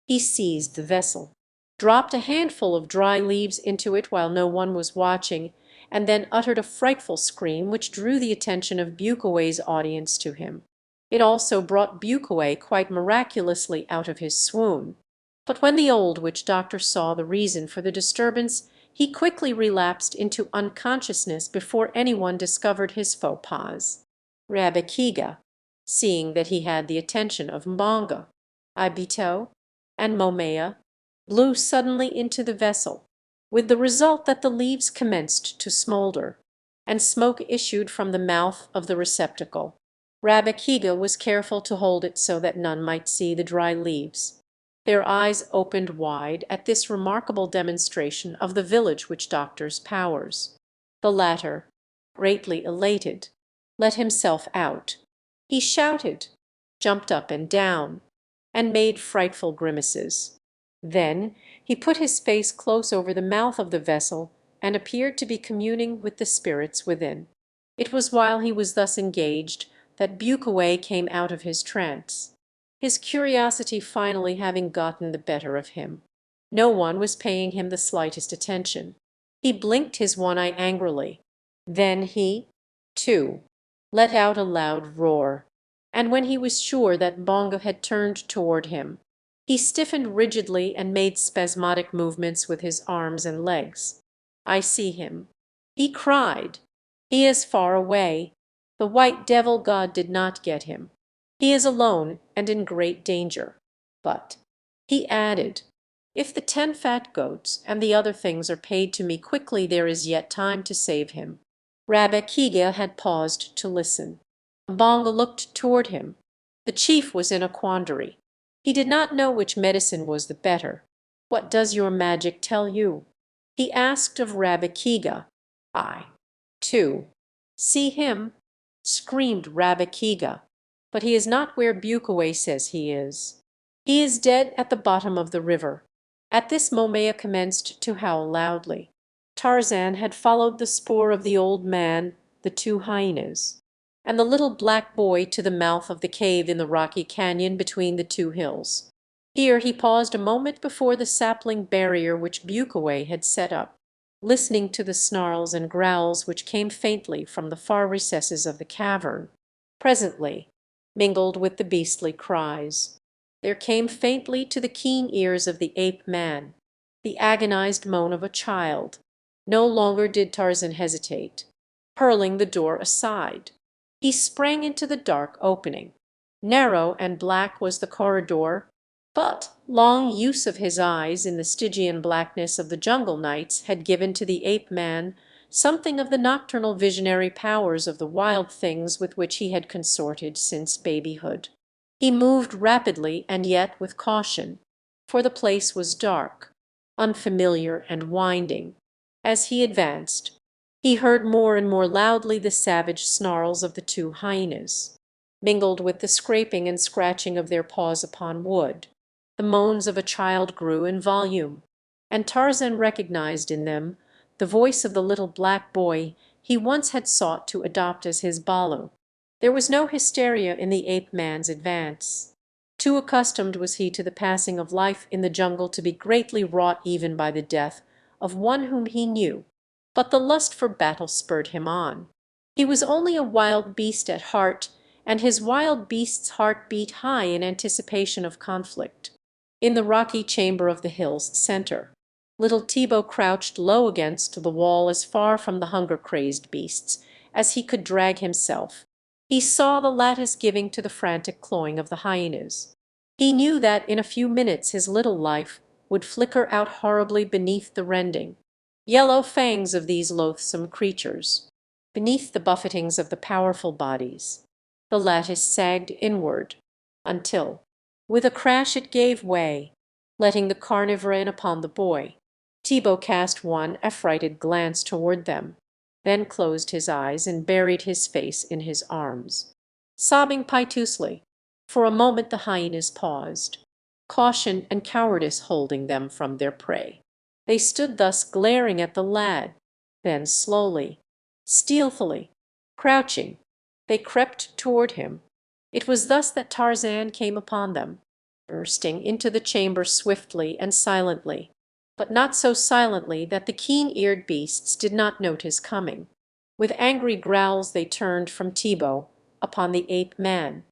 He seized the vessel, dropped a handful of dry leaves into it while no one was watching, and then uttered a frightful scream which drew the attention of Bukaway's audience to him. It also brought Bukaway quite miraculously out of his swoon. But when the old witch doctor saw the reason for the disturbance, he quickly relapsed into unconsciousness before anyone discovered his faux pas. Rabekiga, seeing that he had the attention of Mbonga, Ibito, and Momea, blew suddenly into the vessel, with the result that the leaves commenced to smolder, and smoke issued from the mouth of the receptacle. Rabekiga was careful to hold it so that none might see the dry leaves. Their eyes opened wide at this remarkable demonstration of the village witch doctor's powers. The latter, greatly elated, let himself out. He shouted, jumped up and down, and made frightful grimaces. Then he put his face close over the mouth of the vessel and appeared to be communing with the spirits within. It was while he was thus engaged that Bukaway came out of his trance, his curiosity finally having gotten the better of him. No one was paying him the slightest attention. He blinked his one eye angrily. Then he, too, let out a loud roar, and when he was sure that Bonga had turned toward him, he stiffened rigidly and made spasmodic movements with his arms and legs. "I see him," he cried. "He is far away. The white devil god did not get him. He is alone and in great danger. But," he added, "if the 10 fat goats and the other things are paid to me quickly, there is yet time to save him." Rabekiga had paused to listen. Bonga looked toward him. The chief was in a quandary. He did not know which medicine was the better. "What does your magic tell you?" he asked of Rabekiga. "I, too, see him," screamed Rabekiga, "but he is not where Bukaway says he is. He is dead at the bottom of the river." At this Momea commenced to howl loudly. Tarzan had followed the spoor of the old man, the 2 hyenas, and the little black boy to the mouth of the cave in the rocky canyon between the 2 hills. Here he paused a moment before the sapling barrier which Bukaway had set up, listening to the snarls and growls which came faintly from the far recesses of the cavern. Presently, mingled with the beastly cries, there came faintly to the keen ears of the ape-man the agonized moan of a child. No longer did Tarzan hesitate. Hurling the door aside, he sprang into the dark opening. Narrow and black was the corridor, but long use of his eyes in the Stygian blackness of the jungle nights had given to the ape-man something of the nocturnal visionary powers of the wild things with which he had consorted since babyhood. He moved rapidly and yet with caution, for the place was dark, unfamiliar and winding. As he advanced, he heard more and more loudly the savage snarls of the 2 hyenas, mingled with the scraping and scratching of their paws upon wood. The moans of a child grew in volume, and Tarzan recognized in them the voice of the little black boy he once had sought to adopt as his balu. There was no hysteria in the ape-man's advance. Too accustomed was he to the passing of life in the jungle to be greatly wrought even by the death of one whom he knew, but the lust for battle spurred him on. He was only a wild beast at heart, and his wild beast's heart beat high in anticipation of conflict. In the rocky chamber of the hill's center, little Thibaut crouched low against the wall as far from the hunger-crazed beasts as he could drag himself. He saw the lattice giving to the frantic clawing of the hyenas. He knew that in a few minutes his little life would flicker out horribly beneath the rending. yellow fangs of these loathsome creatures. Beneath the buffetings of the powerful bodies, the lattice sagged inward, until, with a crash, it gave way, letting the carnivore in upon the boy. Thibaut cast one affrighted glance toward them, then closed his eyes and buried his face in his arms, sobbing piteously. For a moment the hyenas paused, caution and cowardice holding them from their prey. They stood thus glaring at the lad. Then slowly, stealthily, crouching, they crept toward him. It was thus that Tarzan came upon them, bursting into the chamber swiftly and silently, but not so silently that the keen-eared beasts did not note his coming. With angry growls they turned from Thibaut upon the ape-man,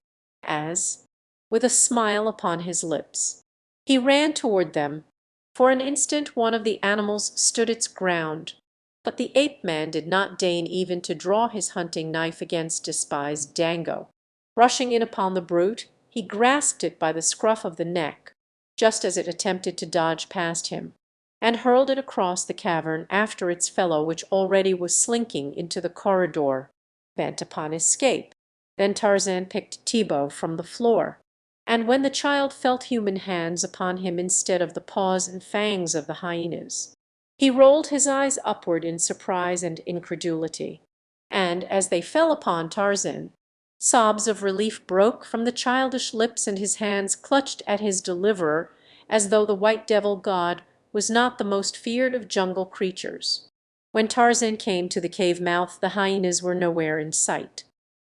as, with a smile upon his lips, he ran toward them. For an instant one of the animals stood its ground, but the ape-man did not deign even to draw his hunting knife against despised Dango. Rushing in upon the brute, he grasped it by the scruff of the neck, just as it attempted to dodge past him, and hurled it across the cavern after its fellow, which already was slinking into the corridor, bent upon escape. Then Tarzan picked Thibaut from the floor, and when the child felt human hands upon him instead of the paws and fangs of the hyenas, he rolled his eyes upward in surprise and incredulity, and as they fell upon Tarzan, sobs of relief broke from the childish lips and his hands clutched at his deliverer as though the white devil god was not the most feared of jungle creatures. When Tarzan came to the cave mouth the hyenas were nowhere in sight,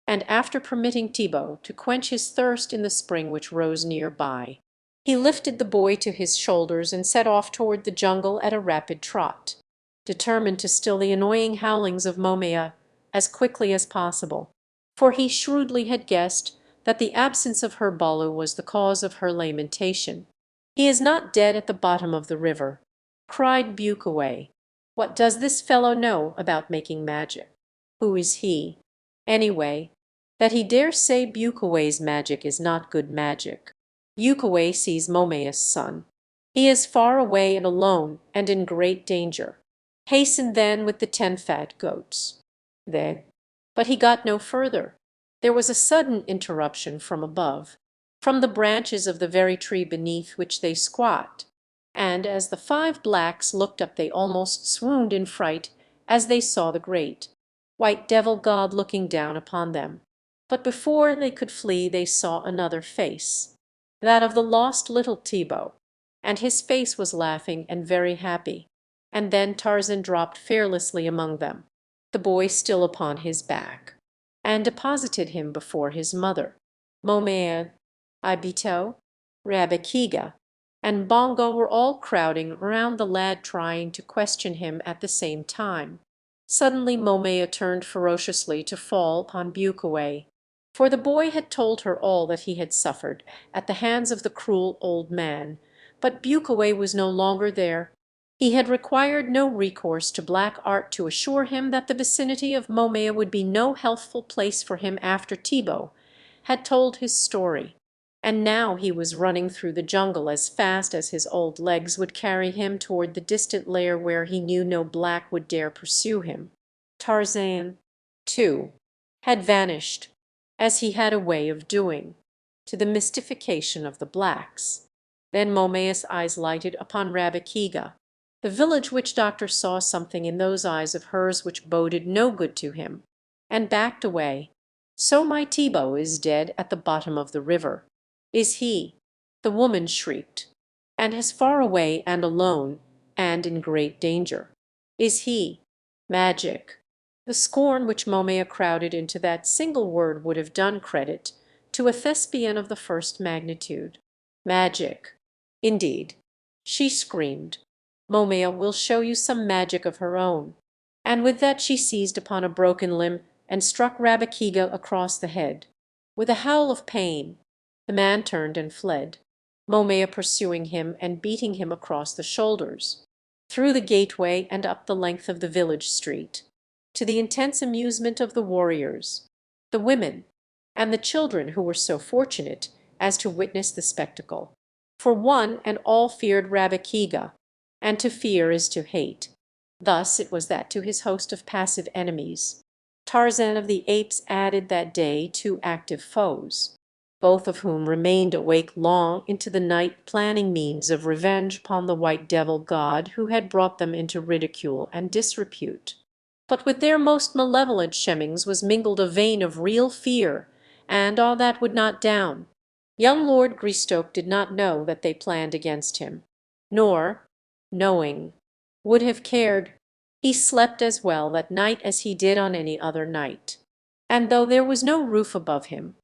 and after permitting Thibaut to quench his thirst in the spring which rose near by, he lifted the boy to his shoulders and set off toward the jungle at a rapid trot, determined to still the annoying howlings of Momaya as quickly as possible, for he shrewdly had guessed that the absence of her balu was the cause of her lamentation. "He is not dead at the bottom of the river," cried Bukaway. "What does this fellow know about making magic? Who is he, anyway, that he dare say Bukaway's magic is not good magic? Bukaway sees Momaya's son. He is far away and alone and in great danger. Hasten then with the 10 fat goats." But he got no further. There was a sudden interruption from above, from the branches of the very tree beneath which they squat, and as the 5 blacks looked up they almost swooned in fright as they saw the great white devil god looking down upon them. But before they could flee they saw another face, that of the lost little Thibaut, and his face was laughing and very happy. And then Tarzan dropped fearlessly among them, the boy still upon his back, and deposited him before his mother. Momaya, Ibito, Rabekiga, and Bongo were all crowding around the lad trying to question him at the same time. Suddenly Momaya turned ferociously to fall upon Bukaway, for the boy had told her all that he had suffered at the hands of the cruel old man, but Bukaway was no longer there. He had required no recourse to black art to assure him that the vicinity of Momaya would be no healthful place for him after Thibaut had told his story, and now he was running through the jungle as fast as his old legs would carry him toward the distant lair where he knew no black would dare pursue him. Tarzan, too, had vanished, as he had a way of doing, to the mystification of the blacks. Then Momaya's eyes lighted upon Rabekiga, the village witch doctor saw something in those eyes of hers which boded no good to him, and backed away. "So my Thibaut is dead at the bottom of the river, is he?" the woman shrieked, "and as far away and alone, and in great danger. Is he? Magic!" The scorn which Momaya crowded into that single word would have done credit to a thespian of the first magnitude. Magic! Indeed, she screamed, "Momaya will show you some magic of her own." And with that she seized upon a broken limb and struck Rabekiga across the head. With a howl of pain, the man turned and fled, Momaya pursuing him and beating him across the shoulders, through the gateway and up the length of the village street, to the intense amusement of the warriors, the women, and the children who were so fortunate as to witness the spectacle. For one and all feared Rabekiga, and to fear is to hate. Thus it was that to his host of passive enemies, Tarzan of the Apes added that day two active foes, both of whom remained awake long into the night planning means of revenge upon the white devil god who had brought them into ridicule and disrepute. But with their most malevolent shemmings was mingled a vein of real fear, and all that would not down. Young Lord Greystoke did not know that they planned against him, nor, knowing, would have cared. He slept as well that night as he did on any other night. And though there was no roof above him,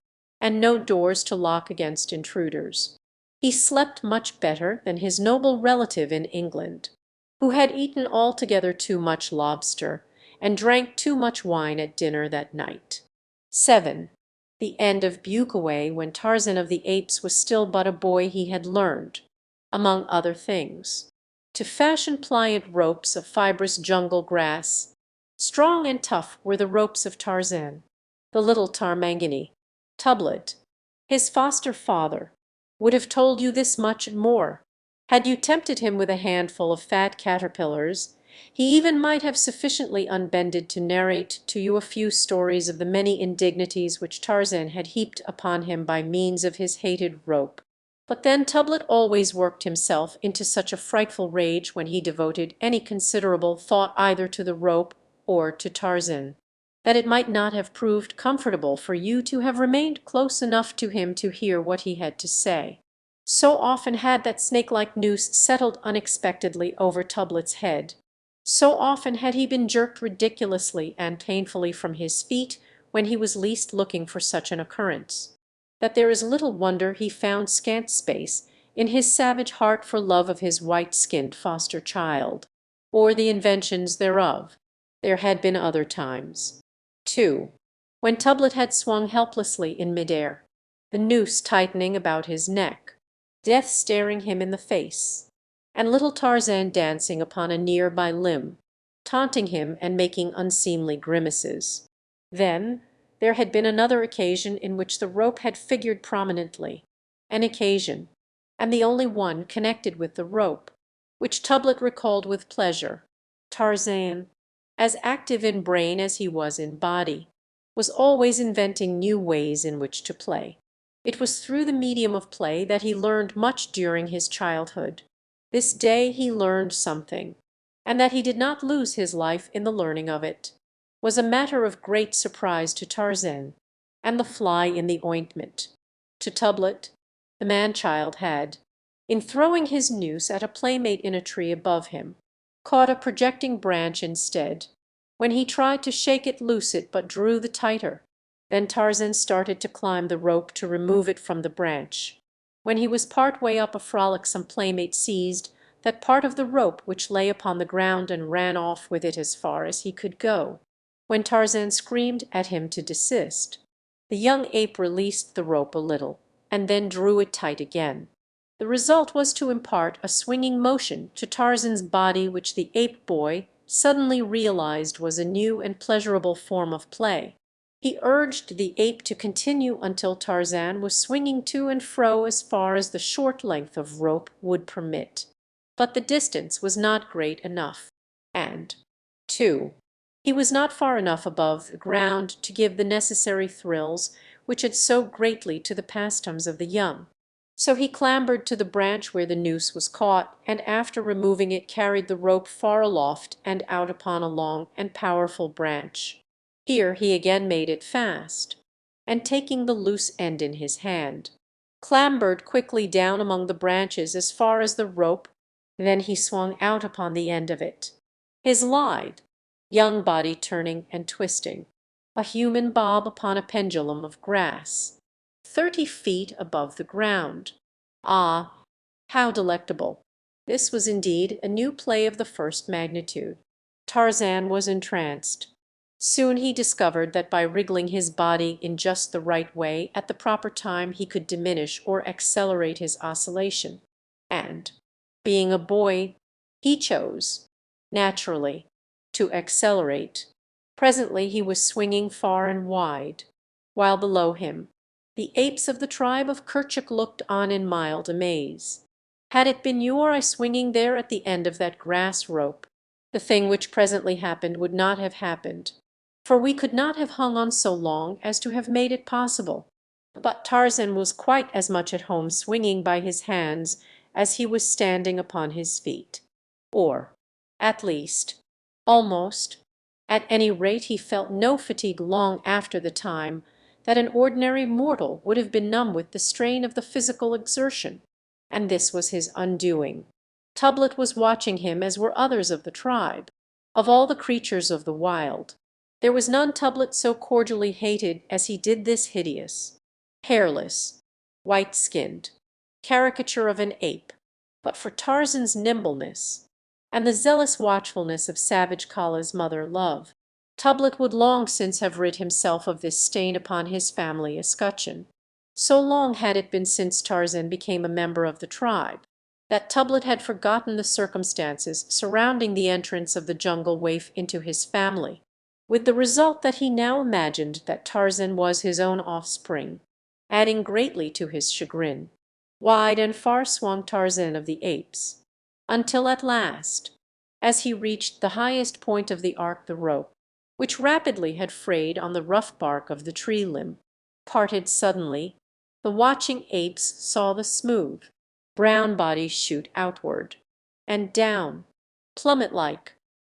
and no doors to lock against intruders, he slept much better than his noble relative in England, who had eaten altogether too much lobster, and drank too much wine at dinner that night. 7. The end of Bukaway, when Tarzan of the Apes was still but a boy, he had learned, among other things, to fashion pliant ropes of fibrous jungle grass. Strong and tough were the ropes of Tarzan. The little Tarmangani, Tublat, his foster father, would have told you this much and more. Had you tempted him with a handful of fat caterpillars, he even might have sufficiently unbended to narrate to you a few stories of the many indignities which Tarzan had heaped upon him by means of his hated rope. But then Tublat always worked himself into such a frightful rage when he devoted any considerable thought either to the rope or to Tarzan, that it might not have proved comfortable for you to have remained close enough to him to hear what he had to say. So often had that snake-like noose settled unexpectedly over Tublat's head, so often had he been jerked ridiculously and painfully from his feet when he was least looking for such an occurrence, that there is little wonder he found scant space in his savage heart for love of his white-skinned foster child, or the inventions thereof. There had been other times, too, when Tublat had swung helplessly in midair, the noose tightening about his neck, death staring him in the face, and little Tarzan dancing upon a near-by limb, taunting him and making unseemly grimaces. Then there had been another occasion in which the rope had figured prominently, an occasion, and the only one connected with the rope, which Tublat recalled with pleasure. Tarzan, as active in brain as he was in body, was always inventing new ways in which to play. It was through the medium of play that he learned much during his childhood. This day he learned something, and that he did not lose his life in the learning of it was a matter of great surprise to Tarzan, and the fly in the ointment. To Tublat, the man-child had, in throwing his noose at a playmate in a tree above him, caught a projecting branch instead. When he tried to shake it loose it but drew the tighter. Then Tarzan started to climb the rope to remove it from the branch. When he was part way up a frolicsome playmate seized that part of the rope which lay upon the ground and ran off with it as far as he could go. When Tarzan screamed at him to desist, the young ape released the rope a little, and then drew it tight again. The result was to impart a swinging motion to Tarzan's body which the ape boy suddenly realized was a new and pleasurable form of play. He urged the ape to continue until Tarzan was swinging to and fro as far as the short length of rope would permit. But the distance was not great enough, and, 2. He was not far enough above the ground to give the necessary thrills which add so greatly to the pastimes of the young. So he clambered to the branch where the noose was caught, and after removing it carried the rope far aloft and out upon a long and powerful branch. Here he again made it fast, and taking the loose end in his hand, clambered quickly down among the branches as far as the rope. Then he swung out upon the end of it, his lithe, young body turning and twisting, a human bob upon a pendulum of grass, 30 feet above the ground. Ah, how delectable! This was indeed a new play of the first magnitude. Tarzan was entranced. Soon he discovered that by wriggling his body in just the right way at the proper time he could diminish or accelerate his oscillation, and, being a boy, he chose, naturally, to accelerate. Presently he was swinging far and wide, while below him the apes of the tribe of Kerchak looked on in mild amaze. Had it been you or I swinging there at the end of that grass rope, The thing which presently happened would not have happened, for we could not have hung on so long as to have made it possible. But Tarzan was quite as much at home swinging by his hands as he was standing upon his feet. Or, at least, almost. At any rate, he felt no fatigue long after the time that an ordinary mortal would have been numb with the strain of the physical exertion. And this was his undoing. Tublet was watching him as were others of the tribe. Of all the creatures of the wild, there was none Tublet so cordially hated as he did this hideous, hairless, white-skinned caricature of an ape. But for Tarzan's nimbleness, and the zealous watchfulness of savage Kala's mother love, Tublet would long since have rid himself of this stain upon his family escutcheon. So long had it been since Tarzan became a member of the tribe, that Tublet had forgotten the circumstances surrounding the entrance of the jungle waif into his family, with the result that he now imagined that Tarzan was his own offspring, adding greatly to his chagrin. Wide and far swung Tarzan of the Apes, until at last, as he reached the highest point of the arc, the rope, which rapidly had frayed on the rough bark of the tree limb, parted suddenly. The watching apes saw the smooth, brown body shoot outward, and down, plummet-like.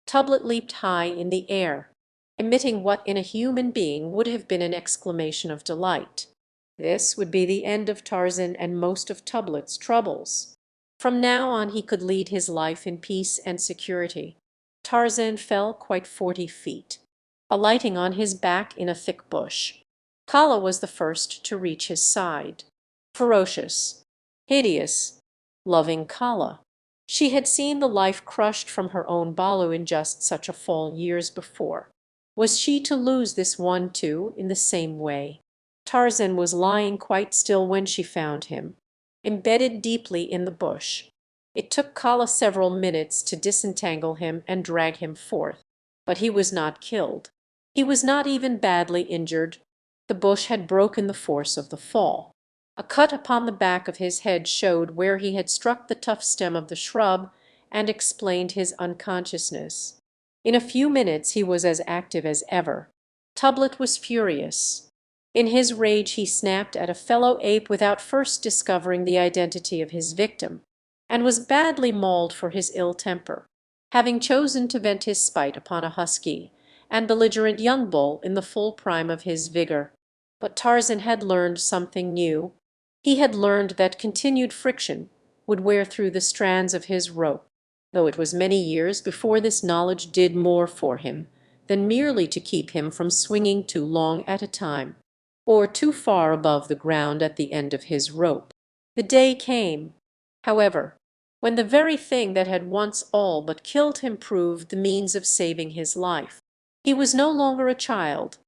Tublet leaped high in the air, emitting what in a human being would have been an exclamation of delight. This would be the end of Tarzan and most of Tublet's troubles. From now on he could lead his life in peace and security. Tarzan fell quite 40 feet, alighting on his back in a thick bush. Kala was the first to reach his side. Ferocious, hideous, loving Kala. She had seen the life crushed from her own balu in just such a fall years before. Was she to lose this one too in the same way? Tarzan was lying quite still when she found him, embedded deeply in the bush. It took Kala several minutes to disentangle him and drag him forth, but he was not killed. He was not even badly injured. The bush had broken the force of the fall. A cut upon the back of his head showed where he had struck the tough stem of the shrub and explained his unconsciousness. In a few minutes he was as active as ever. Tublet was furious. In his rage he snapped at a fellow ape without first discovering the identity of his victim, and was badly mauled for his ill temper, having chosen to vent his spite upon a husky and belligerent young bull in the full prime of his vigor. But Tarzan had learned something new. He had learned that continued friction would wear through the strands of his rope, though it was many years before this knowledge did more for him than merely to keep him from swinging too long at a time, or too far above the ground at the end of his rope. The day came, however, when the very thing that had once all but killed him proved the means of saving his life. He was no longer a child,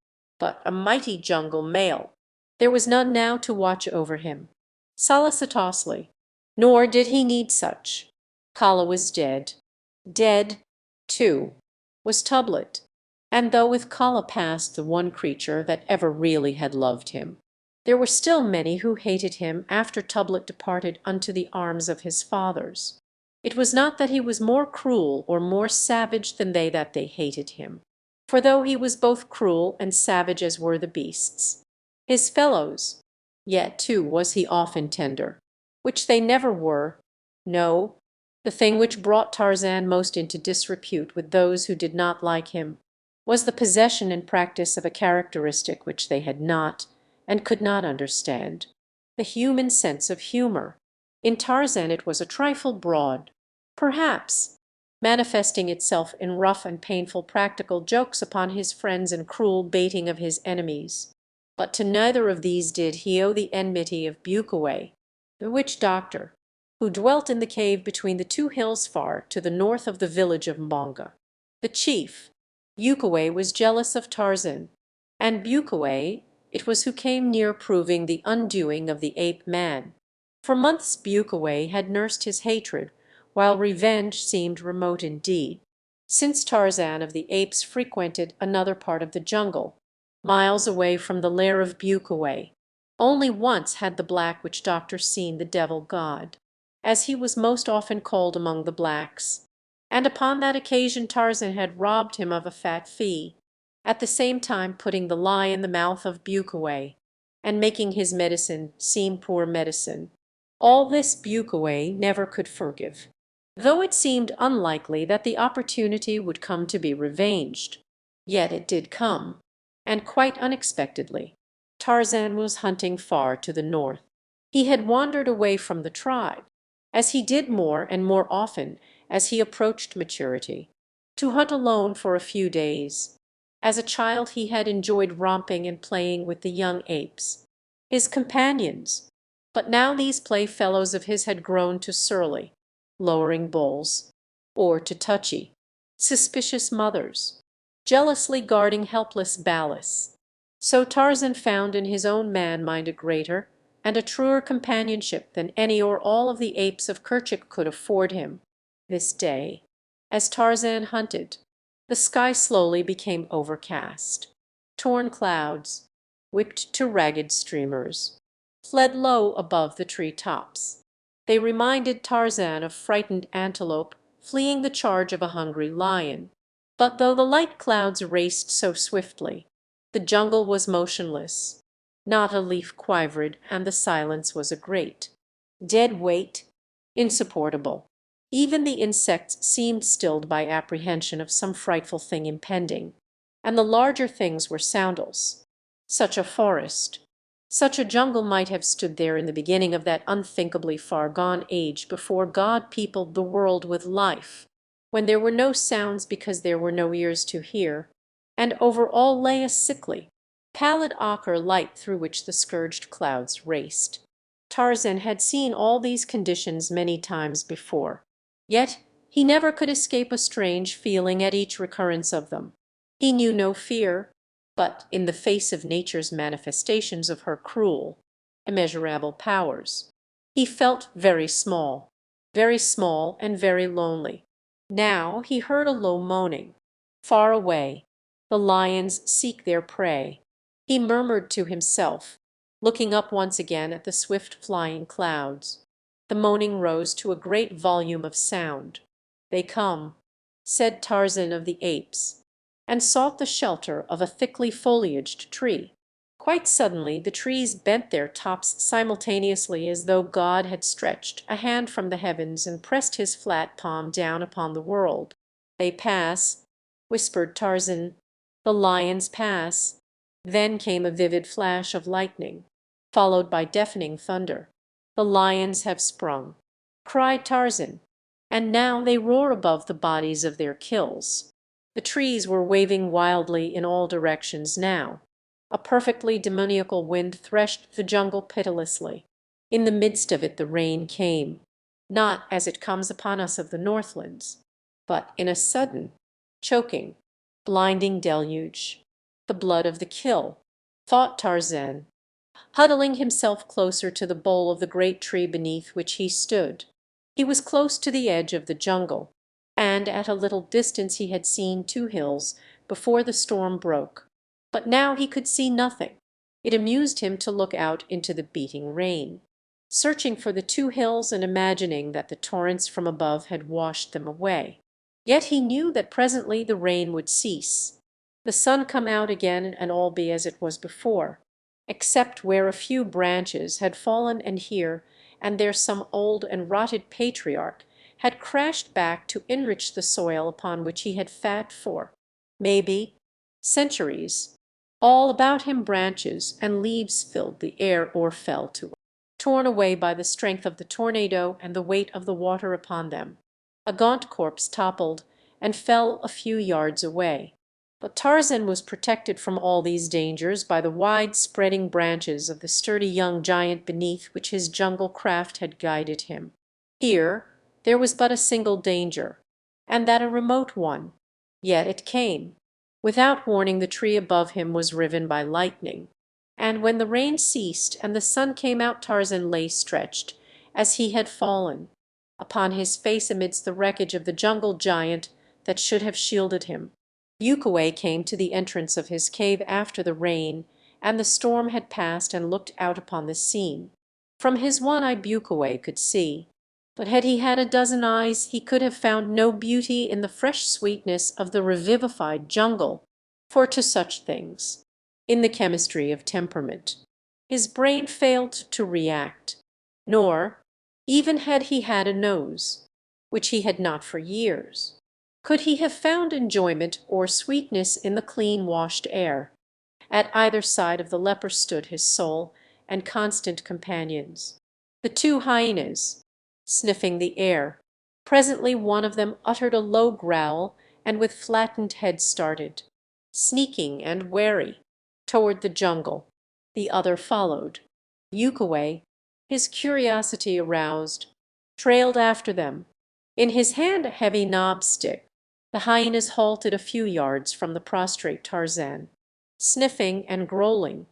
but a mighty jungle male. There was none now to watch over him, solicitously, nor did he need such. Kala was dead. Dead, too, was Tublet, and though with Kala passed the one creature that ever really had loved him, there were still many who hated him after Tublet departed unto the arms of his fathers. It was not that he was more cruel or more savage than they that they hated him, for though he was both cruel and savage as were the beasts, his fellows, yet too was he often tender, which they never were. No, the thing which brought Tarzan most into disrepute with those who did not like him was the possession and practice of a characteristic which they had not and could not understand, the human sense of humor. In Tarzan it was a trifle broad, perhaps, manifesting itself in rough and painful practical jokes upon his friends and cruel baiting of his enemies. But to neither of these did he owe the enmity of Bukaway, the witch doctor, who dwelt in the cave between the two hills far to the north of the village of Mbonga. The chief, Bukaway, was jealous of Tarzan, and Bukaway it was who came near proving the undoing of the ape man. For months Bukaway had nursed his hatred, while revenge seemed remote indeed, since Tarzan of the Apes frequented another part of the jungle, miles away from the lair of Bukaway. Only once had the black witch doctor seen the devil god, as he was most often called among the blacks. and upon that occasion Tarzan had robbed him of a fat fee, at the same time putting the lie in the mouth of Bukaway, and making his medicine seem poor medicine. All this Bukaway never could forgive, though it seemed unlikely that the opportunity would come to be revenged. Yet it did come, and quite unexpectedly. Tarzan was hunting far to the north. He had wandered away from the tribe, as he did more and more often as he approached maturity, to hunt alone for a few days. As a child he had enjoyed romping and playing with the young apes, his companions, but now these playfellows of his had grown to surly, lowering bulls, or to touchy, suspicious mothers, jealously guarding helpless Balis. So Tarzan found in his own man-mind a greater and a truer companionship than any or all of the apes of Kerchak could afford him. This day, as Tarzan hunted, the sky slowly became overcast. Torn clouds, whipped to ragged streamers, fled low above the tree tops. They reminded Tarzan of frightened antelope fleeing the charge of a hungry lion. But though the light clouds raced so swiftly, the jungle was motionless. Not a leaf quivered, and the silence was a great, dead weight, insupportable. Even the insects seemed stilled by apprehension of some frightful thing impending, and the larger things were soundless. Such a forest, such a jungle might have stood there in the beginning of that unthinkably far-gone age before God peopled the world with life, when there were no sounds because there were no ears to hear, and over all lay a sickly, pallid ochre light through which the scourged clouds raced. Tarzan had seen all these conditions many times before, yet he never could escape a strange feeling at each recurrence of them. He knew no fear, but in the face of nature's manifestations of her cruel, immeasurable powers, he felt very small and very lonely. Now he heard a low moaning. Far away, the lions seek their prey. He murmured to himself, looking up once again at the swift flying clouds. The moaning rose to a great volume of sound. "They come," said Tarzan of the apes, and sought the shelter of a thickly foliaged tree. Quite suddenly the trees bent their tops simultaneously as though God had stretched a hand from the heavens and pressed his flat palm down upon the world. "They pass," whispered Tarzan. "The lions pass." Then came a vivid flash of lightning, followed by deafening thunder. "The lions have sprung," cried Tarzan, "and now they roar above the bodies of their kills." The trees were waving wildly in all directions now. A perfectly demoniacal wind threshed the jungle pitilessly. In the midst of it the rain came, not as it comes upon us of the Northlands, but in a sudden, choking, blinding deluge. The blood of the kill, thought Tarzan, huddling himself closer to the bole of the great tree beneath which he stood. He was close to the edge of the jungle, and at a little distance he had seen two hills before the storm broke. But now he could see nothing. It amused him to look out into the beating rain, searching for the two hills and imagining that the torrents from above had washed them away. Yet he knew that presently the rain would cease, the sun come out again, and all be as it was before, except where a few branches had fallen and here and there some old and rotted patriarch had crashed back to enrich the soil upon which he had fat for, maybe, centuries. All about him branches and leaves filled the air or fell to it, torn away by the strength of the tornado and the weight of the water upon them. A gaunt corpse toppled and fell a few yards away. But Tarzan was protected from all these dangers by the wide spreading branches of the sturdy young giant beneath which his jungle craft had guided him. Here there was but a single danger, and that a remote one. Yet it came. Without warning the tree above him was riven by lightning, and when the rain ceased and the sun came out Tarzan lay stretched, as he had fallen, upon his face amidst the wreckage of the jungle giant that should have shielded him. Bukaway came to the entrance of his cave after the rain and the storm had passed and looked out upon the scene. From his one eye Bukaway could see, But had he had a dozen eyes, he could have found no beauty in the fresh sweetness of the revivified jungle, for to such things, in the chemistry of temperament, his brain failed to react, nor, even had he had a nose, which he had not for years, could he have found enjoyment or sweetness in the clean-washed air. At either side of the leper stood his sole and constant companions, the two hyenas, sniffing the air. Presently one of them uttered a low growl, and with flattened head started, sneaking and wary, toward the jungle. The other followed. Ukaway, his curiosity aroused, trailed after them, in his hand a heavy knob stick. The hyenas halted a few yards from the prostrate Tarzan, sniffing and growling.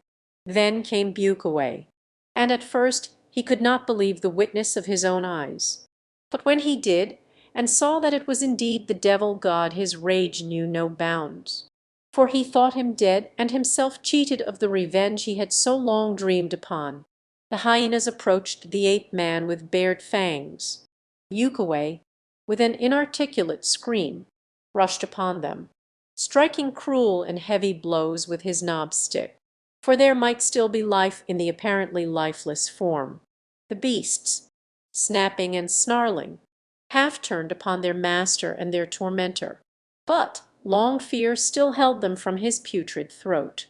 Then came Bukaway, and at first he could not believe the witness of his own eyes. But when he did, and saw that it was indeed the devil god, his rage knew no bounds. For he thought him dead, and himself cheated of the revenge he had so long dreamed upon. The hyenas approached the ape-man with bared fangs. Ukaway, with an inarticulate scream, rushed upon them, striking cruel and heavy blows with his knob stick, for there might still be life in the apparently lifeless form. The beasts, snapping and snarling, half turned upon their master and their tormentor, but long fear still held them from his putrid throat.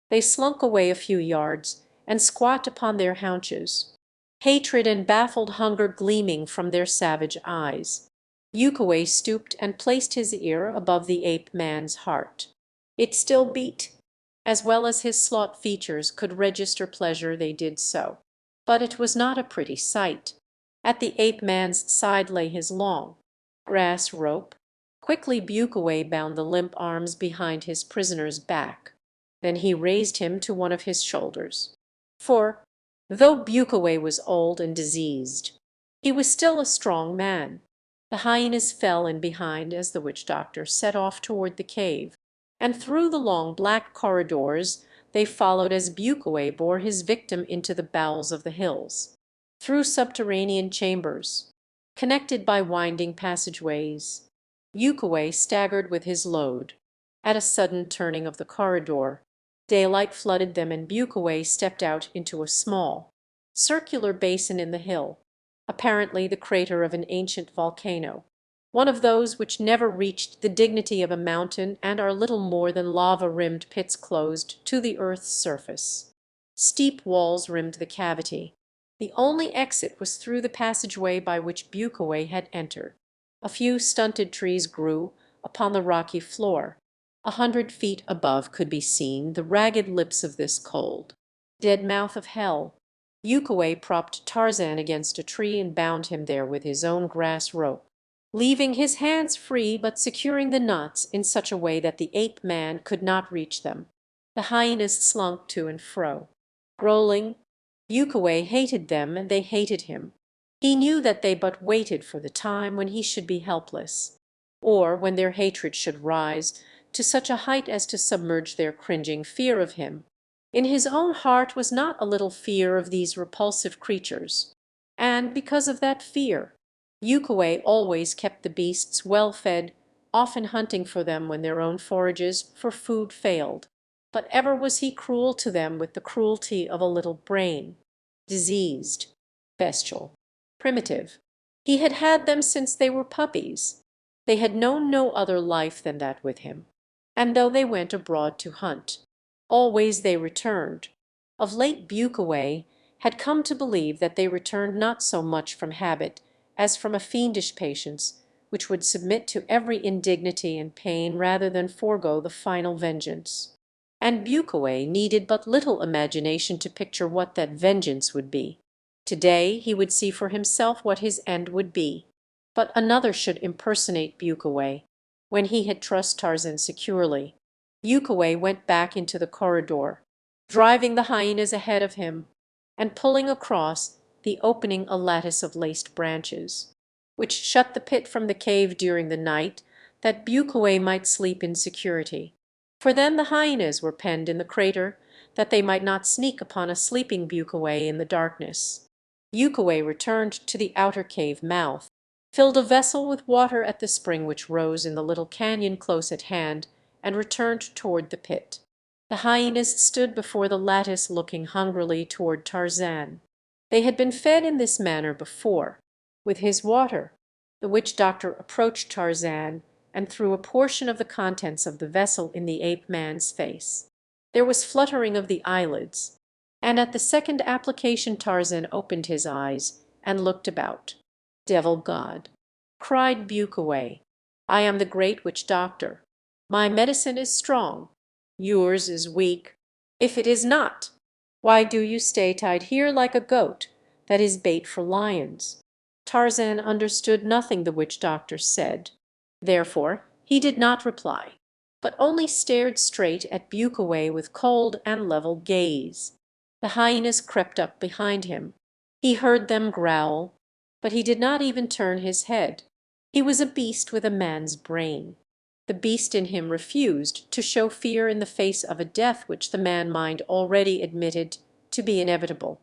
They slunk away a few yards and squat upon their haunches, hatred and baffled hunger gleaming from their savage eyes. Ukaway stooped and placed his ear above the ape-man's heart. It still beat. As well as his slaughtered features could register pleasure, they did so. But it was not a pretty sight. At the ape-man's side lay his long grass rope. Quickly Bukaway bound the limp arms behind his prisoner's back. Then he raised him to one of his shoulders. For, though Bukaway was old and diseased, he was still a strong man. The hyenas fell in behind as the witch-doctor set off toward the cave, and through the long black corridors they followed as Bukaway bore his victim into the bowels of the hills, through subterranean chambers, connected by winding passageways. Ukaway staggered with his load. At a sudden turning of the corridor, daylight flooded them, and Bukaway stepped out into a small, circular basin in the hill, apparently the crater of an ancient volcano, one of those which never reached the dignity of a mountain and are little more than lava-rimmed pits closed to the earth's surface. Steep walls rimmed the cavity. The only exit was through the passageway by which Bukaway had entered. A few stunted trees grew upon the rocky floor. 100 feet above could be seen the ragged lips of this cold, dead mouth of hell. Ukaway propped Tarzan against a tree and bound him there with his own grass rope, leaving his hands free but securing the knots in such a way that the ape-man could not reach them. The hyenas slunk to and fro, growling. Ukaway hated them and they hated him. He knew that they but waited for the time when he should be helpless, or when their hatred should rise to such a height as to submerge their cringing fear of him. In his own heart was not a little fear of these repulsive creatures, and because of that fear, Ukaway always kept the beasts well fed, often hunting for them when their own forages for food failed. But ever was he cruel to them with the cruelty of a little brain, diseased, bestial, primitive. He had had them since they were puppies. They had known no other life than that with him. And though they went abroad to hunt, always they returned. Of late Bukaway had come to believe that they returned not so much from habit as from a fiendish patience which would submit to every indignity and pain rather than forego the final vengeance. And Bukaway needed but little imagination to picture what that vengeance would be. Today he would see for himself what his end would be. But another should impersonate Bukaway. When he had trussed Tarzan securely, Ukaway went back into the corridor, driving the hyenas ahead of him, and pulling across the opening a lattice of laced branches, which shut the pit from the cave during the night, that Bukaway might sleep in security. For then the hyenas were penned in the crater, that they might not sneak upon a sleeping Bukaway in the darkness. Ukaway returned to the outer cave mouth, filled a vessel with water at the spring which rose in the little canyon close at hand, and returned toward the pit. The hyenas stood before the lattice looking hungrily toward Tarzan. They had been fed in this manner before, with his water. The witch doctor approached Tarzan and threw a portion of the contents of the vessel in the ape-man's face. There was fluttering of the eyelids, and at the second application Tarzan opened his eyes and looked about. "Devil god," cried Bukaway, "I am the great witch doctor. My medicine is strong, yours is weak. If it is not, why do you stay tied here like a goat that is bait for lions?" Tarzan understood nothing the witch doctor said. Therefore he did not reply, but only stared straight at Bukaway with cold and level gaze. The hyenas crept up behind him. He heard them growl, but he did not even turn his head. He was a beast with a man's brain. The beast in him refused to show fear in the face of a death which the man mind already admitted to be inevitable.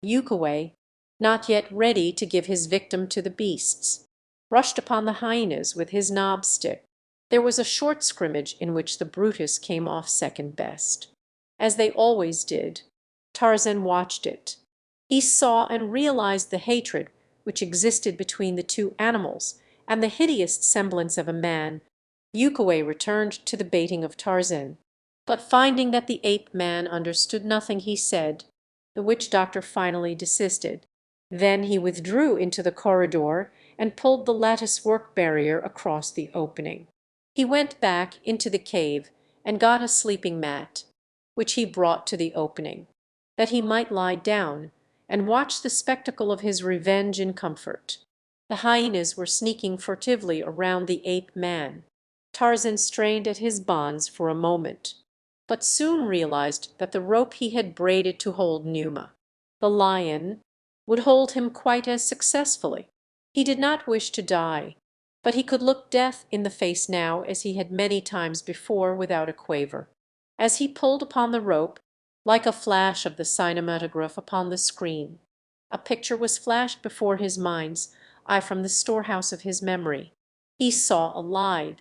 Ukaway, not yet ready to give his victim to the beasts, rushed upon the hyenas with his knob stick. There was a short scrimmage in which the Brutus came off second best. As they always did, Tarzan watched it. He saw and realized the hatred which existed between the two animals and the hideous semblance of a man. Ukaway returned to the baiting of Tarzan, but finding that the ape-man understood nothing he said, the witch doctor finally desisted. Then he withdrew into the corridor and pulled the lattice work barrier across the opening. He went back into the cave and got a sleeping mat, which he brought to the opening, that he might lie down and watch the spectacle of his revenge in comfort. The hyenas were sneaking furtively around the ape-man. Tarzan strained at his bonds for a moment, but soon realized that the rope he had braided to hold Numa, the lion, would hold him quite as successfully. He did not wish to die, but he could look death in the face now as he had many times before without a quaver. As he pulled upon the rope, like a flash of the cinematograph upon the screen, a picture was flashed before his mind's eye from the storehouse of his memory. He saw a lithe,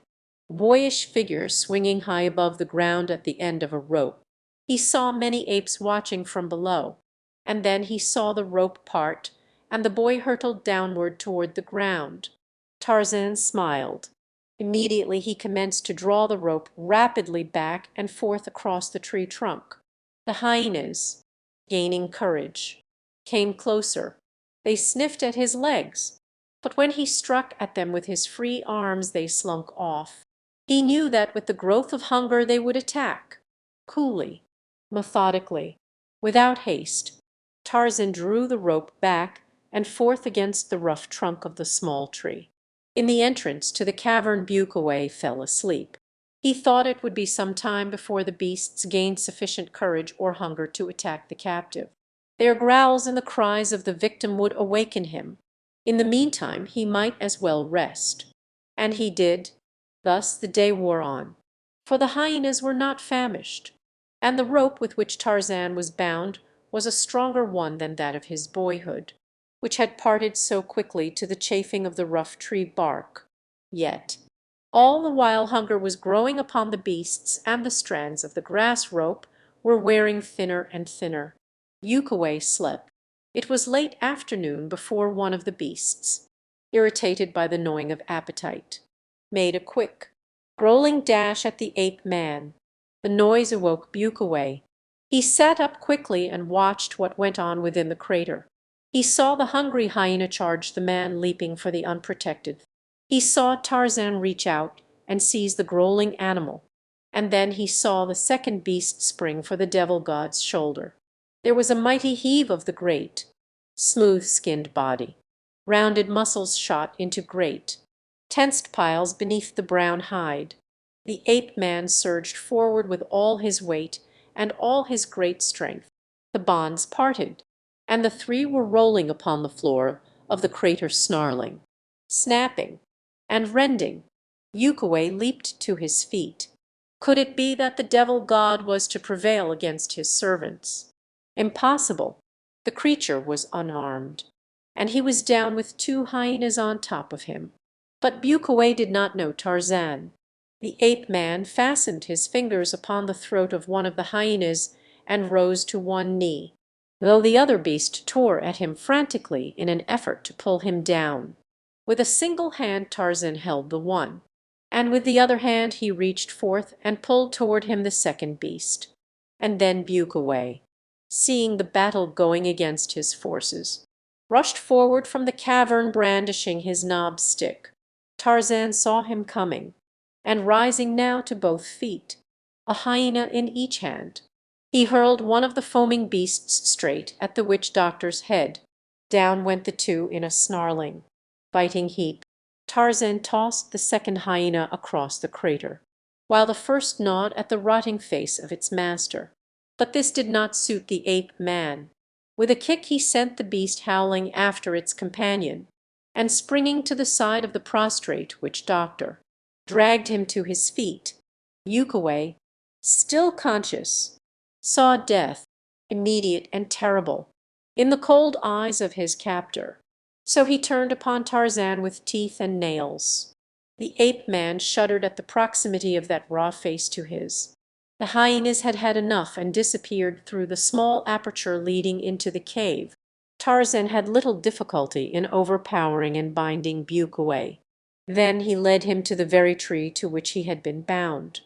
boyish figure swinging high above the ground at the end of a rope. He saw many apes watching from below, and then he saw the rope part, and the boy hurtled downward toward the ground. Tarzan smiled. Immediately he commenced to draw the rope rapidly back and forth across the tree trunk. The hyenas, gaining courage, came closer. They sniffed at his legs, but when he struck at them with his free arms they slunk off. He knew that with the growth of hunger they would attack. Coolly, methodically, without haste, Tarzan drew the rope back and forth against the rough trunk of the small tree. In the entrance to the cavern Bukaway fell asleep. He thought it would be some time before the beasts gained sufficient courage or hunger to attack the captive. Their growls and the cries of the victim would awaken him. In the meantime he might as well rest. And he did. Thus the day wore on, for the hyenas were not famished, and the rope with which Tarzan was bound was a stronger one than that of his boyhood, which had parted so quickly to the chafing of the rough tree bark. Yet all the while hunger was growing upon the beasts, and the strands of the grass rope were wearing thinner and thinner. Ukaway slept. It was late afternoon before one of the beasts, irritated by the gnawing of appetite, made a quick, rolling dash at the ape-man. The noise awoke Bukaway. He sat up quickly and watched what went on within the crater. He saw the hungry hyena charge the man leaping for the unprotected. He saw Tarzan reach out and seize the growling animal, and then he saw the second beast spring for the devil god's shoulder. There was a mighty heave of the great, smooth-skinned body. Rounded muscles shot into great, tensed piles beneath the brown hide. The ape-man surged forward with all his weight and all his great strength. The bonds parted, and the three were rolling upon the floor of the crater, snarling, snapping, and rending. Ukaway leaped to his feet. Could it be that the devil god was to prevail against his servants? Impossible. The creature was unarmed. and he was down with two hyenas on top of him. But Bukaway did not know Tarzan. The ape-man fastened his fingers upon the throat of one of the hyenas and rose to one knee, though the other beast tore at him frantically in an effort to pull him down. With a single hand Tarzan held the one, and with the other hand he reached forth and pulled toward him the second beast. And then Bukaway, seeing the battle going against his forces, rushed forward from the cavern brandishing his knob stick. Tarzan saw him coming, and rising now to both feet, a hyena in each hand, he hurled one of the foaming beasts straight at the witch doctor's head. Down went the two in a snarling, biting heap. Tarzan tossed the second hyena across the crater, while the first gnawed at the rotting face of its master. But this did not suit the ape-man. With a kick he sent the beast howling after its companion, and springing to the side of the prostrate witch doctor, dragged him to his feet. Bukaway, still conscious, saw death, immediate and terrible, in the cold eyes of his captor. So he turned upon Tarzan with teeth and nails. The ape-man shuddered at the proximity of that raw face to his. The hyenas had had enough and disappeared through the small aperture leading into the cave. Tarzan had little difficulty in overpowering and binding Bukaway. Then he led him to the very tree to which he had been bound.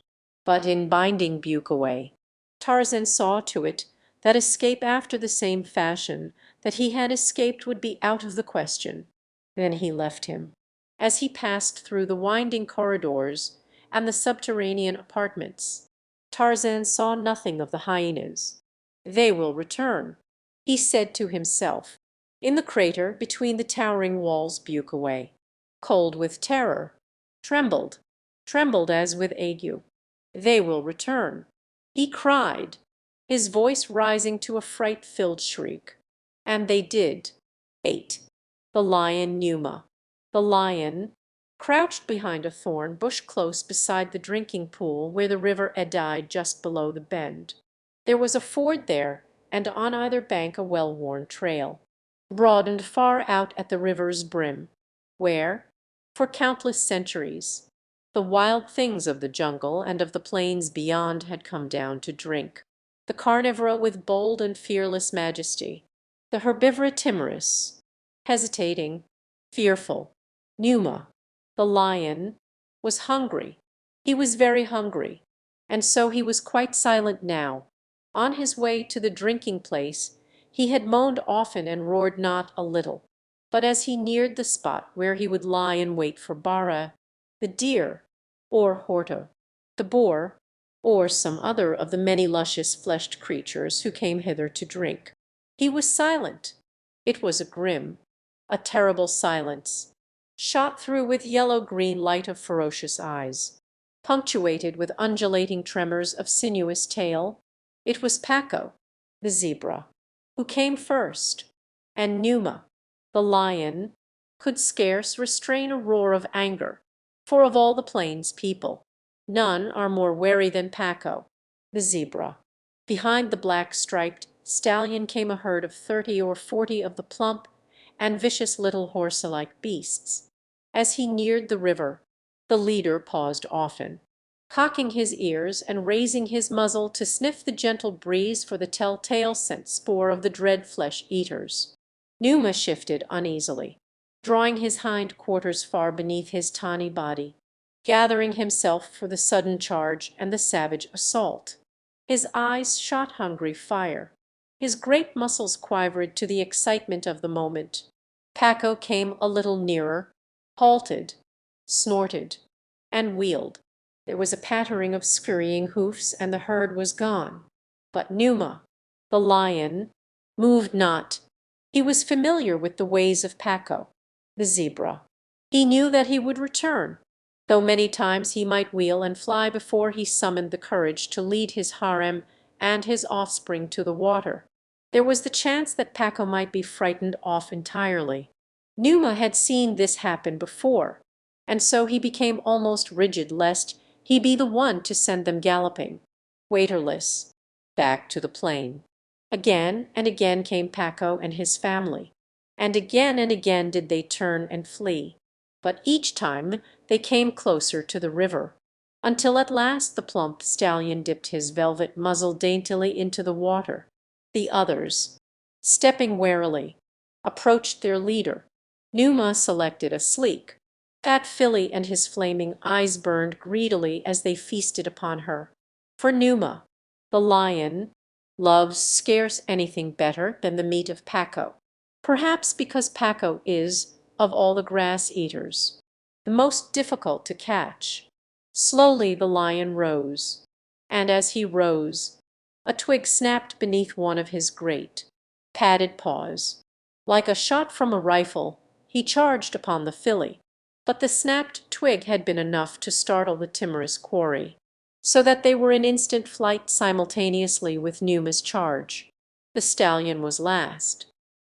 But in binding Bukaway, Tarzan saw to it that escape after the same fashion that he had escaped would be out of the question. Then he left him. As he passed through the winding corridors and the subterranean apartments, Tarzan saw nothing of the hyenas. "They will return," he said to himself. In the crater between the towering walls Bukaway, cold with terror, trembled as with ague. "They will return," he cried, his voice rising to a fright-filled shriek. And they did. 8. The lion Numa. The lion, crouched behind a thorn bush close beside the drinking pool where the river eddied just below the bend. There was a ford there, and on either bank a well-worn trail, broadened far out at the river's brim, where, for countless centuries, the wild things of the jungle and of the plains beyond had come down to drink. The carnivora with bold and fearless majesty, the herbivora timorous, hesitating, fearful. Numa, the lion, was hungry. He was very hungry, and so he was quite silent now. On his way to the drinking place he had moaned often and roared not a little. But as he neared the spot where he would lie in wait for Bara, the deer, or Horta, the boar, or some other of the many luscious-fleshed creatures who came hither to drink, he was silent. It was a grim, a terrible silence, shot through with yellow-green light of ferocious eyes, punctuated with undulating tremors of sinuous tail. It was Paco, the zebra, who came first, and Numa, the lion, could scarce restrain a roar of anger, for of all the plains people, none are more wary than Paco, the zebra. Behind the black-striped stallion came a herd of 30 or 40 of the plump and vicious little horse-like beasts. As he neared the river, the leader paused often, cocking his ears and raising his muzzle to sniff the gentle breeze for the telltale scent spoor of the dread flesh-eaters. Numa shifted uneasily, drawing his hind quarters far beneath his tawny body, gathering himself for the sudden charge and the savage assault. His eyes shot hungry fire. His great muscles quivered to the excitement of the moment. Paco came a little nearer, halted, snorted, and wheeled. There was a pattering of scurrying hoofs, and the herd was gone. But Numa, the lion, moved not. He was familiar with the ways of Paco, the zebra. He knew that he would return, though many times he might wheel and fly before he summoned the courage to lead his harem and his offspring to the water. There was the chance that Paco might be frightened off entirely. Numa had seen this happen before, and so he became almost rigid lest he be the one to send them galloping, waiterless, back to the plain. Again and again came Paco and his family, and again did they turn and flee. But each time they came closer to the river, until at last the plump stallion dipped his velvet muzzle daintily into the water. The others, stepping warily, approached their leader. Numa selected a sleek, fat filly, and his flaming eyes burned greedily as they feasted upon her. For Numa, the lion, loves scarce anything better than the meat of Paco, perhaps because Paco is, of all the grass eaters, the most difficult to catch. Slowly the lion rose, and as he rose, a twig snapped beneath one of his great, padded paws. Like a shot from a rifle, he charged upon the filly, but the snapped twig had been enough to startle the timorous quarry, so that they were in instant flight simultaneously with Numa's charge. The stallion was last,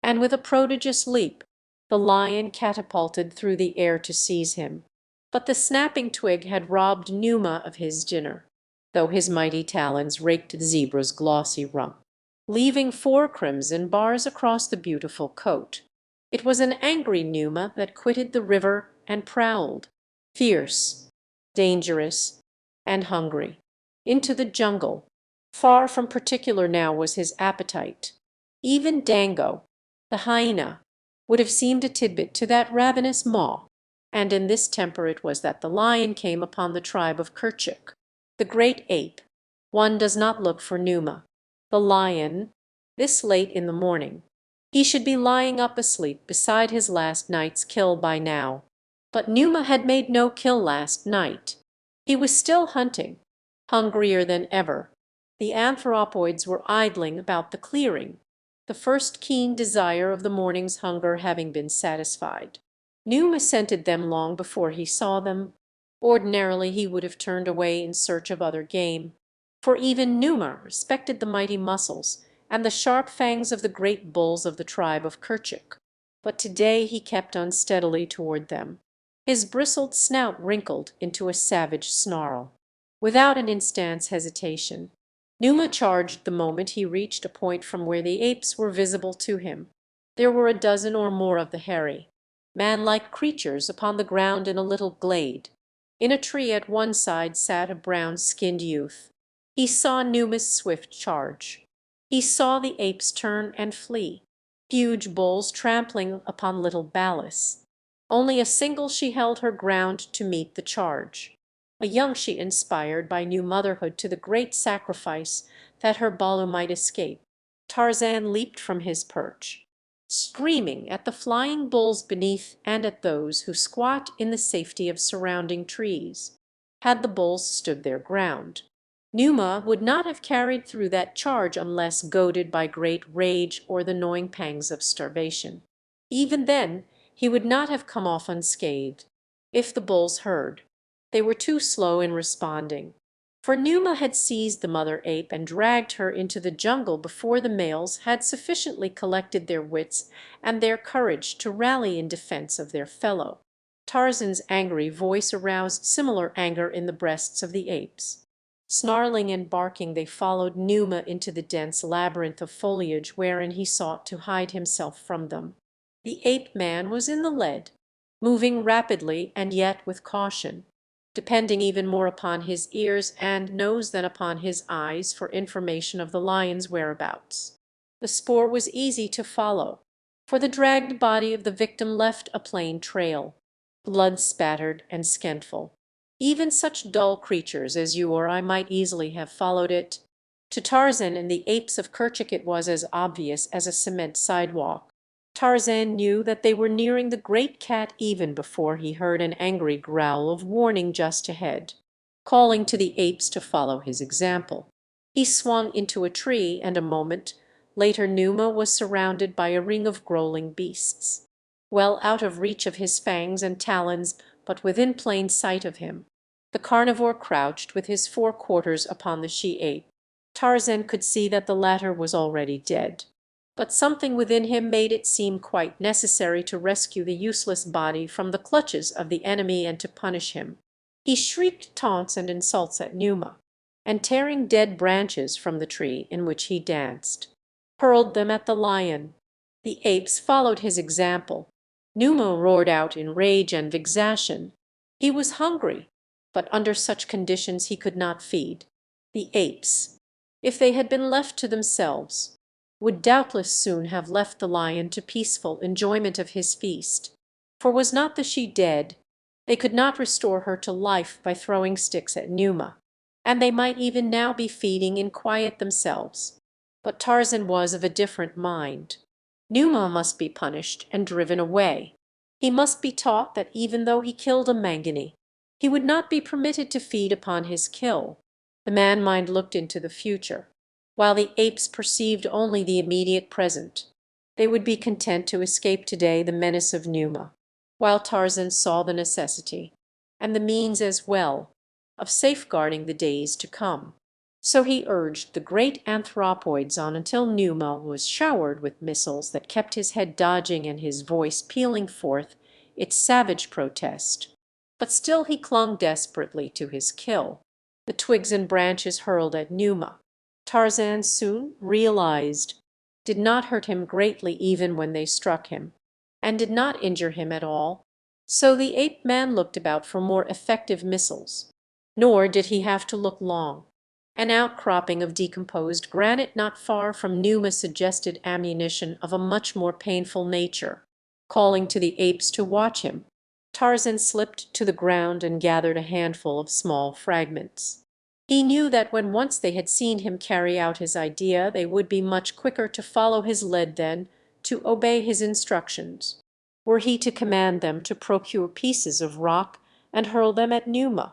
and with a prodigious leap the lion catapulted through the air to seize him. But the snapping twig had robbed Numa of his dinner, though his mighty talons raked the zebra's glossy rump, leaving 4 crimson bars across the beautiful coat. It was an angry Numa that quitted the river and prowled, fierce, dangerous, and hungry, into the jungle. Far from particular now was his appetite. Even Dango, the hyena, would have seemed a tidbit to that ravenous maw. And in this temper it was that the lion came upon the tribe of Kerchuk, the great ape. One does not look for Numa, the lion, this late in the morning. He should be lying up asleep beside his last night's kill by now. But Numa had made no kill last night. He was still hunting, hungrier than ever. The anthropoids were idling about the clearing, the first keen desire of the morning's hunger having been satisfied. Numa scented them long before he saw them. Ordinarily he would have turned away in search of other game, for even Numa respected the mighty muscles and the sharp fangs of the great bulls of the tribe of Kerchuk. But today he kept unsteadily toward them, his bristled snout wrinkled into a savage snarl. Without an instant's hesitation, Numa charged the moment he reached a point from where the apes were visible to him. There were a dozen or more of the hairy, man-like creatures upon the ground in a little glade. In a tree at one side sat a brown-skinned youth. He saw Numa's swift charge. He saw the apes turn and flee, huge bulls trampling upon little Balis. Only a single she held her ground to meet the charge. A young she inspired by new motherhood to the great sacrifice that her balu might escape. Tarzan leaped from his perch, screaming at the flying bulls beneath and at those who squat in the safety of surrounding trees. Had the bulls stood their ground, Numa would not have carried through that charge unless goaded by great rage or the gnawing pangs of starvation. Even then he would not have come off unscathed. If the bulls heard, they were too slow in responding, for Numa had seized the mother ape and dragged her into the jungle before the males had sufficiently collected their wits and their courage to rally in defense of their fellow. Tarzan's angry voice aroused similar anger in the breasts of the apes. Snarling and barking they followed Numa into the dense labyrinth of foliage wherein he sought to hide himself from them. The ape-man was in the lead, moving rapidly and yet with caution, depending even more upon his ears and nose than upon his eyes for information of the lion's whereabouts. The spoor was easy to follow, for the dragged body of the victim left a plain trail, blood-spattered and scentful. Even such dull creatures as you or I might easily have followed it. To Tarzan and the apes of Kerchuk it was as obvious as a cement sidewalk. Tarzan knew that they were nearing the great cat even before he heard an angry growl of warning just ahead, calling to the apes to follow his example. He swung into a tree, and a moment later Numa was surrounded by a ring of growling beasts, well out of reach of his fangs and talons, but within plain sight of him. The carnivore crouched with his forequarters upon the she-ape. Tarzan could see that the latter was already dead, but something within him made it seem quite necessary to rescue the useless body from the clutches of the enemy and to punish him. He shrieked taunts and insults at Numa, and tearing dead branches from the tree in which he danced, hurled them at the lion. The apes followed his example. Numa roared out in rage and vexation. He was hungry, but under such conditions he could not feed. The apes, if they had been left to themselves, would doubtless soon have left the lion to peaceful enjoyment of his feast. For was not the she dead? They could not restore her to life by throwing sticks at Numa, and they might even now be feeding in quiet themselves. But Tarzan was of a different mind. Numa must be punished and driven away. He must be taught that even though he killed a Mangani, he would not be permitted to feed upon his kill. The man mind looked into the future, while the apes perceived only the immediate present. They would be content to escape today the menace of Numa, while Tarzan saw the necessity, and the means as well, of safeguarding the days to come. So he urged the great anthropoids on until Numa was showered with missiles that kept his head dodging and his voice pealing forth its savage protest. But still he clung desperately to his kill. The twigs and branches hurled at Numa, Tarzan soon realized, did not hurt him greatly even when they struck him, and did not injure him at all. So the ape man looked about for more effective missiles. Nor did he have to look long. An outcropping of decomposed granite not far from Numa suggested ammunition of a much more painful nature. Calling to the apes to watch him, Tarzan slipped to the ground and gathered a handful of small fragments. He knew that when once they had seen him carry out his idea, they would be much quicker to follow his lead than to obey his instructions, were he to command them to procure pieces of rock and hurl them at Numa.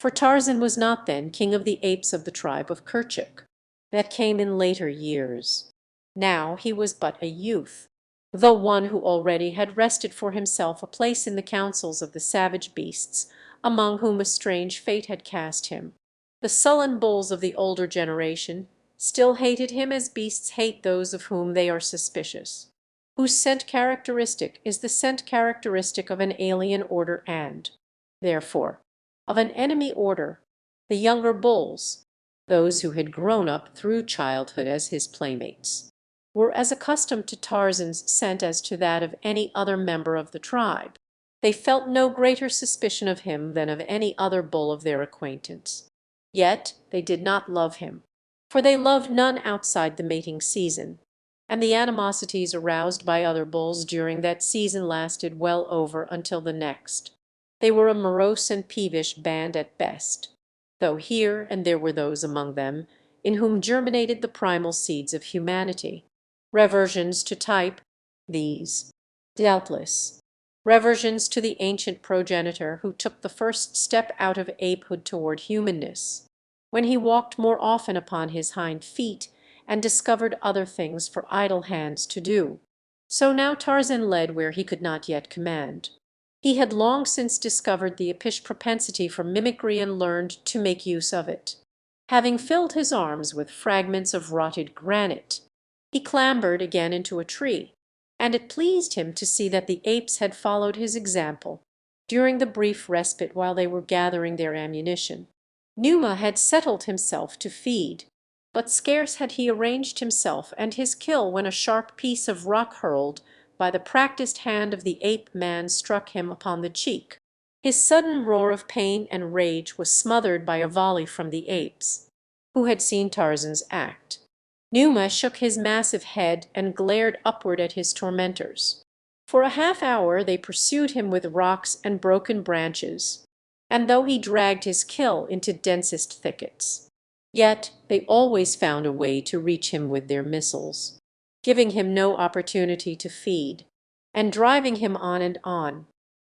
For Tarzan was not then king of the apes of the tribe of Kerchuk. That came in later years. Now he was but a youth, though one who already had wrested for himself a place in the councils of the savage beasts, among whom a strange fate had cast him. The sullen bulls of the older generation still hated him as beasts hate those of whom they are suspicious, whose scent characteristic is the scent characteristic of an alien order and, therefore, of an enemy order. The younger bulls, those who had grown up through childhood as his playmates, were as accustomed to Tarzan's scent as to that of any other member of the tribe. They felt no greater suspicion of him than of any other bull of their acquaintance. Yet they did not love him, for they loved none outside the mating season, and the animosities aroused by other bulls during that season lasted well over until the next. They were a morose and peevish band at best, though here and there were those among them in whom germinated the primal seeds of humanity. Reversions to type, these, doubtless. Reversions to the ancient progenitor who took the first step out of apehood toward humanness, when he walked more often upon his hind feet and discovered other things for idle hands to do. So now Tarzan led where he could not yet command. He had long since discovered the apish propensity for mimicry and learned to make use of it. Having filled his arms with fragments of rotted granite, he clambered again into a tree, and it pleased him to see that the apes had followed his example during the brief respite while they were gathering their ammunition. Numa had settled himself to feed, but scarce had he arranged himself and his kill when a sharp piece of rock hurled by the practised hand of the ape man struck him upon the cheek. His sudden roar of pain and rage was smothered by a volley from the apes, who had seen Tarzan's act. Numa shook his massive head and glared upward at his tormentors. For a half hour they pursued him with rocks and broken branches, and though he dragged his kill into densest thickets, yet they always found a way to reach him with their missiles, giving him no opportunity to feed, and driving him on and on.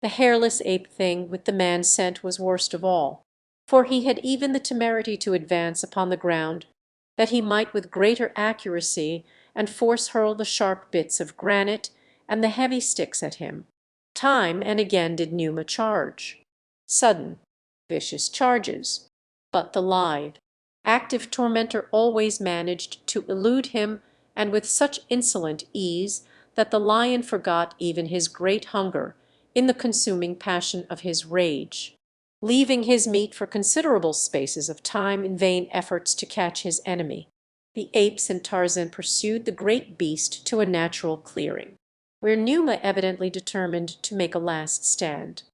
The hairless ape thing with the man scent was worst of all, for he had even the temerity to advance upon the ground that he might with greater accuracy and force hurl the sharp bits of granite and the heavy sticks at him. Time and again did Numa charge. Sudden, vicious charges, but the lithe, active tormentor always managed to elude him, and with such insolent ease that the lion forgot even his great hunger in the consuming passion of his rage, leaving his meat for considerable spaces of time in vain efforts to catch his enemy. The apes and Tarzan pursued the great beast to a natural clearing, where Numa evidently determined to make a last stand,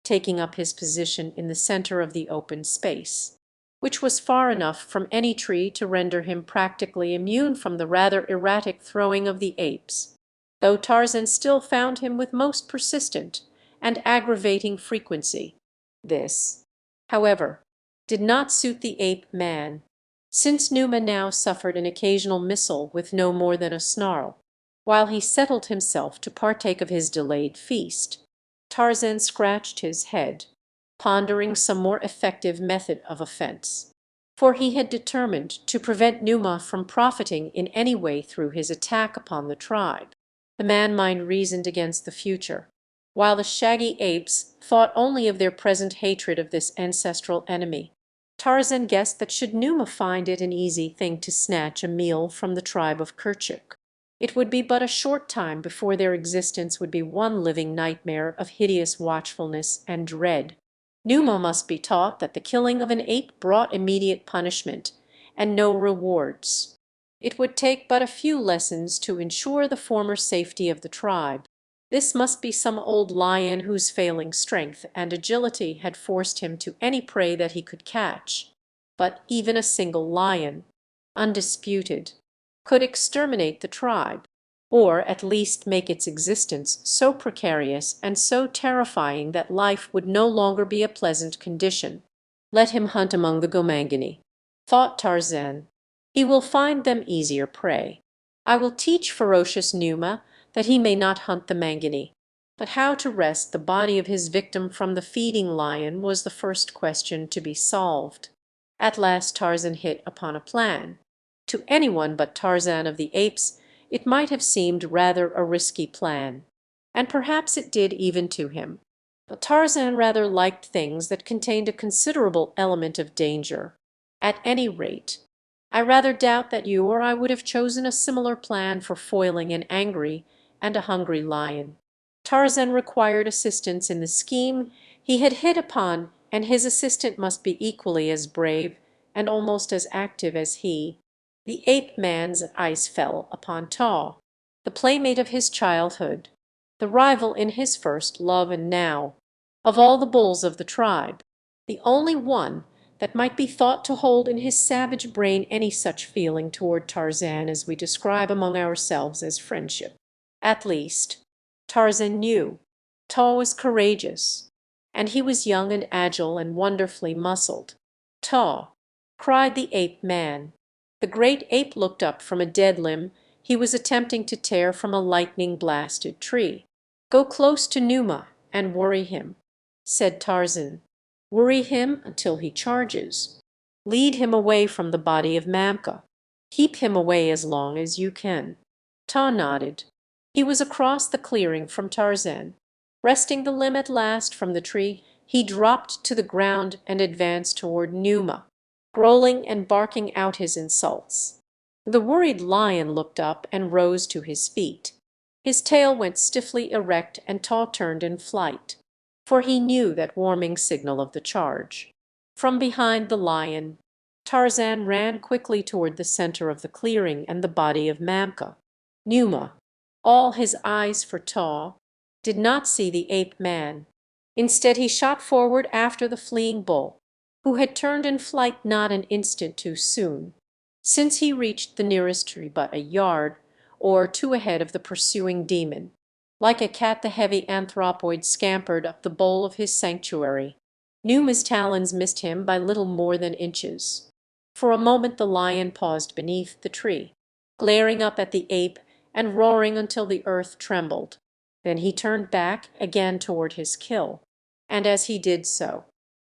taking up his position in the center of the open space, which was far enough from any tree to render him practically immune from the rather erratic throwing of the apes, though Tarzan still found him with most persistent and aggravating frequency. This, however, did not suit the ape man, since Numa now suffered an occasional missile with no more than a snarl, while he settled himself to partake of his delayed feast. Tarzan scratched his head, pondering some more effective method of offense, for he had determined to prevent Numa from profiting in any way through his attack upon the tribe. The man mind reasoned against the future, while the shaggy apes thought only of their present hatred of this ancestral enemy. Tarzan guessed that should Numa find it an easy thing to snatch a meal from the tribe of Kerchuk, it would be but a short time before their existence would be one living nightmare of hideous watchfulness and dread. Numa must be taught that the killing of an ape brought immediate punishment and no rewards. It would take but a few lessons to ensure the former safety of the tribe. This must be some old lion whose failing strength and agility had forced him to any prey that he could catch. But even a single lion, undisputed, could exterminate the tribe, or at least make its existence so precarious and so terrifying that life would no longer be a pleasant condition. Let him hunt among the Gomangani, thought Tarzan. He will find them easier prey. I will teach ferocious Numa that he may not hunt the Mangani. But how to wrest the body of his victim from the feeding lion was the first question to be solved. At last Tarzan hit upon a plan. To anyone but Tarzan of the Apes it might have seemed rather a risky plan, and perhaps it did even to him. But Tarzan rather liked things that contained a considerable element of danger. At any rate, I rather doubt that you or I would have chosen a similar plan for foiling an angry and a hungry lion. Tarzan required assistance in the scheme he had hit upon, and his assistant must be equally as brave and almost as active as he. The ape man's eyes fell upon Taw, the playmate of his childhood, the rival in his first love, and now, of all the bulls of the tribe, the only one that might be thought to hold in his savage brain any such feeling toward Tarzan as we describe among ourselves as friendship. At least, Tarzan knew Taw was courageous, and he was young and agile and wonderfully muscled. "Taw!" cried the ape man. The great ape looked up from a dead limb he was attempting to tear from a lightning-blasted tree. "Go close to Numa and worry him," said Tarzan. "Worry him until he charges. Lead him away from the body of Mamka. Keep him away as long as you can." Taw nodded. He was across the clearing from Tarzan. Wresting the limb at last from the tree, he dropped to the ground and advanced toward Numa, growling and barking out his insults. The worried lion looked up and rose to his feet. His tail went stiffly erect and Taw turned in flight, for he knew that warming signal of the charge. From behind the lion, Tarzan ran quickly toward the center of the clearing and the body of Mamka. Numa, all his eyes for Taw, did not see the ape man. Instead he shot forward after the fleeing bull, who had turned in flight not an instant too soon, since he reached the nearest tree but a yard or two ahead of the pursuing demon. Like a cat the heavy anthropoid scampered up the bole of his sanctuary. Numa's talons missed him by little more than inches. For a moment the lion paused beneath the tree, glaring up at the ape and roaring until the earth trembled. Then he turned back again toward his kill, and as he did so,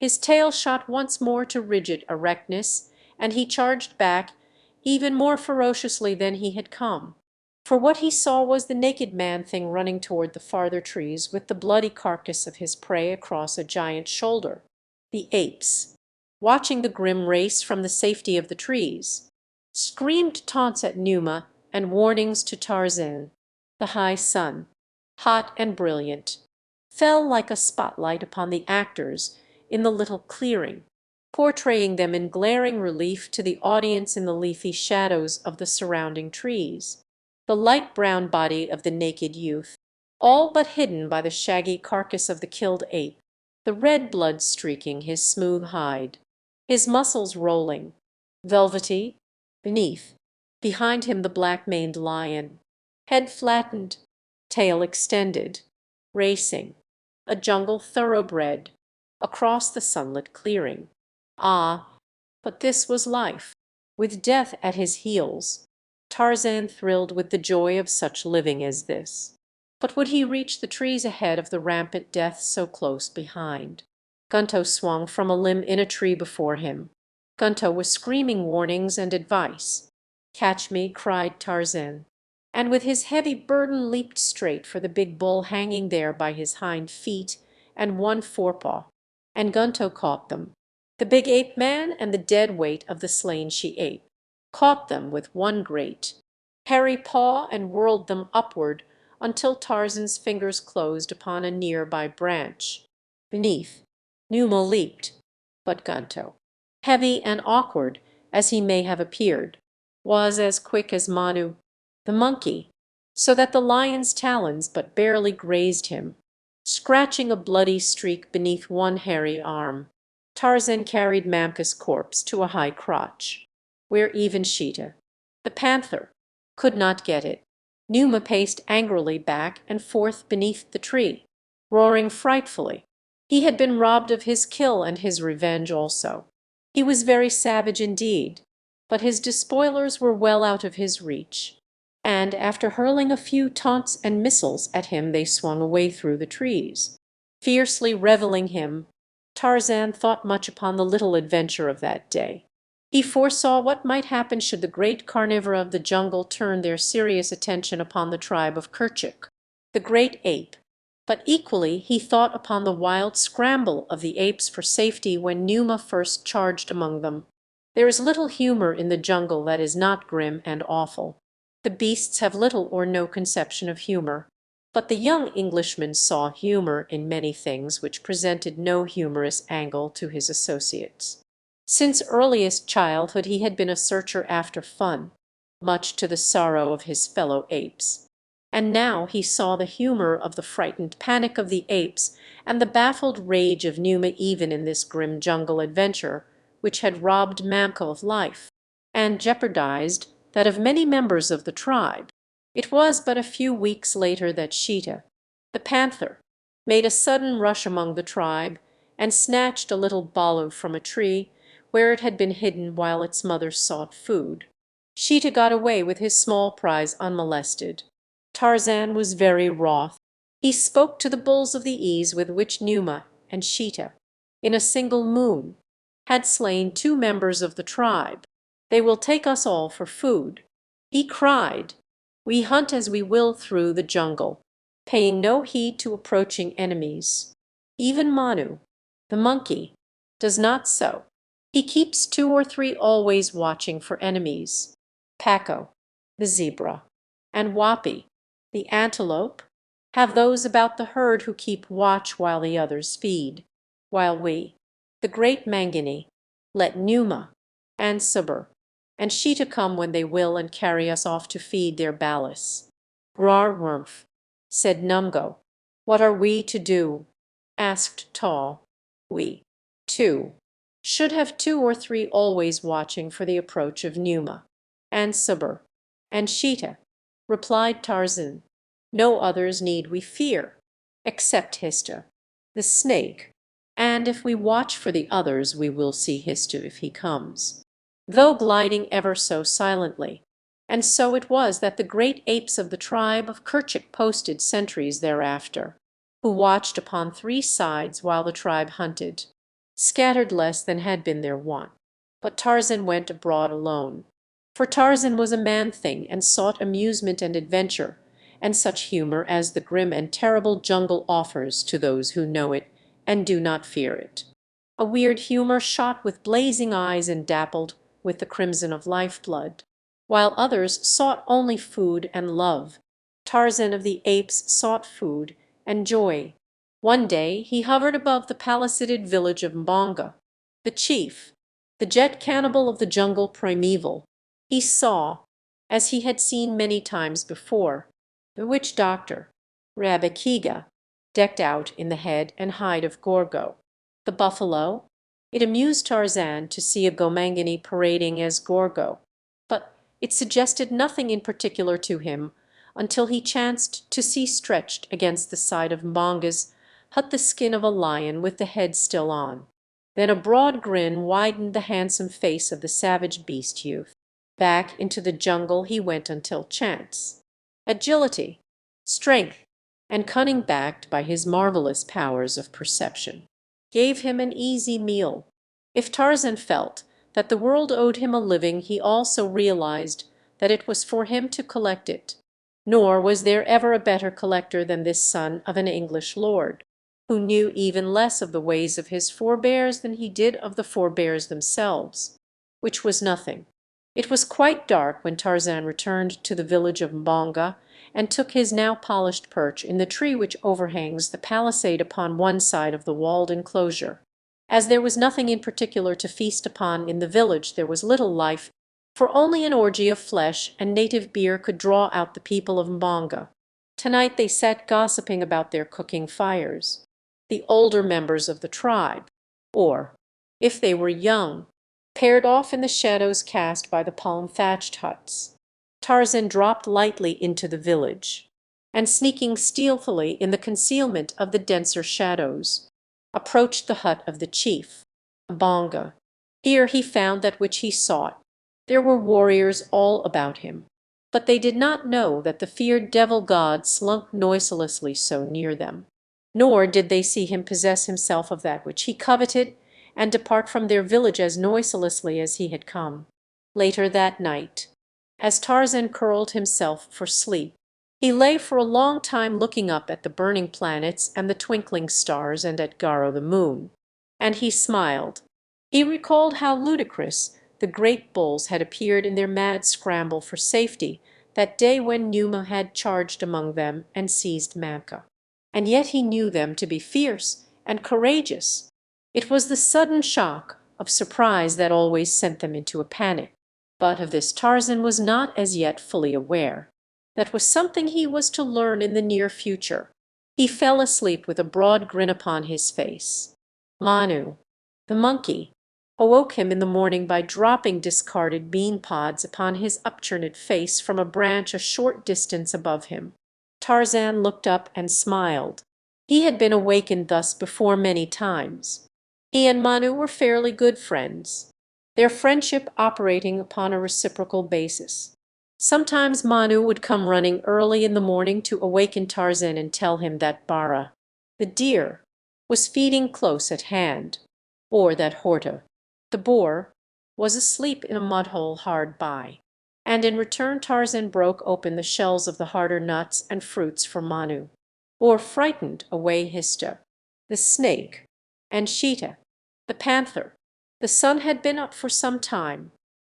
his tail shot once more to rigid erectness, and he charged back even more ferociously than he had come. For what he saw was the naked man-thing running toward the farther trees with the bloody carcass of his prey across a giant's shoulder. The apes, watching the grim race from the safety of the trees, screamed taunts at Numa and warnings to Tarzan. The high sun, hot and brilliant, fell like a spotlight upon the actors in the little clearing, portraying them in glaring relief to the audience in the leafy shadows of the surrounding trees. The light brown body of the naked youth, all but hidden by the shaggy carcass of the killed ape, the red blood streaking his smooth hide, his muscles rolling, velvety, beneath, behind him the black-maned lion, head flattened, tail extended, racing, a jungle thoroughbred, across the sunlit clearing. Ah, but this was life, with death at his heels. Tarzan thrilled with the joy of such living as this. But would he reach the trees ahead of the rampant death so close behind? Gunto swung from a limb in a tree before him. Gunto was screaming warnings and advice. "Catch me!" cried Tarzan, and with his heavy burden leaped straight for the big bull hanging there by his hind feet and one forepaw. And Gunto caught them, the big ape man and the dead weight of the slain she-ape, caught them with one great, hairy paw and whirled them upward until Tarzan's fingers closed upon a near-by branch. Beneath, Numa leaped, but Gunto, heavy and awkward as he may have appeared, was as quick as Manu, the monkey, so that the lion's talons but barely grazed him, scratching a bloody streak beneath one hairy arm. Tarzan carried Mamka's corpse to a high crotch, where even Sheeta, the panther, could not get it. Numa paced angrily back and forth beneath the tree, roaring frightfully. He had been robbed of his kill and his revenge also. He was very savage indeed, but his despoilers were well out of his reach, and after hurling a few taunts and missiles at him they swung away through the trees. Fiercely reveling him, Tarzan thought much upon the little adventure of that day. He foresaw what might happen should the great carnivora of the jungle turn their serious attention upon the tribe of Kerchak, the great ape, but equally he thought upon the wild scramble of the apes for safety when Numa first charged among them. There is little humor in the jungle that is not grim and awful. The beasts have little or no conception of humor. But the young Englishman saw humor in many things which presented no humorous angle to his associates. Since earliest childhood he had been a searcher after fun, much to the sorrow of his fellow apes. And now he saw the humor of the frightened panic of the apes and the baffled rage of Numa even in this grim jungle adventure which had robbed Mamka of life, and jeopardized that of many members of the tribe. It was but a few weeks later that Sheeta, the panther, made a sudden rush among the tribe and snatched a little balu from a tree where it had been hidden while its mother sought food. Sheeta got away with his small prize unmolested. Tarzan was very wroth. He spoke to the bulls of the ease with which Numa and Sheeta, in a single moon, had slain 2 members of the tribe. "They will take us all for food," he cried. "We hunt as we will through the jungle, paying no heed to approaching enemies. Even Manu, the monkey, does not so. He keeps 2 or 3 always watching for enemies. Paco, the zebra, and Wapi, the antelope, have those about the herd who keep watch while the others feed, while we, the great Mangani, let Numa and Sabur and Sheeta come when they will and carry us off to feed their balis." "Grar Wurmf," said Numgo. "What are we to do?" asked Tall. "We, too, should have 2 or 3 always watching for the approach of Numa, and Sabur, and Sheeta," replied Tarzan. "No others need we fear, except Hista, the snake, and if we watch for the others we will see Hista if he comes, though gliding ever so silently." And so it was that the great apes of the tribe of Kerchak posted sentries thereafter, who watched upon 3 sides while the tribe hunted, scattered less than had been their wont. But Tarzan went abroad alone, for Tarzan was a man-thing and sought amusement and adventure, and such humor as the grim and terrible jungle offers to those who know it and do not fear it. A weird humor shot with blazing eyes and dappled with the crimson of life-blood, while others sought only food and love. Tarzan of the Apes sought food and joy. One day he hovered above the palisaded village of Mbonga, The chief, the jet cannibal of the jungle primeval, he saw, as he had seen many times before, the witch doctor, Rabekiga, decked out in the head and hide of Gorgo. The buffalo, it amused Tarzan to see a Gomangani parading as Gorgo, but it suggested nothing in particular to him until he chanced to see stretched against the side of Mbonga's hut the skin of a lion with the head still on. Then a broad grin widened the handsome face of the savage beast youth. Back into the jungle he went until chance, agility, strength, and cunning backed by his marvelous powers of perception, gave him an easy meal. If Tarzan felt that the world owed him a living, he also realized that it was for him to collect it. Nor was there ever a better collector than this son of an English lord, who knew even less of the ways of his forebears than he did of the forebears themselves, which was nothing. It was quite dark when Tarzan returned to the village of Mbonga and took his now polished perch in the tree which overhangs the palisade upon one side of the walled enclosure. As there was nothing in particular to feast upon in the village, there was little life, for only an orgy of flesh and native beer could draw out the people of Mbonga. Tonight they sat gossiping about their cooking fires, the older members of the tribe, or, if they were young, paired off in the shadows cast by the palm-thatched huts. Tarzan dropped lightly into the village, and sneaking stealthily in the concealment of the denser shadows, approached the hut of the chief, Mbonga. Here he found that which he sought. There were warriors all about him, but they did not know that the feared devil god slunk noiselessly so near them. Nor did they see him possess himself of that which he coveted and depart from their village as noiselessly as he had come. Later that night, as Tarzan curled himself for sleep, he lay for a long time looking up at the burning planets and the twinkling stars and at Garo the moon. And he smiled. He recalled how ludicrous the great bulls had appeared in their mad scramble for safety that day when Numa had charged among them and seized Mamka. And yet he knew them to be fierce and courageous. It was the sudden shock of surprise that always sent them into a panic. But of this Tarzan was not as yet fully aware. That was something he was to learn in the near future. He fell asleep with a broad grin upon his face. Manu, the monkey, awoke him in the morning by dropping discarded bean pods upon his upturned face from a branch a short distance above him. Tarzan looked up and smiled. He had been awakened thus before many times. He and Manu were fairly good friends, their friendship operating upon a reciprocal basis. Sometimes Manu would come running early in the morning to awaken Tarzan and tell him that Bara, the deer, was feeding close at hand, or that Horta, the boar, was asleep in a mud-hole hard by. And in return Tarzan broke open the shells of the harder nuts and fruits for Manu, or frightened away Hista, the snake, and Sheeta, the panther. The sun had been up for some time,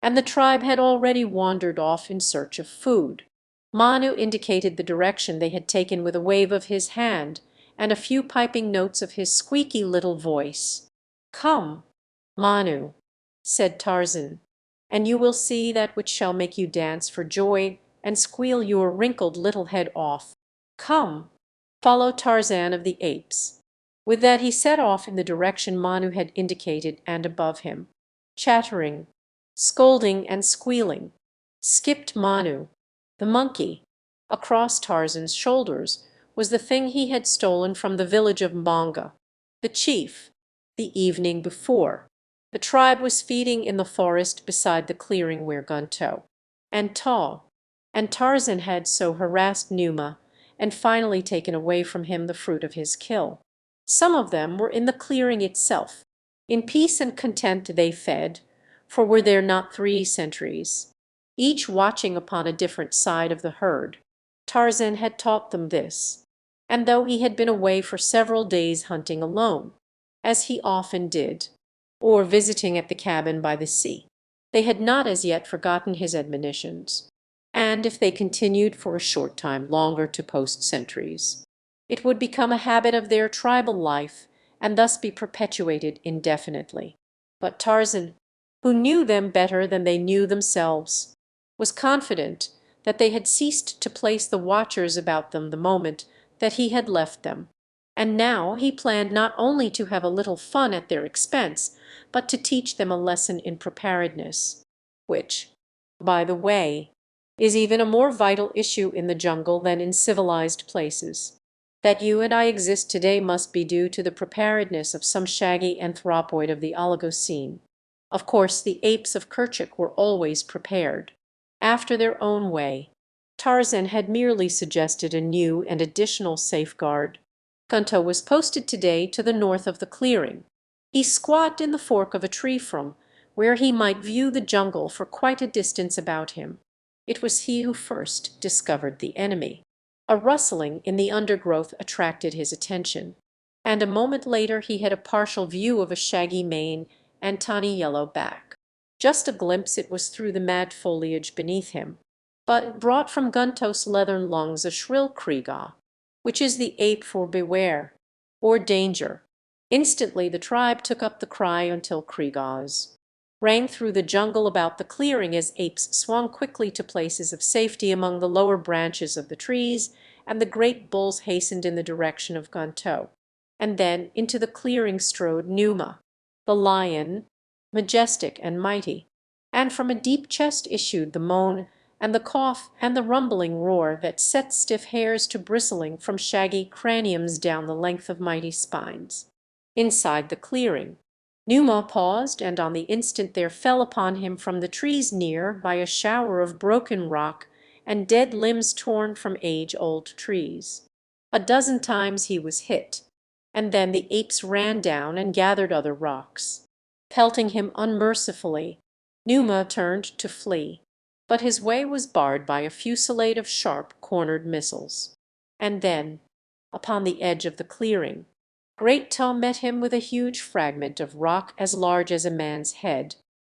and the tribe had already wandered off in search of food. Manu indicated the direction they had taken with a wave of his hand and a few piping notes of his squeaky little voice. "Come, Manu," said Tarzan, "and you will see that which shall make you dance for joy and squeal your wrinkled little head off. Come, follow Tarzan of the Apes." With that he set off in the direction Manu had indicated, and above him, chattering, scolding and squealing, skipped Manu, the monkey. Across Tarzan's shoulders was the thing he had stolen from the village of Mbonga, the chief, the evening before. The tribe was feeding in the forest beside the clearing where Gunto and Tarzan had so harassed Numa and finally taken away from him the fruit of his kill. Some of them were in the clearing itself. In peace and content they fed, for were there not 3 sentries, each watching upon a different side of the herd? Tarzan had taught them this, and though he had been away for several days hunting alone, as he often did, or visiting at the cabin by the sea, they had not as yet forgotten his admonitions, and if they continued for a short time longer to post sentries, it would become a habit of their tribal life and thus be perpetuated indefinitely. But Tarzan, who knew them better than they knew themselves, was confident that they had ceased to place the watchers about them the moment that he had left them, and now he planned not only to have a little fun at their expense, but to teach them a lesson in preparedness, which, by the way, is even a more vital issue in the jungle than in civilized places. That you and I exist today must be due to the preparedness of some shaggy anthropoid of the Oligocene. Of course, the apes of Kerchak were always prepared, after their own way. Tarzan had merely suggested a new and additional safeguard. Gunto was posted today to the north of the clearing. He squat in the fork of a tree from where he might view the jungle for quite a distance about him. It was he who first discovered the enemy. A rustling in the undergrowth attracted his attention, and a moment later he had a partial view of a shaggy mane and tawny yellow back. Just a glimpse it was through the mad foliage beneath him, but it brought from Gunto's leathern lungs a shrill kriegah, which is the ape for beware, or danger. Instantly the tribe took up the cry until kriegahs rang through the jungle about the clearing as apes swung quickly to places of safety among the lower branches of the trees, and the great bulls hastened in the direction of Gunto. And then into the clearing strode Numa, the lion, majestic and mighty, and from a deep chest issued the moan and the cough and the rumbling roar that set stiff hairs to bristling from shaggy craniums down the length of mighty spines. Inside the clearing, Numa paused, and on the instant there fell upon him from the trees near by a shower of broken rock and dead limbs torn from age-old trees. A dozen times he was hit, and then the apes ran down and gathered other rocks. Pelting him unmercifully, Numa turned to flee, but his way was barred by a fusillade of sharp, cornered missiles. And then, upon the edge of the clearing, Great Toe met him with a huge fragment of rock as large as a man's head,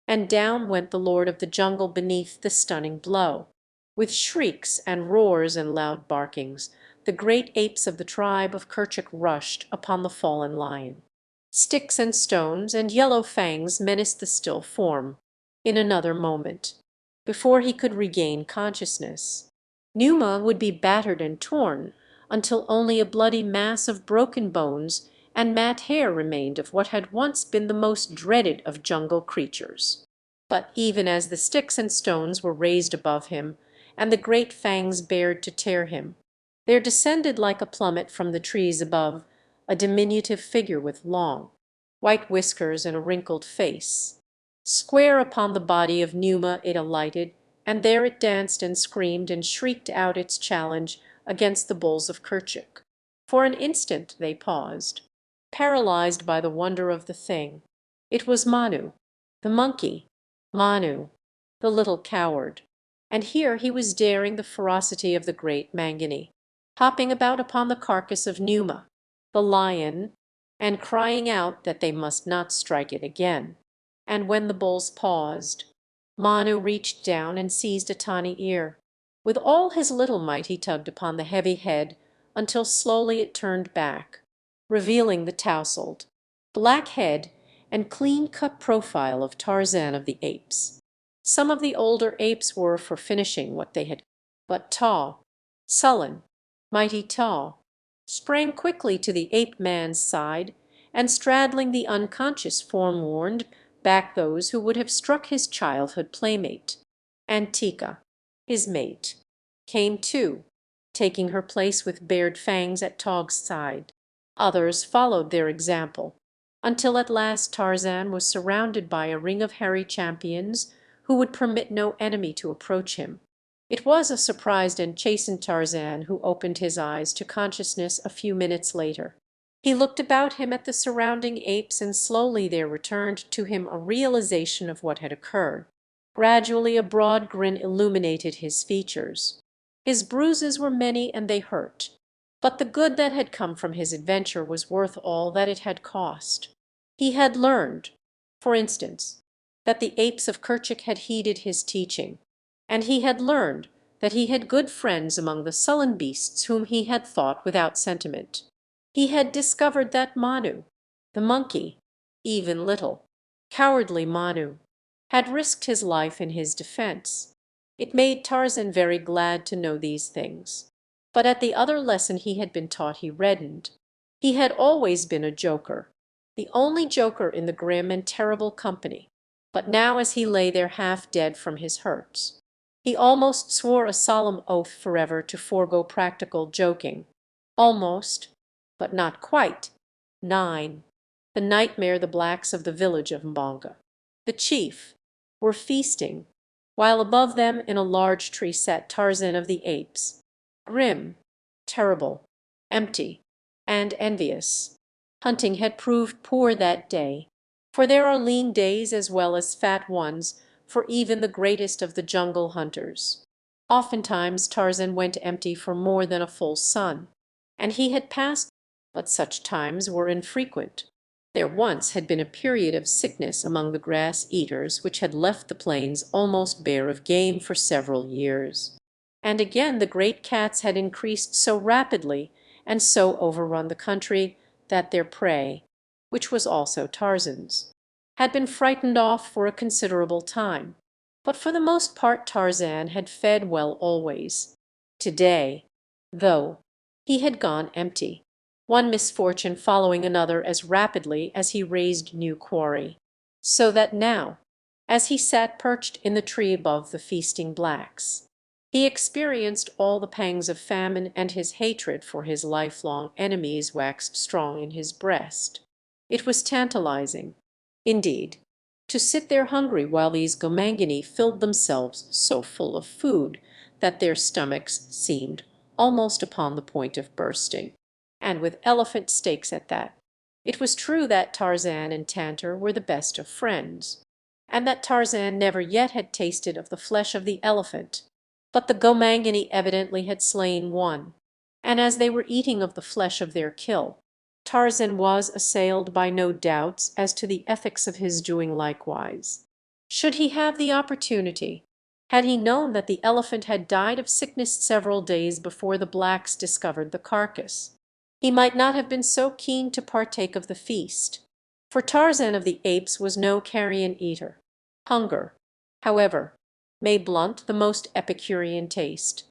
and down went the lord of the jungle beneath the stunning blow. With shrieks and roars and loud barkings, the great apes of the tribe of Kerchak rushed upon the fallen lion. Sticks and stones and yellow fangs menaced the still form. In another moment, before he could regain consciousness, Numa would be battered and torn until only a bloody mass of broken bones and mat hair remained of what had once been the most dreaded of jungle creatures. But even as the sticks and stones were raised above him, and the great fangs bared to tear him, there descended like a plummet from the trees above a diminutive figure with long, white whiskers and a wrinkled face. Square upon the body of Numa it alighted, and there it danced and screamed and shrieked out its challenge against the bulls of Kerchak. For an instant they paused, paralyzed by the wonder of the thing. It was Manu, the monkey, Manu, the little coward, and here he was daring the ferocity of the great Mangani, hopping about upon the carcass of Numa, the lion, and crying out that they must not strike it again. And when the bulls paused, Manu reached down and seized a tawny ear. With all his little might he tugged upon the heavy head until slowly it turned back, revealing the tousled, black head and clean-cut profile of Tarzan of the apes. Some of the older apes were for finishing what they had, but Taw, sullen, mighty Taw, sprang quickly to the ape-man's side, and straddling the unconscious form warned back those who would have struck his childhood playmate. Antika, his mate, came too, taking her place with bared fangs at Tog's side. Others followed their example, until at last Tarzan was surrounded by a ring of hairy champions who would permit no enemy to approach him. It was a surprised and chastened Tarzan who opened his eyes to consciousness a few minutes later. He looked about him at the surrounding apes, and slowly there returned to him a realization of what had occurred. Gradually a broad grin illuminated his features. His bruises were many and they hurt, but the good that had come from his adventure was worth all that it had cost. He had learned, for instance, that the apes of Kerchak had heeded his teaching, and he had learned that he had good friends among the sullen beasts whom he had thought without sentiment. He had discovered that Manu, the monkey, even little, Cowardly Manu had risked his life in his defense. It made Tarzan very glad to know these things. But at the other lesson he had been taught he reddened. He had always been a joker, the only joker in the grim and terrible company. But now as he lay there half dead from his hurts, he almost swore a solemn oath forever to forego practical joking. Almost, but not quite. 9. The nightmare the blacks of the village of Mbonga, the chief, were feasting, while above them in a large tree sat Tarzan of the Apes, grim, terrible, empty, and envious. Hunting had proved poor that day, for there are lean days as well as fat ones for even the greatest of the jungle hunters. Oftentimes Tarzan went empty for more than a full sun, and he had passed, but such times were infrequent. There once had been a period of sickness among the grass-eaters which had left the plains almost bare of game for several years. And again the great cats had increased so rapidly and so overrun the country that their prey, which was also Tarzan's, had been frightened off for a considerable time. But for the most part Tarzan had fed well always. Today, though, he had gone empty, one misfortune following another as rapidly as he raised new quarry. So that now, as he sat perched in the tree above the feasting blacks, he experienced all the pangs of famine, and his hatred for his lifelong enemies waxed strong in his breast. It was tantalizing, indeed, to sit there hungry while these Gomangani filled themselves so full of food that their stomachs seemed almost upon the point of bursting, and with elephant steaks at that. It was true that Tarzan and Tantor were the best of friends, and that Tarzan never yet had tasted of the flesh of the elephant. But the Gomangani evidently had slain one, and as they were eating of the flesh of their kill, Tarzan was assailed by no doubts as to the ethics of his doing likewise. Should he have the opportunity, had he known that the elephant had died of sickness several days before the blacks discovered the carcass, he might not have been so keen to partake of the feast, for Tarzan of the Apes was no carrion eater. Hunger, however, may blunt the most epicurean taste,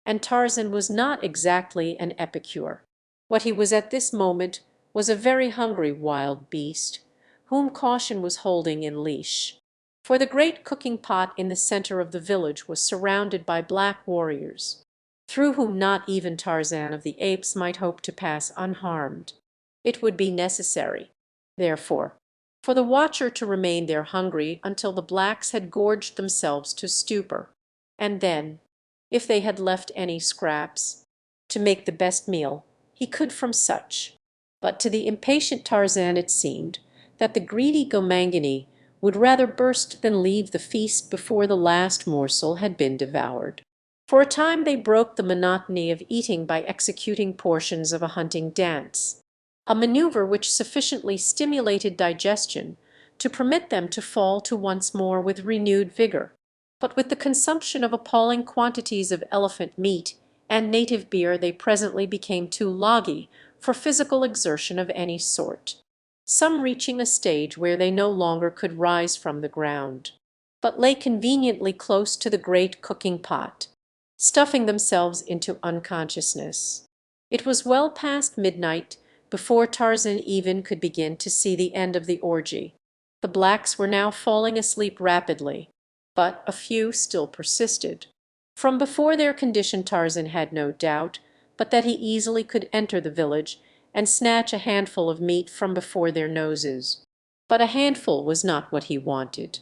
and Tarzan was not exactly an epicure. What he was at this moment was a very hungry wild beast, whom caution was holding in leash. For the great cooking pot in the center of the village was surrounded by black warriors, through whom not even Tarzan of the Apes might hope to pass unharmed. It would be necessary, therefore, for the watcher to remain there hungry until the blacks had gorged themselves to stupor, and then, if they had left any scraps, to make the best meal he could from such. But to the impatient Tarzan it seemed that the greedy Gomangani would rather burst than leave the feast before the last morsel had been devoured. For a time they broke the monotony of eating by executing portions of a hunting dance, a maneuver which sufficiently stimulated digestion to permit them to fall to once more with renewed vigor. But with the consumption of appalling quantities of elephant meat and native beer they presently became too loggy for physical exertion of any sort, some reaching a stage where they no longer could rise from the ground, but lay conveniently close to the great cooking pot, stuffing themselves into unconsciousness. It was well past midnight before Tarzan even could begin to see the end of the orgy. The blacks were now falling asleep rapidly, but a few still persisted. From before their condition Tarzan had no doubt but that he easily could enter the village and snatch a handful of meat from before their noses. But a handful was not what he wanted.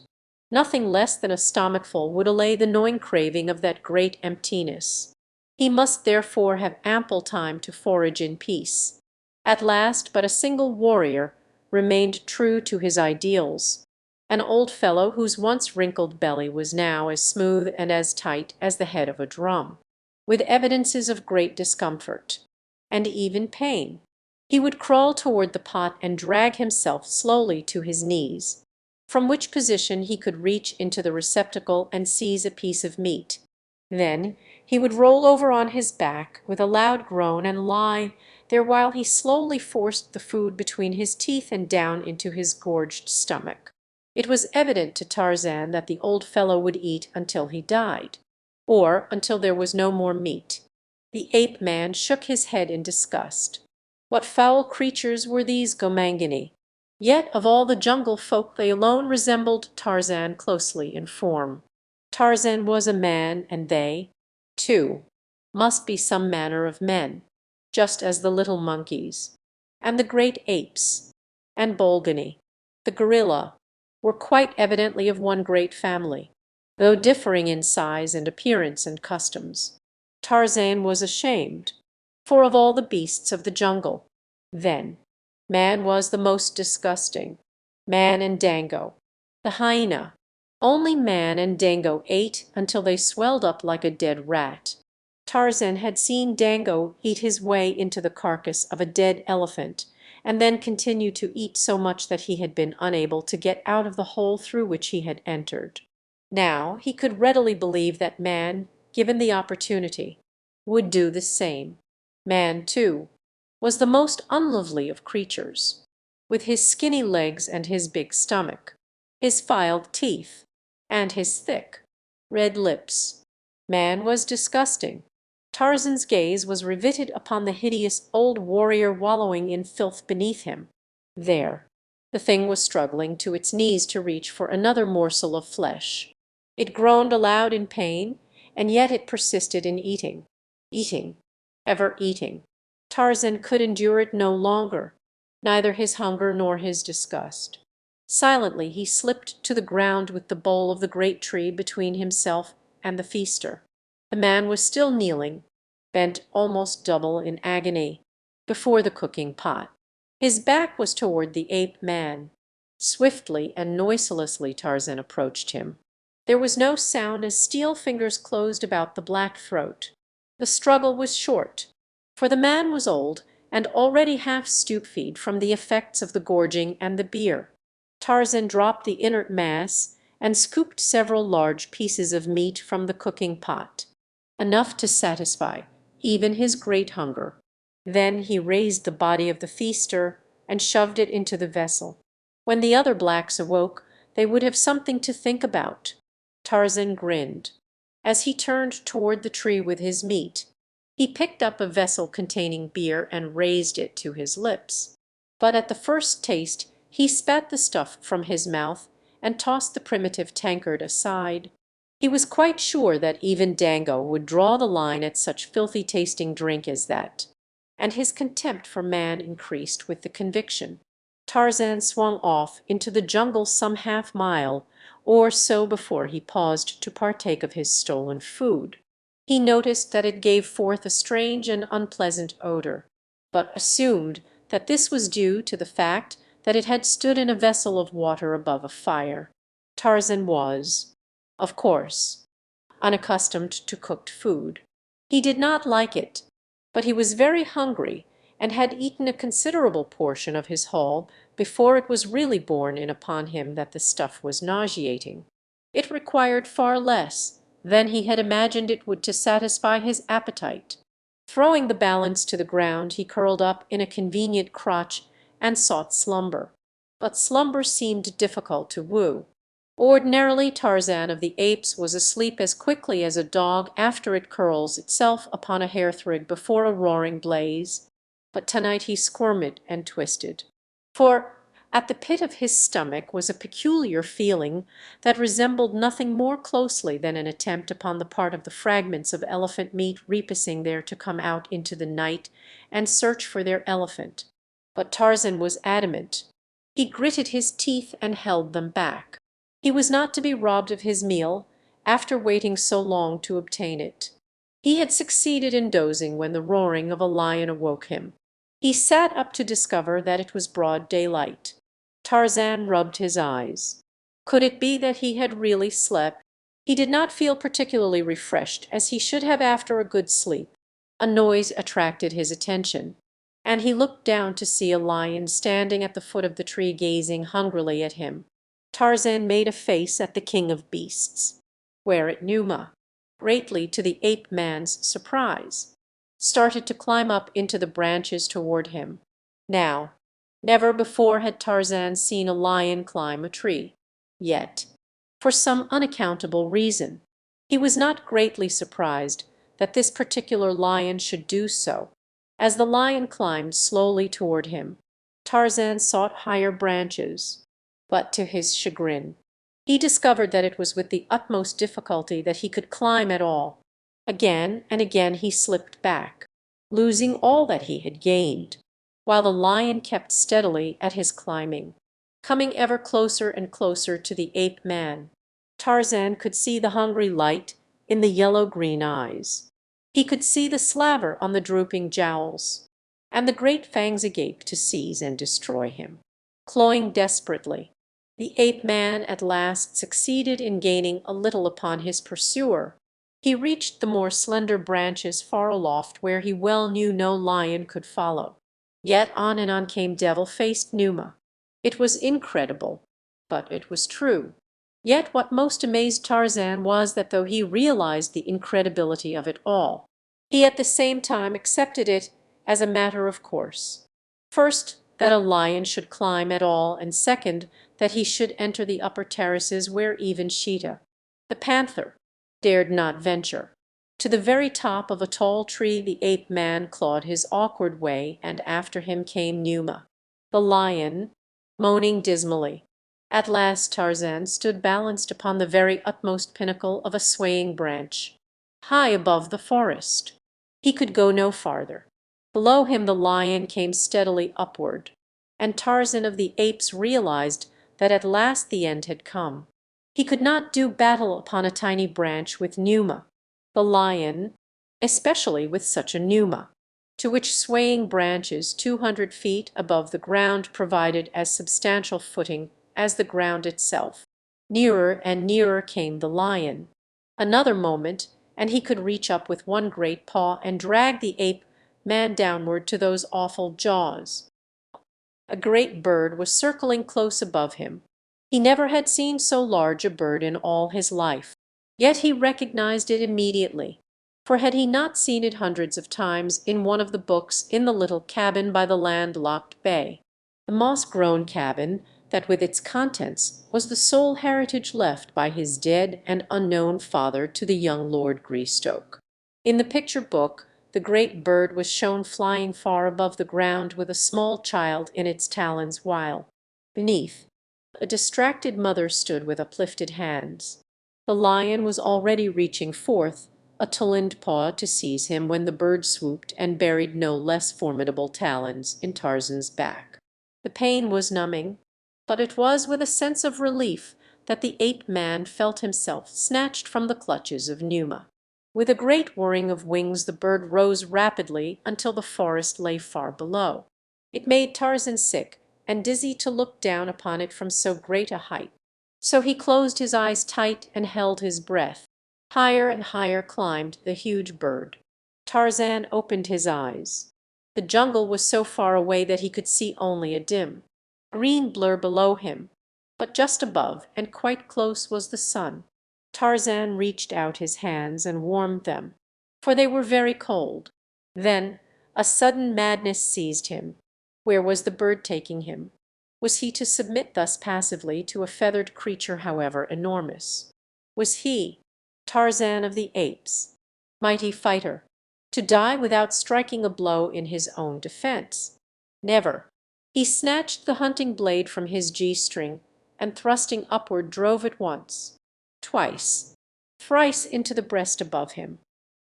Nothing less than a stomachful would allay the gnawing craving of that great emptiness. He must therefore have ample time to forage in peace. At last but a single warrior remained true to his ideals, an old fellow whose once wrinkled belly was now as smooth and as tight as the head of a drum, with evidences of great discomfort, and even pain. He would crawl toward the pot and drag himself slowly to his knees, from which position he could reach into the receptacle and seize a piece of meat. Then he would roll over on his back with a loud groan and lie there while he slowly forced the food between his teeth and down into his gorged stomach. It was evident to Tarzan that the old fellow would eat until he died, or until there was no more meat. The ape man shook his head in disgust. What foul creatures were these Gomangani? Yet of all the jungle folk they alone resembled Tarzan closely in form. Tarzan was a man, and they, too, must be some manner of men, just as the little monkeys, and the great apes, and Bolgani, the gorilla, were quite evidently of one great family, though differing in size and appearance and customs. Tarzan was ashamed, for of all the beasts of the jungle, then, man was the most disgusting. Man and Dango, the hyena. Only man and Dango ate until they swelled up like a dead rat. Tarzan had seen Dango eat his way into the carcass of a dead elephant, and then continue to eat so much that he had been unable to get out of the hole through which he had entered. Now he could readily believe that man, given the opportunity, would do the same. Man, too, was the most unlovely of creatures, with his skinny legs and his big stomach, his filed teeth, and his thick, red lips. Man was disgusting. Tarzan's gaze was riveted upon the hideous old warrior wallowing in filth beneath him. There, the thing was struggling to its knees to reach for another morsel of flesh. It groaned aloud in pain, and yet it persisted in eating, eating, ever eating. Tarzan could endure it no longer, neither his hunger nor his disgust. Silently he slipped to the ground with the bole of the great tree between himself and the feaster. The man was still kneeling, bent almost double in agony, before the cooking pot. His back was toward the ape man. Swiftly and noiselessly Tarzan approached him. There was no sound as steel fingers closed about the black throat. The struggle was short, for the man was old and already half stupefied from the effects of the gorging and the beer. Tarzan dropped the inert mass and scooped several large pieces of meat from the cooking pot, enough to satisfy even his great hunger. Then he raised the body of the feaster and shoved it into the vessel. When the other blacks awoke, they would have something to think about. Tarzan grinned. As he turned toward the tree with his meat, he picked up a vessel containing beer and raised it to his lips. But at the first taste he spat the stuff from his mouth and tossed the primitive tankard aside. He was quite sure that even Dango would draw the line at such filthy-tasting drink as that, and his contempt for man increased with the conviction. Tarzan swung off into the jungle some half-mile or so before he paused to partake of his stolen food. He noticed that it gave forth a strange and unpleasant odor, but assumed that this was due to the fact that it had stood in a vessel of water above a fire. Tarzan was, of course, unaccustomed to cooked food. He did not like it, but he was very hungry and had eaten a considerable portion of his haul before it was really borne in upon him that the stuff was nauseating. It required far less than he had imagined it would to satisfy his appetite. Throwing the balance to the ground, he curled up in a convenient crotch and sought slumber. But slumber seemed difficult to woo. Ordinarily Tarzan of the Apes was asleep as quickly as a dog after it curls itself upon a hair-thrig before a roaring blaze, but tonight he squirmed and twisted. For at the pit of his stomach was a peculiar feeling that resembled nothing more closely than an attempt upon the part of the fragments of elephant meat reaping there to come out into the night and search for their elephant. But Tarzan was adamant. He gritted his teeth and held them back. He was not to be robbed of his meal after waiting so long to obtain it. He had succeeded in dozing when the roaring of a lion awoke him. He sat up to discover that it was broad daylight. Tarzan rubbed his eyes. Could it be that he had really slept? He did not feel particularly refreshed, as he should have after a good sleep. A noise attracted his attention, and he looked down to see a lion standing at the foot of the tree gazing hungrily at him. Tarzan made a face at the king of beasts, where at Numa, greatly to the ape man's surprise, started to climb up into the branches toward him. Now, never before had Tarzan seen a lion climb a tree. Yet, for some unaccountable reason, he was not greatly surprised that this particular lion should do so. As the lion climbed slowly toward him, Tarzan sought higher branches, but to his chagrin he discovered that it was with the utmost difficulty that he could climb at all. Again and again he slipped back, losing all that he had gained, while the lion kept steadily at his climbing, coming ever closer and closer to the ape-man. Tarzan could see the hungry light in the yellow-green eyes. He could see the slaver on the drooping jowls, and the great fangs agape to seize and destroy him. Clawing desperately, the ape-man at last succeeded in gaining a little upon his pursuer. He reached the more slender branches far aloft where he well knew no lion could follow. Yet on and on came devil-faced Numa. It was incredible, but it was true. Yet what most amazed Tarzan was that though he realized the incredibility of it all, he at the same time accepted it as a matter of course. First, that a lion should climb at all, and second, that he should enter the upper terraces where even Sheeta, the panther, dared not venture. To the very top of a tall tree the ape-man clawed his awkward way, and after him came Numa, the lion, moaning dismally. At last Tarzan stood balanced upon the very utmost pinnacle of a swaying branch, high above the forest. He could go no farther. Below him the lion came steadily upward, and Tarzan of the Apes realized that at last the end had come. He could not do battle upon a tiny branch with Numa, the lion, especially with such a Numa, to which swaying branches 200 feet above the ground provided as substantial footing as the ground itself. Nearer and nearer came the lion. Another moment, and he could reach up with one great paw and drag the ape-man downward to those awful jaws. A great bird was circling close above him. He never had seen so large a bird in all his life. Yet he recognized it immediately, for had he not seen it hundreds of times in one of the books in the little cabin by the land-locked bay, the moss-grown cabin that with its contents was the sole heritage left by his dead and unknown father to the young Lord Greystoke. In the picture book the great bird was shown flying far above the ground with a small child in its talons, while beneath a distracted mother stood with uplifted hands. The lion was already reaching forth a taloned paw to seize him when the bird swooped and buried no less formidable talons in Tarzan's back. The pain was numbing, but it was with a sense of relief that the ape-man felt himself snatched from the clutches of Numa. With a great whirring of wings the bird rose rapidly until the forest lay far below. It made Tarzan sick and dizzy to look down upon it from so great a height. So he closed his eyes tight and held his breath. Higher and higher climbed the huge bird. Tarzan opened his eyes. The jungle was so far away that he could see only a dim green blur below him, but just above and quite close was the sun. Tarzan reached out his hands and warmed them, for they were very cold. Then a sudden madness seized him. Where was the bird taking him? Was he to submit thus passively to a feathered creature however enormous? Was he, Tarzan of the Apes, mighty fighter, to die without striking a blow in his own defense? Never. He snatched the hunting blade from his G-string and thrusting upward drove it once, twice, thrice into the breast above him.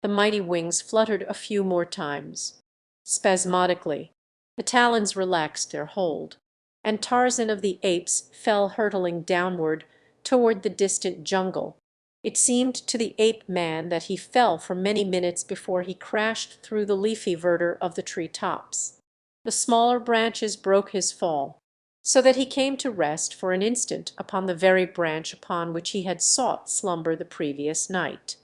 The mighty wings fluttered a few more times. Spasmodically, the talons relaxed their hold, and Tarzan of the Apes fell hurtling downward toward the distant jungle. It seemed to the ape-man that he fell for many minutes before he crashed through the leafy verdure of the tree-tops. The smaller branches broke his fall, so that he came to rest for an instant upon the very branch upon which he had sought slumber the previous night.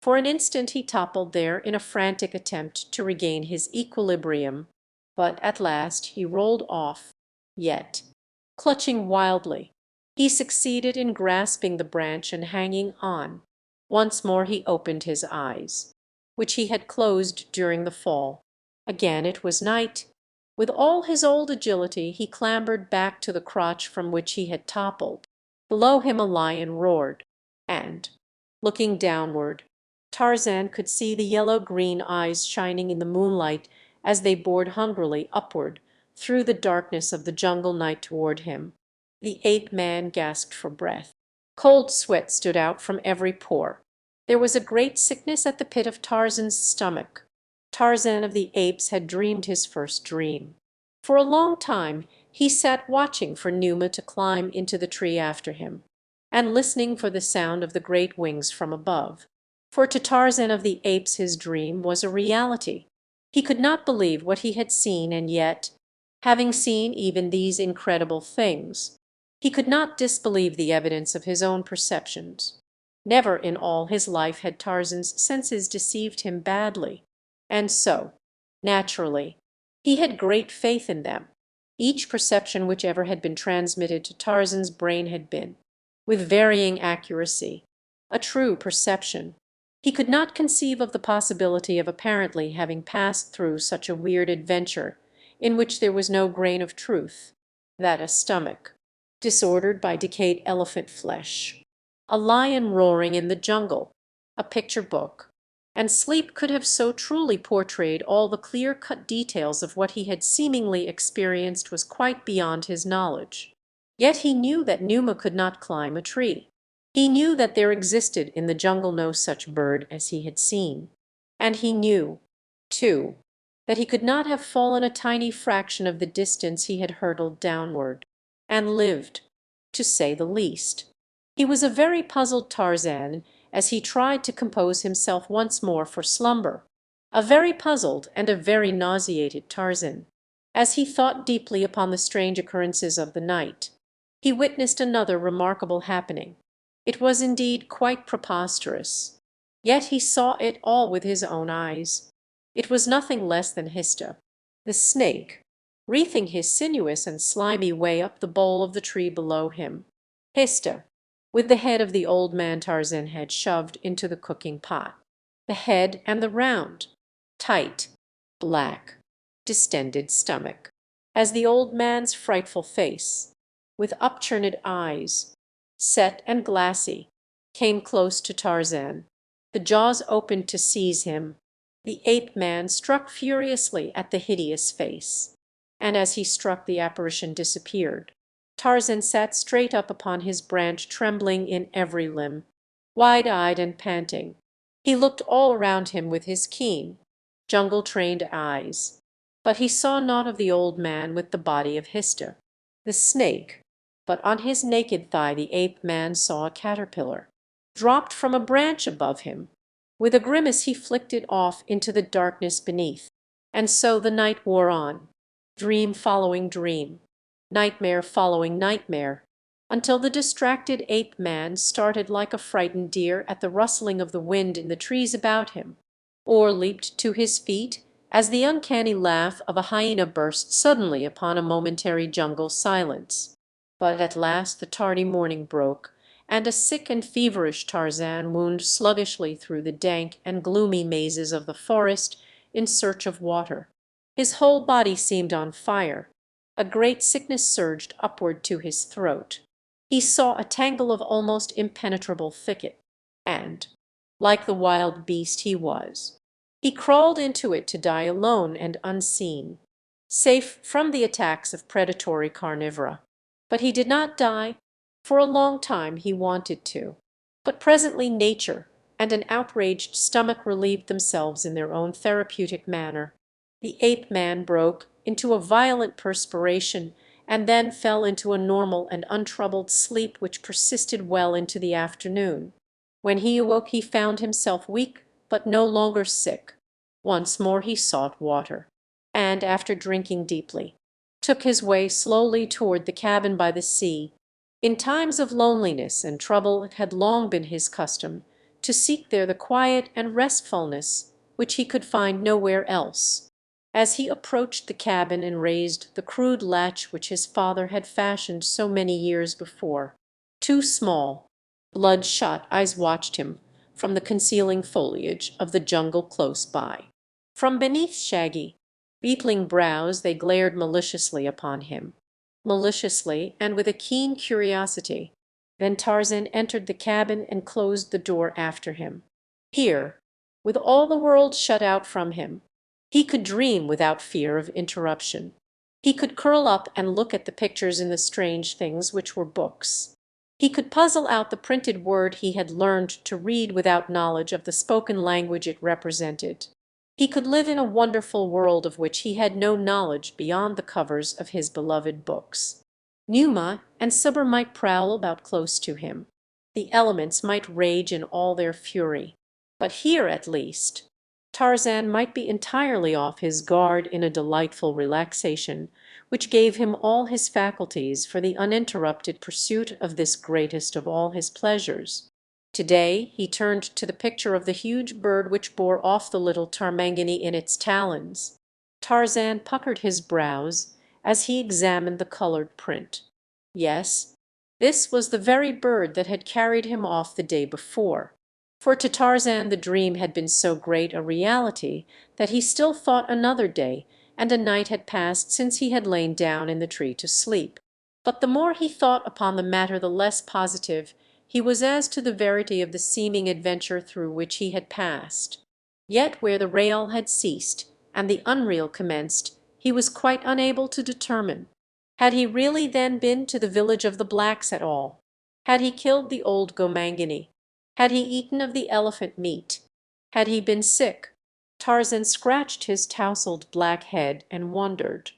For an instant he toppled there in a frantic attempt to regain his equilibrium, but at last he rolled off. Yet, clutching wildly, he succeeded in grasping the branch and hanging on. Once more he opened his eyes, which he had closed during the fall. Again it was night. With all his old agility he clambered back to the crotch from which he had toppled. Below him a lion roared, and, looking downward, Tarzan could see the yellow-green eyes shining in the moonlight as they bored hungrily upward through the darkness of the jungle night toward him. The ape-man gasped for breath. Cold sweat stood out from every pore. There was a great sickness at the pit of Tarzan's stomach. Tarzan of the Apes had dreamed his first dream. For a long time he sat watching for Numa to climb into the tree after him, and listening for the sound of the great wings from above. For to Tarzan of the Apes his dream was a reality. He could not believe what he had seen, and yet, having seen even these incredible things, he could not disbelieve the evidence of his own perceptions. Never in all his life had Tarzan's senses deceived him badly, and so, naturally, he had great faith in them. Each perception which ever had been transmitted to Tarzan's brain had been, with varying accuracy, a true perception. He could not conceive of the possibility of apparently having passed through such a weird adventure in which there was no grain of truth, that a stomach, disordered by decayed elephant flesh, a lion roaring in the jungle, a picture book, and sleep could have so truly portrayed all the clear-cut details of what he had seemingly experienced was quite beyond his knowledge. Yet he knew that Numa could not climb a tree. He knew that there existed in the jungle no such bird as he had seen. And he knew, too, that he could not have fallen a tiny fraction of the distance he had hurtled downward, and lived, to say the least. He was a very puzzled Tarzan as he tried to compose himself once more for slumber, a very puzzled and a very nauseated Tarzan. As he thought deeply upon the strange occurrences of the night, he witnessed another remarkable happening. It was indeed quite preposterous, yet he saw it all with his own eyes. It was nothing less than Hista, the snake, wreathing his sinuous and slimy way up the bole of the tree below him. Hista, with the head of the old man Tarzan had shoved into the cooking pot. The head and the round, tight, black, distended stomach, as the old man's frightful face, with upturned eyes, set and glassy, came close to Tarzan. The jaws opened to seize him. The ape-man struck furiously at the hideous face, and as he struck the apparition disappeared. Tarzan sat straight up upon his branch, trembling in every limb, wide-eyed and panting. He looked all around him with his keen, jungle-trained eyes, but he saw naught of the old man with the body of Hista, the snake, but on his naked thigh the ape-man saw a caterpillar, dropped from a branch above him. With a grimace he flicked it off into the darkness beneath. And so the night wore on, dream following dream, nightmare following nightmare, until the distracted ape-man started like a frightened deer at the rustling of the wind in the trees about him, or leaped to his feet as the uncanny laugh of a hyena burst suddenly upon a momentary jungle silence. But at last the tardy morning broke, and a sick and feverish Tarzan wound sluggishly through the dank and gloomy mazes of the forest in search of water. His whole body seemed on fire. A great sickness surged upward to his throat. He saw a tangle of almost impenetrable thicket, and, like the wild beast he was, he crawled into it to die alone and unseen, safe from the attacks of predatory carnivora. But he did not die. For a long time he wanted to. But presently nature and an outraged stomach relieved themselves in their own therapeutic manner. The ape-man broke into a violent perspiration and then fell into a normal and untroubled sleep which persisted well into the afternoon. When he awoke he found himself weak but no longer sick. Once more he sought water, and after drinking deeply, took his way slowly toward the cabin by the sea. In times of loneliness and trouble it had long been his custom to seek there the quiet and restfulness which he could find nowhere else. As he approached the cabin and raised the crude latch which his father had fashioned so many years before, two small, bloodshot eyes watched him from the concealing foliage of the jungle close by. From beneath shaggy, beetling brows they glared maliciously upon him, maliciously and with a keen curiosity. Then Tarzan entered the cabin and closed the door after him. Here, with all the world shut out from him, he could dream without fear of interruption. He could curl up and look at the pictures in the strange things which were books. He could puzzle out the printed word he had learned to read without knowledge of the spoken language it represented. He could live in a wonderful world of which he had no knowledge beyond the covers of his beloved books. Numa and Sibber might prowl about close to him. The elements might rage in all their fury. But here, at least, Tarzan might be entirely off his guard in a delightful relaxation which gave him all his faculties for the uninterrupted pursuit of this greatest of all his pleasures. Today he turned to the picture of the huge bird which bore off the little Tarmangani in its talons. Tarzan puckered his brows as he examined the colored print. Yes, this was the very bird that had carried him off the day before. For to Tarzan the dream had been so great a reality that he still thought another day and a night had passed since he had lain down in the tree to sleep. But the more he thought upon the matter the less positive he was as to the verity of the seeming adventure through which he had passed. Yet where the real had ceased and the unreal commenced he was quite unable to determine. Had he really then been to the village of the blacks at all? Had he killed the old Gomangani? Had he eaten of the elephant meat? Had he been sick? Tarzan scratched his tousled black head and wondered.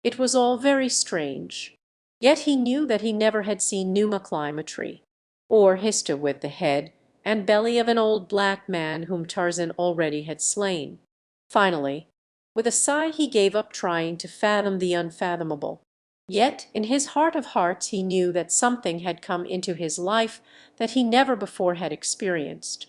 It was all very strange. Yet he knew that he never had seen Numa climb a tree, or Hista with the head and belly of an old black man whom Tarzan already had slain. Finally, with a sigh he gave up trying to fathom the unfathomable. Yet in his heart of hearts he knew that something had come into his life that he never before had experienced.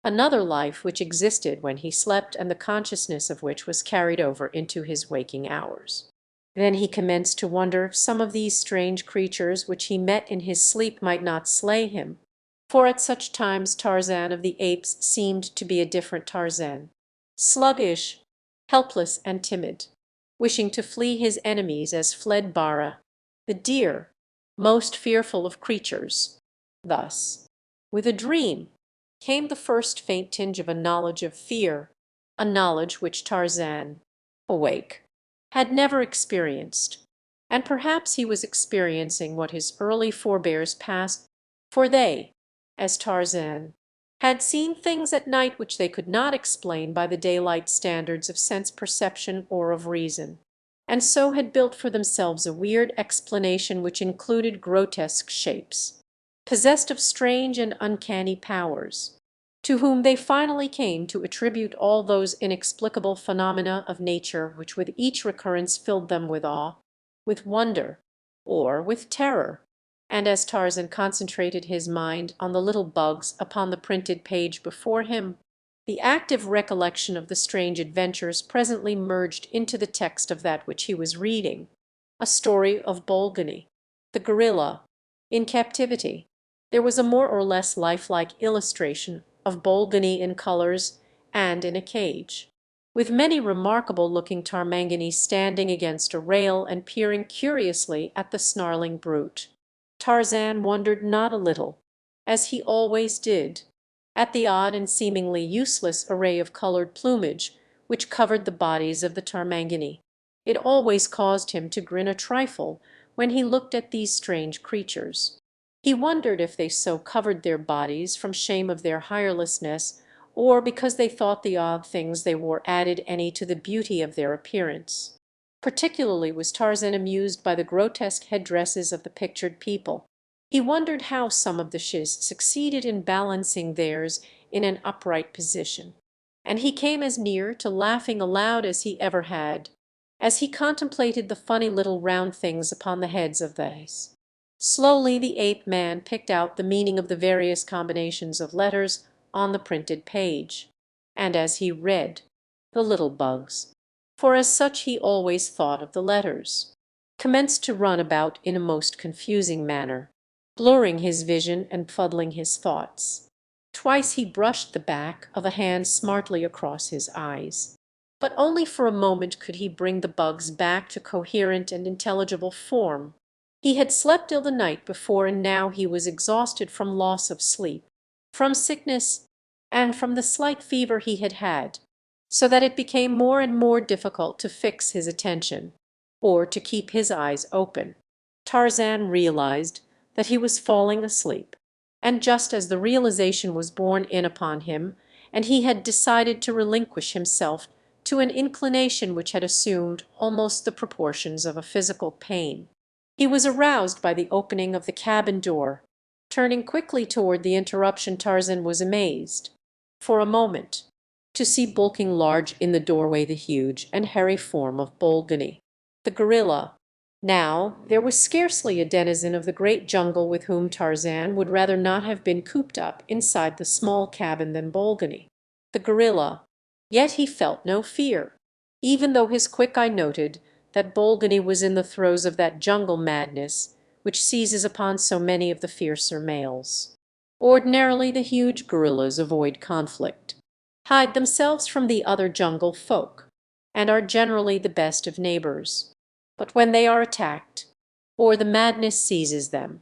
Another life which existed when he slept and the consciousness of which was carried over into his waking hours. Then he commenced to wonder if some of these strange creatures which he met in his sleep might not slay him. For at such times Tarzan of the Apes seemed to be a different Tarzan, sluggish, helpless, and timid, wishing to flee his enemies as fled Bara, the deer, most fearful of creatures. Thus, with a dream, came the first faint tinge of a knowledge of fear, a knowledge which Tarzan, awake, had never experienced. And perhaps he was experiencing what his early forebears passed, for they, as Tarzan, had seen things at night which they could not explain by the daylight standards of sense perception or of reason, and so had built for themselves a weird explanation which included grotesque shapes, possessed of strange and uncanny powers, to whom they finally came to attribute all those inexplicable phenomena of nature which with each recurrence filled them with awe, with wonder, or with terror. And as Tarzan concentrated his mind on the little bugs upon the printed page before him, the active recollection of the strange adventures presently merged into the text of that which he was reading, a story of Bolgani, the gorilla, in captivity. There was a more or less lifelike illustration of Bolgani in colors and in a cage, with many remarkable-looking Tarmanganis standing against a rail and peering curiously at the snarling brute. Tarzan wondered not a little, as he always did, at the odd and seemingly useless array of colored plumage which covered the bodies of the Tarmangani. It always caused him to grin a trifle when he looked at these strange creatures. He wondered if they so covered their bodies from shame of their hirelessness, or because they thought the odd things they wore added any to the beauty of their appearance. Particularly was Tarzan amused by the grotesque headdresses of the pictured people. He wondered how some of the Shiz succeeded in balancing theirs in an upright position, and he came as near to laughing aloud as he ever had, as he contemplated the funny little round things upon the heads of these. Slowly the ape-man picked out the meaning of the various combinations of letters on the printed page, and as he read, the little bugs, for as such he always thought of the letters, commenced to run about in a most confusing manner, blurring his vision and fuddling his thoughts. Twice he brushed the back of a hand smartly across his eyes, but only for a moment could he bring the bugs back to coherent and intelligible form. He had slept ill the night before, and now he was exhausted from loss of sleep, from sickness, and from the slight fever he had had, so that it became more and more difficult to fix his attention, or to keep his eyes open. Tarzan realized that he was falling asleep, and just as the realization was borne in upon him, and he had decided to relinquish himself to an inclination which had assumed almost the proportions of a physical pain, he was aroused by the opening of the cabin door. Turning quickly toward the interruption, Tarzan was amazed, for a moment, to see bulking large in the doorway the huge and hairy form of Bolgani, the gorilla. Now there was scarcely a denizen of the great jungle with whom Tarzan would rather not have been cooped up inside the small cabin than Bolgani, the gorilla. Yet he felt no fear, even though his quick eye noted that Bolgani was in the throes of that jungle madness which seizes upon so many of the fiercer males. Ordinarily the huge gorillas avoid conflict, hide themselves from the other jungle folk, and are generally the best of neighbors. But when they are attacked, or the madness seizes them,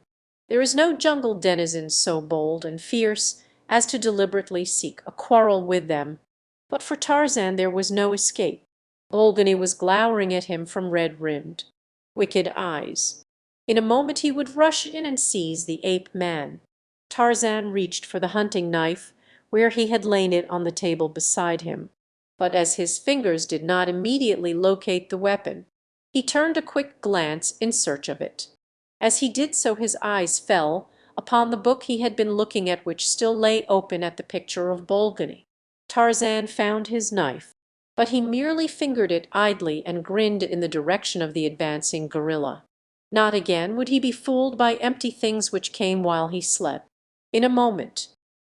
there is no jungle denizen so bold and fierce as to deliberately seek a quarrel with them. But for Tarzan there was no escape. Bolgani was glowering at him from red-rimmed, wicked eyes. In a moment he would rush in and seize the ape-man. Tarzan reached for the hunting knife where he had lain it on the table beside him, but as his fingers did not immediately locate the weapon, he turned a quick glance in search of it. As he did so his eyes fell upon the book he had been looking at, which still lay open at the picture of Bolgani. Tarzan found his knife, but he merely fingered it idly and grinned in the direction of the advancing gorilla. Not again would he be fooled by empty things which came while he slept. In a moment,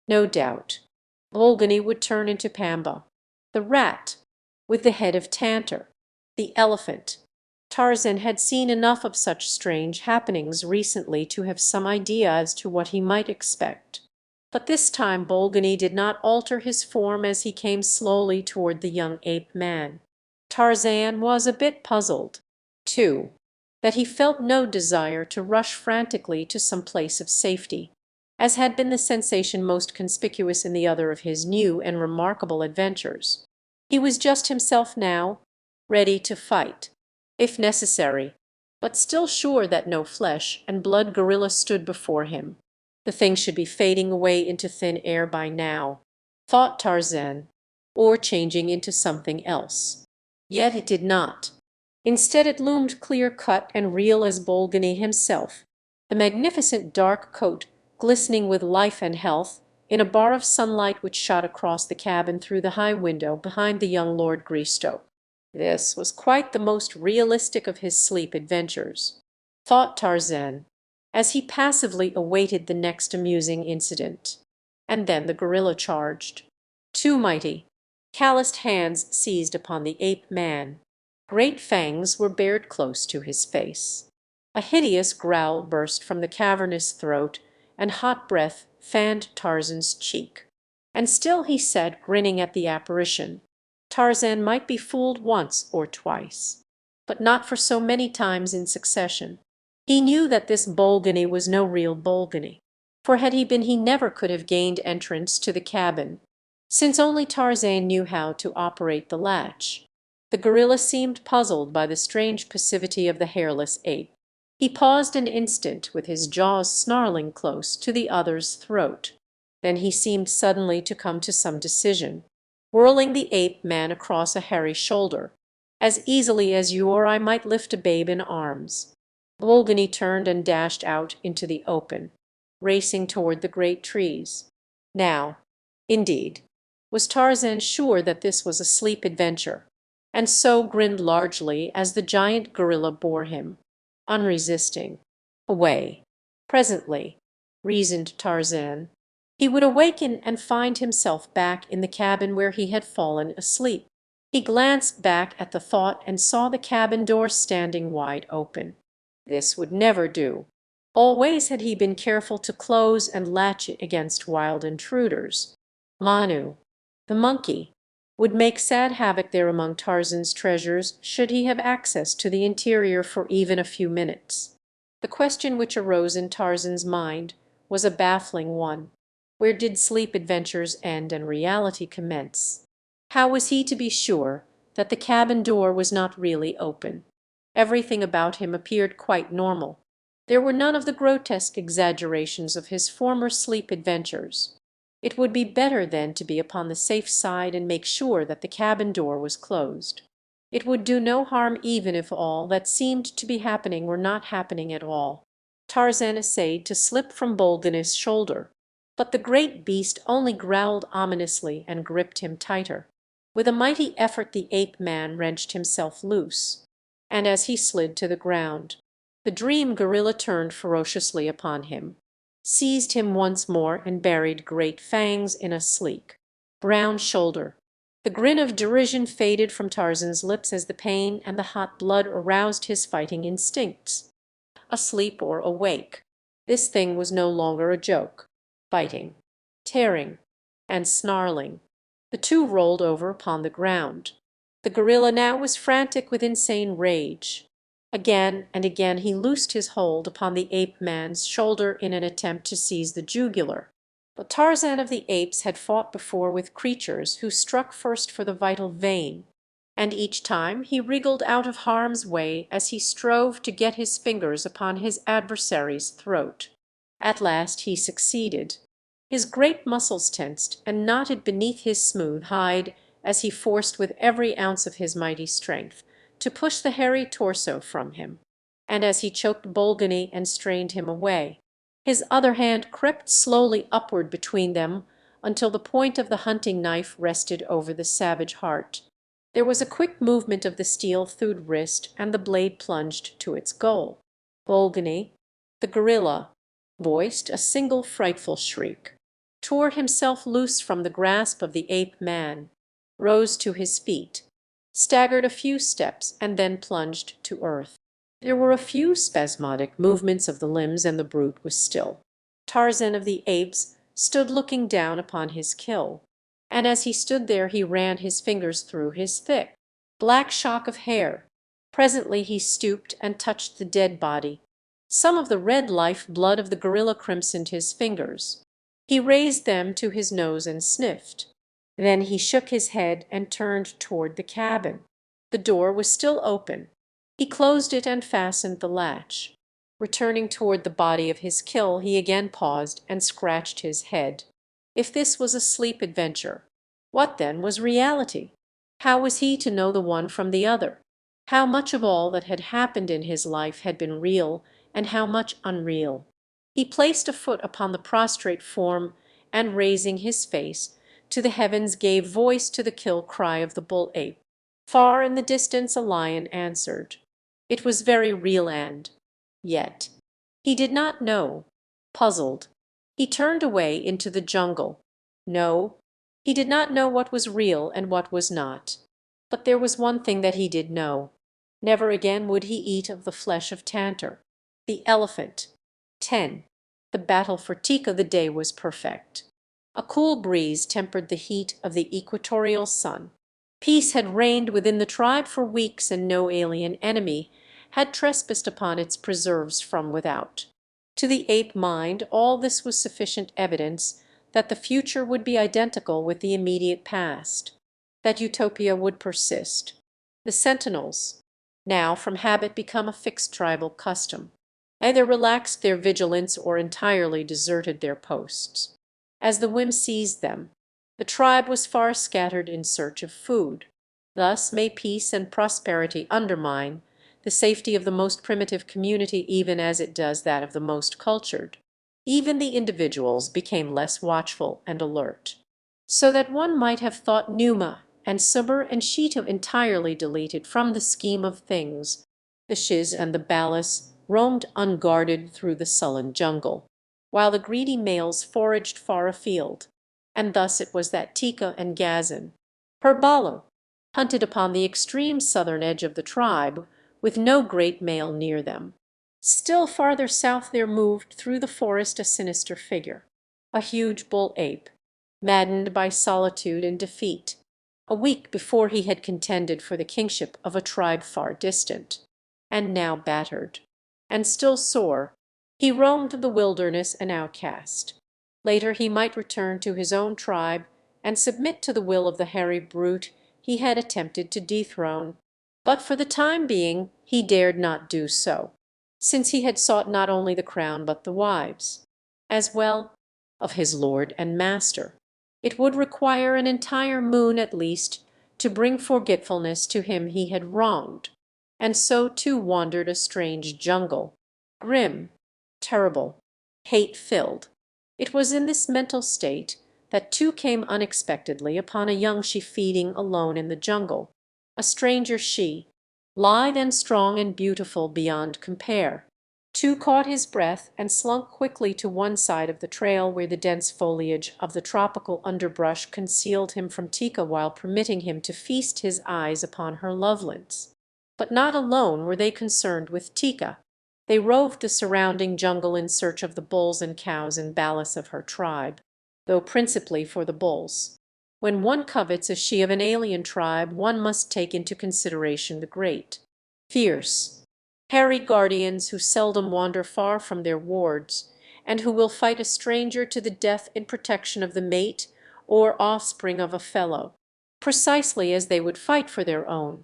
no doubt, Bolgani would turn into Pamba, the rat with the head of Tantor, the elephant. Tarzan had seen enough of such strange happenings recently to have some idea as to what he might expect. But this time Bolgani did not alter his form as he came slowly toward the young ape-man. Tarzan was a bit puzzled, too, that he felt no desire to rush frantically to some place of safety, as had been the sensation most conspicuous in the other of his new and remarkable adventures. He was just himself now, ready to fight, if necessary, but still sure that no flesh and blood gorilla stood before him. The thing should be fading away into thin air by now, thought Tarzan, or changing into something else. Yet it did not. Instead it loomed clear-cut and real as Bolgani himself, the magnificent dark coat glistening with life and health in a bar of sunlight which shot across the cabin through the high window behind the young Lord Greystoke. This was quite the most realistic of his sleep adventures, thought Tarzan, as he passively awaited the next amusing incident. And then the gorilla charged. Two mighty, calloused hands seized upon the ape-man. Great fangs were bared close to his face. A hideous growl burst from the cavernous throat, and hot breath fanned Tarzan's cheek. And still he sat grinning at the apparition. Tarzan might be fooled once or twice, but not for so many times in succession. He knew that this Bolgani was no real Bolgani, for had he been he never could have gained entrance to the cabin, since only Tarzan knew how to operate the latch. The gorilla seemed puzzled by the strange passivity of the hairless ape. He paused an instant with his jaws snarling close to the other's throat. Then he seemed suddenly to come to some decision, whirling the ape-man across a hairy shoulder, as easily as you or I might lift a babe in arms. Bolgani turned and dashed out into the open, racing toward the great trees. Now, indeed, was Tarzan sure that this was a sleep adventure, and so grinned largely as the giant gorilla bore him, unresisting, away. Presently, reasoned Tarzan, he would awaken and find himself back in the cabin where he had fallen asleep. He glanced back at the thought and saw the cabin door standing wide open. This would never do. Always had he been careful to close and latch it against wild intruders. Manu, the monkey, would make sad havoc there among Tarzan's treasures should he have access to the interior for even a few minutes. The question which arose in Tarzan's mind was a baffling one. Where did sleep adventures end and reality commence? How was he to be sure that the cabin door was not really open? Everything about him appeared quite normal. There were none of the grotesque exaggerations of his former sleep adventures. It would be better then to be upon the safe side and make sure that the cabin door was closed. It would do no harm even if all that seemed to be happening were not happening at all. Tarzan essayed to slip from Bolganis' shoulder, but the great beast only growled ominously and gripped him tighter. With a mighty effort the ape-man wrenched himself loose, and as he slid to the ground, the dream gorilla turned ferociously upon him, seized him once more, and buried great fangs in a sleek, brown shoulder. The grin of derision faded from Tarzan's lips as the pain and the hot blood aroused his fighting instincts. Asleep or awake, this thing was no longer a joke. Biting, tearing, and snarling, the two rolled over upon the ground. The gorilla now was frantic with insane rage. Again and again he loosed his hold upon the ape-man's shoulder in an attempt to seize the jugular. But Tarzan of the Apes had fought before with creatures who struck first for the vital vein, and each time he wriggled out of harm's way as he strove to get his fingers upon his adversary's throat. At last he succeeded. His great muscles tensed and knotted beneath his smooth hide as he forced with every ounce of his mighty strength to push the hairy torso from him, and as he choked Bolgani and strained him away, his other hand crept slowly upward between them until the point of the hunting knife rested over the savage heart. There was a quick movement of the steel-thewed wrist, and the blade plunged to its goal. Bolgani, the gorilla, voiced a single frightful shriek, tore himself loose from the grasp of the ape-man, rose to his feet, staggered a few steps, and then plunged to earth. There were a few spasmodic movements of the limbs, and the brute was still. Tarzan of the Apes stood looking down upon his kill, and as he stood there he ran his fingers through his thick, black shock of hair. Presently he stooped and touched the dead body. Some of the red life blood of the gorilla crimsoned his fingers. He raised them to his nose and sniffed. Then he shook his head and turned toward the cabin. The door was still open. He closed it and fastened the latch. Returning toward the body of his kill, he again paused and scratched his head. If this was a sleep adventure, what then was reality? How was he to know the one from the other? How much of all that had happened in his life had been real, and how much unreal? He placed a foot upon the prostrate form, and raising his face to the heavens gave voice to the kill cry of the bull-ape. Far in the distance a lion answered. It was very real, and yet he did not know. Puzzled, he turned away into the jungle. No, he did not know what was real and what was not. But there was one thing that he did know. Never again would he eat of the flesh of Tantor. The elephant. 10. The battle for Tika. The day was perfect. A cool breeze tempered the heat of the equatorial sun. Peace had reigned within the tribe for weeks, and no alien enemy had trespassed upon its preserves from without. To the ape mind all this was sufficient evidence that the future would be identical with the immediate past, that utopia would persist. The sentinels, now from habit become a fixed tribal custom, either relaxed their vigilance or entirely deserted their posts. As the whim seized them, the tribe was far scattered in search of food. Thus may peace and prosperity undermine the safety of the most primitive community even as it does that of the most cultured. Even the individuals became less watchful and alert, so that one might have thought Numa and Subur and Shitu entirely deleted from the scheme of things. The Shiz and the Balas roamed unguarded through the sullen jungle, while the greedy males foraged far afield, and thus it was that Tika and Gazan, Herbalu, hunted upon the extreme southern edge of the tribe, with no great male near them. Still farther south there moved through the forest a sinister figure, a huge bull-ape, maddened by solitude and defeat. A week before he had contended for the kingship of a tribe far distant, and now battered. and still sore, he roamed the wilderness an outcast. Later he might return to his own tribe and submit to the will of the hairy brute he had attempted to dethrone. But for the time being he dared not do so, since he had sought not only the crown but the wives, as well, of his lord and master. It would require an entire moon at least to bring forgetfulness to him he had wronged, and so too wandered a strange jungle, grim, terrible, hate-filled. It was in this mental state that two came unexpectedly upon a young she feeding alone in the jungle, a stranger she, lithe and strong and beautiful beyond compare. Two caught his breath and slunk quickly to one side of the trail where the dense foliage of the tropical underbrush concealed him from Tika while permitting him to feast his eyes upon her loveliness. But not alone were they concerned with Tika. They roved the surrounding jungle in search of the bulls and cows and ballast of her tribe, though principally for the bulls. When one covets a she of an alien tribe, one must take into consideration the great, fierce, hairy guardians who seldom wander far from their wards, and who will fight a stranger to the death in protection of the mate or offspring of a fellow, precisely as they would fight for their own.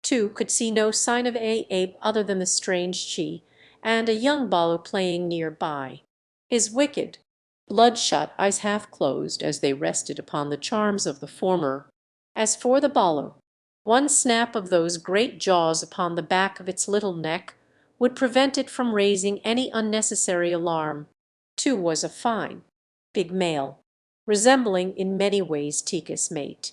Two could see no sign of a ape other than the strange she and a young Balu playing near by, his wicked, bloodshot eyes half closed as they rested upon the charms of the former. As for the Balu, one snap of those great jaws upon the back of its little neck would prevent it from raising any unnecessary alarm. Two was a fine, big male, resembling in many ways Tika's mate.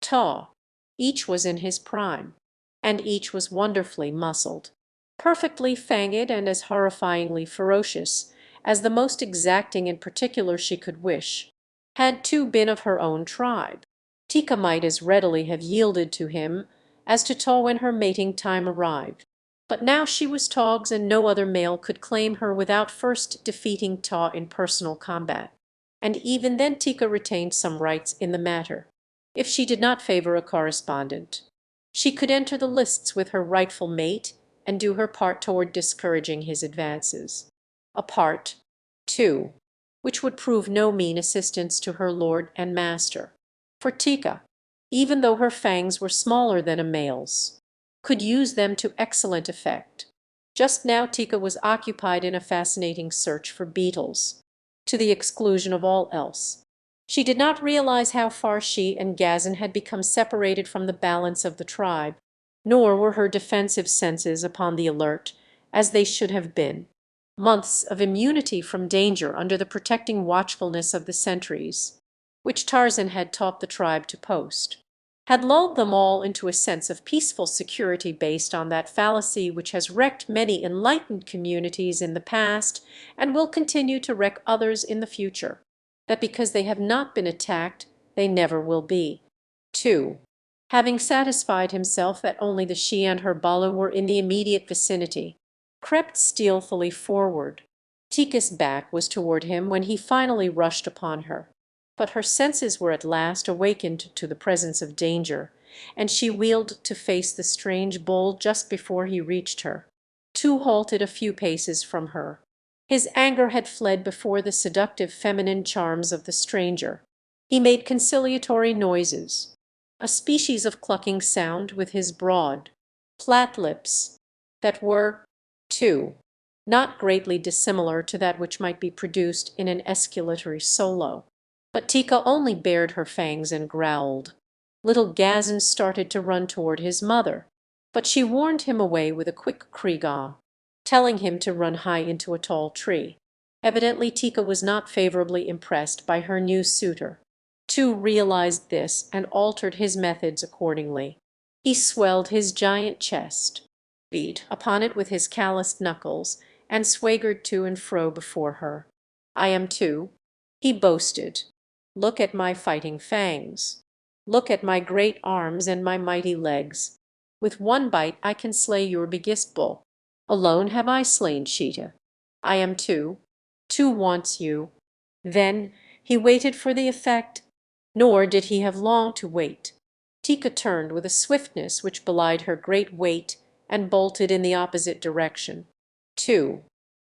Tall, each was in his prime, and each was wonderfully muscled, perfectly fanged and as horrifyingly ferocious as the most exacting in particular she could wish. Had Two been of her own tribe, Tika might as readily have yielded to him as to Taw when her mating time arrived. But now she was Tog's, and no other male could claim her without first defeating Taw in personal combat. And even then Tika retained some rights in the matter. If she did not favor a correspondent, she could enter the lists with her rightful mate and do her part toward discouraging his advances. A part, too, which would prove no mean assistance to her lord and master. For Tika, even though her fangs were smaller than a male's, could use them to excellent effect. Just now Tika was occupied in a fascinating search for beetles, to the exclusion of all else. She did not realize how far she and Gazin had become separated from the balance of the tribe, nor were her defensive senses upon the alert as they should have been. Months of immunity from danger under the protecting watchfulness of the sentries, which Tarzan had taught the tribe to post, had lulled them all into a sense of peaceful security based on that fallacy which has wrecked many enlightened communities in the past and will continue to wreck others in the future, that because they have not been attacked they never will be. 2. Having satisfied himself that only the she and her Balu were in the immediate vicinity, crept stealthily forward. Tika's back was toward him when he finally rushed upon her, but her senses were at last awakened to the presence of danger, and she wheeled to face the strange bull just before he reached her. Two halted a few paces from her. His anger had fled before the seductive feminine charms of the stranger. He made conciliatory noises, a species of clucking sound with his broad, flat lips that were, too, not greatly dissimilar to that which might be produced in an esculatory solo. But Tika only bared her fangs and growled. Little Gazin started to run toward his mother, but she warned him away with a quick krieg, telling him to run high into a tall tree. Evidently Tika was not favorably impressed by her new suitor. Tu realized this and altered his methods accordingly. He swelled his giant chest, beat upon it with his calloused knuckles, and swaggered to and fro before her. "I am Tu," he boasted. "Look at my fighting fangs. Look at my great arms and my mighty legs. With one bite I can slay your biggest bull. Alone have I slain Sheeta. I am Tu. Tu wants you." Then he waited for the effect, nor did he have long to wait. Tika turned with a swiftness which belied her great weight and bolted in the opposite direction. 2,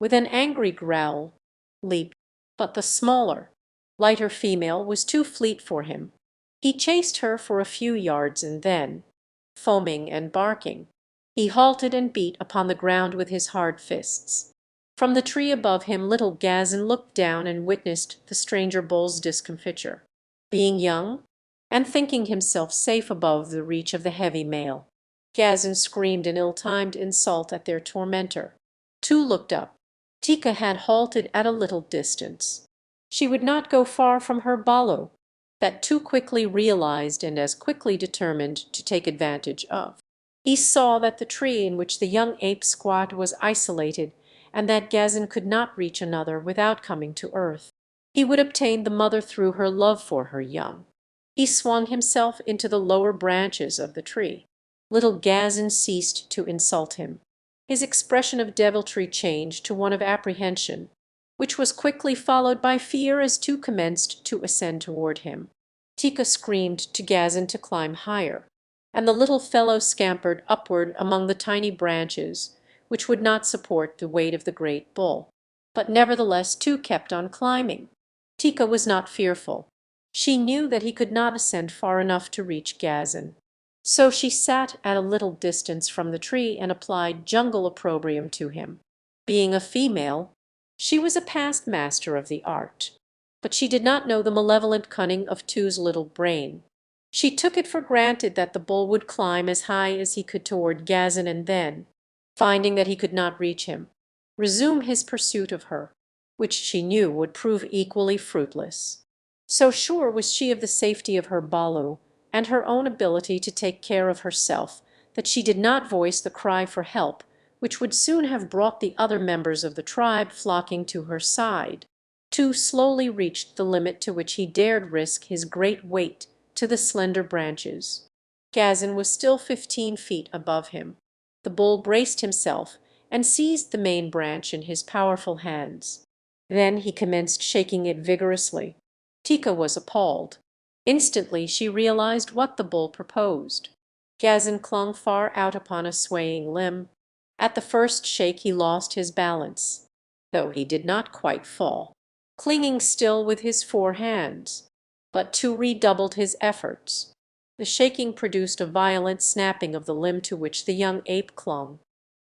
with an angry growl, leaped, but the smaller, lighter female was too fleet for him. He chased her for a few yards and then, foaming and barking, he halted and beat upon the ground with his hard fists. From the tree above him little Gazin looked down and witnessed the stranger bull's discomfiture. Being young, and thinking himself safe above the reach of the heavy male, Gazin screamed an ill-timed insult at their tormentor. Two looked up. Tika had halted at a little distance. She would not go far from her balu, that too quickly realized and as quickly determined to take advantage of. He saw that the tree in which the young ape squat was isolated, and that Gazin could not reach another without coming to earth. He would obtain the mother through her love for her young. He swung himself into the lower branches of the tree. Little Gazin ceased to insult him. His expression of deviltry changed to one of apprehension, which was quickly followed by fear as two commenced to ascend toward him. Tika screamed to Gazin to climb higher, and the little fellow scampered upward among the tiny branches, which would not support the weight of the great bull. But nevertheless two kept on climbing. Tika was not fearful. She knew that he could not ascend far enough to reach Gazin. So she sat at a little distance from the tree and applied jungle opprobrium to him. Being a female, she was a past master of the art, but she did not know the malevolent cunning of Tu's little brain. She took it for granted that the bull would climb as high as he could toward Gazin and then, finding that he could not reach him, resume his pursuit of her, which she knew would prove equally fruitless. So sure was she of the safety of her balu and her own ability to take care of herself that she did not voice the cry for help which would soon have brought the other members of the tribe flocking to her side. Tu slowly reached the limit to which he dared risk his great weight to the slender branches. Gazin was still 15 feet above him. The bull braced himself and seized the main branch in his powerful hands. Then he commenced shaking it vigorously. Tika was appalled. Instantly she realized what the bull proposed. Gazin clung far out upon a swaying limb. At the first shake he lost his balance, though he did not quite fall, clinging still with his 4 hands. But Tu redoubled his efforts. The shaking produced a violent snapping of the limb to which the young ape clung.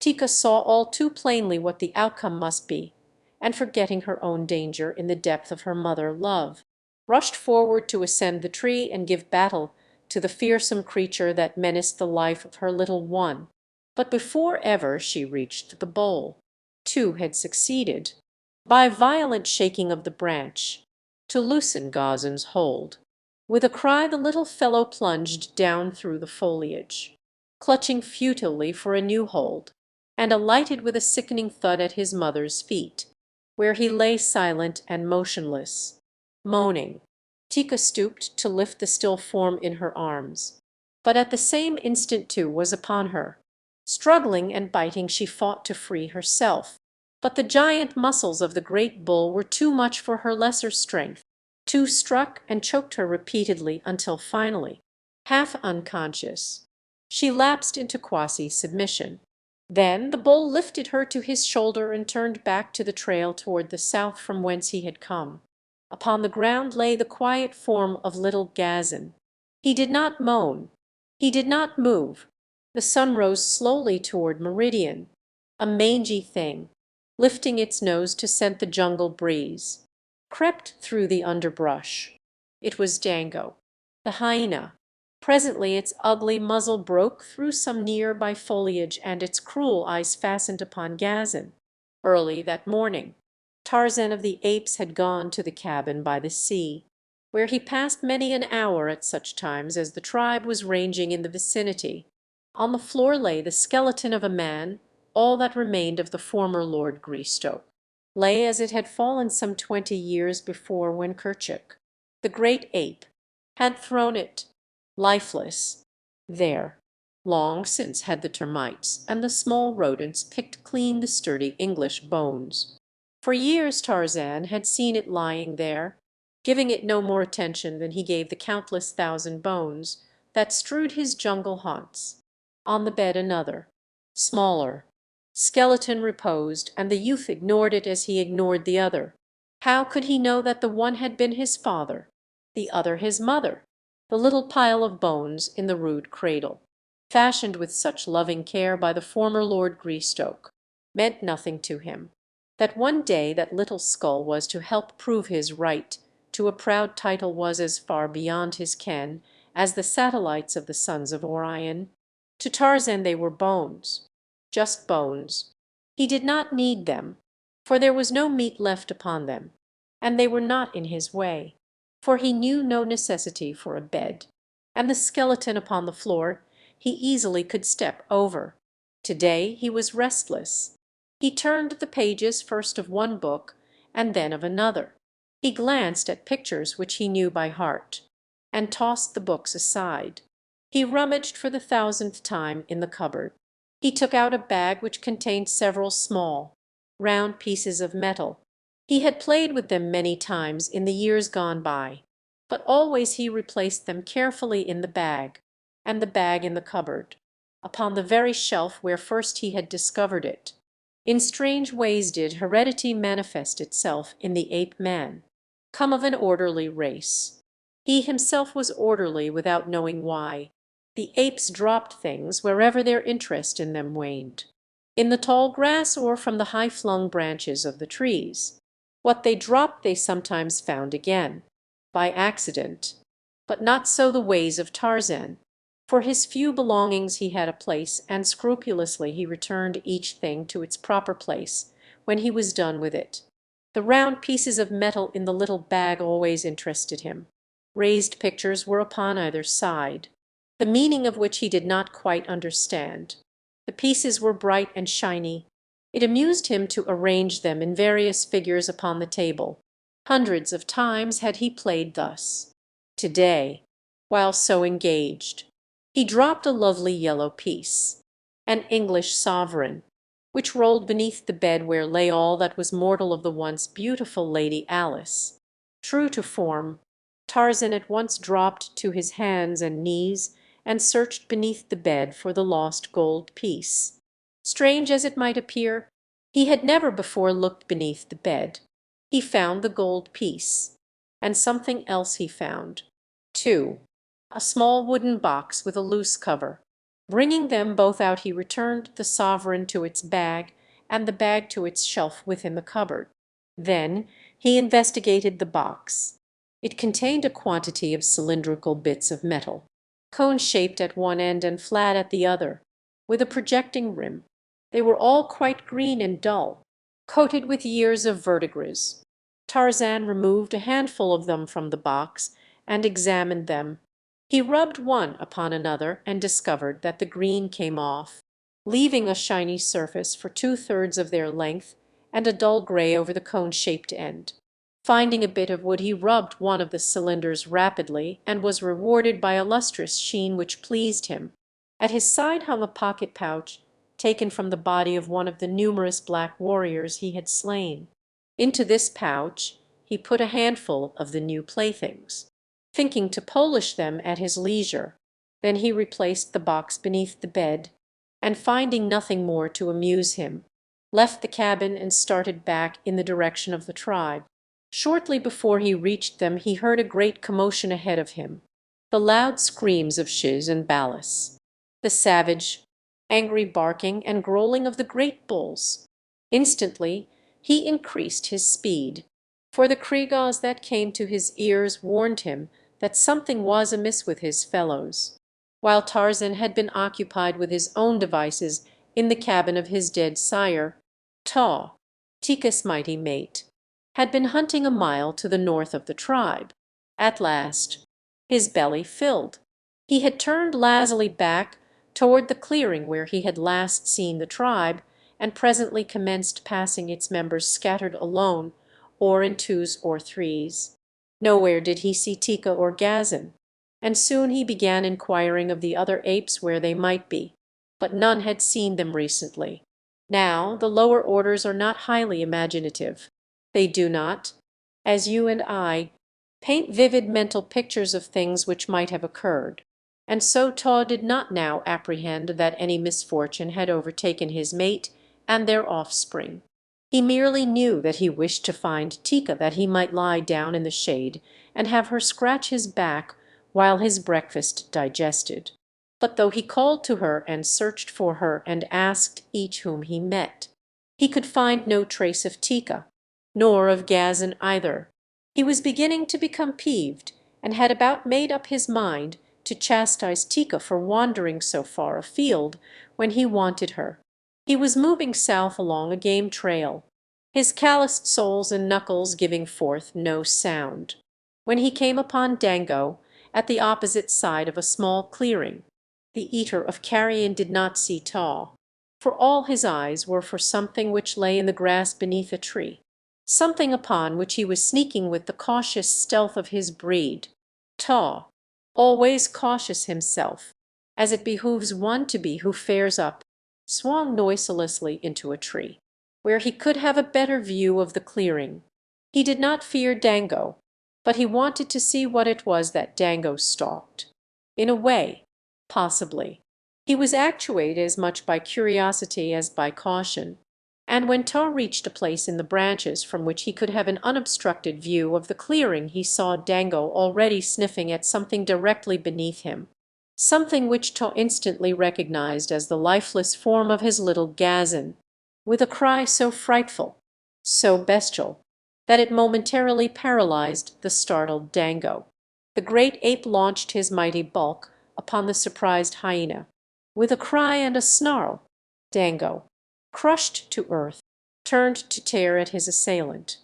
Tika saw all too plainly what the outcome must be, and forgetting her own danger in the depth of her mother love, rushed forward to ascend the tree and give battle to the fearsome creature that menaced the life of her little one. But before ever she reached the bowl, Tu had succeeded, by violent shaking of the branch, to loosen Gazin's hold. With a cry the little fellow plunged down through the foliage, clutching futilely for a new hold, and alighted with a sickening thud at his mother's feet, where he lay silent and motionless, moaning. Tika stooped to lift the still form in her arms, but at the same instant Tu was upon her. Struggling and biting she fought to free herself, but the giant muscles of the great bull were too much for her lesser strength. Tu struck and choked her repeatedly until finally, half unconscious, she lapsed into quasi-submission. Then the bull lifted her to his shoulder and turned back to the trail toward the south from whence he had come. Upon the ground lay the quiet form of little Gazin. He did not moan. He did not move. The sun rose slowly toward meridian, a mangy thing, lifting its nose to scent the jungle breeze, crept through the underbrush. It was Dango, the hyena. Presently its ugly muzzle broke through some near-by foliage and its cruel eyes fastened upon Gazin. Early that morning Tarzan of the Apes had gone to the cabin by the sea, where he passed many an hour at such times as the tribe was ranging in the vicinity. On the floor lay the skeleton of a man, all that remained of the former Lord Greystoke. Lay as it had fallen some 20 years before when Kerchak, the great ape, had thrown it, lifeless, there. Long since had the termites and the small rodents picked clean the sturdy English bones. For years Tarzan had seen it lying there, giving it no more attention than he gave the countless thousand bones that strewed his jungle haunts. On the bed another, smaller, Skeleton reposed, and the youth ignored it as he ignored the other. How could he know that the one had been his father, the other his mother, the little pile of bones in the rude cradle, fashioned with such loving care by the former Lord Greystoke, meant nothing to him, that one day that little skull was to help prove his right to a proud title was as far beyond his ken as the satellites of the sons of Orion? To Tarzan they were bones, just bones. He did not need them, for there was no meat left upon them, and they were not in his way, for he knew no necessity for a bed, and the skeleton upon the floor he easily could step over. Today he was restless. He turned the pages first of one book and then of another. He glanced at pictures which he knew by heart, and tossed the books aside. He rummaged for the thousandth time in the cupboard. He took out a bag which contained several small, round pieces of metal. He had played with them many times in the years gone by, but always he replaced them carefully in the bag, and the bag in the cupboard, upon the very shelf where first he had discovered it. In strange ways did heredity manifest itself in the ape-man, come of an orderly race. He himself was orderly without knowing why. The apes dropped things wherever their interest in them waned, in the tall grass or from the high-flung branches of the trees. What they dropped they sometimes found again, by accident, but not so the ways of Tarzan. For his few belongings he had a place, and scrupulously he returned each thing to its proper place when he was done with it. The round pieces of metal in the little bag always interested him. Raised pictures were upon either side, the meaning of which he did not quite understand. The pieces were bright and shiny. It amused him to arrange them in various figures upon the table. Hundreds of times had he played thus. Today, while so engaged, he dropped a lovely yellow piece, an English sovereign, which rolled beneath the bed where lay all that was mortal of the once beautiful Lady Alice. True to form, Tarzan at once dropped to his hands and knees and searched beneath the bed for the lost gold piece. Strange as it might appear, he had never before looked beneath the bed. He found the gold piece, and something else he found, too, a small wooden box with a loose cover. Bringing them both out he returned the sovereign to its bag and the bag to its shelf within the cupboard. Then he investigated the box. It contained a quantity of cylindrical bits of metal, cone-shaped at one end and flat at the other, with a projecting rim. They were all quite green and dull, coated with years of verdigris. Tarzan removed a handful of them from the box and examined them. He rubbed one upon another and discovered that the green came off, leaving a shiny surface for 2/3 of their length and a dull gray over the cone-shaped end. Finding a bit of wood he rubbed one of the cylinders rapidly, and was rewarded by a lustrous sheen which pleased him. At his side hung a pocket pouch taken from the body of one of the numerous black warriors he had slain. Into this pouch he put a handful of the new playthings, thinking to polish them at his leisure. Then he replaced the box beneath the bed, and finding nothing more to amuse him, left the cabin and started back in the direction of the tribe. Shortly before he reached them he heard a great commotion ahead of him, the loud screams of Shiz and Balas, the savage, angry barking and growling of the great bulls. Instantly he increased his speed, for the kriegahs that came to his ears warned him that something was amiss with his fellows. While Tarzan had been occupied with his own devices in the cabin of his dead sire, Taw, Tika's mighty mate, had been hunting a mile to the north of the tribe. At last his belly filled. He had turned lazily back toward the clearing where he had last seen the tribe, and presently commenced passing its members scattered alone or in twos or threes. Nowhere did he see Tika or Gazin, and soon he began inquiring of the other apes where they might be, but none had seen them recently. Now the lower orders are not highly imaginative. They do not, as you and I, paint vivid mental pictures of things which might have occurred, and so Taw did not now apprehend that any misfortune had overtaken his mate and their offspring. He merely knew that he wished to find Tika that he might lie down in the shade and have her scratch his back while his breakfast digested. But though he called to her and searched for her and asked each whom he met, he could find no trace of Tika, nor of Gazin either. He was beginning to become peeved, and had about made up his mind to chastise Tika for wandering so far afield when he wanted her. He was moving south along a game trail, his calloused soles and knuckles giving forth no sound, when he came upon Dango at the opposite side of a small clearing. The eater of carrion did not see Taw, for all his eyes were for something which lay in the grass beneath a tree, something upon which he was sneaking with the cautious stealth of his breed. Taw, always cautious himself, as it behooves one to be who fares up, swung noiselessly into a tree, where he could have a better view of the clearing. He did not fear Dango, but he wanted to see what it was that Dango stalked. In a way, possibly, he was actuated as much by curiosity as by caution, and when Taw reached a place in the branches from which he could have an unobstructed view of the clearing, he saw Dango already sniffing at something directly beneath him, something which Taw instantly recognized as the lifeless form of his little Gazin, with a cry so frightful, so bestial, that it momentarily paralyzed the startled Dango. The great ape launched his mighty bulk upon the surprised hyena. With a cry and a snarl, Dango, crushed to earth, turned to tear at his assailant.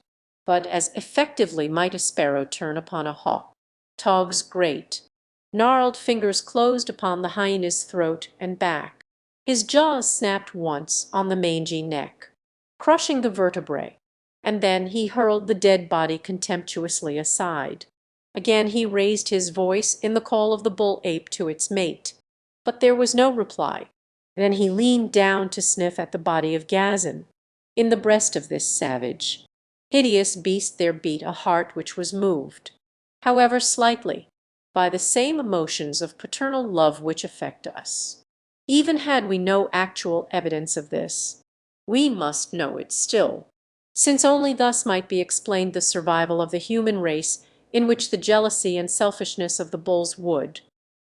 But as effectively might a sparrow turn upon a hawk, Taw's great, gnarled fingers closed upon the hyena's throat and back. His jaws snapped once on the mangy neck, crushing the vertebrae, and then he hurled the dead body contemptuously aside. Again he raised his voice in the call of the bull ape to its mate, but there was no reply. Then he leaned down to sniff at the body of Gazin. In the breast of this savage, hideous beast there beat a heart which was moved, however slightly, by the same emotions of paternal love which affect us. Even had we no actual evidence of this, we must know it still, since only thus might be explained the survival of the human race in which the jealousy and selfishness of the bulls would,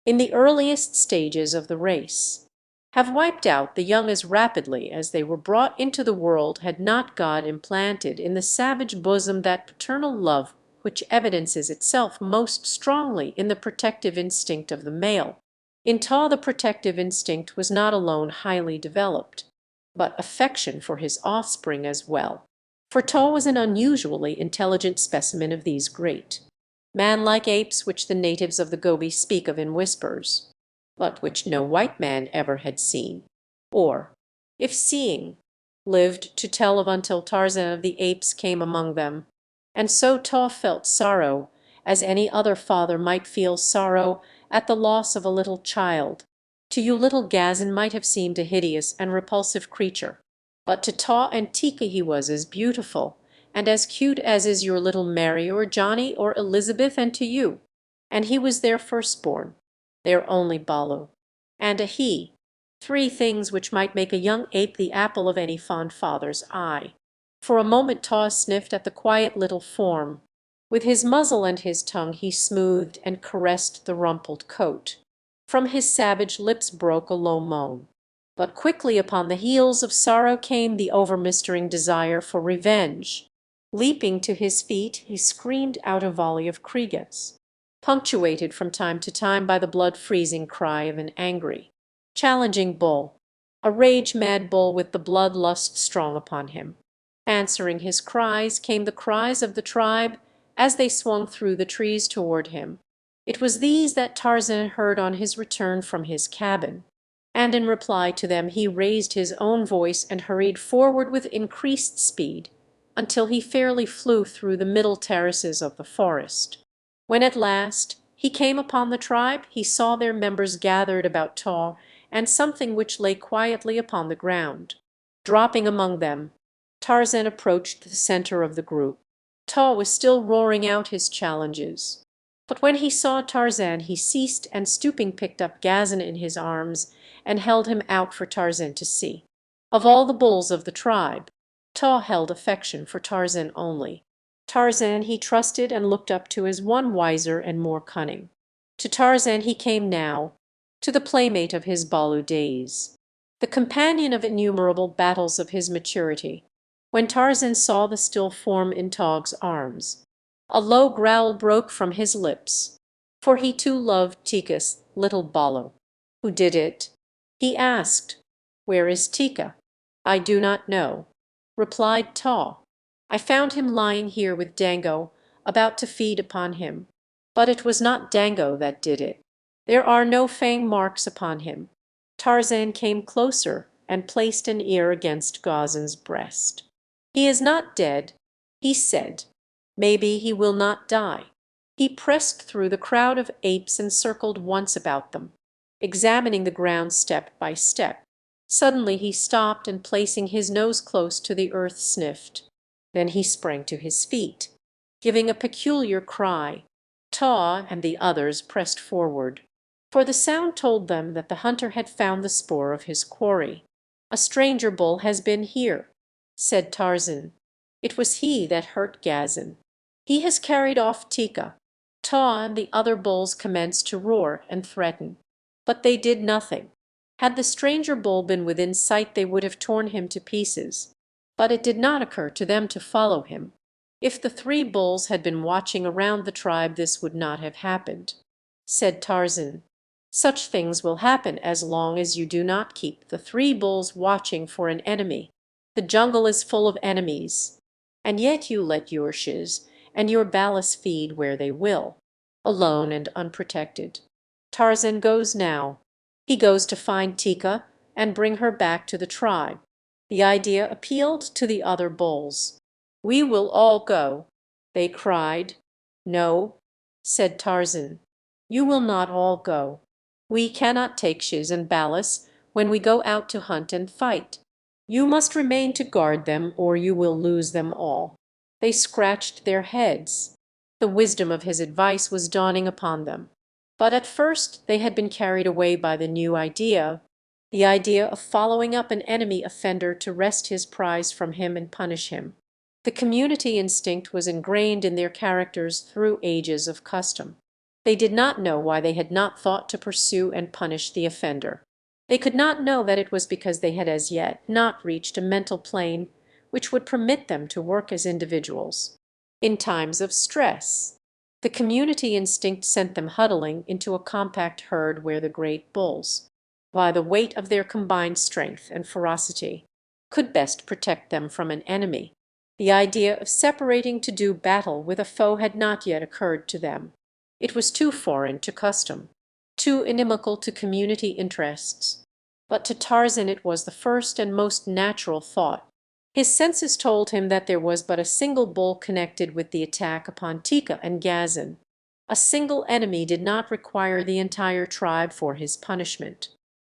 in the earliest stages of the race, have wiped out the young as rapidly as they were brought into the world had not God implanted in the savage bosom that paternal love which evidences itself most strongly in the protective instinct of the male. In Taw the protective instinct was not alone highly developed, but affection for his offspring as well, for Taw was an unusually intelligent specimen of these great, man-like apes which the natives of the Gobi speak of in whispers, but which no white man ever had seen, or, if seeing, lived to tell of until Tarzan of the Apes came among them. And so Taw felt sorrow, as any other father might feel sorrow at the loss of a little child. To you little Gazin might have seemed a hideous and repulsive creature, but to Taw and Tika he was as beautiful and as cute as is your little Mary or Johnny or Elizabeth, and to you, and he was their firstborn, their only Balu, and a he, three things which might make a young ape the apple of any fond father's eye. For a moment Taw sniffed at the quiet little form. With his muzzle and his tongue he smoothed and caressed the rumpled coat. From his savage lips broke a low moan. But quickly upon the heels of sorrow came the overmastering desire for revenge. Leaping to his feet, he screamed out a volley of krigas, punctuated from time to time by the blood-freezing cry of an angry, challenging bull, a rage-mad bull with the blood-lust strong upon him. Answering his cries came the cries of the tribe as they swung through the trees toward him. It was these that Tarzan heard on his return from his cabin, and in reply to them he raised his own voice and hurried forward with increased speed, until he fairly flew through the middle terraces of the forest. When at last he came upon the tribe, he saw their members gathered about Taw and something which lay quietly upon the ground. Dropping among them, Tarzan approached the center of the group. Taw was still roaring out his challenges, but when he saw Tarzan he ceased and stooping picked up Gazin in his arms and held him out for Tarzan to see. Of all the bulls of the tribe, Taw held affection for Tarzan only. Tarzan he trusted and looked up to as one wiser and more cunning. To Tarzan he came now, to the playmate of his Balu days, the companion of innumerable battles of his maturity. When Tarzan saw the still form in Tog's arms, a low growl broke from his lips, for he too loved Tika's little Balu. Who did it? He asked. Where is Tika? I do not know, replied Taw. I found him lying here with Dango, about to feed upon him. But it was not Dango that did it. There are no fang marks upon him. Tarzan came closer and placed an ear against Gazan's breast. He is not dead, he said. Maybe he will not die. He pressed through the crowd of apes and circled once about them, examining the ground step by step. Suddenly he stopped and placing his nose close to the earth sniffed. Then he sprang to his feet, giving a peculiar cry. Taw and the others pressed forward, for the sound told them that the hunter had found the spoor of his quarry. A stranger bull has been here, said Tarzan. It was he that hurt Gazan. He has carried off Tika. Taw and the other bulls commenced to roar and threaten, but they did nothing. Had the stranger bull been within sight they would have torn him to pieces, but it did not occur to them to follow him. If the three bulls had been watching around the tribe this would not have happened, said Tarzan. Such things will happen as long as you do not keep the three bulls watching for an enemy. The jungle is full of enemies, and yet you let your shiz and your balas feed where they will, alone and unprotected. Tarzan goes now. He goes to find Tika and bring her back to the tribe. The idea appealed to the other bulls. We will all go, they cried. No, said Tarzan. You will not all go. We cannot take shiz and balas when we go out to hunt and fight. You must remain to guard them or you will lose them all. They scratched their heads. The wisdom of his advice was dawning upon them. But at first they had been carried away by the new idea, the idea of following up an enemy offender to wrest his prize from him and punish him. The community instinct was ingrained in their characters through ages of custom. They did not know why they had not thought to pursue and punish the offender. They could not know that it was because they had as yet not reached a mental plane which would permit them to work as individuals. In times of stress, the community instinct sent them huddling into a compact herd where the great bulls, by the weight of their combined strength and ferocity, could best protect them from an enemy. The idea of separating to do battle with a foe had not yet occurred to them. It was too foreign to custom, too inimical to community interests. But to Tarzan it was the first and most natural thought. His senses told him that there was but a single bull connected with the attack upon Tika and Gazan. A single enemy did not require the entire tribe for his punishment.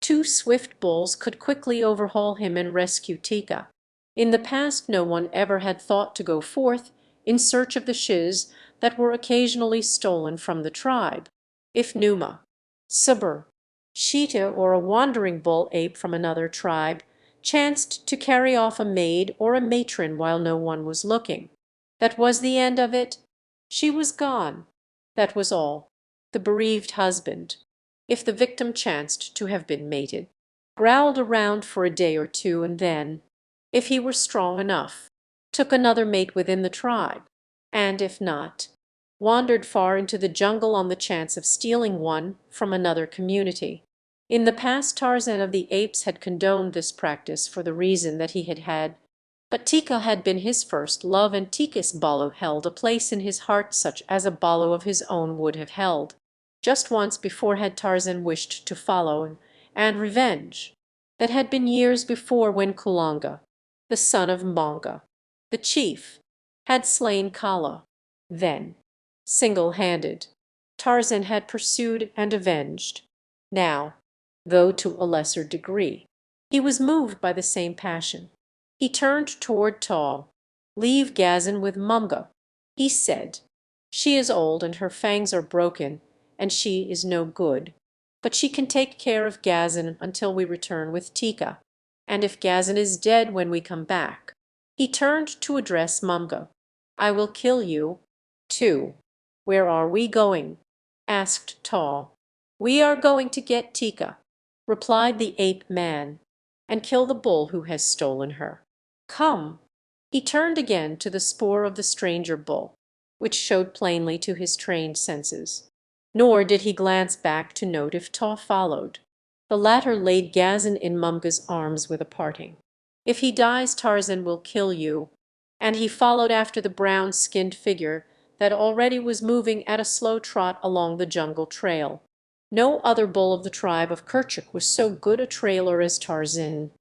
Two swift bulls could quickly overhaul him and rescue Tika. In the past no one ever had thought to go forth in search of the shiz that were occasionally stolen from the tribe. If Numa, Sabur, Sheeta, or a wandering bull ape from another tribe chanced to carry off a maid or a matron while no one was looking, that was the end of it. She was gone. That was all. The bereaved husband, if the victim chanced to have been mated, growled around for a day or two and then, if he were strong enough, took another mate within the tribe, and if not, wandered far into the jungle on the chance of stealing one from another community. In the past Tarzan of the Apes had condoned this practice for the reason that he had had, but Tika had been his first love and Tika's Balu held a place in his heart such as a Balu of his own would have held. Just once before had Tarzan wished to follow and revenge. That had been years before when Kulonga, the son of Monga, the chief, had slain Kala. Then, single-handed, Tarzan had pursued and avenged. Now, though to a lesser degree, he was moved by the same passion. He turned toward Taw. "Leave Gazan with Mumga," he said. "She is old and her fangs are broken, and she is no good. But she can take care of Gazan until we return with Tika. and if Gazan is dead when we come back." He turned to address Mumga. "I will kill you, too." "Where are we going?" asked Tall. "We are going to get Tika," replied the ape man, "and kill the bull who has stolen her. Come." He turned again to the spoor of the stranger bull, which showed plainly to his trained senses. Nor did he glance back to note if Taw followed. The latter laid Gazan in Mumga's arms with a parting. "If he dies, Tarzan will kill you." And he followed after the brown-skinned figure that already was moving at a slow trot along the jungle trail. No other bull of the tribe of Kerchuk was so good a trailer as Tarzan,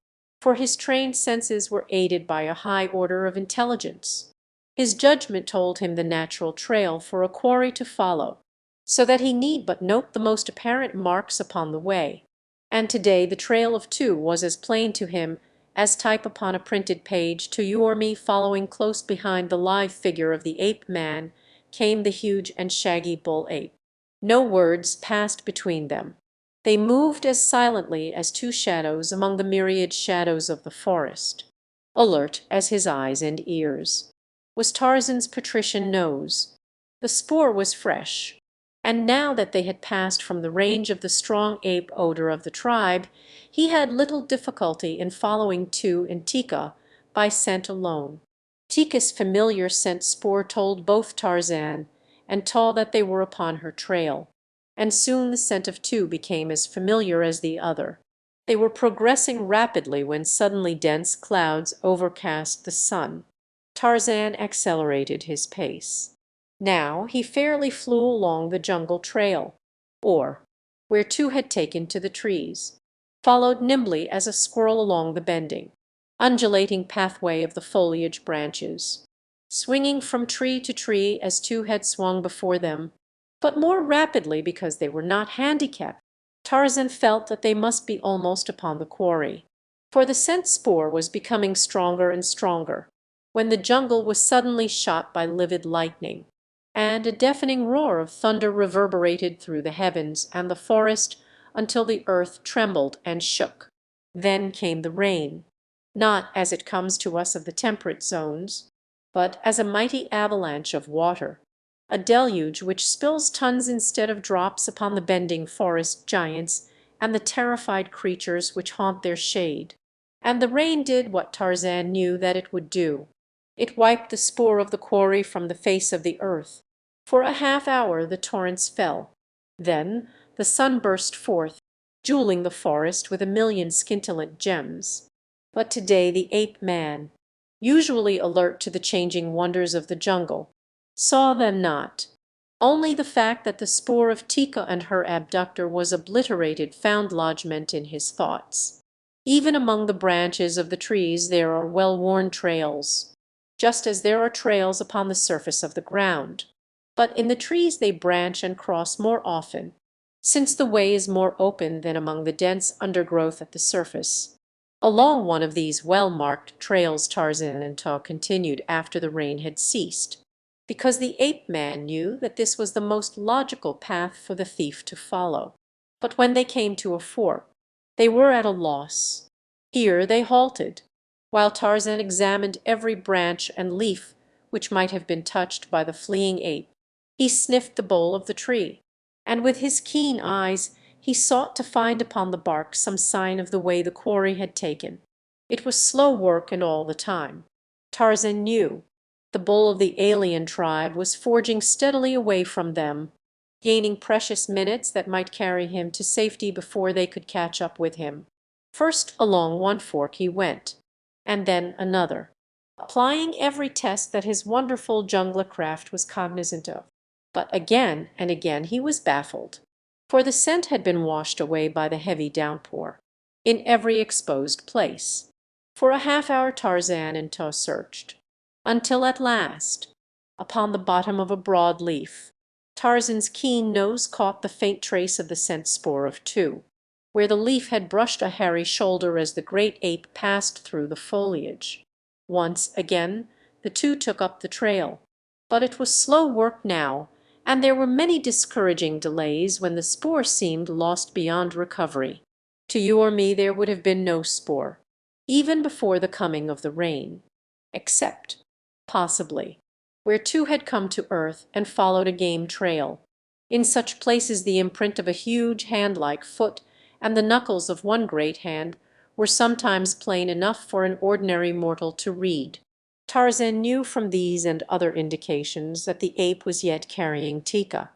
for his trained senses were aided by a high order of intelligence. His judgment told him the natural trail for a quarry to follow, so that he need but note the most apparent marks upon the way. And today the trail of two was as plain to him as type upon a printed page. To you or me, following close behind the live figure of the ape man, came the huge and shaggy bull ape. No words passed between them. They moved as silently as two shadows among the myriad shadows of the forest. Alert as his eyes and ears was Tarzan's patrician nose. The spoor was fresh, and now that they had passed from the range of the strong ape odor of the tribe, he had little difficulty in following Tu and Tika by scent alone. Tika's familiar scent spoor told both Tarzan and Tall that they were upon her trail, and soon the scent of Tu became as familiar as the other. They were progressing rapidly when suddenly dense clouds overcast the sun. Tarzan accelerated his pace. Now he fairly flew along the jungle trail, or, where two had taken to the trees, followed nimbly as a squirrel along the bending, undulating pathway of the foliage branches, swinging from tree to tree as two had swung before them, but more rapidly because they were not handicapped. Tarzan felt that they must be almost upon the quarry, for the scent spoor was becoming stronger and stronger, when the jungle was suddenly shot by livid lightning, and a deafening roar of thunder reverberated through the heavens and the forest until the earth trembled and shook. Then came the rain, not as it comes to us of the temperate zones, but as a mighty avalanche of water, a deluge which spills tons instead of drops upon the bending forest giants and the terrified creatures which haunt their shade. And the rain did what Tarzan knew that it would do. It wiped the spoor of the quarry from the face of the earth. For a half hour the torrents fell. Then the sun burst forth, jewelling the forest with a million scintillant gems. But today the ape man, usually alert to the changing wonders of the jungle, saw them not. Only the fact that the spoor of Tika and her abductor was obliterated found lodgment in his thoughts. Even among the branches of the trees there are well-worn trails, just as there are trails upon the surface of the ground. But in the trees they branch and cross more often, since the way is more open than among the dense undergrowth at the surface. Along one of these well-marked trails Tarzan and Taw continued after the rain had ceased, because the ape man knew that this was the most logical path for the thief to follow. But when they came to a fork, they were at a loss. Here they halted, while Tarzan examined every branch and leaf which might have been touched by the fleeing ape. He sniffed the bole of the tree, and with his keen eyes he sought to find upon the bark some sign of the way the quarry had taken. It was slow work, and all the time, Tarzan knew, the bull of the alien tribe was forging steadily away from them, gaining precious minutes that might carry him to safety before they could catch up with him. First along one fork he went, and then another, applying every test that his wonderful jungler craft was cognizant of. But again and again he was baffled, for the scent had been washed away by the heavy downpour, in every exposed place. For a half hour Tarzan and Taw searched, until at last, upon the bottom of a broad leaf, Tarzan's keen nose caught the faint trace of the scent spoor of two, where the leaf had brushed a hairy shoulder as the great ape passed through the foliage. Once again the two took up the trail, but it was slow work now, and there were many discouraging delays when the spoor seemed lost beyond recovery. To you or me there would have been no spoor. even before the coming of the rain, except, possibly, where two had come to earth and followed a game trail. In such places the imprint of a huge hand-like foot and the knuckles of one great hand were sometimes plain enough for an ordinary mortal to read. Tarzan knew from these and other indications that the ape was yet carrying Tika.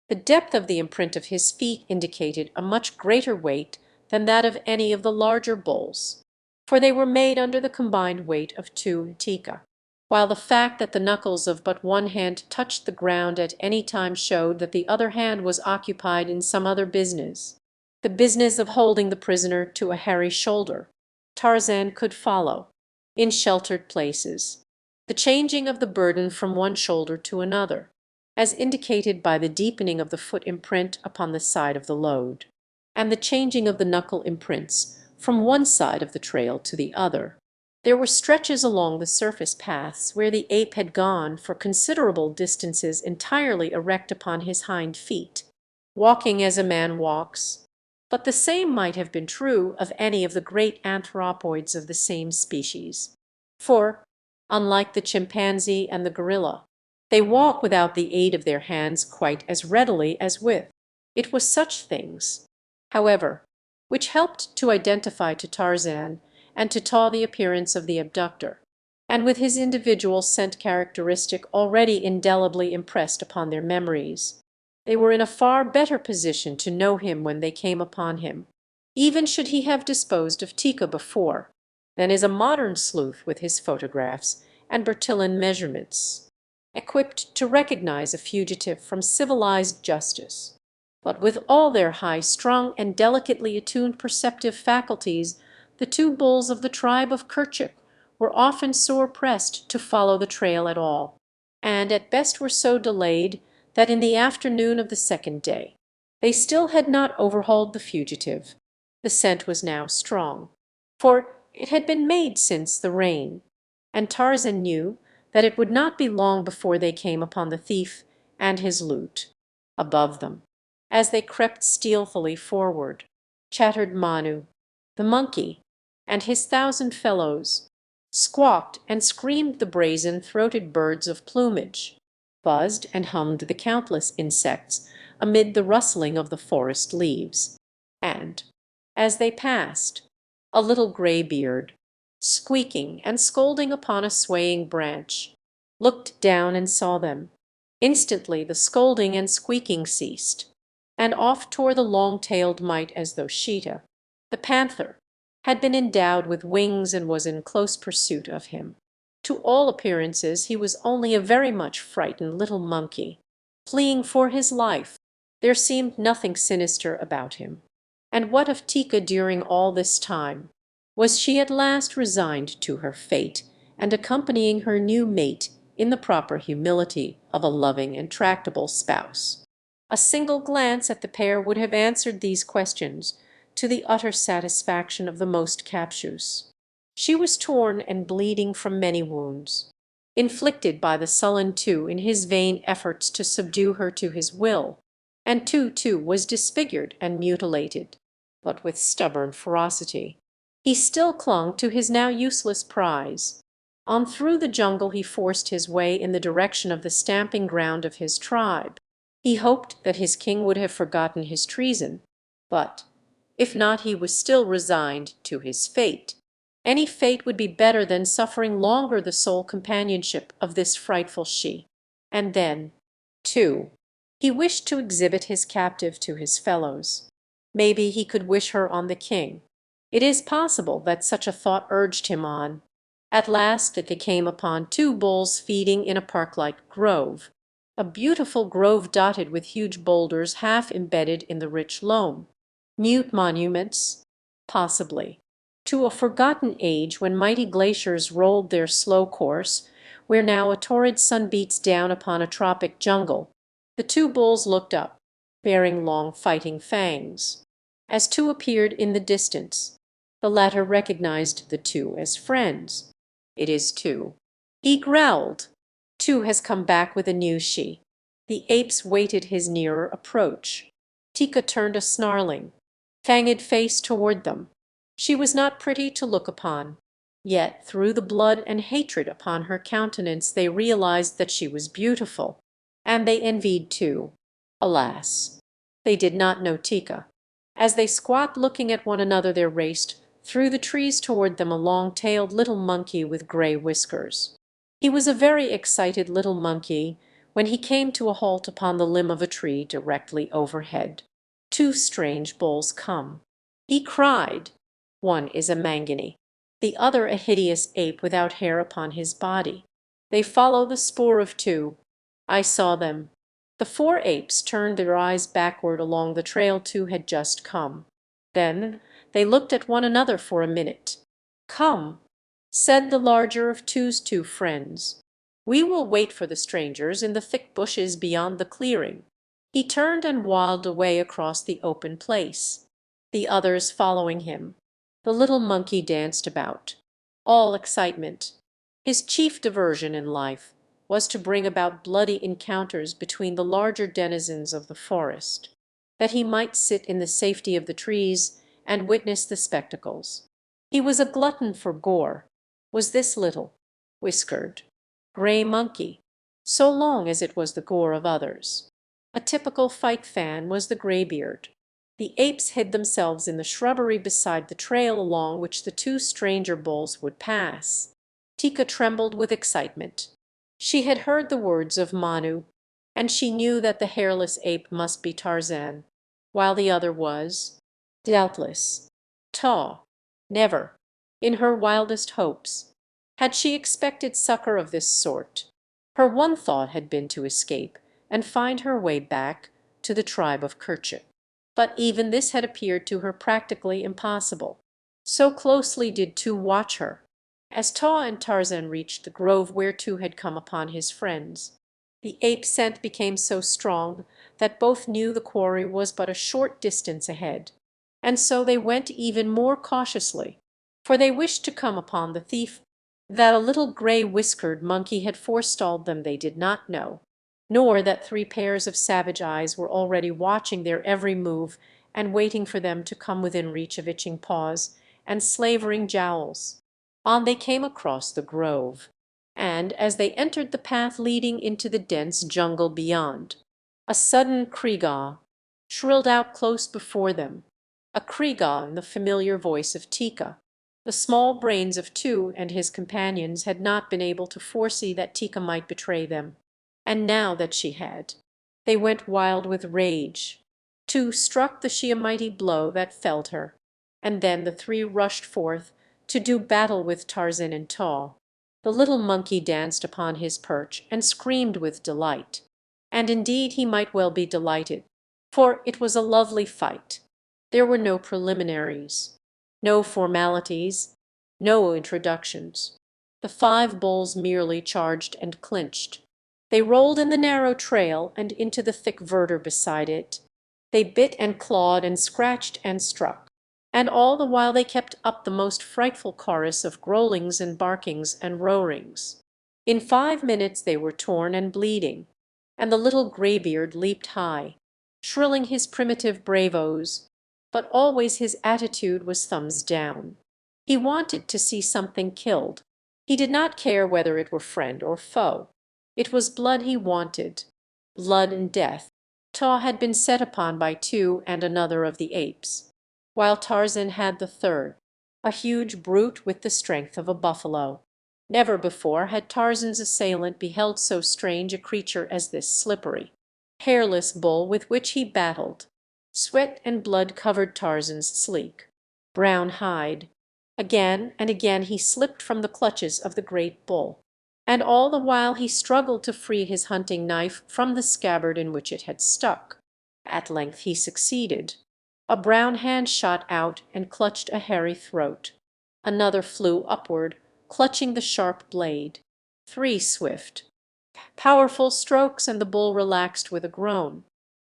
The depth of the imprint of his feet indicated a much greater weight than that of any of the larger bulls, for they were made under the combined weight of two Tika, while the fact that the knuckles of but one hand touched the ground at any time showed that the other hand was occupied in some other business. The business of holding the prisoner to a hairy shoulder, Tarzan could follow, in sheltered places, the changing of the burden from one shoulder to another, as indicated by the deepening of the foot imprint upon the side of the load, and the changing of the knuckle imprints from one side of the trail to the other. There were stretches along the surface paths where the ape had gone for considerable distances entirely erect upon his hind feet, walking as a man walks, but the same might have been true of any of the great anthropoids of the same species, for, unlike the chimpanzee and the gorilla, they walk without the aid of their hands quite as readily as with. It was such things, however, which helped to identify to Tarzan and to Taw the appearance of the abductor, and with his individual scent characteristic already indelibly impressed upon their memories, they were in a far better position to know him when they came upon him, even should he have disposed of Tika before, than is a modern sleuth with his photographs and Bertillon measurements, equipped to recognize a fugitive from civilized justice. But with all their high-strung and delicately attuned perceptive faculties, the two bulls of the tribe of Kerchak were often sore pressed to follow the trail at all, and at best were so delayed that in the afternoon of the second day they still had not overhauled the fugitive. The scent was now strong, for it had been made since the rain, and Tarzan knew that it would not be long before they came upon the thief and his loot. Above them, as they crept stealthily forward, chattered Manu, the monkey, and his thousand fellows, squawked and screamed the brazen-throated birds of plumage, buzzed and hummed the countless insects amid the rustling of the forest leaves, and, as they passed, a little greybeard, squeaking and scolding upon a swaying branch, looked down and saw them. Instantly the scolding and squeaking ceased, and off tore the long-tailed mite as though Sheeta, the panther, had been endowed with wings and was in close pursuit of him. To all appearances he was only a very much frightened little monkey, fleeing for his life. There seemed nothing sinister about him. And what of Tika during all this time? Was she at last resigned to her fate, and accompanying her new mate in the proper humility of a loving and tractable spouse? A single glance at the pair would have answered these questions to the utter satisfaction of the most captious. She was torn and bleeding from many wounds, inflicted by the sullen Two in his vain efforts to subdue her to his will, and Two too was disfigured and mutilated, but with stubborn ferocity he still clung to his now useless prize. On through the jungle he forced his way in the direction of the stamping ground of his tribe. He hoped that his king would have forgotten his treason, but if not, he was still resigned to his fate. Any fate would be better than suffering longer the sole companionship of this frightful she. And then, too, he wished to exhibit his captive to his fellows. Maybe he could wish her on the king. It is possible that such a thought urged him on. At last they came upon two bulls feeding in a park-like grove, a beautiful grove dotted with huge boulders half embedded in the rich loam, mute monuments, possibly, to a forgotten age when mighty glaciers rolled their slow course, where now a torrid sun beats down upon a tropic jungle. The two bulls looked up, bearing long fighting fangs. As Two appeared in the distance, the latter recognized the two as friends. "It is Two," he growled. "Two has come back with a new she." The apes waited his nearer approach. Tika turned a snarling, fanged face toward them. She was not pretty to look upon, Yet through the blood and hatred upon her countenance they realized that she was beautiful, and they envied too. Alas! they did not know Tika. As they squat looking at one another there raced through the trees toward them a long-tailed little monkey with gray whiskers. He was a very excited little monkey when he came to a halt upon the limb of a tree directly overhead. Two strange bulls come, he cried. One is a mangani, the other a hideous ape without hair upon his body. They follow the spoor of two. I saw them. The four apes turned their eyes backward along the trail two had just come. Then they looked at one another for a minute. "Come," said the larger of two's two friends. "We will wait for the strangers in the thick bushes beyond the clearing." He turned and waddled away across the open place, the others following him. The little monkey danced about, all excitement. His chief diversion in life was to bring about bloody encounters between the larger denizens of the forest, that he might sit in the safety of the trees and witness the spectacles. He was a glutton for gore, was this little, whiskered, gray monkey, so long as it was the gore of others. A typical fight fan was the graybeard. The apes hid themselves in the shrubbery beside the trail along which the two stranger bulls would pass. Tika trembled with excitement. She had heard the words of Manu, and she knew that the hairless ape must be Tarzan, while the other was, doubtless, Ta. Never, in her wildest hopes, had she expected succor of this sort. Her one thought had been to escape and find her way back to the tribe of Kerchit. But even this had appeared to her practically impossible. So closely did two watch her. As Ta and Tarzan reached the grove where two had come upon his friends, the ape scent became so strong that both knew the quarry was but a short distance ahead, and so they went even more cautiously, for they wished to come upon the thief. That a little gray-whiskered monkey had forestalled them they did not know, nor that three pairs of savage eyes were already watching their every move and waiting for them to come within reach of itching paws and slavering jowls. On they came across the grove, and as they entered the path leading into the dense jungle beyond, a sudden kriegah shrilled out close before them, a kriegah in the familiar voice of Tika. The small brains of two and his companions had not been able to foresee that Tika might betray them, and now that she had, they went wild with rage. Two struck the she a mighty blow that felled her, and then the three rushed forth to do battle with Tarzan and Ta. The little monkey danced upon his perch and screamed with delight. And indeed he might well be delighted, for it was a lovely fight. There were no preliminaries, no formalities, no introductions. The five bulls merely charged and clinched. They rolled in the narrow trail and into the thick verdure beside it. They bit and clawed and scratched and struck, and all the while they kept up the most frightful chorus of growlings and barkings and roarings. In 5 minutes they were torn and bleeding, and the little graybeard leaped high, shrilling his primitive bravos, but always his attitude was thumbs down. He wanted to see something killed. He did not care whether it were friend or foe. It was blood he wanted, blood and death. Ta had been set upon by two and another of the apes, while Tarzan had the third, a huge brute with the strength of a buffalo. Never before had Tarzan's assailant beheld so strange a creature as this slippery, hairless bull with which he battled. Sweat and blood covered Tarzan's sleek, brown hide. Again and again he slipped from the clutches of the great bull, and all the while he struggled to free his hunting knife from the scabbard in which it had stuck. At length he succeeded. A brown hand shot out and clutched a hairy throat. Another flew upward, clutching the sharp blade. 3 swift, powerful strokes, and the bull relaxed with a groan,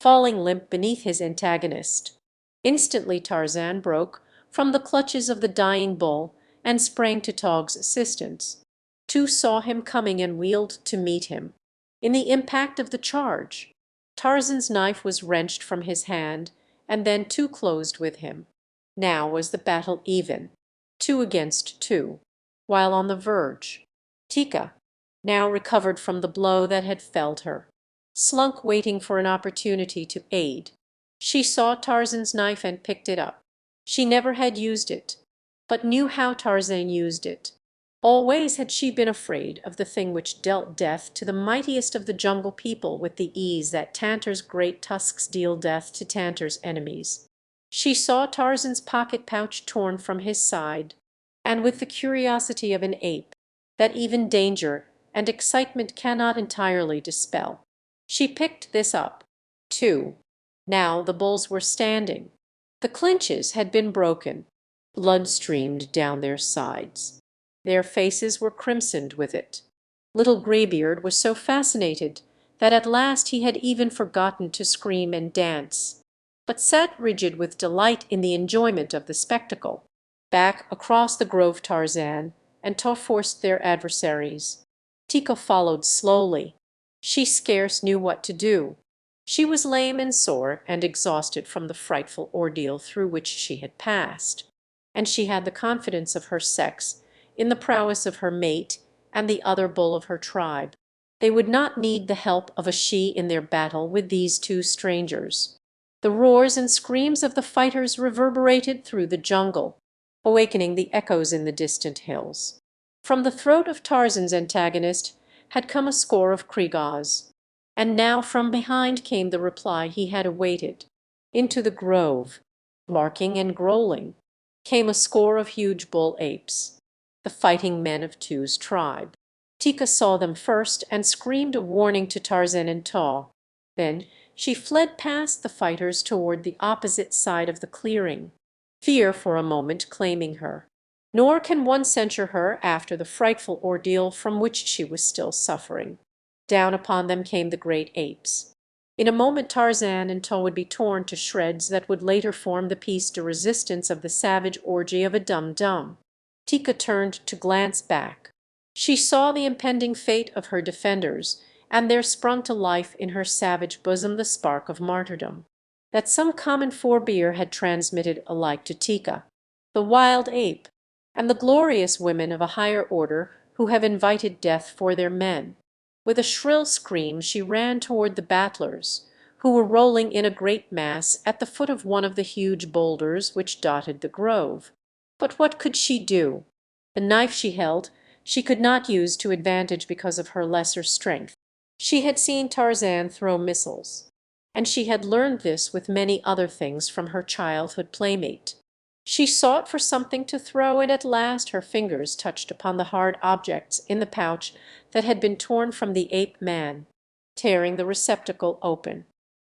falling limp beneath his antagonist. Instantly Tarzan broke from the clutches of the dying bull and sprang to Tog's assistance. Two saw him coming and wheeled to meet him. In the impact of the charge, Tarzan's knife was wrenched from his hand, and then two closed with him. Now was the battle even, 2 against 2. while on the verge. Tika, now recovered from the blow that had felled her, slunk waiting for an opportunity to aid. She saw Tarzan's knife and picked it up. She never had used it, but knew how Tarzan used it. Always had she been afraid of the thing which dealt death to the mightiest of the jungle people with the ease that Tantor's great tusks deal death to Tantor's enemies. She saw Tarzan's pocket pouch torn from his side, and with the curiosity of an ape that even danger and excitement cannot entirely dispel, she picked this up, too. Now the bulls were standing. The clinches had been broken. Blood streamed down their sides. Their faces were crimsoned with it. Little Greybeard was so fascinated that at last he had even forgotten to scream and dance, but sat rigid with delight in the enjoyment of the spectacle. Back across the grove Tarzan and Tau forced their adversaries. Tika followed slowly. She scarce knew what to do. She was lame and sore and exhausted from the frightful ordeal through which she had passed, and she had the confidence of her sex in the prowess of her mate and the other bull of her tribe. They would not need the help of a she in their battle with these two strangers. The roars and screams of the fighters reverberated through the jungle, awakening the echoes in the distant hills. From the throat of Tarzan's antagonist had come a score of kriegahs, and now from behind came the reply he had awaited. Into the grove, barking and growling, came a score of huge bull apes, the fighting men of Tu's tribe. Tika saw them first and screamed a warning to Tarzan and Tau. Then she fled past the fighters toward the opposite side of the clearing, fear for a moment claiming her. Nor can one censure her after the frightful ordeal from which she was still suffering. Down upon them came the great apes. In a moment Tarzan and Tau would be torn to shreds that would later form the piece de resistance of the savage orgy of a dum-dum. Tika turned to glance back. She saw the impending fate of her defenders, and there sprung to life in her savage bosom the spark of martyrdom that some common forebear had transmitted alike to Tika, the wild ape, and the glorious women of a higher order who have invited death for their men. With a shrill scream she ran toward the battlers, who were rolling in a great mass at the foot of one of the huge boulders which dotted the grove. But what could she do? The knife she held she could not use to advantage because of her lesser strength. She had seen Tarzan throw missiles, and she had learned this with many other things from her childhood playmate. She sought for something to throw, and at last her fingers touched upon the hard objects in the pouch that had been torn from the ape man. Tearing the receptacle open,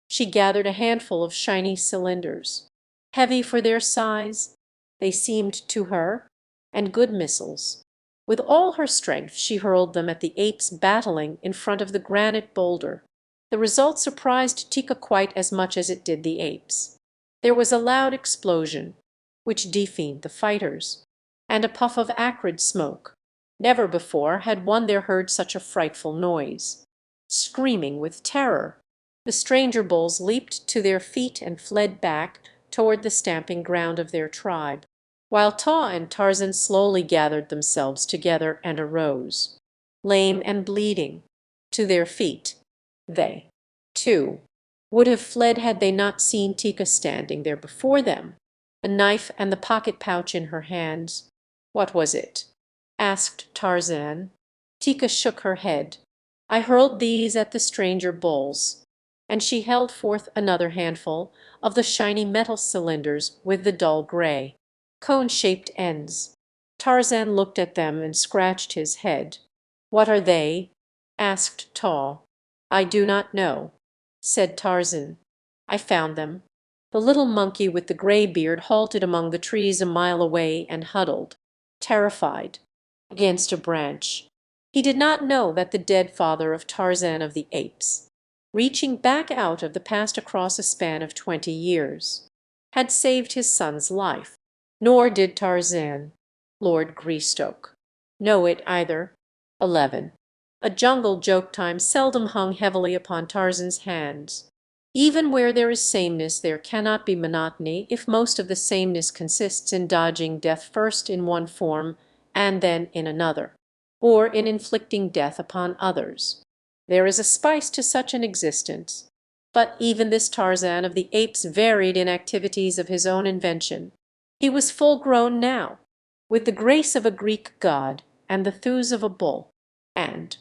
she gathered a handful of shiny cylinders. Heavy for their size, they seemed to her, and good missiles. With all her strength she hurled them at the apes battling in front of the granite boulder. The result surprised Tika quite as much as it did the apes. There was a loud explosion, which deafened the fighters, and a puff of acrid smoke. Never before had one there heard such a frightful noise. Screaming with terror, the stranger bulls leaped to their feet and fled back toward the stamping ground of their tribe, while Tau and Tarzan slowly gathered themselves together and arose, lame and bleeding, to their feet. They, too, would have fled had they not seen Tika standing there before them, a knife and the pocket pouch in her hands. "What was it?" asked Tarzan. Tika shook her head. "I hurled these at the stranger bulls," and she held forth another handful of the shiny metal cylinders with the dull gray, cone-shaped ends. Tarzan looked at them and scratched his head. "What are they?" asked Tau. "I do not know," said Tarzan. "I found them." The little monkey with the gray beard halted among the trees a mile away and huddled, terrified, against a branch. He did not know that the dead father of Tarzan of the Apes, reaching back out of the past across a span of 20 years, had saved his son's life. Nor did Tarzan, Lord Greystoke, know it either. 11. A jungle joke time seldom hung heavily upon Tarzan's hands. Even where there is sameness there cannot be monotony if most of the sameness consists in dodging death first in one form and then in another, or in inflicting death upon others. There is a spice to such an existence. But even this Tarzan of the apes varied in activities of his own invention. He was full grown now, with the grace of a Greek god and the thews of a bull, and,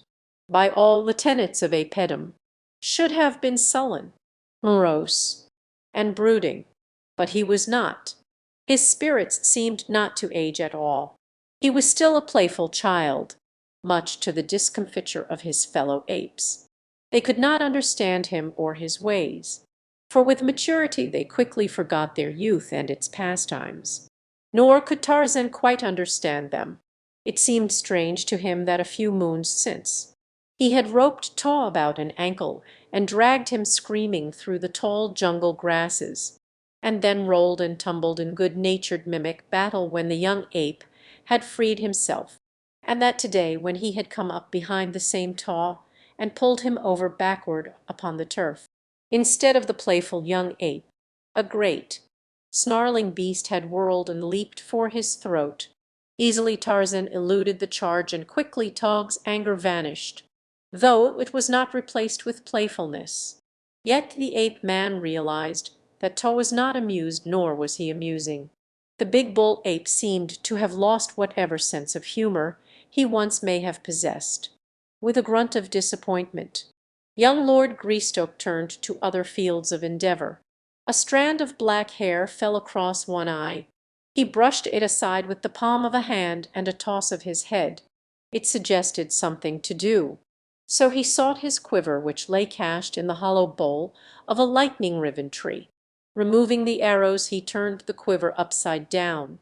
by all the tenets of apedom, should have been sullen, morose, and brooding. But he was not. His spirits seemed not to age at all. He was still a playful child, much to the discomfiture of his fellow apes. They could not understand him or his ways, for with maturity they quickly forgot their youth and its pastimes. Nor could Tarzan quite understand them. It seemed strange to him that a few moons since he had roped Taw about an ankle and dragged him screaming through the tall jungle grasses, and then rolled and tumbled in good-natured mimic battle when the young ape had freed himself, and that today, when he had come up behind the same Taw and pulled him over backward upon the turf, instead of the playful young ape, a great, snarling beast had whirled and leaped for his throat. Easily Tarzan eluded the charge, and quickly Taw's anger vanished, though it was not replaced with playfulness. Yet the ape-man realized that Taw was not amused, nor was he amusing. The big bull ape seemed to have lost whatever sense of humor he once may have possessed. With a grunt of disappointment, young Lord Greystoke turned to other fields of endeavor. A strand of black hair fell across one eye. He brushed it aside with the palm of a hand and a toss of his head. It suggested something to do. So he sought his quiver, which lay cached in the hollow bole of a lightning-riven tree. Removing the arrows, he turned the quiver upside down,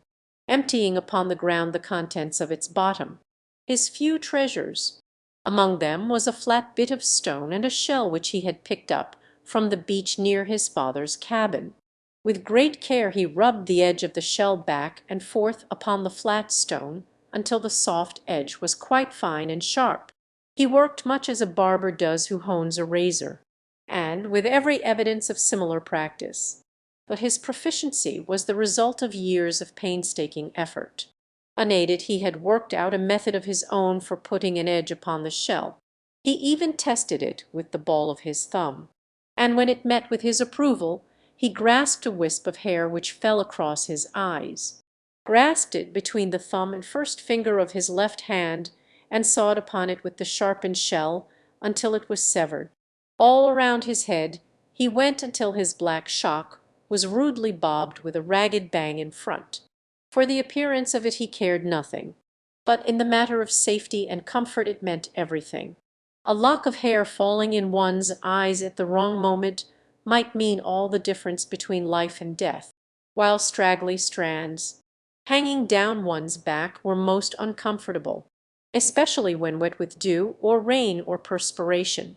emptying upon the ground the contents of its bottom, his few treasures. Among them was a flat bit of stone and a shell which he had picked up from the beach near his father's cabin. With great care he rubbed the edge of the shell back and forth upon the flat stone until the soft edge was quite fine and sharp. He worked much as a barber does who hones a razor, and with every evidence of similar practice. But his proficiency was the result of years of painstaking effort. Unaided, he had worked out a method of his own for putting an edge upon the shell. He even tested it with the ball of his thumb, and when it met with his approval, he grasped a wisp of hair which fell across his eyes, grasped it between the thumb and first finger of his left hand, and sawed upon it with the sharpened shell until it was severed. All around his head he went until his black shock was rudely bobbed with a ragged bang in front. For the appearance of it he cared nothing, but in the matter of safety and comfort it meant everything. A lock of hair falling in one's eyes at the wrong moment might mean all the difference between life and death, while straggly strands hanging down one's back were most uncomfortable, especially when wet with dew or rain or perspiration.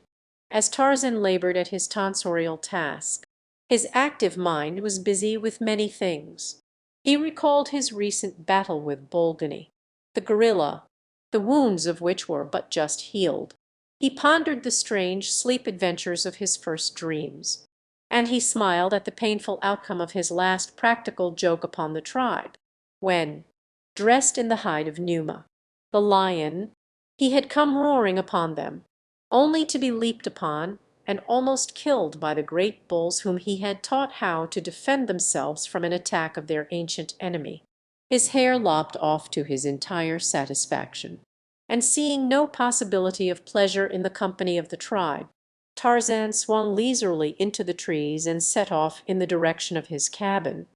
As Tarzan labored at his tonsorial task, his active mind was busy with many things. He recalled his recent battle with Bolgani, the gorilla, the wounds of which were but just healed. He pondered the strange sleep adventures of his first dreams, and he smiled at the painful outcome of his last practical joke upon the tribe, when, dressed in the hide of Numa, the lion, he had come roaring upon them, only to be leaped upon and almost killed by the great bulls whom he had taught how to defend themselves from an attack of their ancient enemy. His hair lopped off to his entire satisfaction, and seeing no possibility of pleasure in the company of the tribe, Tarzan swung leisurely into the trees and set off in the direction of his cabin.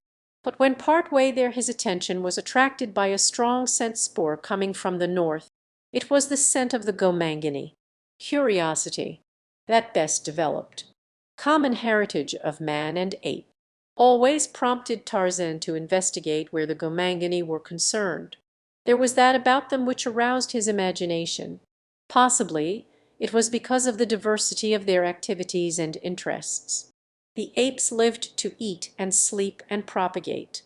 But when part way there his attention was attracted by a strong scent spoor coming from the north. It was the scent of the gomangani, curiosity that best developed, common heritage of man and ape, always prompted Tarzan to investigate where the gomangani were concerned. There was that about them which aroused his imagination. Possibly it was because of the diversity of their activities and interests. The apes lived to eat and sleep and propagate.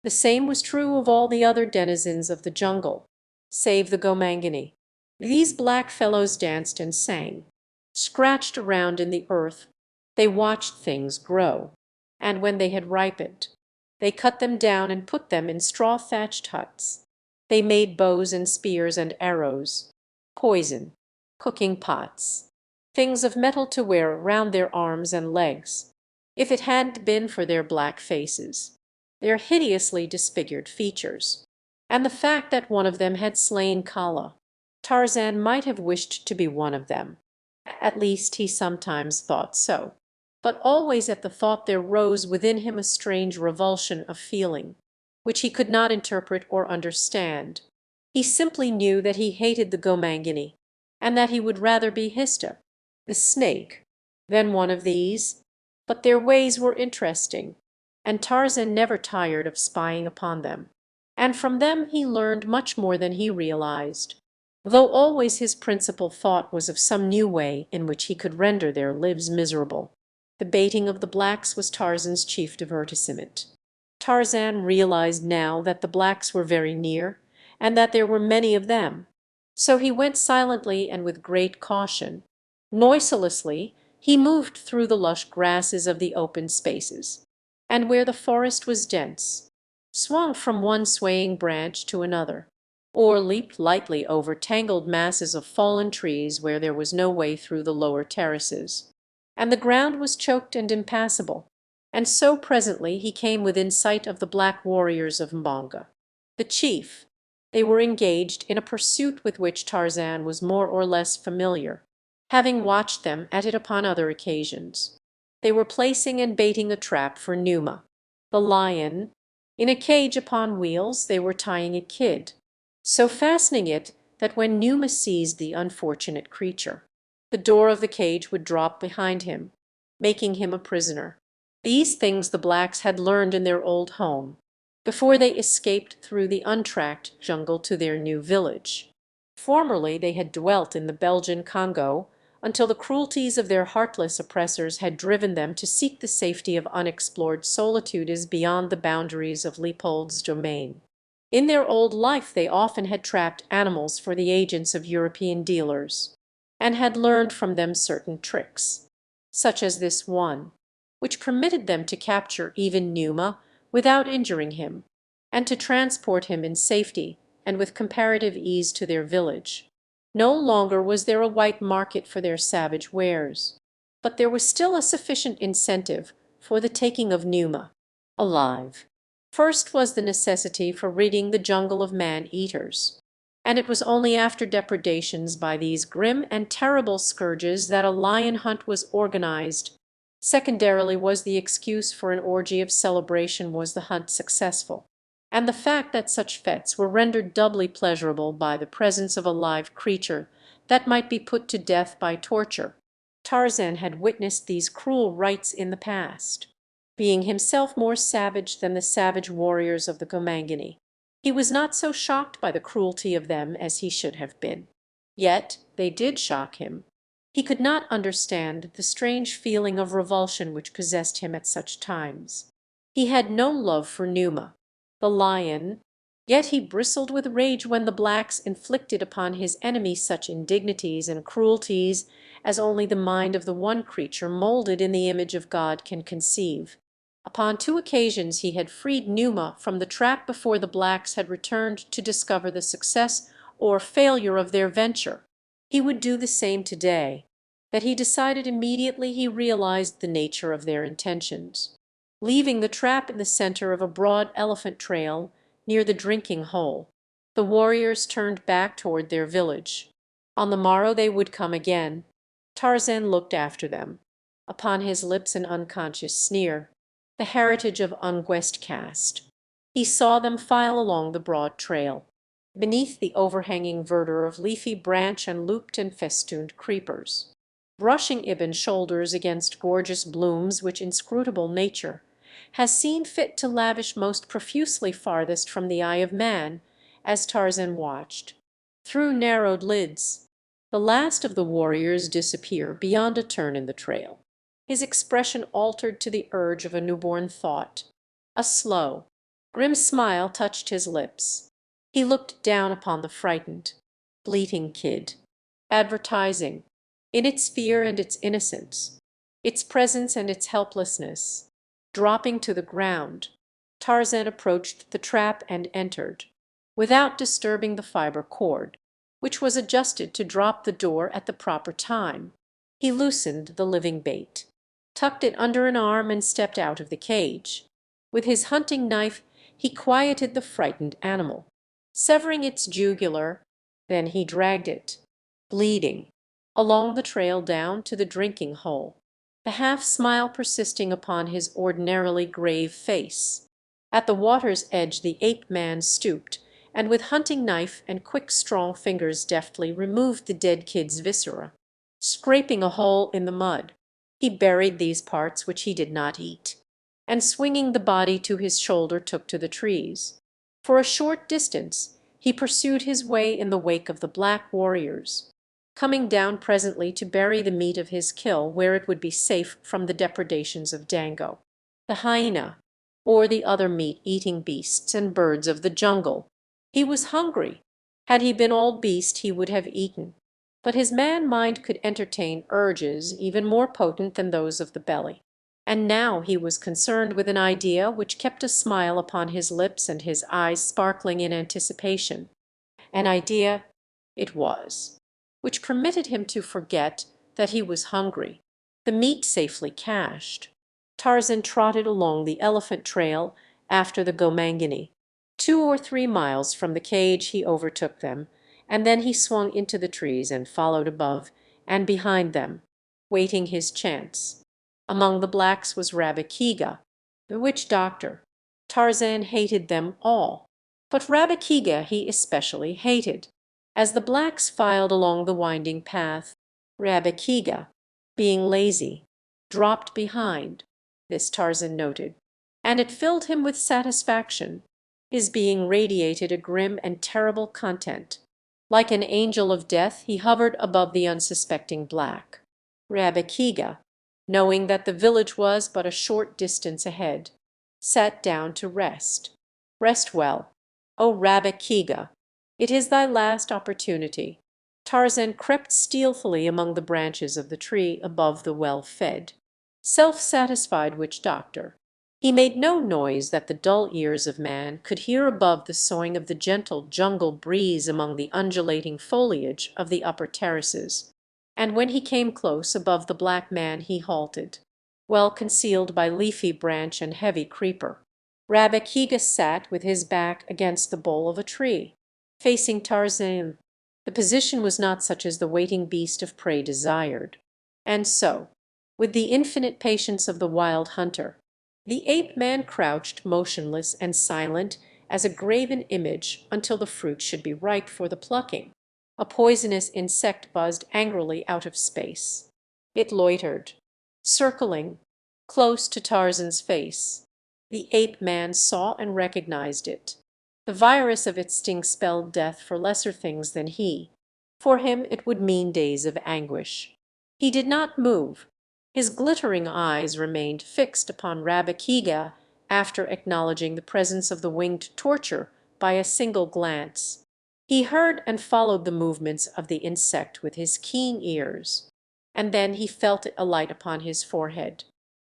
The same was true of all the other denizens of the jungle, save the gomangani. These black fellows danced and sang, scratched around in the earth, they watched things grow, and when they had ripened, they cut them down and put them in straw-thatched huts. They made bows and spears and arrows, poison, cooking pots, things of metal to wear around their arms and legs. If it hadn't been for their black faces, their hideously disfigured features, and the fact that one of them had slain Kala, Tarzan might have wished to be one of them. At least he sometimes thought so. But always at the thought there rose within him a strange revulsion of feeling, which he could not interpret or understand. He simply knew that he hated the Gomangani, and that he would rather be Hista, the snake, than one of these. But their ways were interesting, and Tarzan never tired of spying upon them, and from them he learned much more than he realized, though always his principal thought was of some new way in which he could render their lives miserable. The baiting of the blacks was Tarzan's chief divertissement. Tarzan realized now that the blacks were very near, and that there were many of them. So he went silently and with great caution. Noiselessly he moved through the lush grasses of the open spaces, and where the forest was dense, swung from one swaying branch to another, or leaped lightly over tangled masses of fallen trees where there was no way through the lower terraces, and the ground was choked and impassable. And so presently he came within sight of the black warriors of Mbonga, the chief. They were engaged in a pursuit with which Tarzan was more or less familiar, having watched them at it upon other occasions. They were placing and baiting a trap for Numa, the lion. In a cage upon wheels they were tying a kid, so fastening it that when Numa seized the unfortunate creature, the door of the cage would drop behind him, making him a prisoner. These things the blacks had learned in their old home, before they escaped through the untracked jungle to their new village. Formerly they had dwelt in the Belgian Congo until the cruelties of their heartless oppressors had driven them to seek the safety of unexplored solitudes beyond the boundaries of Leopold's domain. In their old life they often had trapped animals for the agents of European dealers, and had learned from them certain tricks, such as this one, which permitted them to capture even Numa without injuring him, and to transport him in safety and with comparative ease to their village. No longer was there a white market for their savage wares, but there was still a sufficient incentive for the taking of Numa alive. First was the necessity for ridding the jungle of man-eaters, and it was only after depredations by these grim and terrible scourges that a lion hunt was organized. Secondarily was the excuse for an orgy of celebration was the hunt successful, and the fact that such fetes were rendered doubly pleasurable by the presence of a live creature that might be put to death by torture. Tarzan had witnessed these cruel rites in the past, being himself more savage than the savage warriors of the Gomangani. He was not so shocked by the cruelty of them as he should have been. Yet they did shock him. He could not understand the strange feeling of revulsion which possessed him at such times. He had no love for Numa, the lion, yet he bristled with rage when the blacks inflicted upon his enemy such indignities and cruelties as only the mind of the one creature moulded in the image of God can conceive. Upon 2 occasions he had freed Numa from the trap before the blacks had returned to discover the success or failure of their venture. He would do the same today. That he decided immediately he realized the nature of their intentions. Leaving the trap in the center of a broad elephant trail near the drinking hole, the warriors turned back toward their village. On the morrow they would come again. Tarzan looked after them, upon his lips an unconscious sneer, the heritage of unguessed caste. He saw them file along the broad trail, beneath the overhanging verdure of leafy branch and looped and festooned creepers, brushing ebon shoulders against gorgeous blooms which inscrutable nature has seen fit to lavish most profusely farthest from the eye of man, as Tarzan watched, through narrowed lids, the last of the warriors disappear beyond a turn in the trail. His expression altered to the urge of a newborn thought. A slow, grim smile touched his lips. He looked down upon the frightened, bleating kid, advertising, in its fear and its innocence, its presence and its helplessness, dropping to the ground. Tarzan approached the trap and entered. without disturbing the fiber cord, which was adjusted to drop the door at the proper time. He loosened the living bait, tucked it under an arm, and stepped out of the cage. With his hunting knife he quieted the frightened animal, severing its jugular. Then he dragged it, bleeding, along the trail down to the drinking hole, the half-smile persisting upon his ordinarily grave face. At the water's edge the ape-man stooped, and with hunting knife and quick strong fingers deftly removed the dead kid's viscera. Scraping a hole in the mud, he buried these parts which he did not eat, and swinging the body to his shoulder took to the trees. For a short distance he pursued his way in the wake of the black warriors, coming down presently to bury the meat of his kill where it would be safe from the depredations of Dango, the hyena, or the other meat-eating beasts and birds of the jungle. He was hungry. Had he been all beast he would have eaten, but his man-mind could entertain urges even more potent than those of the belly. And now he was concerned with an idea which kept a smile upon his lips and his eyes sparkling in anticipation. An idea it was, which permitted him to forget that he was hungry, the meat safely cached. Tarzan trotted along the elephant trail after the Gomangani. 2 or 3 miles from the cage he overtook them, and then he swung into the trees and followed above and behind them, waiting his chance. Among the blacks was Rabikiga, the witch doctor. Tarzan hated them all, but Rabikiga he especially hated. As the blacks filed along the winding path, Rabikiga, being lazy, dropped behind. This Tarzan noted, and it filled him with satisfaction. His being radiated a grim and terrible content. Like an angel of death he hovered above the unsuspecting black. Rabikiga, knowing that the village was but a short distance ahead, sat down to rest. Rest well, O Rabikiga, it is thy last opportunity. Tarzan crept stealthily among the branches of the tree above the well-fed, self-satisfied witch doctor. He made no noise that the dull ears of man could hear above the soughing of the gentle jungle breeze among the undulating foliage of the upper terraces, and when he came close above the black man he halted, well concealed by leafy branch and heavy creeper. Rabikiga sat with his back against the bole of a tree, facing Tarzan. The position was not such as the waiting beast of prey desired, and so, with the infinite patience of the wild hunter, the ape-man crouched motionless and silent as a graven image until the fruit should be ripe for the plucking. A poisonous insect buzzed angrily out of space. It loitered, circling, close to Tarzan's face. The ape-man saw and recognized it. The virus of its sting spelled death for lesser things than he. For him it would mean days of anguish. He did not move. His glittering eyes remained fixed upon Rabikiga after acknowledging the presence of the winged torture by a single glance. He heard and followed the movements of the insect with his keen ears, and then he felt it alight upon his forehead.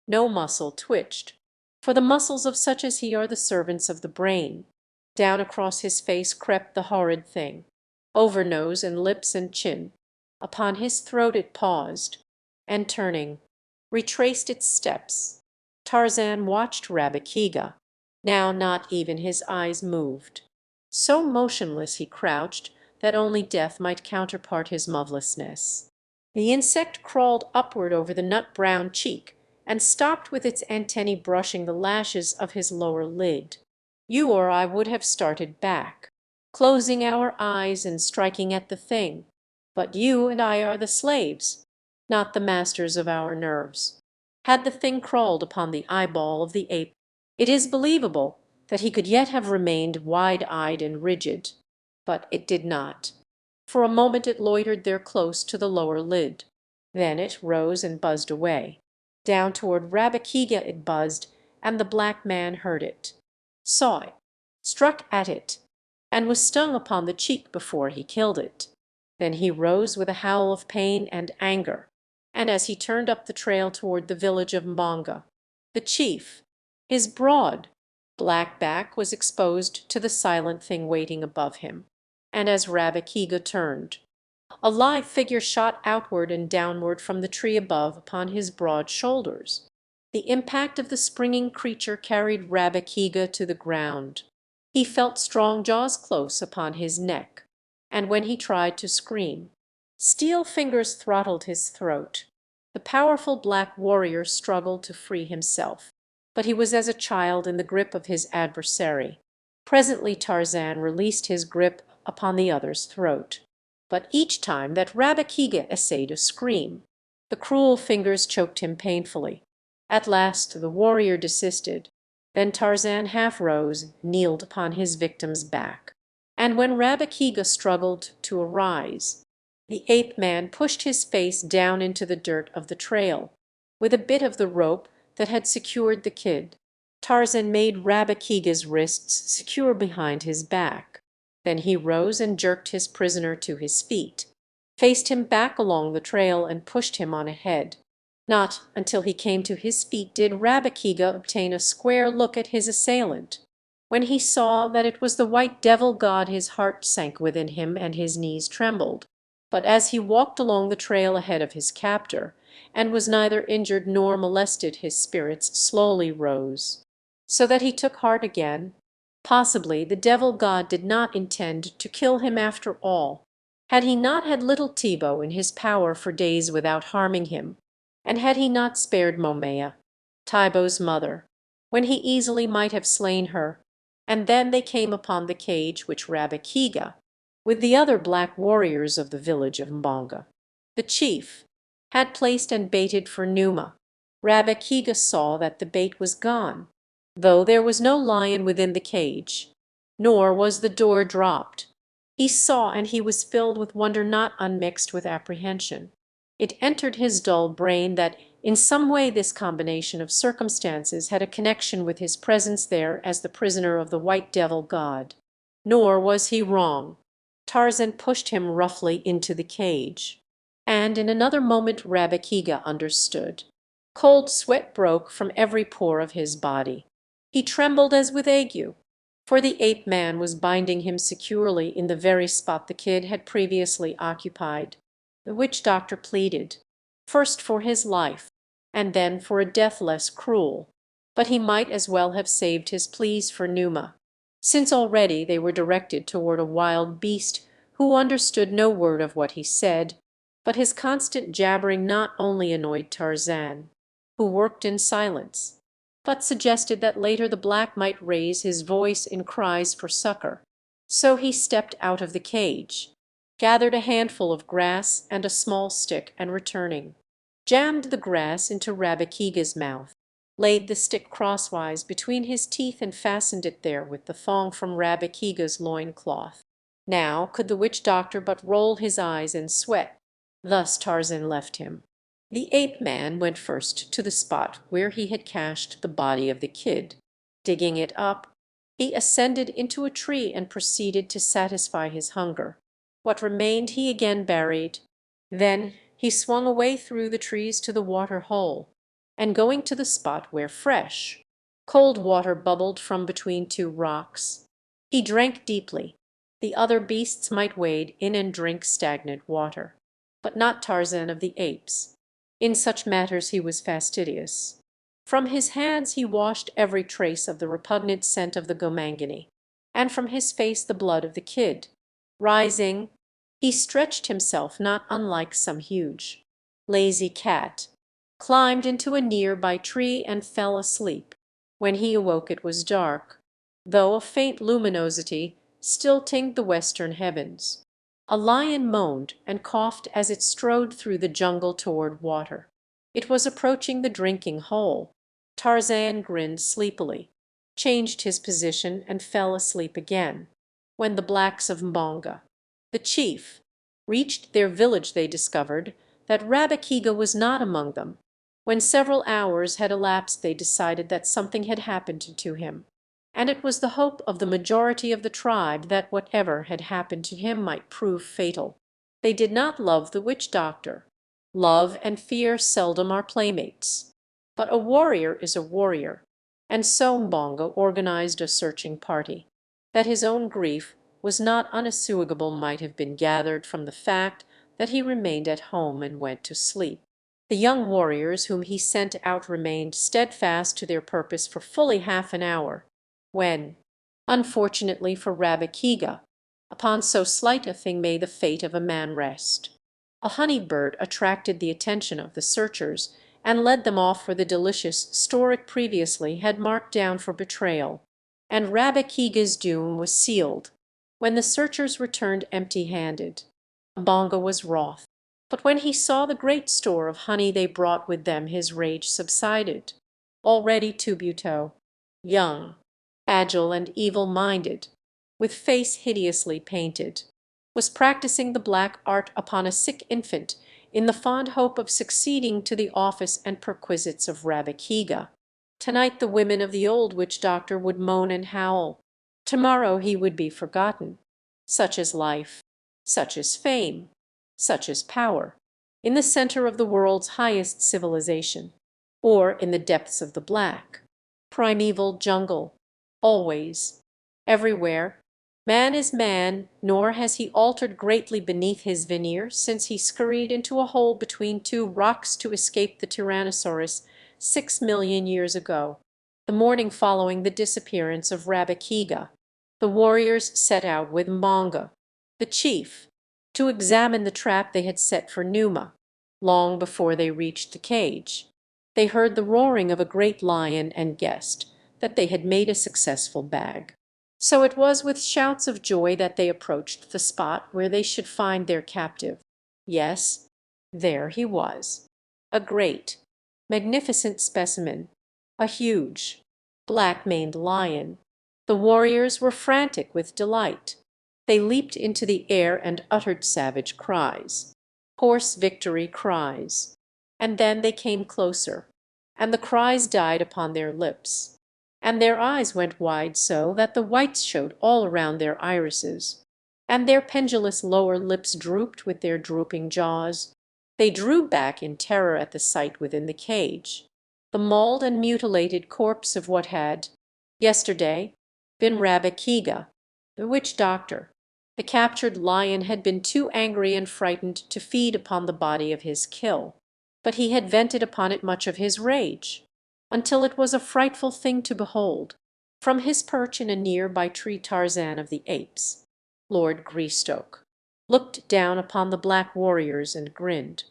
No muscle twitched, for the muscles of such as he are the servants of the brain. Down across his face crept the horrid thing, over nose and lips and chin. Upon his throat it paused, and turning, retraced its steps. Tarzan watched Rabikiga. Now not even his eyes moved. So motionless he crouched that only death might counterpart his movelessness. The insect crawled upward over the nut-brown cheek and stopped with its antennae brushing the lashes of his lower lid. You or I would have started back, closing our eyes and striking at the thing, but you and I are the slaves, not the masters of our nerves. Had the thing crawled upon the eyeball of the ape, it is believable that he could yet have remained wide-eyed and rigid, but it did not. For a moment it loitered there close to the lower lid. Then it rose and buzzed away. Down toward Rabikiga it buzzed, and the black man heard it, saw it, struck at it, and was stung upon the cheek before he killed it. Then he rose with a howl of pain and anger, and as he turned up the trail toward the village of Mbonga, the chief, his broad, Blackback was exposed to the silent thing waiting above him, and as Rabbit turned, a live figure shot outward and downward from the tree above upon his broad shoulders. The impact of the springing creature carried Rabbit to the ground. He felt strong jaws close upon his neck, and when he tried to scream, steel fingers throttled his throat. The powerful black warrior struggled to free himself, but he was as a child in the grip of his adversary. Presently Tarzan released his grip upon the other's throat. But each time that Rabbit essayed a scream, the cruel fingers choked him painfully. At last the warrior desisted. Then Tarzan half rose, kneeled upon his victim's back. And when Rabbit struggled to arise, the ape-man pushed his face down into the dirt of the trail. With a bit of the rope that had secured the kid, Tarzan made Rabbit wrists secure behind his back. Then he rose and jerked his prisoner to his feet, faced him back along the trail, and pushed him on ahead. Not until he came to his feet did Rabbit obtain a square look at his assailant. When he saw that it was the white devil god, his heart sank within him and his knees trembled. But as he walked along the trail ahead of his captor, and was neither injured nor molested, his spirits slowly rose, so that he took heart again. Possibly the devil god did not intend to kill him after all. Had he not had little Thibaut in his power for days without harming him, and had he not spared Momaya, Thibaut's mother, when he easily might have slain her? And then they came upon the cage which Rabbit, with the other black warriors of the village of Mbonga, the chief, had placed and baited for Numa. Rabbit saw that the bait was gone, though there was no lion within the cage, nor was the door dropped. He saw, and he was filled with wonder not unmixed with apprehension. It entered his dull brain that in some way this combination of circumstances had a connection with his presence there as the prisoner of the white devil god. Nor was he wrong. Tarzan pushed him roughly into the cage, and in another moment Rabbit understood. Cold sweat broke from every pore of his body. He trembled as with ague, for the ape-man was binding him securely in the very spot the kid had previously occupied. The witch-doctor pleaded, first for his life, and then for a death less cruel, but he might as well have saved his pleas for Numa, since already they were directed toward a wild beast who understood no word of what he said. But his constant jabbering not only annoyed Tarzan, who worked in silence, but suggested that later the black might raise his voice in cries for succor. So he stepped out of the cage, gathered a handful of grass and a small stick, and returning, jammed the grass into Rabbit mouth, laid the stick crosswise between his teeth, and fastened it there with the thong from Rabbit loin cloth. Now could the witch-doctor but roll his eyes and sweat. Thus Tarzan left him. The ape-man went first to the spot where he had cached the body of the kid. Digging it up, he ascended into a tree and proceeded to satisfy his hunger. What remained he again buried. Then he swung away through the trees to the water hole, and going to the spot where fresh, cold water bubbled from between two rocks, he drank deeply. The other beasts might wade in and drink stagnant water, but not Tarzan of the Apes. In such matters he was fastidious. From his hands he washed every trace of the repugnant scent of the gomangani, and from his face the blood of the kid. Rising, he stretched himself not unlike some huge, lazy cat, climbed into a near-by tree and fell asleep. When he awoke it was dark, though a faint luminosity still tinged the western heavens. A lion moaned and coughed as it strode through the jungle toward water. It was approaching the drinking hole. Tarzan grinned sleepily, changed his position, and fell asleep again. When the blacks of Mbonga, the chief, reached their village they discovered that Rabbit was not among them. When several hours had elapsed they decided that something had happened to him, and it was the hope of the majority of the tribe that whatever had happened to him might prove fatal. They did not love the witch-doctor. Love and fear seldom are playmates. But a warrior is a warrior, and so Mbonga organized a searching party. That his own grief was not unassuagable might have been gathered from the fact that he remained at home and went to sleep. The young warriors whom he sent out remained steadfast to their purpose for fully half an hour, when, unfortunately for Rabikiga, upon so slight a thing may the fate of a man rest. A honey bird attracted the attention of the searchers and led them off for the delicious store it previously had marked down for betrayal, and Rabikiga's doom was sealed. When the searchers returned empty-handed, Mbonga was wroth. But when he saw the great store of honey they brought with them, his rage subsided. Already Tubuto, young, agile, and evil-minded, with face hideously painted, was practising the black art upon a sick infant in the fond hope of succeeding to the office and perquisites of Rabikiga. Tonight the women of the old witch doctor would moan and howl. Tomorrow he would be forgotten. Such is life, such is fame, such is power, in the center of the world's highest civilization, or in the depths of the black, primeval jungle. Always, everywhere, man is man, nor has he altered greatly beneath his veneer since he scurried into a hole between two rocks to escape the Tyrannosaurus 6 million years ago, the morning following the disappearance of Rabikiga. The warriors set out with Mbonga, the chief, to examine the trap they had set for Numa. Long before they reached the cage, they heard the roaring of a great lion and guessed that they had made a successful bag. So it was with shouts of joy that they approached the spot where they should find their captive. Yes, there he was, a great, magnificent specimen, a huge, black-maned lion. The warriors were frantic with delight. They leaped into the air and uttered savage cries, hoarse victory cries. And then they came closer, and the cries died upon their lips, and their eyes went wide so that the whites showed all around their irises, and their pendulous lower lips drooped with their drooping jaws. They drew back in terror at the sight within the cage, the mauled and mutilated corpse of what had, yesterday, been Rabikiga, the witch doctor. The captured lion had been too angry and frightened to feed upon the body of his kill, but he had vented upon it much of his rage, until it was a frightful thing to behold. From his perch in a near-by tree Tarzan of the apes, Lord Greystoke, looked down upon the black warriors and grinned.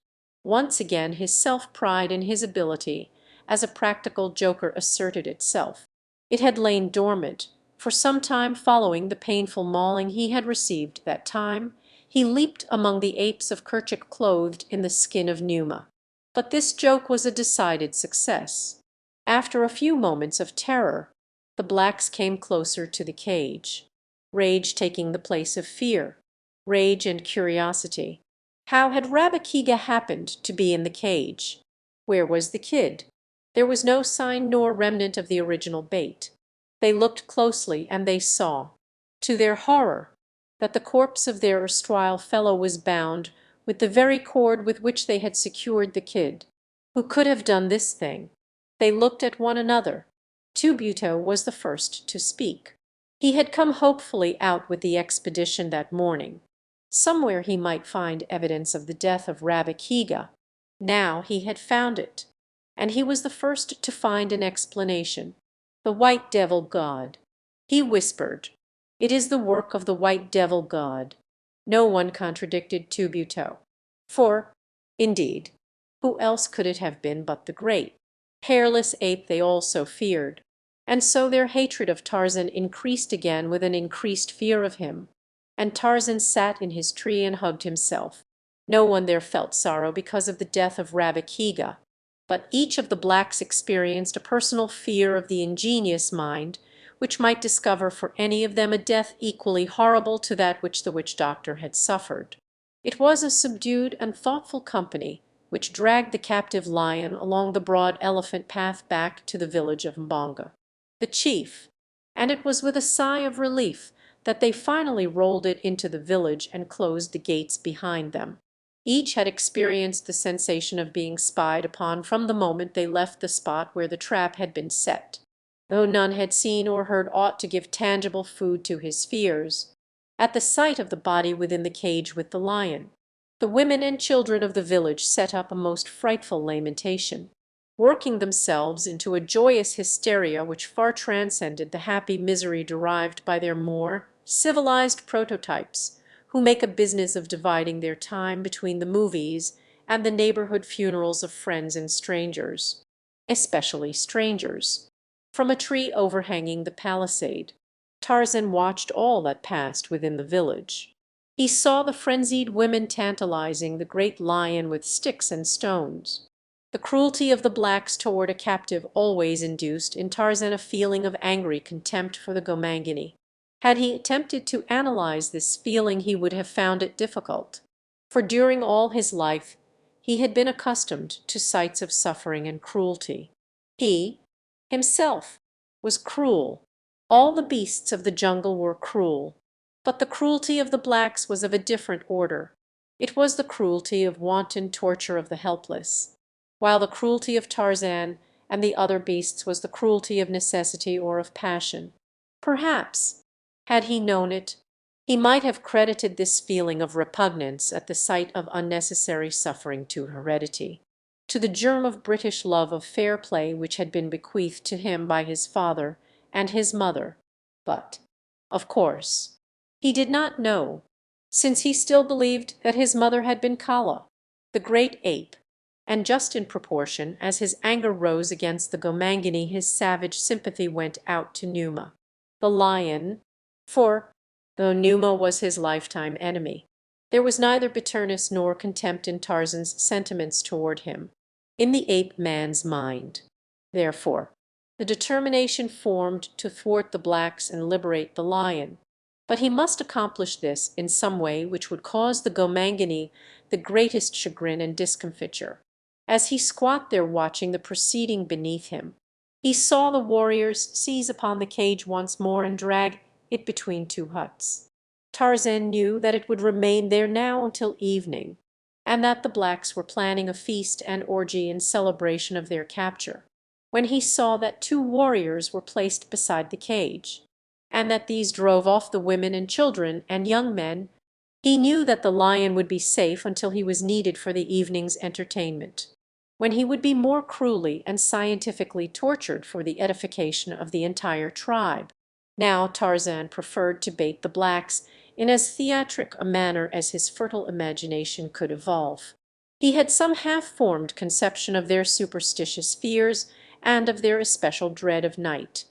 Once again his self-pride in his ability as a practical joker asserted itself. It had lain dormant for some time following the painful mauling he had received that time he leaped among the apes of Kerchak clothed in the skin of Numa. But this joke was a decided success. After a few moments of terror, the blacks came closer to the cage, rage taking the place of fear, rage and curiosity. How had Rabikiga happened to be in the cage? Where was the kid? There was no sign nor remnant of the original bait. They looked closely, and they saw, to their horror, that the corpse of their erstwhile fellow was bound with the very cord with which they had secured the kid. Who could have done this thing? They looked at one another. Tubuto was the first to speak. He had come hopefully out with the expedition that morning. Somewhere he might find evidence of the death of Rabikiga. Now he had found it, and he was the first to find an explanation. The white devil god. He whispered, "It is the work of the white devil god." No one contradicted Tubuto. For, indeed, who else could it have been but the great, hairless ape they all so feared? And so their hatred of Tarzan increased again with an increased fear of him. And Tarzan sat in his tree and hugged himself. No one there felt sorrow because of the death of Rabikiga, but each of the blacks experienced a personal fear of the ingenious mind which might discover for any of them a death equally horrible to that which the witch doctor had suffered. It was a subdued and thoughtful company which dragged the captive lion along the broad elephant path back to the village of Mbonga. The chief, and it was with a sigh of relief that they finally rolled it into the village and closed the gates behind them. Each had experienced the sensation of being spied upon from the moment they left the spot where the trap had been set. though none had seen or heard aught to give tangible food to his fears, at the sight of the body within the cage with the lion. The women and children of the village set up a most frightful lamentation, working themselves into a joyous hysteria which far transcended the happy misery derived by their more civilized prototypes, who make a business of dividing their time between the movies and the neighborhood funerals of friends and strangers, especially strangers. From a tree overhanging the palisade, Tarzan watched all that passed within the village. He saw the frenzied women tantalizing the great lion with sticks and stones. The cruelty of the blacks toward a captive always induced in Tarzan a feeling of angry contempt for the Gomangani. Had he attempted to analyze this feeling he would have found it difficult, for during all his life he had been accustomed to sights of suffering and cruelty. He, himself, was cruel. All the beasts of the jungle were cruel. But the cruelty of the blacks was of a different order. It was the cruelty of wanton torture of the helpless, while the cruelty of Tarzan and the other beasts was the cruelty of necessity or of passion. Perhaps, had he known it, he might have credited this feeling of repugnance at the sight of unnecessary suffering to heredity, to the germ of British love of fair play which had been bequeathed to him by his father and his mother. But, of course, he did not know, since he still believed that his mother had been Kala, the great ape, and just in proportion as his anger rose against the Gomangani his savage sympathy went out to Numa, the lion, for, though Numa was his lifetime enemy, there was neither bitterness nor contempt in Tarzan's sentiments toward him, in the ape-man's mind. Therefore, the determination formed to thwart the blacks and liberate the lion. But he must accomplish this in some way which would cause the Gomangani the greatest chagrin and discomfiture. As he squat there watching the proceeding beneath him, he saw the warriors seize upon the cage once more and drag it between two huts. Tarzan knew that it would remain there now until evening, and that the blacks were planning a feast and orgy in celebration of their capture, when he saw that two warriors were placed beside the cage, and that these drove off the women and children and young men. He knew that the lion would be safe until he was needed for the evening's entertainment, when he would be more cruelly and scientifically tortured for the edification of the entire tribe. Now Tarzan preferred to bait the blacks in as theatric a manner as his fertile imagination could evolve. He had some half-formed conception of their superstitious fears and of their especial dread of night,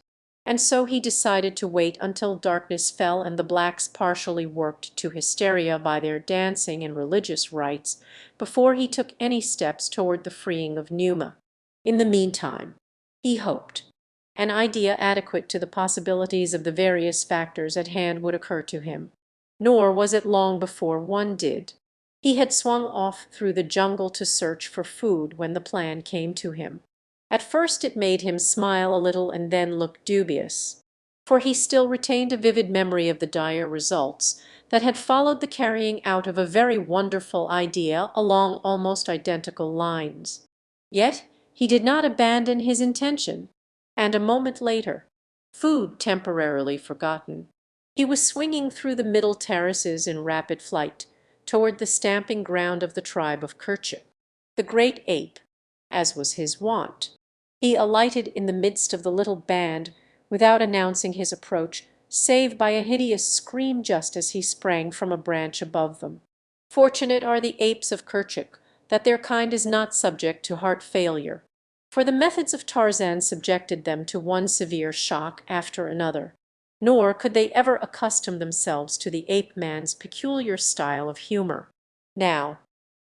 and so he decided to wait until darkness fell and the blacks partially worked to hysteria by their dancing and religious rites before he took any steps toward the freeing of Numa. In the meantime, he hoped an idea adequate to the possibilities of the various factors at hand would occur to him. Nor was it long before one did. He had swung off through the jungle to search for food when the plan came to him. At first it made him smile a little and then look dubious, for he still retained a vivid memory of the dire results that had followed the carrying out of a very wonderful idea along almost identical lines. Yet he did not abandon his intention, and a moment later, food temporarily forgotten, he was swinging through the middle terraces in rapid flight toward the stamping ground of the tribe of Kerchak, the great ape, as was his wont. He alighted in the midst of the little band without announcing his approach, save by a hideous scream just as he sprang from a branch above them. Fortunate are the apes of Kerchak that their kind is not subject to heart failure, for the methods of Tarzan subjected them to one severe shock after another, nor could they ever accustom themselves to the ape-man's peculiar style of humor. Now,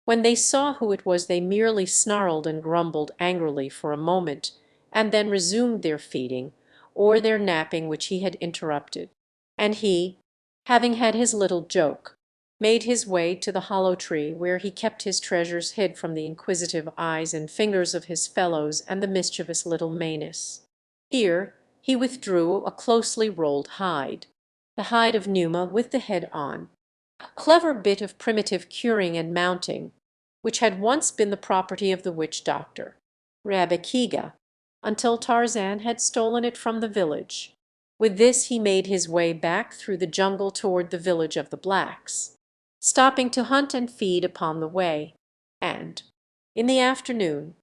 when they saw who it was, they merely snarled and grumbled angrily for a moment, and then resumed their feeding or their napping which he had interrupted, and he, having had his little joke, made his way to the hollow tree where he kept his treasures hid from the inquisitive eyes and fingers of his fellows and the mischievous little Manus. Here he withdrew a closely rolled hide, the hide of Numa with the head on, a clever bit of primitive curing and mounting, which had once been the property of the witch doctor, Rabekiga, until Tarzan had stolen it from the village. With this he made his way back through the jungle toward the village of the blacks, stopping to hunt and feed upon the way, and, in the afternoon,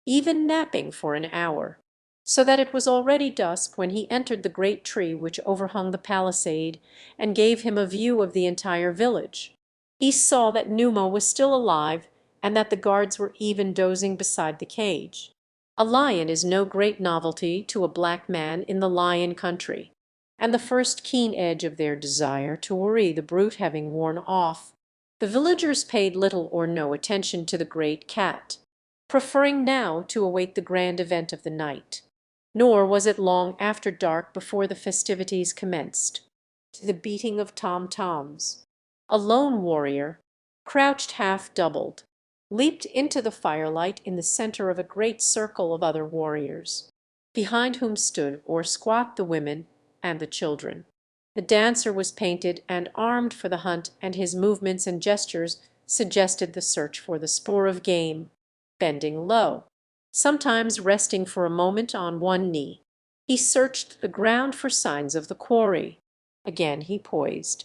even napping for an hour, so that it was already dusk when he entered the great tree which overhung the palisade and gave him a view of the entire village. He saw that Numa was still alive and that the guards were even dozing beside the cage. A lion is no great novelty to a black man in the lion country, and the first keen edge of their desire to worry the brute having worn off, the villagers paid little or no attention to the great cat, preferring now to await the grand event of the night. Nor was it long after dark before the festivities commenced, to the beating of tom-toms. A lone warrior, crouched half doubled, leaped into the firelight in the center of a great circle of other warriors, behind whom stood or squat the women and the children. The dancer was painted and armed for the hunt, and his movements and gestures suggested the search for the spoor of game. Bending low, sometimes resting for a moment on one knee, he searched the ground for signs of the quarry. Again he poised,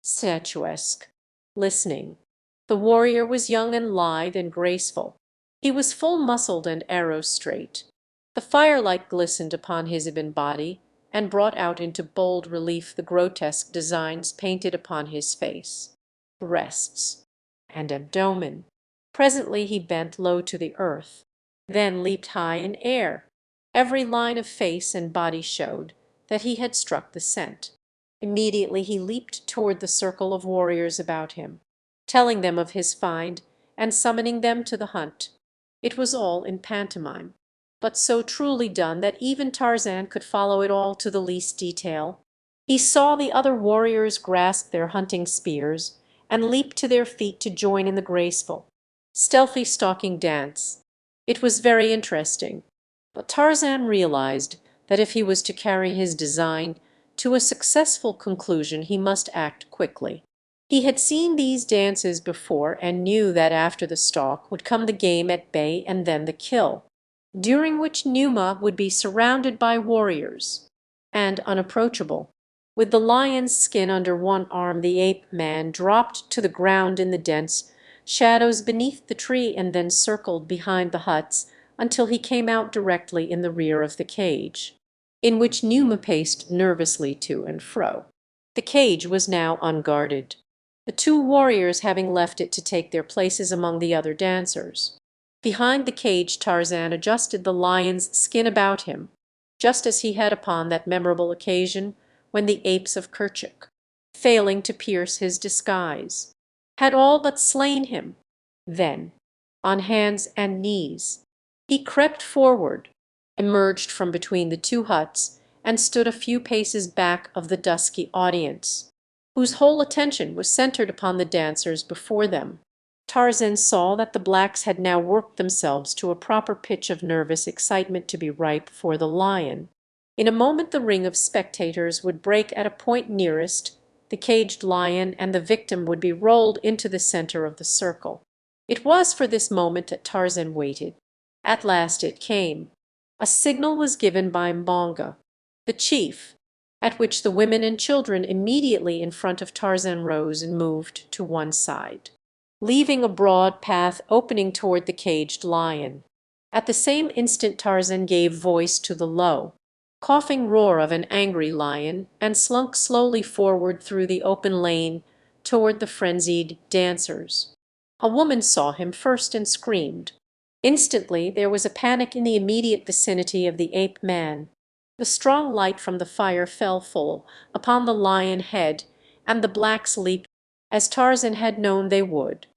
statuesque, listening. The warrior was young and lithe and graceful. He was full-muscled and arrow-straight. The firelight glistened upon his ebon body and brought out into bold relief the grotesque designs painted upon his face, breasts, and abdomen. Presently he bent low to the earth, then leaped high in air. Every line of face and body showed that he had struck the scent. Immediately he leaped toward the circle of warriors about him, telling them of his find and summoning them to the hunt. It was all in pantomime, but so truly done that even Tarzan could follow it all to the least detail. He saw the other warriors grasp their hunting spears and leap to their feet to join in the graceful, stealthy stalking dance. It was very interesting, but Tarzan realized that if he was to carry his design to a successful conclusion he must act quickly. He had seen these dances before and knew that after the stalk would come the game at bay and then the kill, during which Numa would be surrounded by warriors, and unapproachable. With the lion's skin under one arm, the ape-man dropped to the ground in the dense shadows beneath the tree and then circled behind the huts until he came out directly in the rear of the cage, in which Numa paced nervously to and fro. The cage was now unguarded, the two warriors having left it to take their places among the other dancers. Behind the cage Tarzan adjusted the lion's skin about him, just as he had upon that memorable occasion when the apes of Kerchak, failing to pierce his disguise, had all but slain him. Then, on hands and knees, he crept forward, emerged from between the two huts, and stood a few paces back of the dusky audience, whose whole attention was centered upon the dancers before them. Tarzan saw that the blacks had now worked themselves to a proper pitch of nervous excitement to be ripe for the lion. In a moment the ring of spectators would break at a point nearest the caged lion, and the victim would be rolled into the center of the circle. It was for this moment that Tarzan waited. At last it came. A signal was given by Mbonga, the chief, at which the women and children immediately in front of Tarzan rose and moved to one side, leaving a broad path opening toward the caged lion. At the same instant Tarzan gave voice to the low, coughing roar of an angry lion and slunk slowly forward through the open lane toward the frenzied dancers. A woman saw him first and screamed. Instantly there was a panic in the immediate vicinity of the ape-man. The strong light from the fire fell full upon the lion head, and the blacks leaped, as Tarzan had known they would,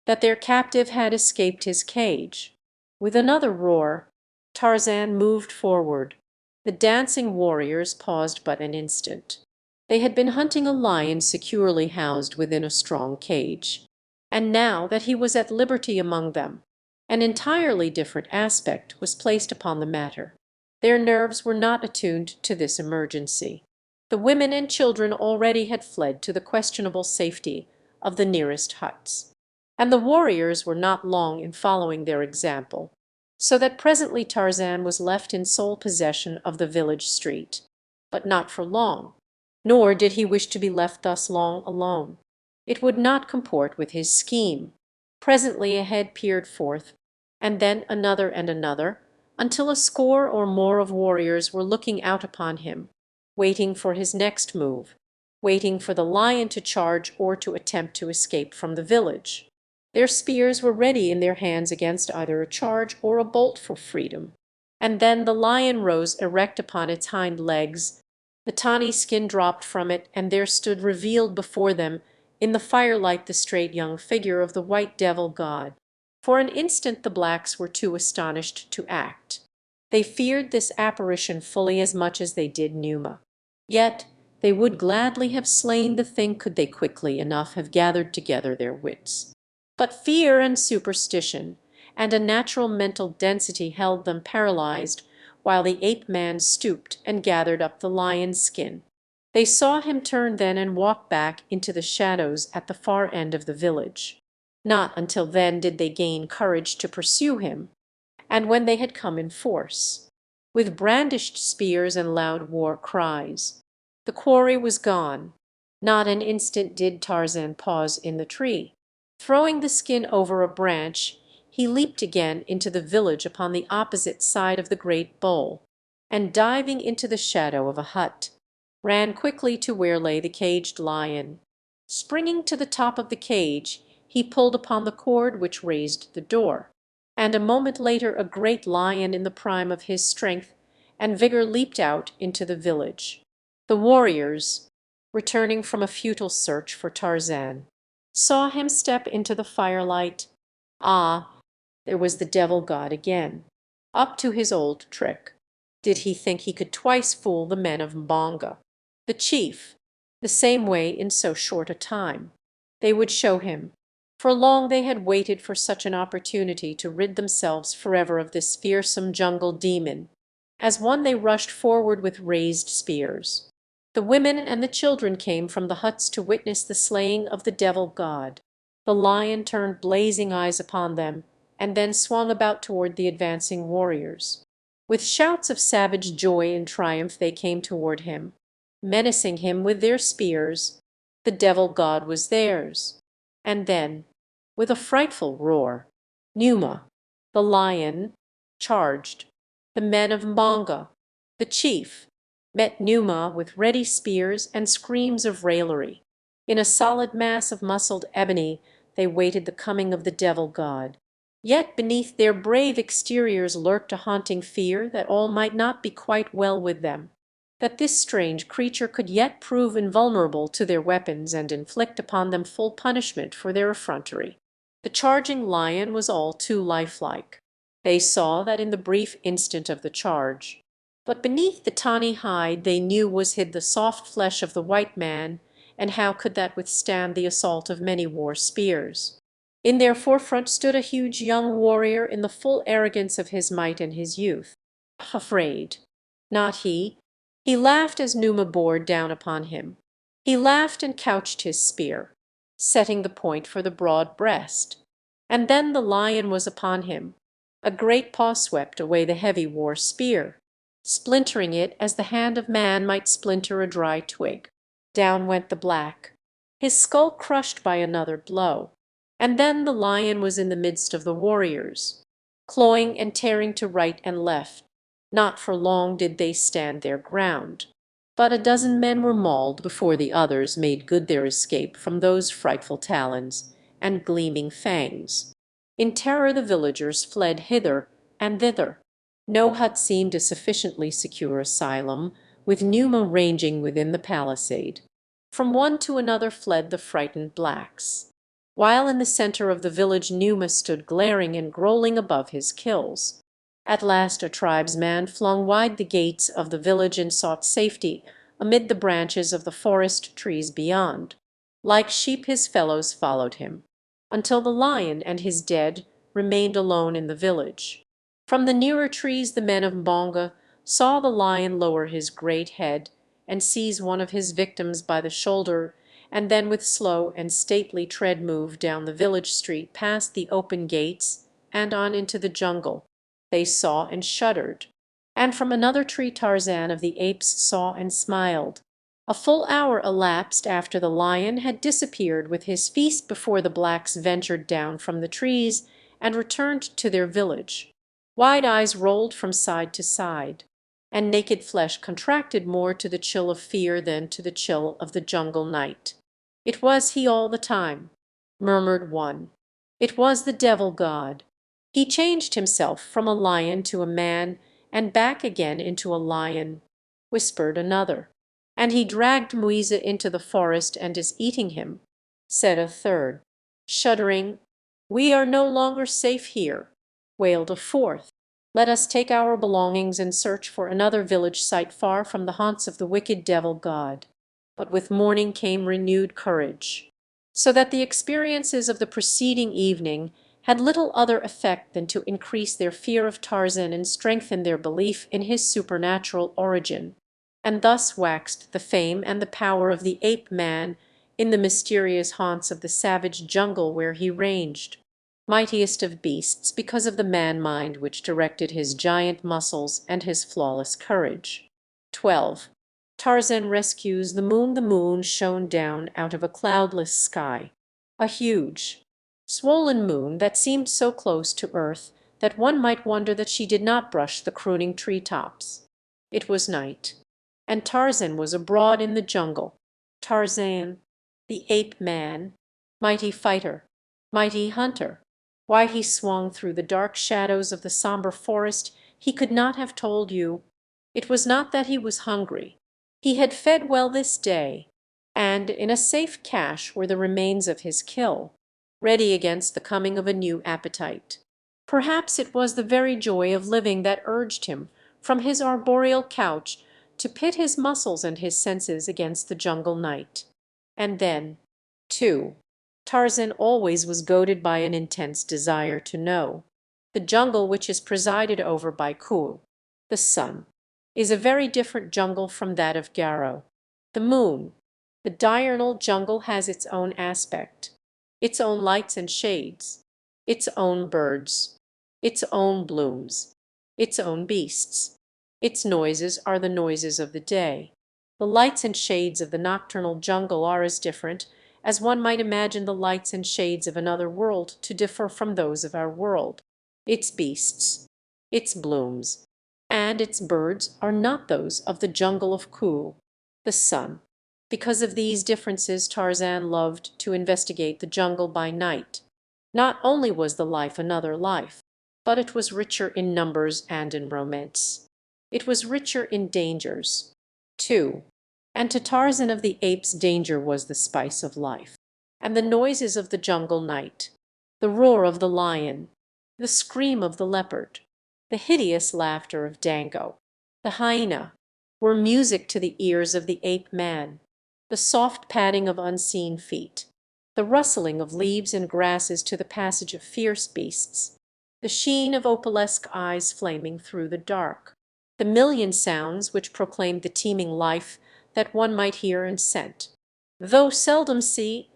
that their captive had escaped his cage. With another roar, Tarzan moved forward. The dancing warriors paused but an instant. They had been hunting a lion securely housed within a strong cage, and now that he was at liberty among them, an entirely different aspect was placed upon the matter. Their nerves were not attuned to this emergency. The women and children already had fled to the questionable safety of the nearest huts, and the warriors were not long in following their example. so that presently Tarzan was left in sole possession of the village street. But not for long, nor did he wish to be left thus long alone. It would not comport with his scheme. Presently a head peered forth, and then another and another, until a score or more of warriors were looking out upon him, waiting for his next move, waiting for the lion to charge or to attempt to escape from the village. Their spears were ready in their hands against either a charge or a bolt for freedom. And then the lion rose erect upon its hind legs, the tawny skin dropped from it, and there stood revealed before them in the firelight the straight young figure of the white devil god. For an instant the blacks were too astonished to act. They feared this apparition fully as much as they did Numa. Yet they would gladly have slain the thing could they quickly enough have gathered together their wits. But fear and superstition and a natural mental density held them paralyzed while the ape-man stooped and gathered up the lion's skin. They saw him turn then and walk back into the shadows at the far end of the village. Not until then did they gain courage to pursue him, and when they had come in force, with brandished spears and loud war cries, the quarry was gone. Not an instant did Tarzan pause in the tree. Throwing the skin over a branch, he leaped again into the village upon the opposite side of the great bowl, and diving into the shadow of a hut, ran quickly to where lay the caged lion. Springing to the top of the cage, he pulled upon the cord which raised the door, and a moment later a great lion in the prime of his strength and vigor leaped out into the village. The warriors, returning from a futile search for Tarzan, saw him step into the firelight. Ah, there was the devil god again, up to his old trick. Did he think he could twice fool the men of Mbonga, the chief, the same way in so short a time? They would show him. For long they had waited for such an opportunity to rid themselves forever of this fearsome jungle demon. As one they rushed forward with raised spears. The women and the children came from the huts to witness the slaying of the devil god. The lion turned blazing eyes upon them, and then swung about toward the advancing warriors. With shouts of savage joy and triumph they came toward him, menacing him with their spears. The devil god was theirs. And then, with a frightful roar, Numa, the lion, charged. The men of Mbonga, the chief, met Numa with ready spears and screams of raillery. In a solid mass of muscled ebony they waited the coming of the devil god. Yet beneath their brave exteriors lurked a haunting fear that all might not be quite well with them, that this strange creature could yet prove invulnerable to their weapons and inflict upon them full punishment for their effrontery. The charging lion was all too lifelike. They saw that in the brief instant of the charge. But beneath the tawny hide they knew was hid the soft flesh of the white man, and how could that withstand the assault of many war spears? In their forefront stood a huge young warrior in the full arrogance of his might and his youth. Afraid? Not he. He laughed as Numa bore down upon him. He laughed and couched his spear, setting the point for the broad breast. And then the lion was upon him. A great paw swept away the heavy war spear, splintering it as the hand of man might splinter a dry twig. Down went the black, his skull crushed by another blow. And then the lion was in the midst of the warriors, clawing and tearing to right and left. Not for long did they stand their ground, but a dozen men were mauled before the others made good their escape from those frightful talons and gleaming fangs. In terror the villagers fled hither and thither. No hut seemed a sufficiently secure asylum, with Numa ranging within the palisade. From one to another fled the frightened blacks, while in the center of the village Numa stood glaring and growling above his kills. At last a tribesman flung wide the gates of the village and sought safety amid the branches of the forest trees beyond. Like sheep his fellows followed him, until the lion and his dead remained alone in the village. From the nearer trees the men of Mbonga saw the lion lower his great head and seize one of his victims by the shoulder, and then with slow and stately tread move down the village street past the open gates and on into the jungle. They saw and shuddered. And from another tree Tarzan of the Apes saw and smiled. A full hour elapsed after the lion had disappeared with his feast before the blacks ventured down from the trees and returned to their village. Wide eyes rolled from side to side, and naked flesh contracted more to the chill of fear than to the chill of the jungle night. "It was he all the time," murmured one. "It was the devil god. He changed himself from a lion to a man and back again into a lion," whispered another. "And he dragged Muiza into the forest and is eating him," said a third. Shuddering, "We are no longer safe here," wailed a fourth. "Let us take our belongings and search for another village site far from the haunts of the wicked devil god." But with morning came renewed courage, so that the experiences of the preceding evening had little other effect than to increase their fear of Tarzan and strengthen their belief in his supernatural origin. And thus waxed the fame and the power of the ape man in the mysterious haunts of the savage jungle where he ranged, mightiest of beasts because of the man mind which directed his giant muscles and his flawless courage. 12. Tarzan rescues the moon. The moon shone down out of a cloudless sky, a huge, swollen moon that seemed so close to earth that one might wonder that she did not brush the crooning tree tops. It was night, and Tarzan was abroad in the jungle. Tarzan, the ape man, mighty fighter, mighty hunter. Why he swung through the dark shadows of the somber forest he could not have told you. It was not that he was hungry. He had fed well this day, and in a safe cache were the remains of his kill, ready against the coming of a new appetite. Perhaps it was the very joy of living that urged him from his arboreal couch to pit his muscles and his senses against the jungle night. And then, too, Tarzan always was goaded by an intense desire to know. The jungle which is presided over by Ku, the sun, is a very different jungle from that of Garo, the moon. The diurnal jungle has its own aspect, its own lights and shades, its own birds, its own blooms, its own beasts. Its noises are the noises of the day. The lights and shades of the nocturnal jungle are as different as one might imagine the lights and shades of another world to differ from those of our world. Its beasts, its blooms, and its birds are not those of the jungle of Ku, the sun. Because of these differences Tarzan loved to investigate the jungle by night. Not only was the life another life, but it was richer in numbers and in romance. It was richer in dangers, too, and to Tarzan of the Apes danger was the spice of life. And the noises of the jungle night, the roar of the lion, the scream of the leopard, the hideous laughter of Dango, the hyena, were music to the ears of the ape man. The soft padding of unseen feet, the rustling of leaves and grasses to the passage of fierce beasts, the sheen of opalesque eyes flaming through the dark, the million sounds which proclaimed the teeming life that one might hear and scent, though seldom see,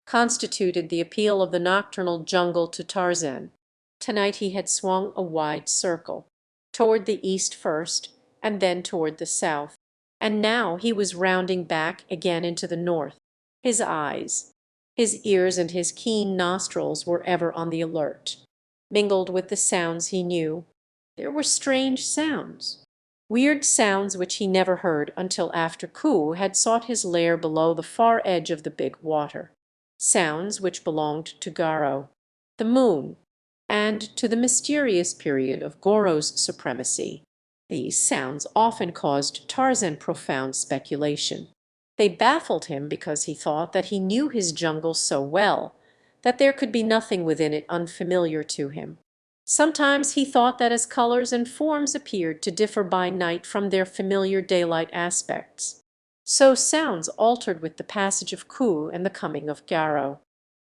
constituted the appeal of the nocturnal jungle to Tarzan. Tonight he had swung a wide circle, toward the east first, and then toward the south. And now he was rounding back again into the north. His eyes, his ears, and his keen nostrils were ever on the alert. Mingled with the sounds he knew, there were strange sounds, weird sounds which he never heard until after Ku had sought his lair below the far edge of the big water. Sounds which belonged to Garo, the moon, and to the mysterious period of Goro's supremacy. These sounds often caused Tarzan profound speculation. They baffled him because he thought that he knew his jungle so well that there could be nothing within it unfamiliar to him. Sometimes he thought that as colors and forms appeared to differ by night from their familiar daylight aspects, so sounds altered with the passage of Ku and the coming of Garo.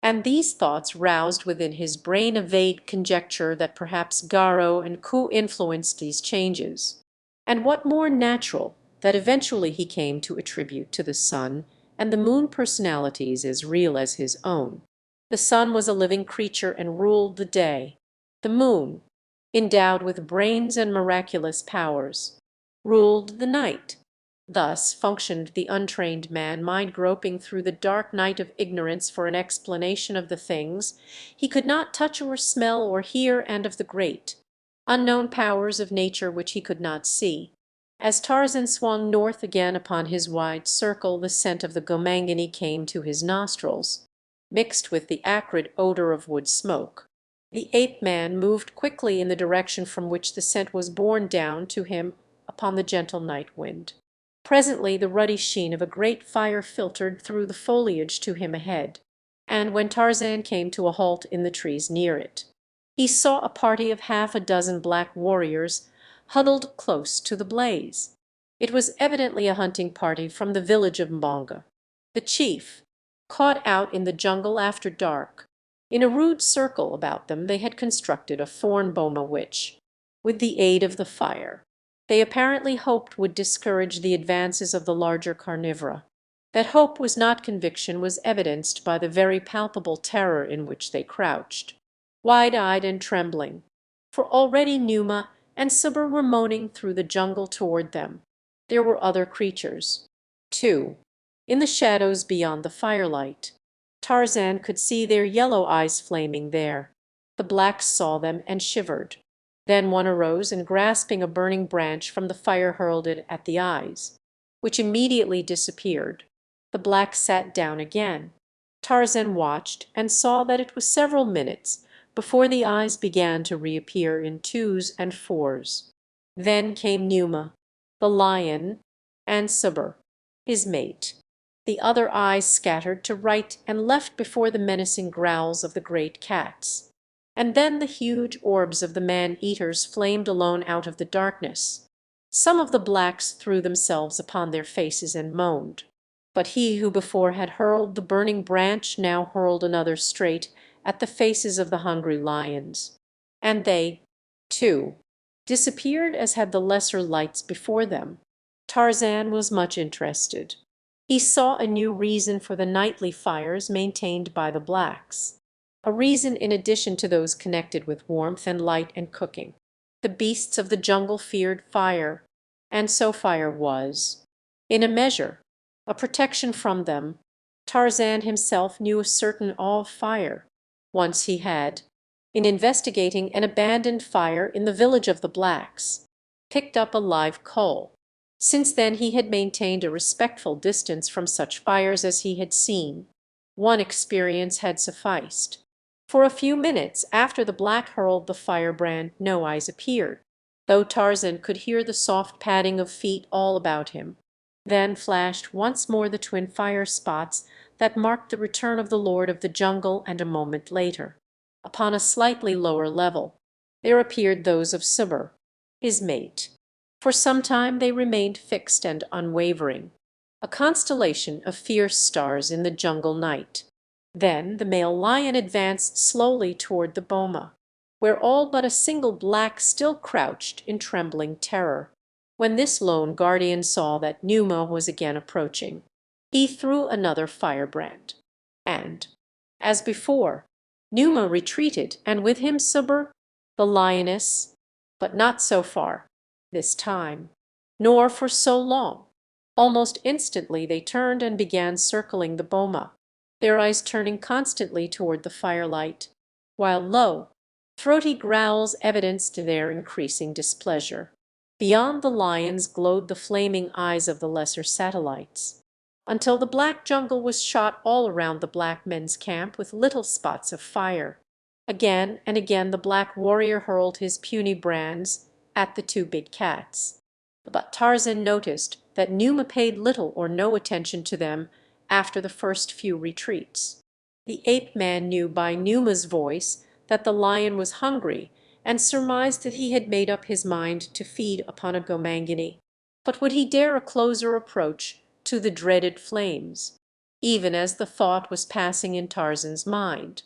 And these thoughts roused within his brain a vague conjecture that perhaps Garo and Ku influenced these changes. And what more natural that eventually he came to attribute to the sun and the moon personalities as real as his own. The sun was a living creature and ruled the day. The moon, endowed with brains and miraculous powers, ruled the night. Thus functioned the untrained man, mind groping through the dark night of ignorance for an explanation of the things he could not touch or smell or hear, and of the great, unknown powers of nature which he could not see. As Tarzan swung north again upon his wide circle, the scent of the Gomangani came to his nostrils, mixed with the acrid odor of wood smoke. The ape-man moved quickly in the direction from which the scent was borne down to him upon the gentle night wind. Presently the ruddy sheen of a great fire filtered through the foliage to him ahead, and when Tarzan came to a halt in the trees near it, he saw a party of half a dozen black warriors huddled close to the blaze. It was evidently a hunting party from the village of Mbonga. The chief, caught out in the jungle after dark, in a rude circle about them they had constructed a thorn boma which, with the aid of the fire, they apparently hoped would discourage the advances of the larger carnivora. That hope was not conviction was evidenced by the very palpable terror in which they crouched, wide-eyed and trembling, for already Numa and Subur were moaning through the jungle toward them. There were other creatures, too, in the shadows beyond the firelight. Tarzan could see their yellow eyes flaming there. The blacks saw them and shivered. Then one arose and grasping a burning branch from the fire hurled it at the eyes, which immediately disappeared. The black sat down again. Tarzan watched and saw that it was several minutes before the eyes began to reappear in twos and fours. Then came Numa, the lion, and Subur, his mate. The other eyes scattered to right and left before the menacing growls of the great cats. And then the huge orbs of the man-eaters flamed alone out of the darkness. Some of the blacks threw themselves upon their faces and moaned. But he who before had hurled the burning branch now hurled another straight at the faces of the hungry lions. And they, too, disappeared as had the lesser lights before them. Tarzan was much interested. He saw a new reason for the nightly fires maintained by the blacks. A reason in addition to those connected with warmth and light and cooking. The beasts of the jungle feared fire, and so fire was, in a measure, a protection from them. Tarzan himself knew a certain awe of fire. Once he had, in investigating an abandoned fire in the village of the blacks, picked up a live coal. Since then he had maintained a respectful distance from such fires as he had seen. One experience had sufficed. For a few minutes after the black hurled the firebrand no eyes appeared, though Tarzan could hear the soft padding of feet all about him. Then flashed once more the twin fire spots that marked the return of the lord of the jungle, and a moment later, upon a slightly lower level, there appeared those of Subur, his mate. For some time they remained fixed and unwavering, a constellation of fierce stars in the jungle night. Then the male lion advanced slowly toward the boma, where all but a single black still crouched in trembling terror. When this lone guardian saw that Numa was again approaching, he threw another firebrand, and, as before, Numa retreated, and with him Subur, the lioness, but not so far this time, nor for so long. Almost instantly they turned and began circling the boma, their eyes turning constantly toward the firelight, while low, throaty growls evidenced their increasing displeasure. Beyond the lions glowed the flaming eyes of the lesser satellites, until the black jungle was shot all around the black men's camp with little spots of fire. Again and again the black warrior hurled his puny brands at the two big cats. But Tarzan noticed that Numa paid little or no attention to them after the first few retreats. The ape-man knew by Numa's voice that the lion was hungry, and surmised that he had made up his mind to feed upon a Gomangani. But would he dare a closer approach to the dreaded flames, even as the thought was passing in Tarzan's mind?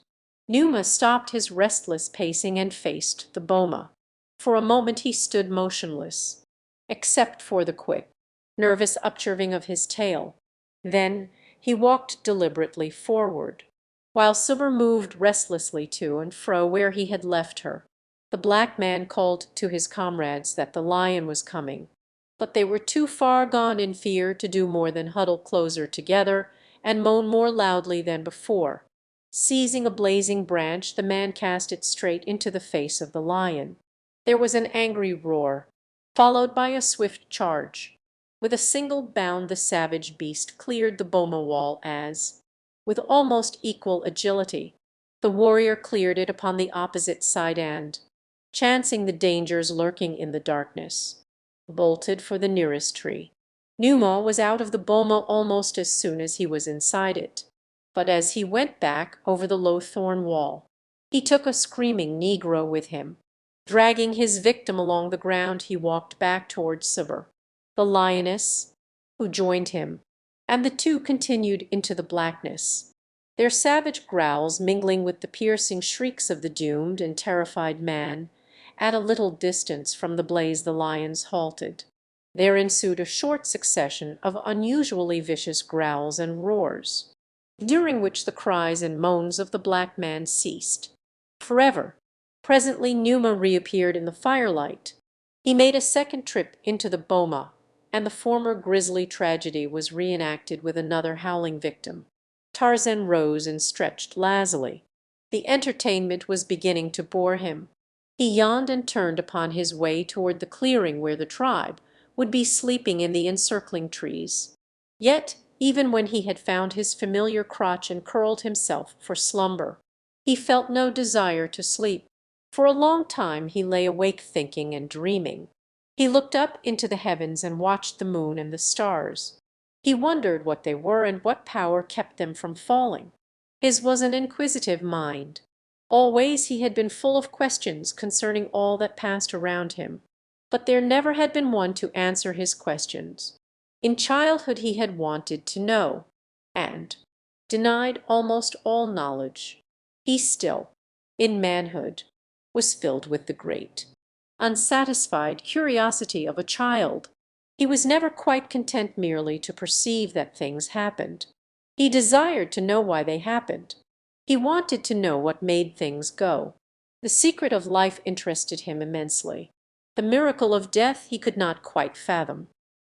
Numa stopped his restless pacing and faced the boma. For a moment he stood motionless, except for the quick, nervous upcurving of his tail. Then he walked deliberately forward, while Subur moved restlessly to and fro where he had left her. The black man called to his comrades that the lion was coming, but they were too far gone in fear to do more than huddle closer together and moan more loudly than before. Seizing a blazing branch, the man cast it straight into the face of the lion. There was an angry roar, followed by a swift charge. With a single bound the savage beast cleared the boma wall as, with almost equal agility, the warrior cleared it upon the opposite side and, chancing the dangers lurking in the darkness, bolted for the nearest tree. Numa was out of the boma almost as soon as he was inside it, but as he went back over the low thorn wall, he took a screaming negro with him. Dragging his victim along the ground, he walked back towards Sabur, the lioness, who joined him, and the two continued into the blackness, their savage growls mingling with the piercing shrieks of the doomed and terrified man. At a little distance from the blaze the lions halted. There ensued a short succession of unusually vicious growls and roars, during which the cries and moans of the black man ceased forever. Presently Numa reappeared in the firelight. He made a second trip into the boma, and the former grisly tragedy was reenacted with another howling victim. Tarzan rose and stretched lazily. The entertainment was beginning to bore him. He yawned and turned upon his way toward the clearing where the tribe would be sleeping in the encircling trees. Yet, even when he had found his familiar crotch and curled himself for slumber, he felt no desire to sleep. For a long time he lay awake thinking and dreaming. He looked up into the heavens and watched the moon and the stars. He wondered what they were and what power kept them from falling. His was an inquisitive mind. Always he had been full of questions concerning all that passed around him, but there never had been one to answer his questions. In childhood he had wanted to know, and denied almost all knowledge. He still, in manhood, was filled with the great, unsatisfied curiosity of a child. He was never quite content merely to perceive that things happened. He desired to know why they happened. He wanted to know what made things go. The secret of life interested him immensely. The miracle of death he could not quite fathom.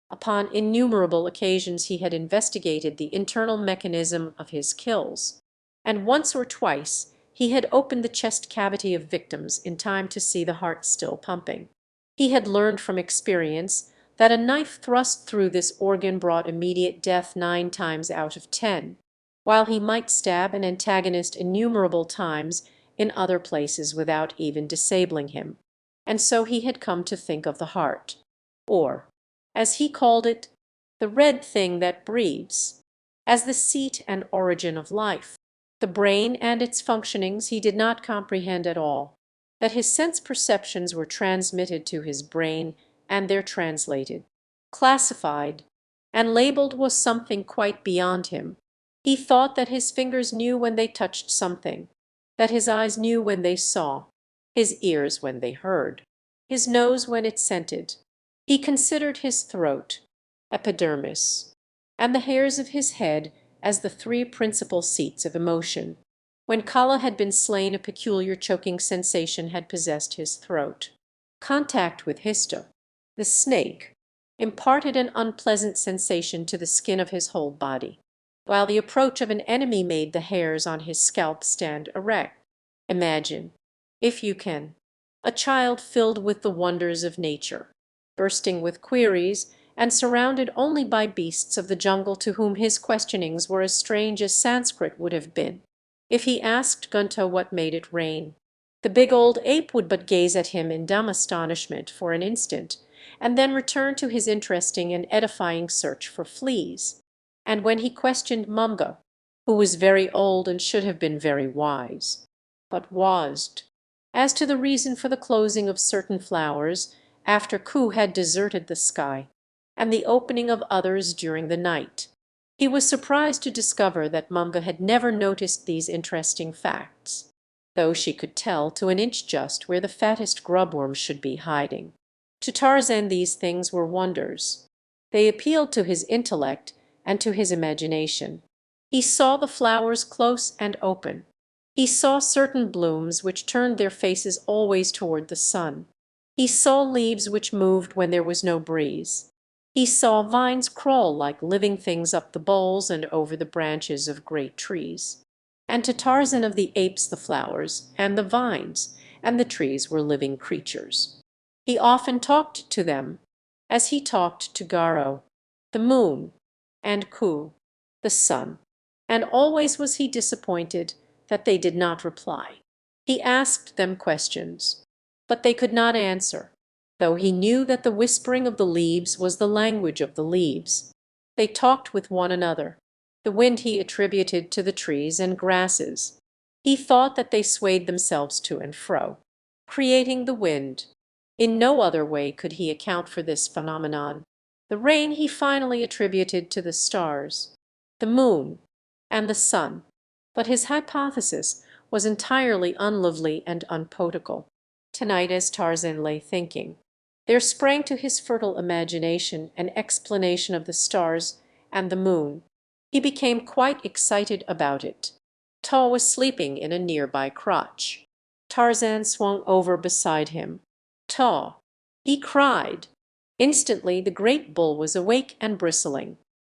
Upon innumerable occasions he had investigated the internal mechanism of his kills, and once or twice he had opened the chest cavity of victims in time to see the heart still pumping. He had learned from experience that a knife thrust through this organ brought immediate death 9 times out of 10, while he might stab an antagonist innumerable times in other places without even disabling him. And so he had come to think of the heart, or, as he called it, the red thing that breathes, as the seat and origin of life. The brain and its functionings he did not comprehend at all. That his sense perceptions were transmitted to his brain and there translated, classified, and labeled was something quite beyond him. He thought that his fingers knew when they touched something, that his eyes knew when they saw, his ears when they heard, his nose when it scented. He considered his throat, epidermis, and the hairs of his head as the 3 principal seats of emotion. When Kala had been slain, a peculiar choking sensation had possessed his throat. Contact with Hista, the snake, imparted an unpleasant sensation to the skin of his whole body, while the approach of an enemy made the hairs on his scalp stand erect. Imagine, if you can, a child filled with the wonders of nature, bursting with queries, and surrounded only by beasts of the jungle to whom his questionings were as strange as Sanskrit would have been. If he asked Gunta what made it rain, the big old ape would but gaze at him in dumb astonishment for an instant, and then return to his interesting and edifying search for fleas. And when he questioned Mumga, who was very old and should have been very wise, but wased, as to the reason for the closing of certain flowers after Ku had deserted the sky, and the opening of others during the night, he was surprised to discover that Mumga had never noticed these interesting facts, though she could tell to an inch just where the fattest grubworm should be hiding. To Tarzan these things were wonders. They appealed to his intellect and to his imagination. He saw the flowers close and open, He saw certain blooms which turned their faces always toward the sun. He saw leaves which moved when there was no breeze. He saw vines crawl like living things up the boles and over the branches of great trees. And to Tarzan of the Apes the flowers and the vines and the trees were living creatures. He often talked to them, as he talked to Garo, the moon, and Ku, the sun, and always was he disappointed that they did not reply. He asked them questions, but they could not answer, though he knew that the whispering of the leaves was the language of the leaves. They talked with one another. The wind he attributed to the trees and grasses. He thought that they swayed themselves to and fro, creating the wind. In no other way could he account for this phenomenon. The rain he finally attributed to the stars, the moon, and the sun, but his hypothesis was entirely unlovely and unpoetical. Tonight, as Tarzan lay thinking, there sprang to his fertile imagination an explanation of the stars and the moon. He became quite excited about it. Taw was sleeping in a nearby crotch. Tarzan swung over beside him. "Taw!" he cried. Instantly the great bull was awake and bristling,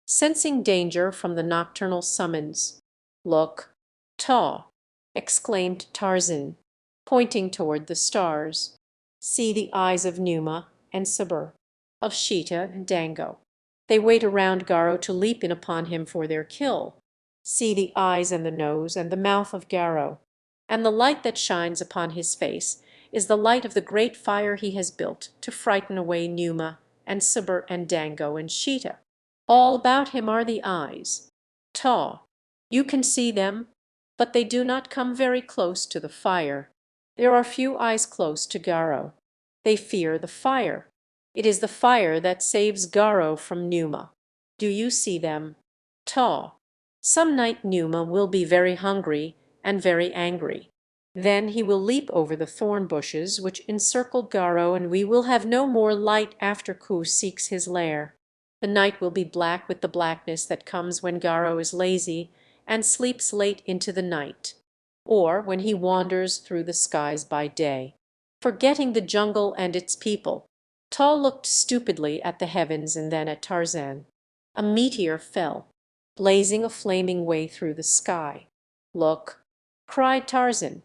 sensing danger from the nocturnal summons. "Look, Taw!" exclaimed Tarzan, pointing toward the stars. "See the eyes of Numa and Sabur, of Sheeta and Dango. They wait around Garo to leap in upon him for their kill. See the eyes and the nose and the mouth of Garo, and the light that shines upon his face is the light of the great fire he has built to frighten away Numa and Sabur and Dango and Sheeta. All about him are the eyes. Taw, you can see them, but they do not come very close to the fire. There are few eyes close to Garo. They fear the fire. It is the fire that saves Garo from Numa. Do you see them? Taw, some night Numa will be very hungry and very angry. Then he will leap over the thorn bushes which encircle Garo, and we will have no more light after Ku seeks his lair. The night will be black with the blackness that comes when Garo is lazy and sleeps late into the night, or when he wanders through the skies by day, forgetting the jungle and its people." Taw looked stupidly at the heavens and then at Tarzan. A meteor fell, blazing a flaming way through the sky. "Look!" cried Tarzan.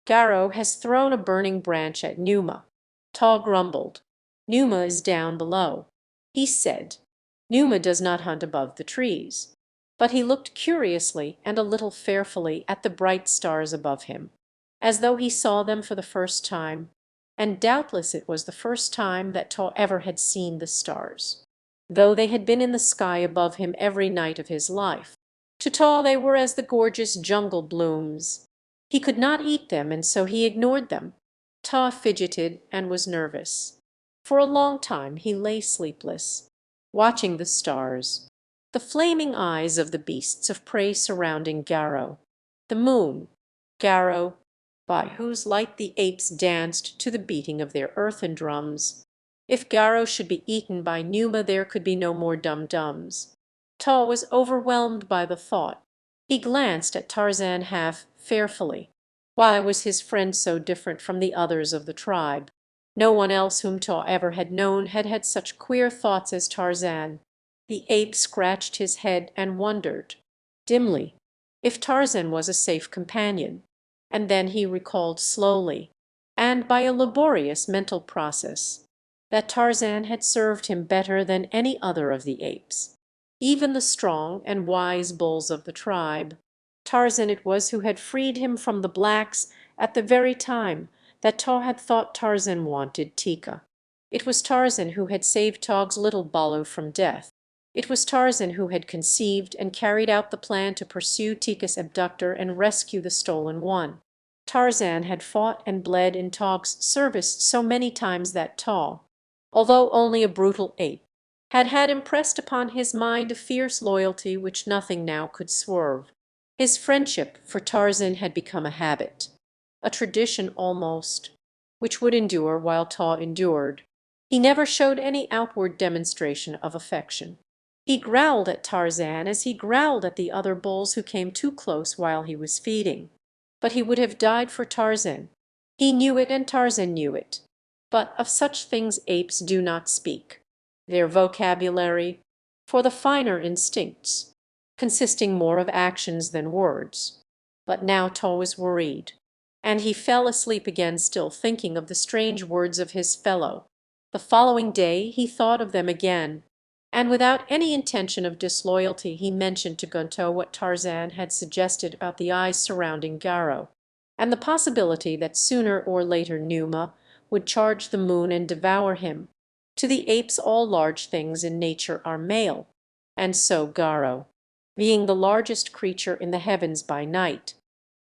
"Garo has thrown a burning branch at Numa." Taw grumbled. "Numa is down below," he said. "Numa does not hunt above the trees." But he looked curiously and a little fearfully at the bright stars above him, as though he saw them for the first time, and doubtless it was the first time that Taw ever had seen the stars, though they had been in the sky above him every night of his life. To Taw they were as the gorgeous jungle blooms. He could not eat them, and so he ignored them. Taw fidgeted and was nervous. For a long time he lay sleepless, watching the stars, the flaming eyes of the beasts of prey surrounding Garo, the moon, Garo, by whose light the apes danced to the beating of their earthen drums. If Garo should be eaten by Numa, there could be no more dum-dums. Taw was overwhelmed by the thought. He glanced at Tarzan half fearfully. Why was his friend so different from the others of the tribe? No one else whom Taw ever had known had had such queer thoughts as Tarzan. The ape scratched his head and wondered, dimly, if Tarzan was a safe companion, and then he recalled slowly, and by a laborious mental process, that Tarzan had served him better than any other of the apes, even the strong and wise bulls of the tribe. Tarzan it was who had freed him from the blacks at the very time that Taw had thought Tarzan wanted Tika. It was Tarzan who had saved Tog's little Balu from death. It was Tarzan who had conceived and carried out the plan to pursue Tika's abductor and rescue the stolen one. Tarzan had fought and bled in Tog's service so many times that Taw, although only a brutal ape, had impressed upon his mind a fierce loyalty which nothing now could swerve. His friendship for Tarzan had become a habit, a tradition almost, which would endure while Taw endured. He never showed any outward demonstration of affection. He growled at Tarzan as he growled at the other bulls who came too close while he was feeding. but he would have died for Tarzan. He knew it and Tarzan knew it. But of such things apes do not speak. Their vocabulary, for the finer instincts, consisting more of actions than words. But now Tol was worried, and he fell asleep again, still thinking of the strange words of his fellow. The following day he thought of them again, and without any intention of disloyalty he mentioned to Gunto what Tarzan had suggested about the eyes surrounding Garo, and the possibility that sooner or later Numa would charge the moon and devour him. To the apes all large things in nature are male, and so Garo, being the largest creature in the heavens by night,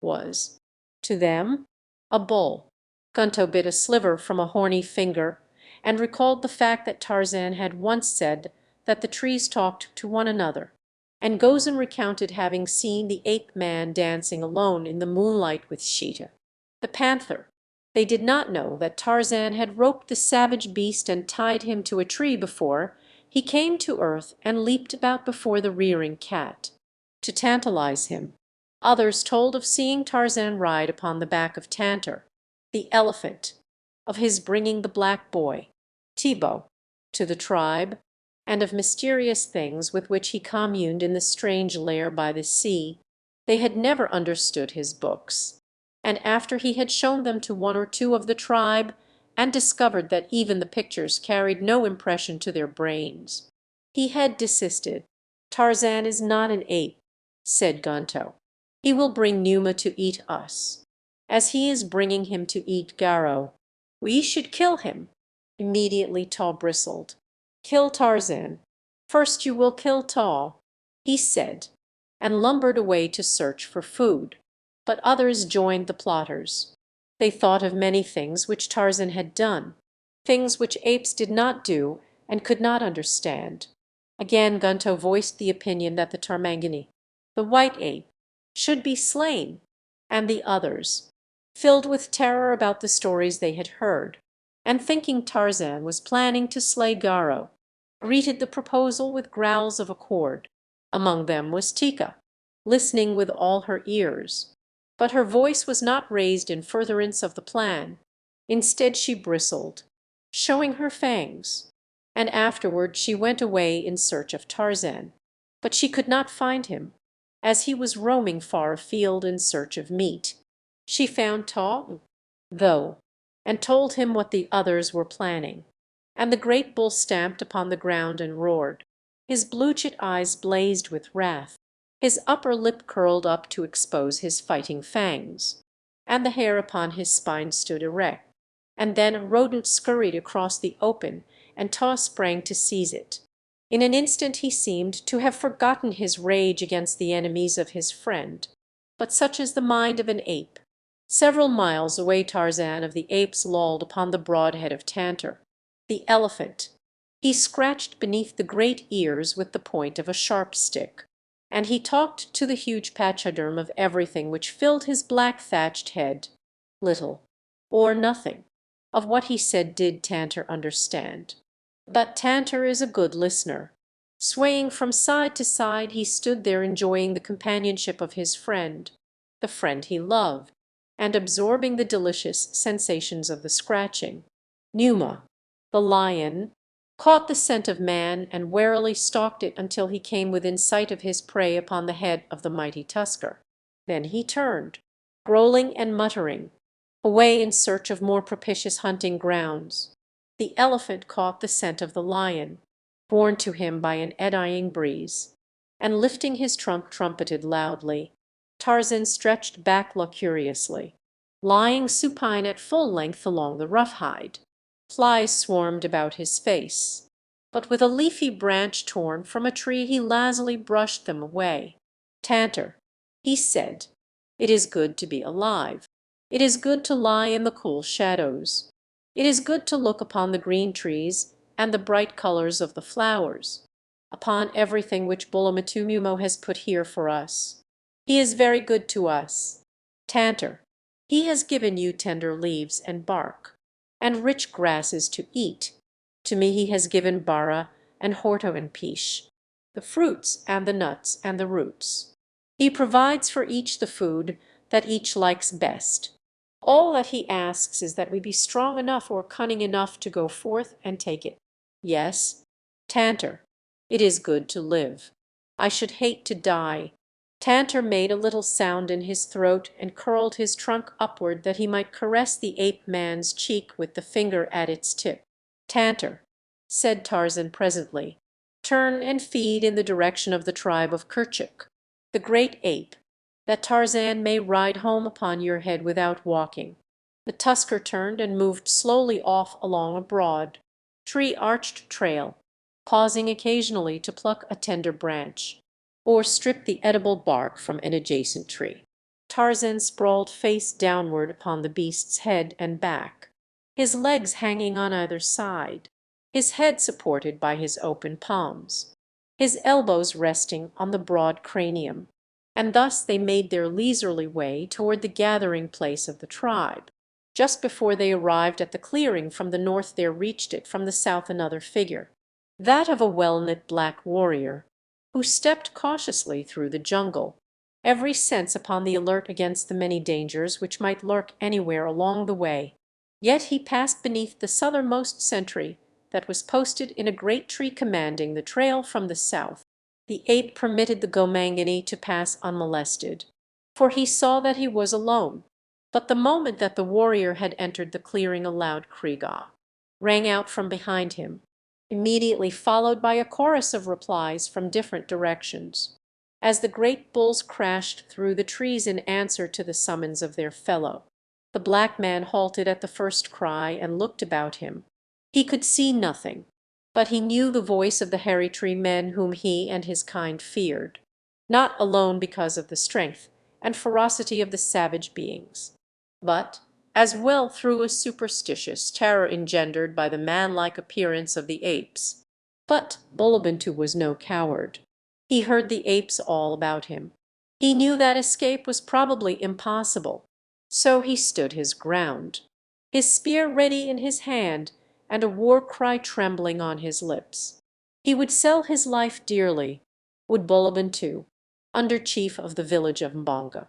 was, to them, a bull. Gunto bit a sliver from a horny finger, and recalled the fact that Tarzan had once said that the trees talked to one another, and Gozan recounted having seen the ape-man dancing alone in the moonlight with Sheeta, the panther. They did not know that Tarzan had roped the savage beast and tied him to a tree before he came to earth and leaped about before the rearing cat, to tantalize him. Others told of seeing Tarzan ride upon the back of Tantor, the elephant, of his bringing the black boy, Tibo, to the tribe, and of mysterious things with which he communed in the strange lair by the sea. They had never understood his books, and after he had shown them to one or two of the tribe, and discovered that even the pictures carried no impression to their brains, he had desisted. "Tarzan is not an ape," said Gunto. "He will bring Numa to eat us, as he is bringing him to eat Garo. We should kill him." Immediately Tall bristled. "Kill Tarzan. First you will kill Tall," he said, and lumbered away to search for food. But others joined the plotters. They thought of many things which Tarzan had done, things which apes did not do and could not understand. Again Gunto voiced the opinion that the Tarmangani, the white ape, should be slain, and the others, filled with terror about the stories they had heard, and thinking Tarzan was planning to slay Garo, greeted the proposal with growls of accord. Among them was Tika, listening with all her ears. But her voice was not raised in furtherance of the plan. Instead she bristled, showing her fangs, and afterward she went away in search of Tarzan. But she could not find him, as he was roaming far afield in search of meat. She found Taw, though, and told him what the others were planning. And the great bull stamped upon the ground and roared. His blue-jet eyes blazed with wrath. His upper lip curled up to expose his fighting fangs, and the hair upon his spine stood erect. And then a rodent scurried across the open, and Taw sprang to seize it. In an instant he seemed to have forgotten his rage against the enemies of his friend. But such is the mind of an ape. Several miles away Tarzan of the apes lolled upon the broad head of Tantor, the elephant. He scratched beneath the great ears with the point of a sharp stick, and he talked to the huge pachyderm of everything which filled his black thatched head. Little, or nothing, of what he said did Tantor understand. But Tantor is a good listener. Swaying from side to side, he stood there enjoying the companionship of his friend, the friend he loved, and absorbing the delicious sensations of the scratching. Numa, the lion, caught the scent of man and warily stalked it until he came within sight of his prey upon the head of the mighty tusker. Then he turned, growling and muttering, away in search of more propitious hunting grounds. The elephant caught the scent of the lion, borne to him by an eddying breeze, and lifting his trunk trumpeted loudly. Tarzan stretched back luxuriously, lying supine at full length along the rough hide. Flies swarmed about his face, but with a leafy branch torn from a tree he lazily brushed them away. "Tantor," he said, "it is good to be alive. It is good to lie in the cool shadows. It is good to look upon the green trees and the bright colors of the flowers, upon everything which Bulamutumumo has put here for us. He is very good to us. Tantor, he has given you tender leaves and bark, and rich grasses to eat. To me he has given bara and horto and pish, the fruits and the nuts and the roots. He provides for each the food that each likes best. All that he asks is that we be strong enough or cunning enough to go forth and take it. Yes, Tantor, it is good to live. I should hate to die." Tantor made a little sound in his throat and curled his trunk upward that he might caress the ape man's cheek with the finger at its tip. "Tantor," said Tarzan presently, "turn and feed in the direction of the tribe of Kerchuk, the great ape, that Tarzan may ride home upon your head without walking." The tusker turned and moved slowly off along a broad, tree-arched trail, pausing occasionally to pluck a tender branch, or strip the edible bark from an adjacent tree. Tarzan sprawled face downward upon the beast's head and back, his legs hanging on either side, his head supported by his open palms, his elbows resting on the broad cranium, and thus they made their leisurely way toward the gathering place of the tribe. Just before they arrived at the clearing from the north there reached it from the south another figure, that of a well-knit black warrior, who stepped cautiously through the jungle, every sense upon the alert against the many dangers which might lurk anywhere along the way. Yet he passed beneath the southernmost sentry that was posted in a great tree commanding the trail from the south. The ape permitted the Gomangani to pass unmolested, for he saw that he was alone. But the moment that the warrior had entered the clearing a loud krieg rang out from behind him, immediately followed by a chorus of replies from different directions. As the great bulls crashed through the trees in answer to the summons of their fellow, the black man halted at the first cry and looked about him. He could see nothing, but he knew the voice of the hairy tree men whom he and his kind feared, not alone because of the strength and ferocity of the savage beings, but as well through a superstitious terror engendered by the man-like appearance of the apes. But Bulabantu was no coward. He heard the apes all about him. He knew that escape was probably impossible, so he stood his ground, his spear ready in his hand and a war cry trembling on his lips. He would sell his life dearly, would Bulabantu, under chief of the village of Mbonga.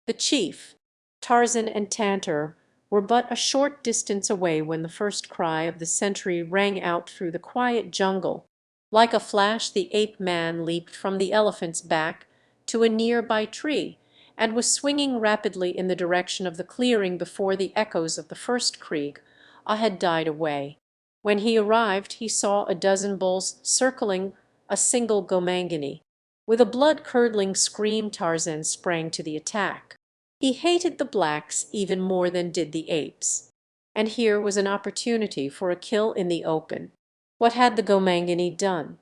The chief, Tarzan and Tantor were but a short distance away when the first cry of the sentry rang out through the quiet jungle. Like a flash the ape man leaped from the elephant's back to a near-by tree and was swinging rapidly in the direction of the clearing before the echoes of the first krieg had died away. When he arrived he saw a dozen bulls circling a single Gomangani. With a blood-curdling scream Tarzan sprang to the attack. He hated the blacks even more than did the apes, and here was an opportunity for a kill in the open. What had the Gomangani done?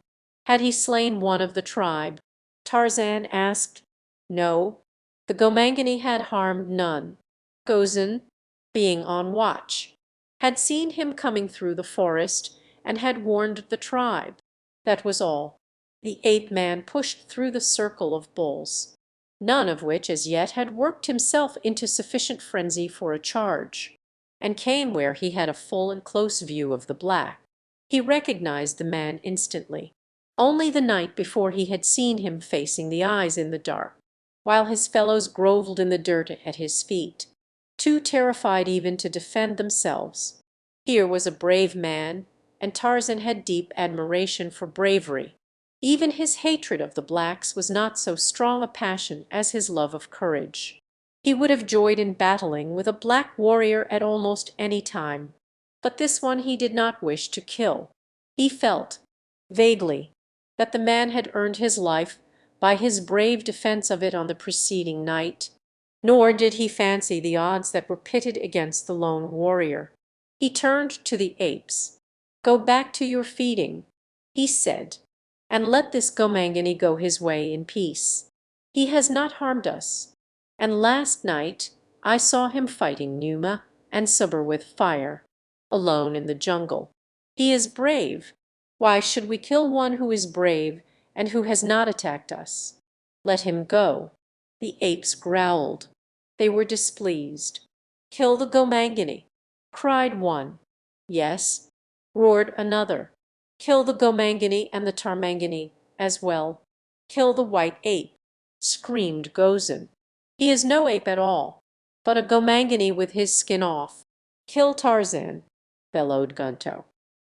Had he slain one of the tribe? Tarzan asked. No, the Gomangani had harmed none. Gozan, being on watch, had seen him coming through the forest and had warned the tribe. That was all. The ape man pushed through the circle of bulls, none of which as yet had worked himself into sufficient frenzy for a charge, and came where he had a full and close view of the black. He recognized the man instantly. Only the night before he had seen him facing the eyes in the dark, while his fellows grovelled in the dirt at his feet, too terrified even to defend themselves. Here was a brave man, and Tarzan had deep admiration for bravery. Even his hatred of the blacks was not so strong a passion as his love of courage. He would have joyed in battling with a black warrior at almost any time, but this one he did not wish to kill. He felt, vaguely, that the man had earned his life by his brave defense of it on the preceding night, nor did he fancy the odds that were pitted against the lone warrior. He turned to the apes. "Go back to your feeding," he said, "and let this Gomangani go his way in peace. He has not harmed us, and last night I saw him fighting Numa and Subur with fire, alone in the jungle. He is brave. Why should we kill one who is brave and who has not attacked us? Let him go." The apes growled. They were displeased. "Kill the Gomangani," cried one. "Yes," roared another. "Kill the Gomangani and the Tarmangani as well. Kill the white ape," screamed Gozan. He is no ape at all, but a Gomangani with his skin off. Kill Tarzan, bellowed Gunto.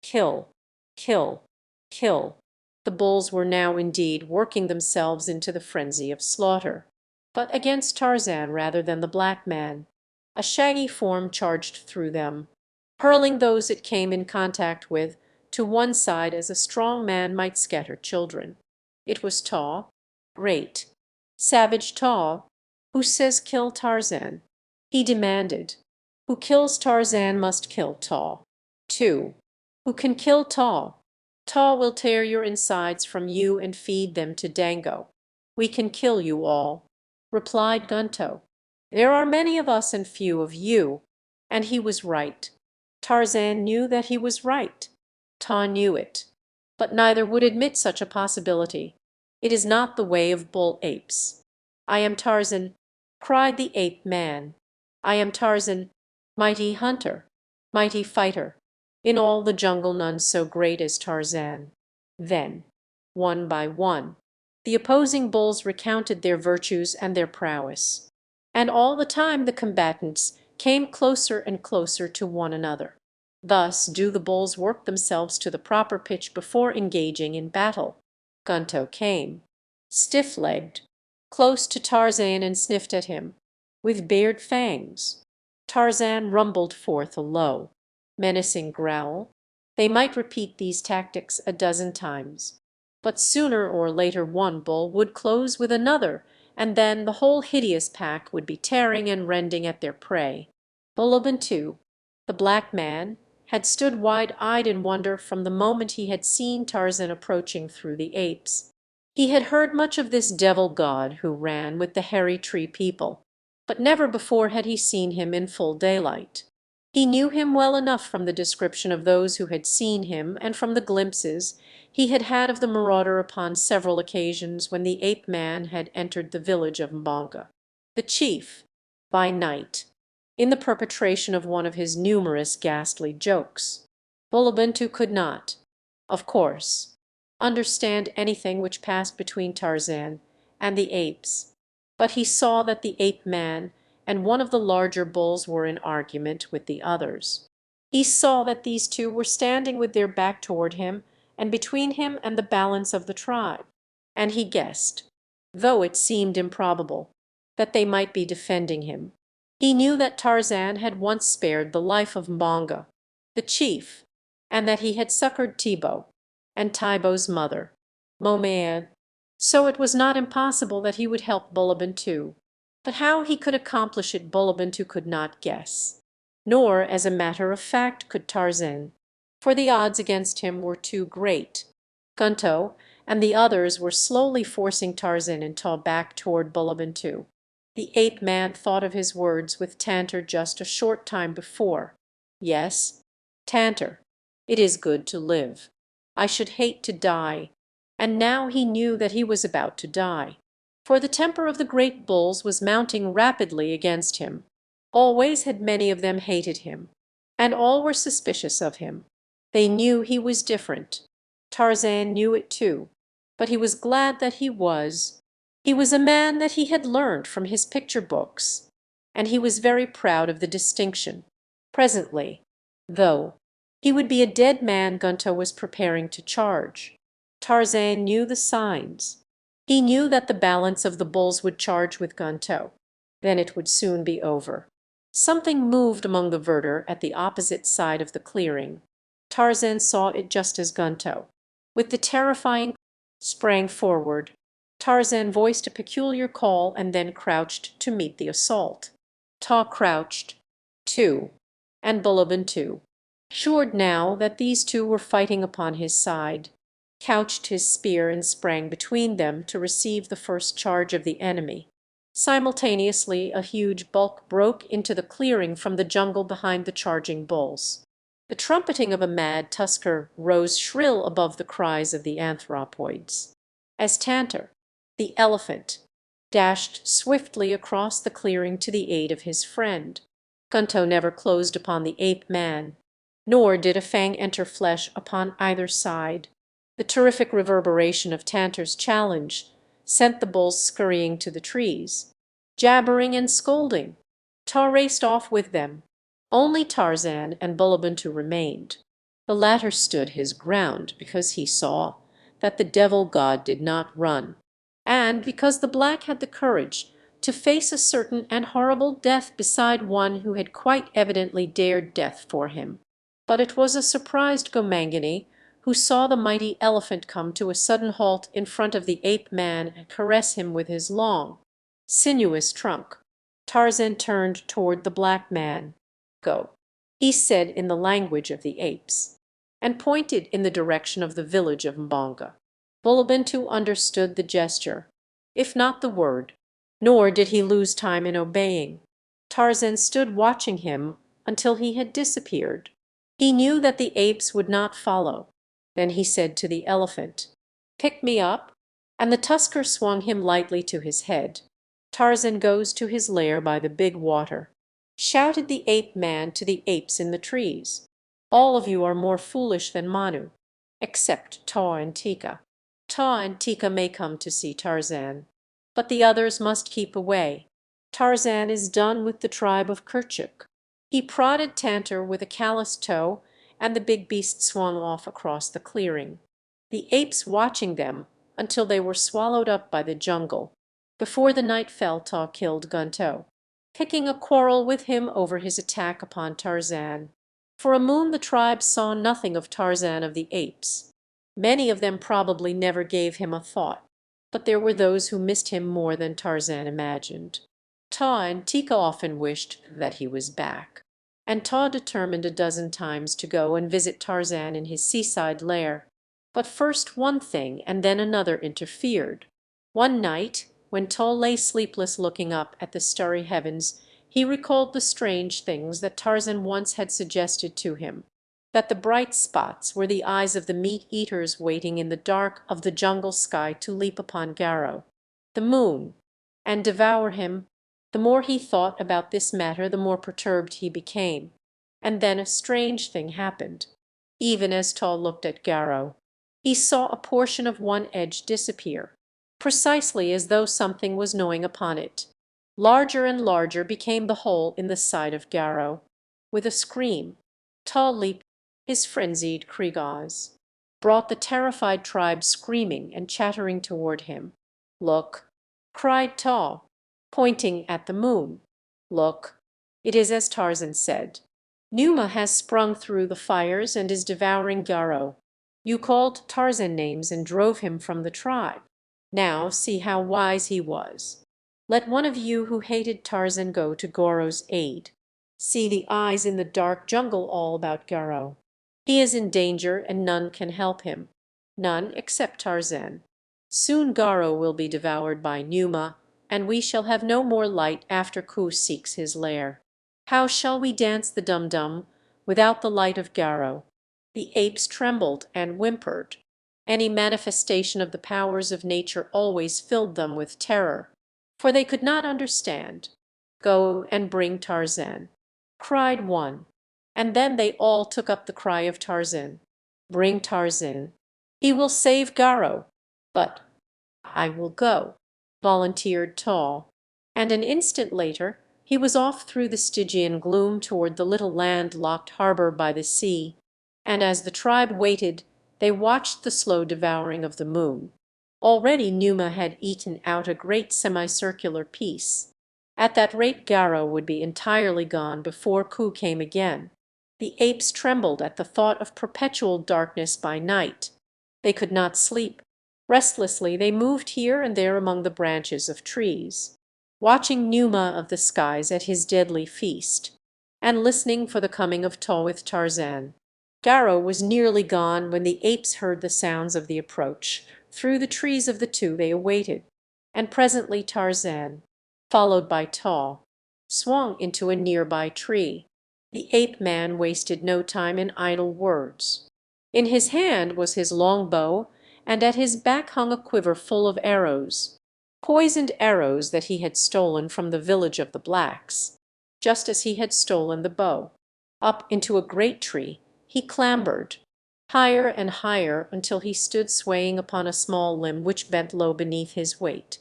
Kill, kill, kill. The bulls were now indeed working themselves into the frenzy of slaughter, but against Tarzan rather than the black man. A shaggy form charged through them, hurling those it came in contact with to one side as a strong man might scatter children. It was Taw, great, savage Taw, who says kill Tarzan. He demanded. Who kills Tarzan must kill Taw. 2. Who can kill Taw? Taw will tear your insides from you and feed them to Dango. We can kill you all, replied Gunto. There are many of us and few of you. And he was right. Tarzan knew that he was right. Taw knew it. But neither would admit such a possibility. It is not the way of bull apes. I am Tarzan, cried the ape man. I am Tarzan, mighty hunter, mighty fighter. In all the jungle none so great as Tarzan. Then, one by one, the opposing bulls recounted their virtues and their prowess. And all the time the combatants came closer and closer to one another. Thus do the bulls work themselves to the proper pitch before engaging in battle. Gunto came, stiff-legged, close to Tarzan and sniffed at him, with bared fangs. Tarzan rumbled forth a low, menacing growl. They might repeat these tactics a dozen times, but sooner or later one bull would close with another, and then the whole hideous pack would be tearing and rending at their prey. Bullabuntu, the black man, had stood wide-eyed in wonder from the moment he had seen Tarzan approaching through the apes. He had heard much of this devil god who ran with the hairy tree people, but never before had he seen him in full daylight. He knew him well enough from the description of those who had seen him and from the glimpses he had had of the marauder upon several occasions when the ape man had entered the village of Mbonga. The chief, by night, in the perpetration of one of his numerous ghastly jokes. Bullabuntu could not, of course, understand anything which passed between Tarzan and the apes, but he saw that the ape man and one of the larger bulls were in argument with the others. He saw that these two were standing with their back toward him and between him and the balance of the tribe, and he guessed, though it seemed improbable, that they might be defending him. He knew that Tarzan had once spared the life of Mbonga, the chief, and that he had succored Tibo and Tibo's mother, Momayan, so it was not impossible that he would help Bullabuntu. But how he could accomplish it Bullabuntu could not guess, nor as a matter of fact could Tarzan, for the odds against him were too great. Gunto and the others were slowly forcing Tarzan and Taw back toward Bullabuntu. The ape man thought of his words with Tantor just a short time before. Yes, Tantor, it is good to live. I should hate to die. And now he knew that he was about to die. For the temper of the great bulls was mounting rapidly against him. Always had many of them hated him, and all were suspicious of him. They knew he was different. Tarzan knew it too, but he was glad that he was. He was a man that he had learned from his picture books, and he was very proud of the distinction. Presently, though, he would be a dead man Gunto was preparing to charge. Tarzan knew the signs. He knew that the balance of the bulls would charge with Gunto. Then it would soon be over. Something moved among the verdure at the opposite side of the clearing. Tarzan saw it just as Gunto, with the terrifying, sprang forward. Tarzan voiced a peculiar call and then crouched to meet the assault. Taw crouched, too, and Bullabuntu, assured now that these two were fighting upon his side, couched his spear and sprang between them to receive the first charge of the enemy. Simultaneously a huge bulk broke into the clearing from the jungle behind the charging bulls. The trumpeting of a mad tusker rose shrill above the cries of the anthropoids, as Tantor, the elephant, dashed swiftly across the clearing to the aid of his friend. Gunto never closed upon the ape man, nor did a fang enter flesh upon either side. The terrific reverberation of Tantor's challenge sent the bulls scurrying to the trees. jabbering and scolding. Taw raced off with them. Only Tarzan and Bulabantu remained. The latter stood his ground because he saw that the devil god did not run, and because the black had the courage to face a certain and horrible death beside one who had quite evidently dared death for him. But it was a surprised Gomangani who saw the mighty elephant come to a sudden halt in front of the ape man and caress him with his long, sinuous trunk. Tarzan turned toward the black man. "Go," he said in the language of the apes, and pointed in the direction of the village of Mbonga. Bulabantu understood the gesture, if not the word, nor did he lose time in obeying. Tarzan stood watching him until he had disappeared. He knew that the apes would not follow. Then he said to the elephant, "Pick me up," and the tusker swung him lightly to his head. "Tarzan goes to his lair by the big water," shouted the ape man to the apes in the trees. "All of you are more foolish than Manu, except Taw and Tika. Taw and Tika may come to see Tarzan, but the others must keep away. Tarzan is done with the tribe of Kerchuk." He prodded Tantor with a calloused toe, and the big beast swung off across the clearing, the apes watching them until they were swallowed up by the jungle. Before the night fell, Taw killed Gunto, picking a quarrel with him over his attack upon Tarzan. For a moon the tribe saw nothing of Tarzan of the Apes. Many of them probably never gave him a thought, but there were those who missed him more than Tarzan imagined. Taw and Tika often wished that he was back, and Taw determined a dozen times to go and visit Tarzan in his seaside lair. But first one thing and then another interfered. One night, when Taw lay sleepless looking up at the starry heavens, he recalled the strange things that Tarzan once had suggested to him, that the bright spots were the eyes of the meat-eaters waiting in the dark of the jungle sky to leap upon Garo, the moon, and devour him. The more he thought about this matter, the more perturbed he became. And then a strange thing happened. Even as Taw looked at Garo, he saw a portion of one edge disappear, precisely as though something was gnawing upon it. Larger and larger became the hole in the side of Garo. With a scream, Taw leaped. His frenzied kriegaz brought the terrified tribe screaming and chattering toward him. "Look!" cried Taw, pointing at the moon. "Look! It is as Tarzan said. Numa has sprung through the fires and is devouring Garo. You called Tarzan names and drove him from the tribe. Now see how wise he was. Let one of you who hated Tarzan go to Goro's aid. See the eyes in the dark jungle all about Garo. He is in danger and none can help him. None except Tarzan. Soon Garo will be devoured by Numa, and we shall have no more light after Ku seeks his lair. How shall we dance the dum-dum without the light of Garo?" The apes trembled and whimpered. Any manifestation of the powers of nature always filled them with terror, for they could not understand. "Go and bring Tarzan," cried one, and then they all took up the cry of Tarzan. "Bring Tarzan. He will save Garo." "But I will go," volunteered Taw, and an instant later he was off through the Stygian gloom toward the little land-locked harbor by the sea, and as the tribe waited they watched the slow devouring of the moon. Already Numa had eaten out a great semicircular piece. At that rate Garo would be entirely gone before Ku came again. The apes trembled at the thought of perpetual darkness by night. They could not sleep. Restlessly they moved here and there among the branches of trees, watching Numa of the skies at his deadly feast, and listening for the coming of Taw with Tarzan. Garo was nearly gone when the apes heard the sounds of the approach. Through the trees of the two they awaited, and presently Tarzan, followed by Taw, swung into a nearby tree. The ape man wasted no time in idle words. In his hand was his long bow, and at his back hung a quiver full of arrows, poisoned arrows that he had stolen from the village of the blacks, just as he had stolen the bow. Up into a great tree he clambered, higher and higher, until he stood swaying upon a small limb which bent low beneath his weight.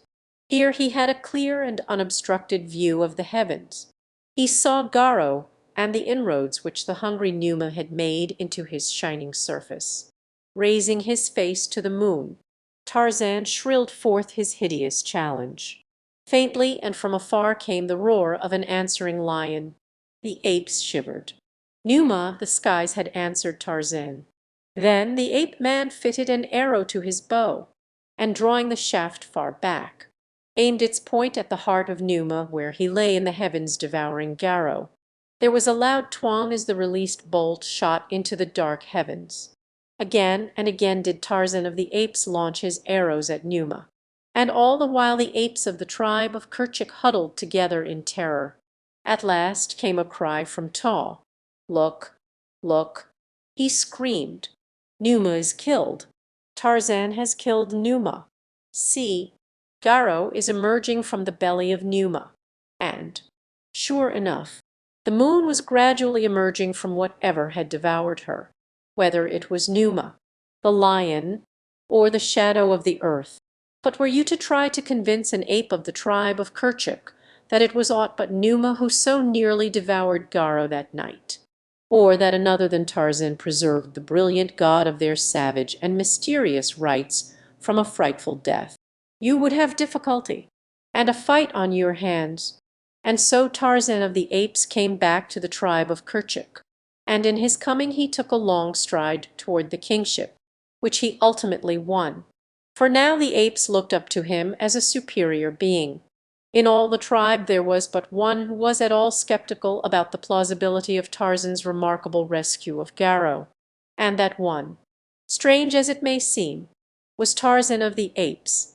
Here he had a clear and unobstructed view of the heavens. He saw Garo and the inroads which the hungry Numa had made into his shining surface. Raising his face to the moon, Tarzan shrilled forth his hideous challenge. Faintly and from afar came the roar of an answering lion. The apes shivered. Numa, the skies had answered Tarzan. Then the ape man fitted an arrow to his bow, and drawing the shaft far back, aimed its point at the heart of Numa where he lay in the heavens devouring Garo. There was a loud twang as the released bolt shot into the dark heavens. Again and again did Tarzan of the Apes launch his arrows at Numa, and all the while the apes of the tribe of Kerchik huddled together in terror. At last came a cry from Taw. "Look, look!" He screamed. "Numa is killed. Tarzan has killed Numa. See, Garo is emerging from the belly of Numa." And, sure enough, the moon was gradually emerging from whatever had devoured her, whether it was Numa, the lion, or the shadow of the earth. But were you to try to convince an ape of the tribe of Kerchik that it was aught but Numa who so nearly devoured Garo that night, or that another than Tarzan preserved the brilliant god of their savage and mysterious rites from a frightful death, you would have difficulty, and a fight on your hands. And so Tarzan of the Apes came back to the tribe of Kerchik, and in his coming he took a long stride toward the kingship, which he ultimately won. For now the apes looked up to him as a superior being. In all the tribe there was but one who was at all skeptical about the plausibility of Tarzan's remarkable rescue of Garo, and that one, strange as it may seem, was Tarzan of the Apes.